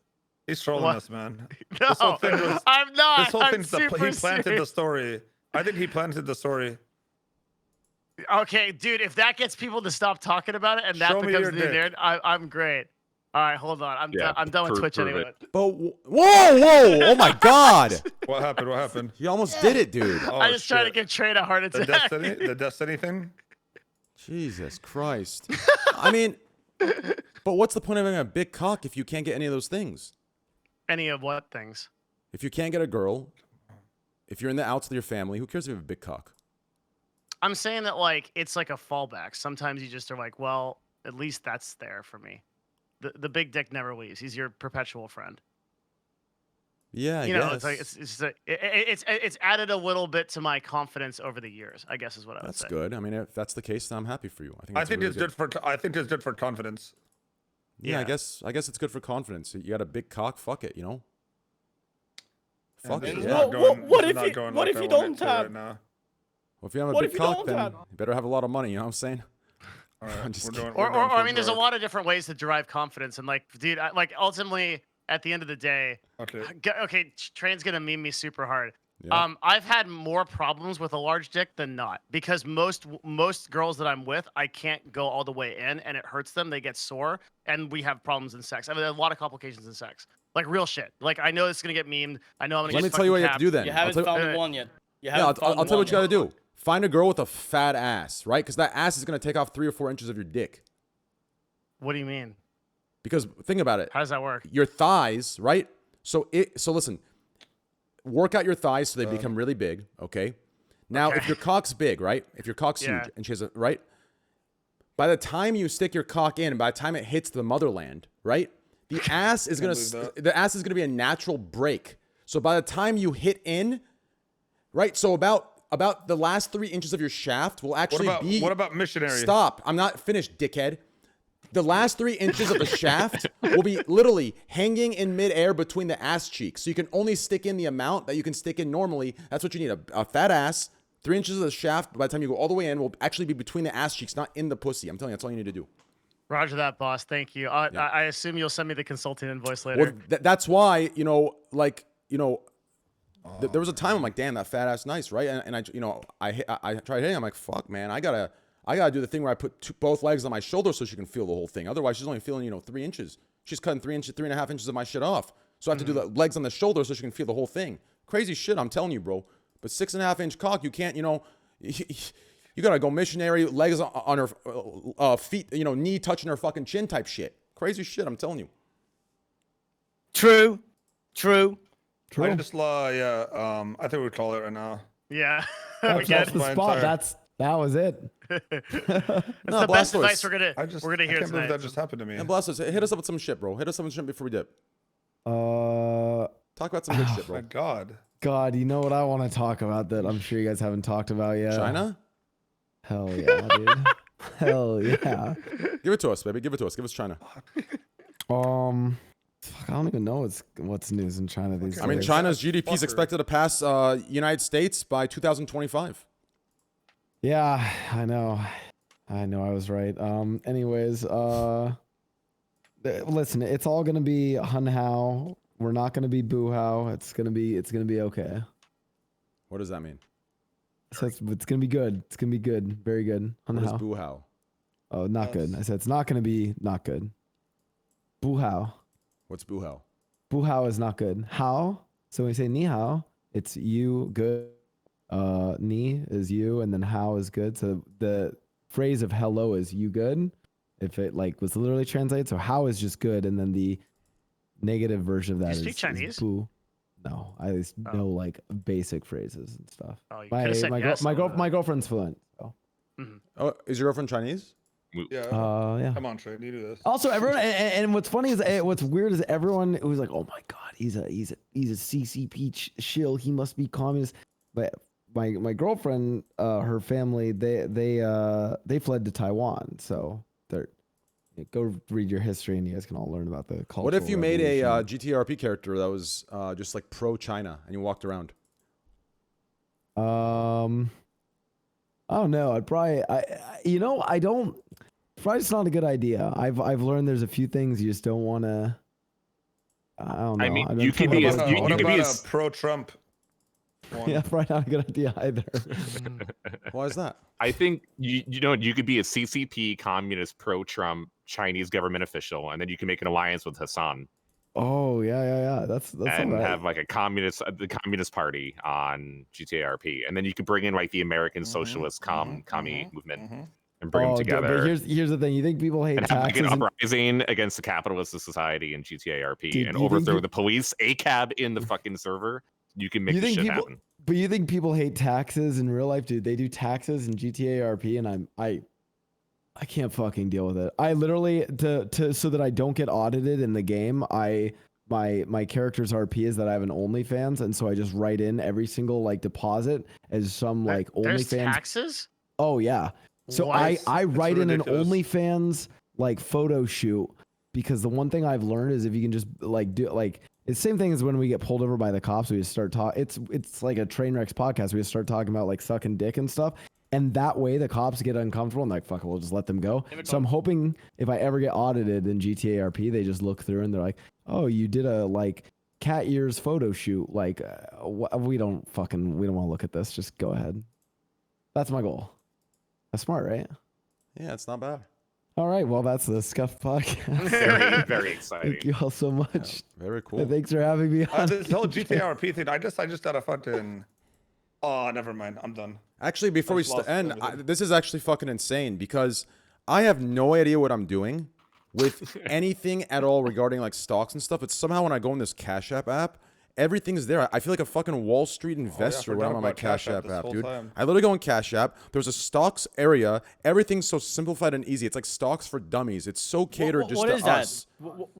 He's trolling us, man.
No,
This whole thing was,
I'm not.
This whole
I'm
thing's he planted
serious.
the story. I think he planted the story.
Okay, dude, if that gets people to stop talking about it and that
Show me
becomes
your
the
dick.
narrative, I'm great. All right, hold on. I'm done with Twitch
prove
anyway.
it.
But whoa! Oh my God!
What happened? What happened?
He almost did it, dude.
Oh,
I just tried to
shit.
give Train a heart
The
attack.
Destiny thing.
Jesus Christ. I mean, but what's the point of having a big cock if you can't get any of those things?
Any of what things?
If you can't get a girl, if you're in the outs with your family, who cares if you have a big cock?
I'm saying that like it's like a fallback. Sometimes you just are like, well, at least that's there for me. The big dick never leaves. He's your perpetual friend.
Yeah,
You know, it's like it's added a little bit to my confidence over the years, I guess is what I would
that's
say.
good. I mean, if that's the case, then I'm happy for you. I think
I
that's
think
really
it's good for. I think it's good for confidence.
Yeah,
Yeah.
I guess it's good for confidence. You got a big cock, fuck it, you know. Fuck
This
it.
is
Yeah.
not going-
what
this is
if
not
you-
going
what
like
if
I
you
want it
don't
to
have-
right now.
Well, if you have a
What
big
if you
cock,
don't
then
have-
you better have a lot of money. You know what I'm saying?
All right,
I'm just
we're
kidding.
going- we're
Or
going
I
for
mean, there's a
broke.
lot of different ways to derive confidence, and like, dude, like ultimately, at the end of the day, okay, Train's gonna meme me super hard.
Yeah.
I've had more problems with a large dick than not, because most girls that I'm with, I can't go all the way in, and it hurts them. They get sore, and we have problems in sex. I mean, a lot of complications in sex, like real shit. Like I know it's gonna get memed. I know I'm gonna.
Let me tell you what you have to do then.
You haven't found one yet.
I'll tell you what you got to do. Find a girl with a fat ass, right? Because that ass is gonna take off 3 or 4 inches of your dick.
What do you mean?
Because think about it.
How does that work?
Your thighs, right? So listen. Work out your thighs so they become really big, okay? Now, if your cock's big, right? If your cock's huge and she has a, right? By the time you stick your cock in, and by the time it hits the motherland, right? The ass is gonna be a natural break. So by the time you hit in, right? So about the last 3 inches of your shaft will actually be.
What about missionary?
Stop! I'm not finished, dickhead. The last 3 inches of the shaft will be literally hanging in midair between the ass cheeks. So you can only stick in the amount that you can stick in normally. That's what you need. A fat ass, 3 inches of the shaft, by the time you go all the way in, will actually be between the ass cheeks, not in the pussy. I'm telling you, that's all you need to do.
Roger that, boss. Thank you. I assume you'll send me the consulting invoice later.
Well, that's why, there was a time I'm like, damn, that fat ass nice, right? And I tried hitting. I'm like, fuck, man, I gotta do the thing where I put both legs on my shoulder so she can feel the whole thing. Otherwise, she's only feeling, 3 inches. She's cutting 3.5 inches of my shit off. So I have to do the legs on the shoulder so she can feel the whole thing. Crazy shit, I'm telling you, bro. But 6.5 inch cock, you can't, you gotta go missionary, legs on her feet, knee touching her fucking chin type shit. Crazy shit, I'm telling you.
True.
I just I think we call it right now.
Yeah.
That's the spot. That was it.
That's the best advice we're gonna hear
I can't
tonight.
believe that just happened to me.
And bless us. Hit us up with some shit, bro. Hit us up with some shit before we dip. Talk about some good shit, bro.
My God.
God, you know what I want to talk about that I'm sure you guys haven't talked about yet?
China?
Hell yeah, dude. Hell yeah.
Give it to us, baby. Give it to us. Give us China.
I don't even know what's news in China these days.
I mean, China's GDP is expected to pass United States by 2025.
Yeah, I know. I was right. Anyways, listen, it's all gonna be hun hao. We're not gonna be boo hao. It's gonna be okay.
What does that mean?
So it's gonna be good. It's gonna be good. Very good. Hun
What is
hao.
boo hao?
Oh, not good. I said it's not gonna be not good. Boo hao.
What's boo hao?
Boo hao is not good. How? So when we say ni hao, it's you good. Ni is you, and then how is good. So the phrase of hello is you good, if it was literally translated. So how is just good, and then the negative version of that
you speak Chinese?
Is boo. No, I just know basic phrases and stuff.
Oh, you could've said yes on that.
My girlfriend's fluent. So.
Oh, is your girlfriend Chinese?
Yeah.
Yeah.
Come on, Trey. You do this.
Also, everyone, and what's funny is what's weird is everyone who's like, "Oh my God, he's a CCP shill. He must be communist." But my girlfriend, her family, they fled to Taiwan, so they're go read your history and you guys can all learn about the culture.
What if you made a GTRP character that was just like pro China and you walked around?
I don't know. I'd probably, I don't. Probably it's not a good idea. I've learned there's a few things you just don't want to. I don't know.
I mean,
I've
you could be
a pro-Trump one?
Yeah, probably not a good idea either.
Why is that?
I think you could be a CCP communist pro-Trump Chinese government official, and then you can make an alliance with Hassan.
Oh yeah. That's
and
all right.
have like the Communist Party on GTRP, and then you could bring in like the American Socialist commie movement and bring them together.
But here's the thing: you think people hate
and
taxes?
have like an uprising against the capitalist society in GTRP and overthrow the police, ACAB in the fucking server. You can make this shit happen.
But you think people hate taxes in real life, dude? They do taxes in GTARP, and I can't fucking deal with it. I literally so that I don't get audited in the game. My character's RP is that I have an OnlyFans, and so I just write in every single deposit as some OnlyFans.
There's taxes?
Oh yeah. So
What?
I write in an
ridiculous.
OnlyFans photo shoot, because the one thing I've learned is if you can just do it's the same thing as when we get pulled over by the cops. We just start talking. It's like a Trainwreckstv podcast. We just start talking about sucking dick and stuff. And that way the cops get uncomfortable and fuck it, we'll just let them go. So I'm hoping if I ever get audited in GTARP, they just look through and they're like, oh, you did a like cat ears photo shoot. Like, we don't want to look at this. Just go ahead. That's my goal. That's smart, right?
Yeah, it's not bad.
All right. Well, that's the Scuffed podcast.
Very, very exciting.
Thank you all so much.
Yeah, very cool.
And thanks for having me on.
This whole GTA RP thing, I just had a fucking. Oh, never mind. I'm done.
Actually, before we end, this is actually fucking insane because I have no idea what I'm doing with anything at all regarding like stocks and stuff. But somehow when I go in this Cash app, everything's there. I feel like a fucking Wall Street investor when I'm on my Cash App, dude. I literally go in Cash App. There's a stocks area. Everything's so simplified and easy. It's like stocks for dummies. It's so catered just to us.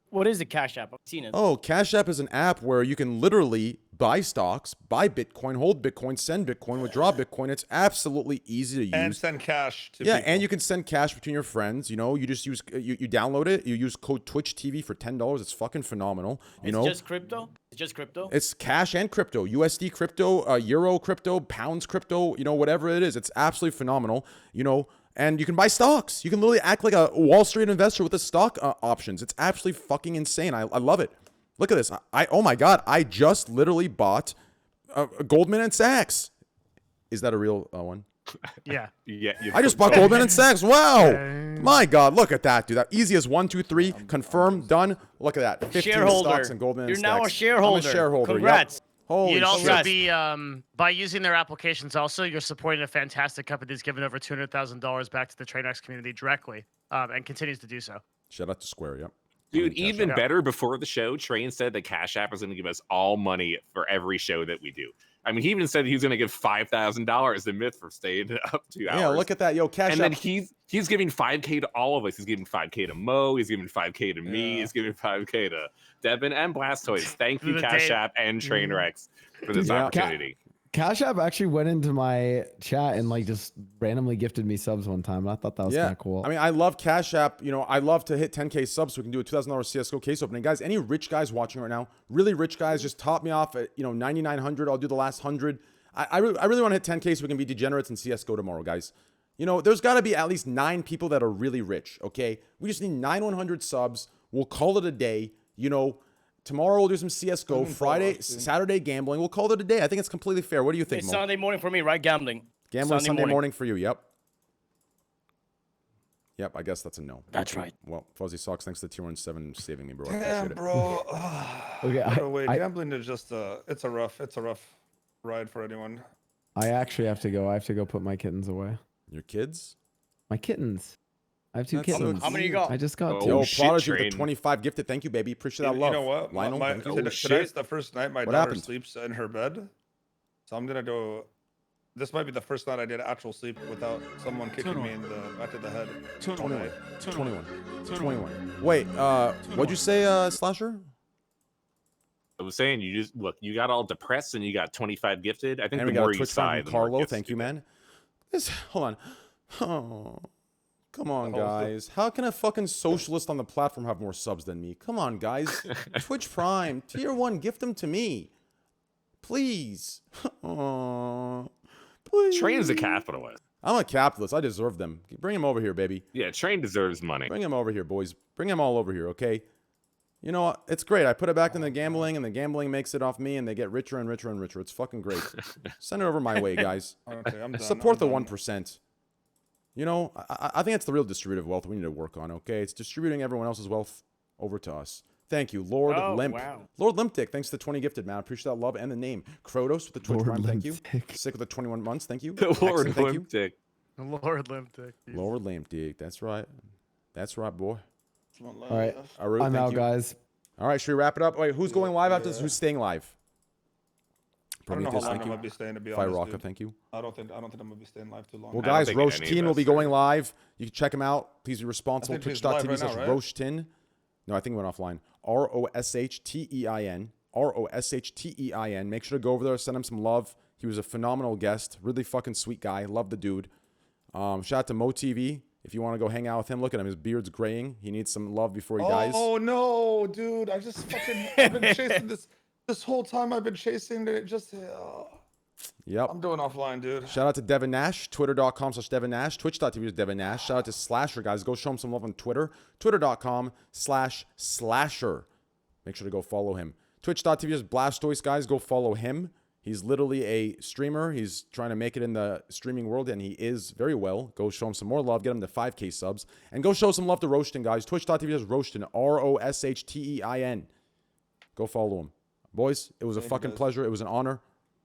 What is the Cash App? I've seen it.
Oh, Cash App is an app where you can literally buy stocks, buy Bitcoin, hold Bitcoin, send Bitcoin, withdraw Bitcoin. It's absolutely easy to use.
And send cash to
people.
And
you can send cash between your friends. You know, you just use you download it. You use code TwitchTV for $10. It's fucking phenomenal. You know,
just crypto. It's just crypto.
It's cash and crypto, USD crypto, Euro crypto, pounds crypto. You know, whatever it is, it's absolutely phenomenal. You know. And you can buy stocks. You can literally act like a Wall Street investor with the stock options. It's absolutely fucking insane. I love it. Look at this. Oh my God. I just literally bought Goldman and Sachs. Is that a real one?
Yeah.
Yeah.
I just bought Goldman and Sachs. Wow. My God. Look at that, dude. That easy as 1, 2, 3. Confirm. Done. Look at that. 15
shareholder.
stocks in Goldman and
You're
Sachs.
now a shareholder.
I'm a shareholder.
Congrats.
Yep. Holy
You'd also
shit.
be, by using their applications also, you're supporting a fantastic company that's given over $200,000 back to the Trainwreckstv community directly and continues to do so.
Shout out to Square, yep.
Dude, even better, before the show, Train said the Cash App is going to give us all money for every show that we do. I mean, he even said he was going to give $5,000 to Myth for staying up 2 hours.
Yeah, look at that. Yo, Cash
and
App.
then he's giving 5K to all of us. He's giving 5K to Mo. He's giving 5K to me. He's giving 5K to Devin and Blastoise. Thank you, Cash App and Trainwrecks, for this opportunity.
Cash App actually went into my chat and like just randomly gifted me subs one time. I thought that was kind of cool.
I mean, I love Cash App. You know, I love to hit 10K subs so we can do a $2,000 CSGO case opening. Guys, any rich guys watching right now, really rich guys, just top me off at, 9,900. I'll do the last 100. I really want to hit 10K so we can be degenerates in CSGO tomorrow, guys. You know, there's got to be at least 9 people that are really rich, okay? We just need 9,100 subs. We'll call it a day. You know, tomorrow we'll do some CSGO. Friday, Saturday gambling. We'll call it a day. I think it's completely fair. What do you think,
It's
Mo?
Sunday morning for me, right? Gambling.
Gambling Sunday morning for you. Yep. Yep, I guess that's a no.
That's right.
Well, Fuzzy Socks, thanks to Tier 1-7 saving me, bro. I appreciate it.
Bro.
Okay,
Wait, gambling is just it's a rough ride for anyone.
I actually have to go. I have to go put my kittens away.
Your kids?
My kittens. I have 2
That's so
kittens.
How many you got?
I just got 2.
Yo,
shit,
Prodigy with the
Train.
25 gifted. Thank you, baby. Appreciate that love.
You know what?
Lionel, thank you.
Tonight's the first night my
What
daughter
happened?
sleeps in her bed. So I'm going to do... This might be the first night I did actual sleep without someone kicking me in the back of the head.
21. Wait, what'd you say, Slasher?
I was saying, you got all depressed and you got 25 gifted. I think
And
the
we got
more
a
you
Twitch
sigh,
fan
the
from
more
Carlo.
gifts
Thank
you
you,
get.
man. Hold on. Oh, come on, guys. How can a fucking socialist on the platform have more subs than me? Come on, guys. Twitch Prime, Tier 1, gift them to me. Please. Oh, please.
Train's a capitalist.
I'm a capitalist. I deserve them. Bring him over here, baby.
Yeah, Train deserves money.
Bring him over here, boys. Bring him all over here, okay? You know what? It's great. I put it back in the gambling, and the gambling makes it off me, and they get richer and richer and richer. It's fucking great. Send it over my way, guys.
Okay, I'm done.
Support the
I'm done.
1%. You know, I think that's the real distributive wealth we need to work on, okay? It's distributing everyone else's wealth over to us. Thank you, Lord Limp.
Wow.
Lord Limptic, thanks to the 20 gifted, man. I appreciate that love and the name. Krotos with the Twitch
Lord
Prime, thank you.
Limptic.
Sick with the 21 months, thank you.
The Lord
Excellent, thank you.
Limptic.
Lord Limptic.
Lord Limptic, that's right. That's right, boy.
All right.
Aru,
I'm
thank
out,
you.
guys.
All right, should we wrap it up? Wait, who's going live after this? Who's staying live?
I don't know how
Prometheus,
long
thank
I'm
you.
gonna be staying, to be
Fire
honest,
Rocka,
dude.
thank you.
I don't think I'm gonna be staying live too long.
Well,
I don't
guys,
think any of
Roastin will
us
be
are.
going live. You can check him out. Please be responsible.
I think he's live right now, right?
Twitch.tv/Roastin. No, I think we went offline. ROSHTEIN. ROSHTEIN. Make sure to go over there, send him some love. He was a phenomenal guest. Really fucking sweet guy. Love the dude. Shout out to MoTV. If you want to go hang out with him, look at him. His beard's graying. He needs some love before he dies.
Oh no, dude! I just fucking I've been chasing this whole time. I've been chasing it. Just
Yep.
I'm doing offline, dude.
Shout out to Devin Nash, twitter.com/Devin Nash, twitch.tv is Devin Nash. Shout out to Slasher, guys. Go show him some love on Twitter, twitter.com/Slasher. Make sure to go follow him. Twitch.tv is Blastoise, guys. Go follow him. He's literally a streamer. He's trying to make it in the streaming world, and he is very well. Go show him some more love. Get him to 5K subs. And go show some love to Roastin, guys. Twitch.tv is Roastin. Roshthein. Go follow him. Boys, it was a fucking pleasure. It was an honor.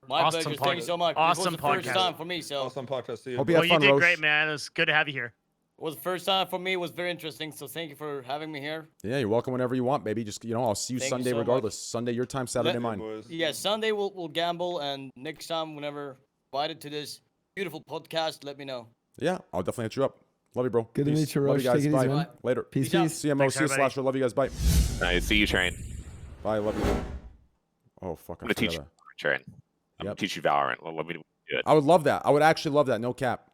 My
Awesome
pleasure. Thank you so much.
Awesome
It was the first
podcast.
time for me, so
Awesome podcast to you.
Hope you had
Well, you
fun,
did
Roche.
great, man. It was good to have you here.
it was the first time for me. It was very interesting. So thank you for having me here.
Yeah, you're welcome whenever you want, baby. Just, I'll see you
Thank you
Sunday
so
regardless. Sunday your time, Saturday
Let-
mine.
Boys.
Yeah, Sunday we'll gamble, and next time, whenever invited to this beautiful podcast, let me know.
Yeah, I'll definitely hit you up. Love you, bro.
Good to
Peace.
meet you,
Love
Roche.
you guys.
Take it
Bye.
easy, man.
Later.
Peace,
Peace out.
peace.
CMO,
Thanks,
see you,
everybody.
Slasher. Love you guys. Bye.
I see you, Train.
Bye. Love you. Oh, fuck.
I'm gonna teach you, Train. I'm
Yep.
gonna teach you Valorant. Let me do it.
I would love that. I would actually love that. No cap.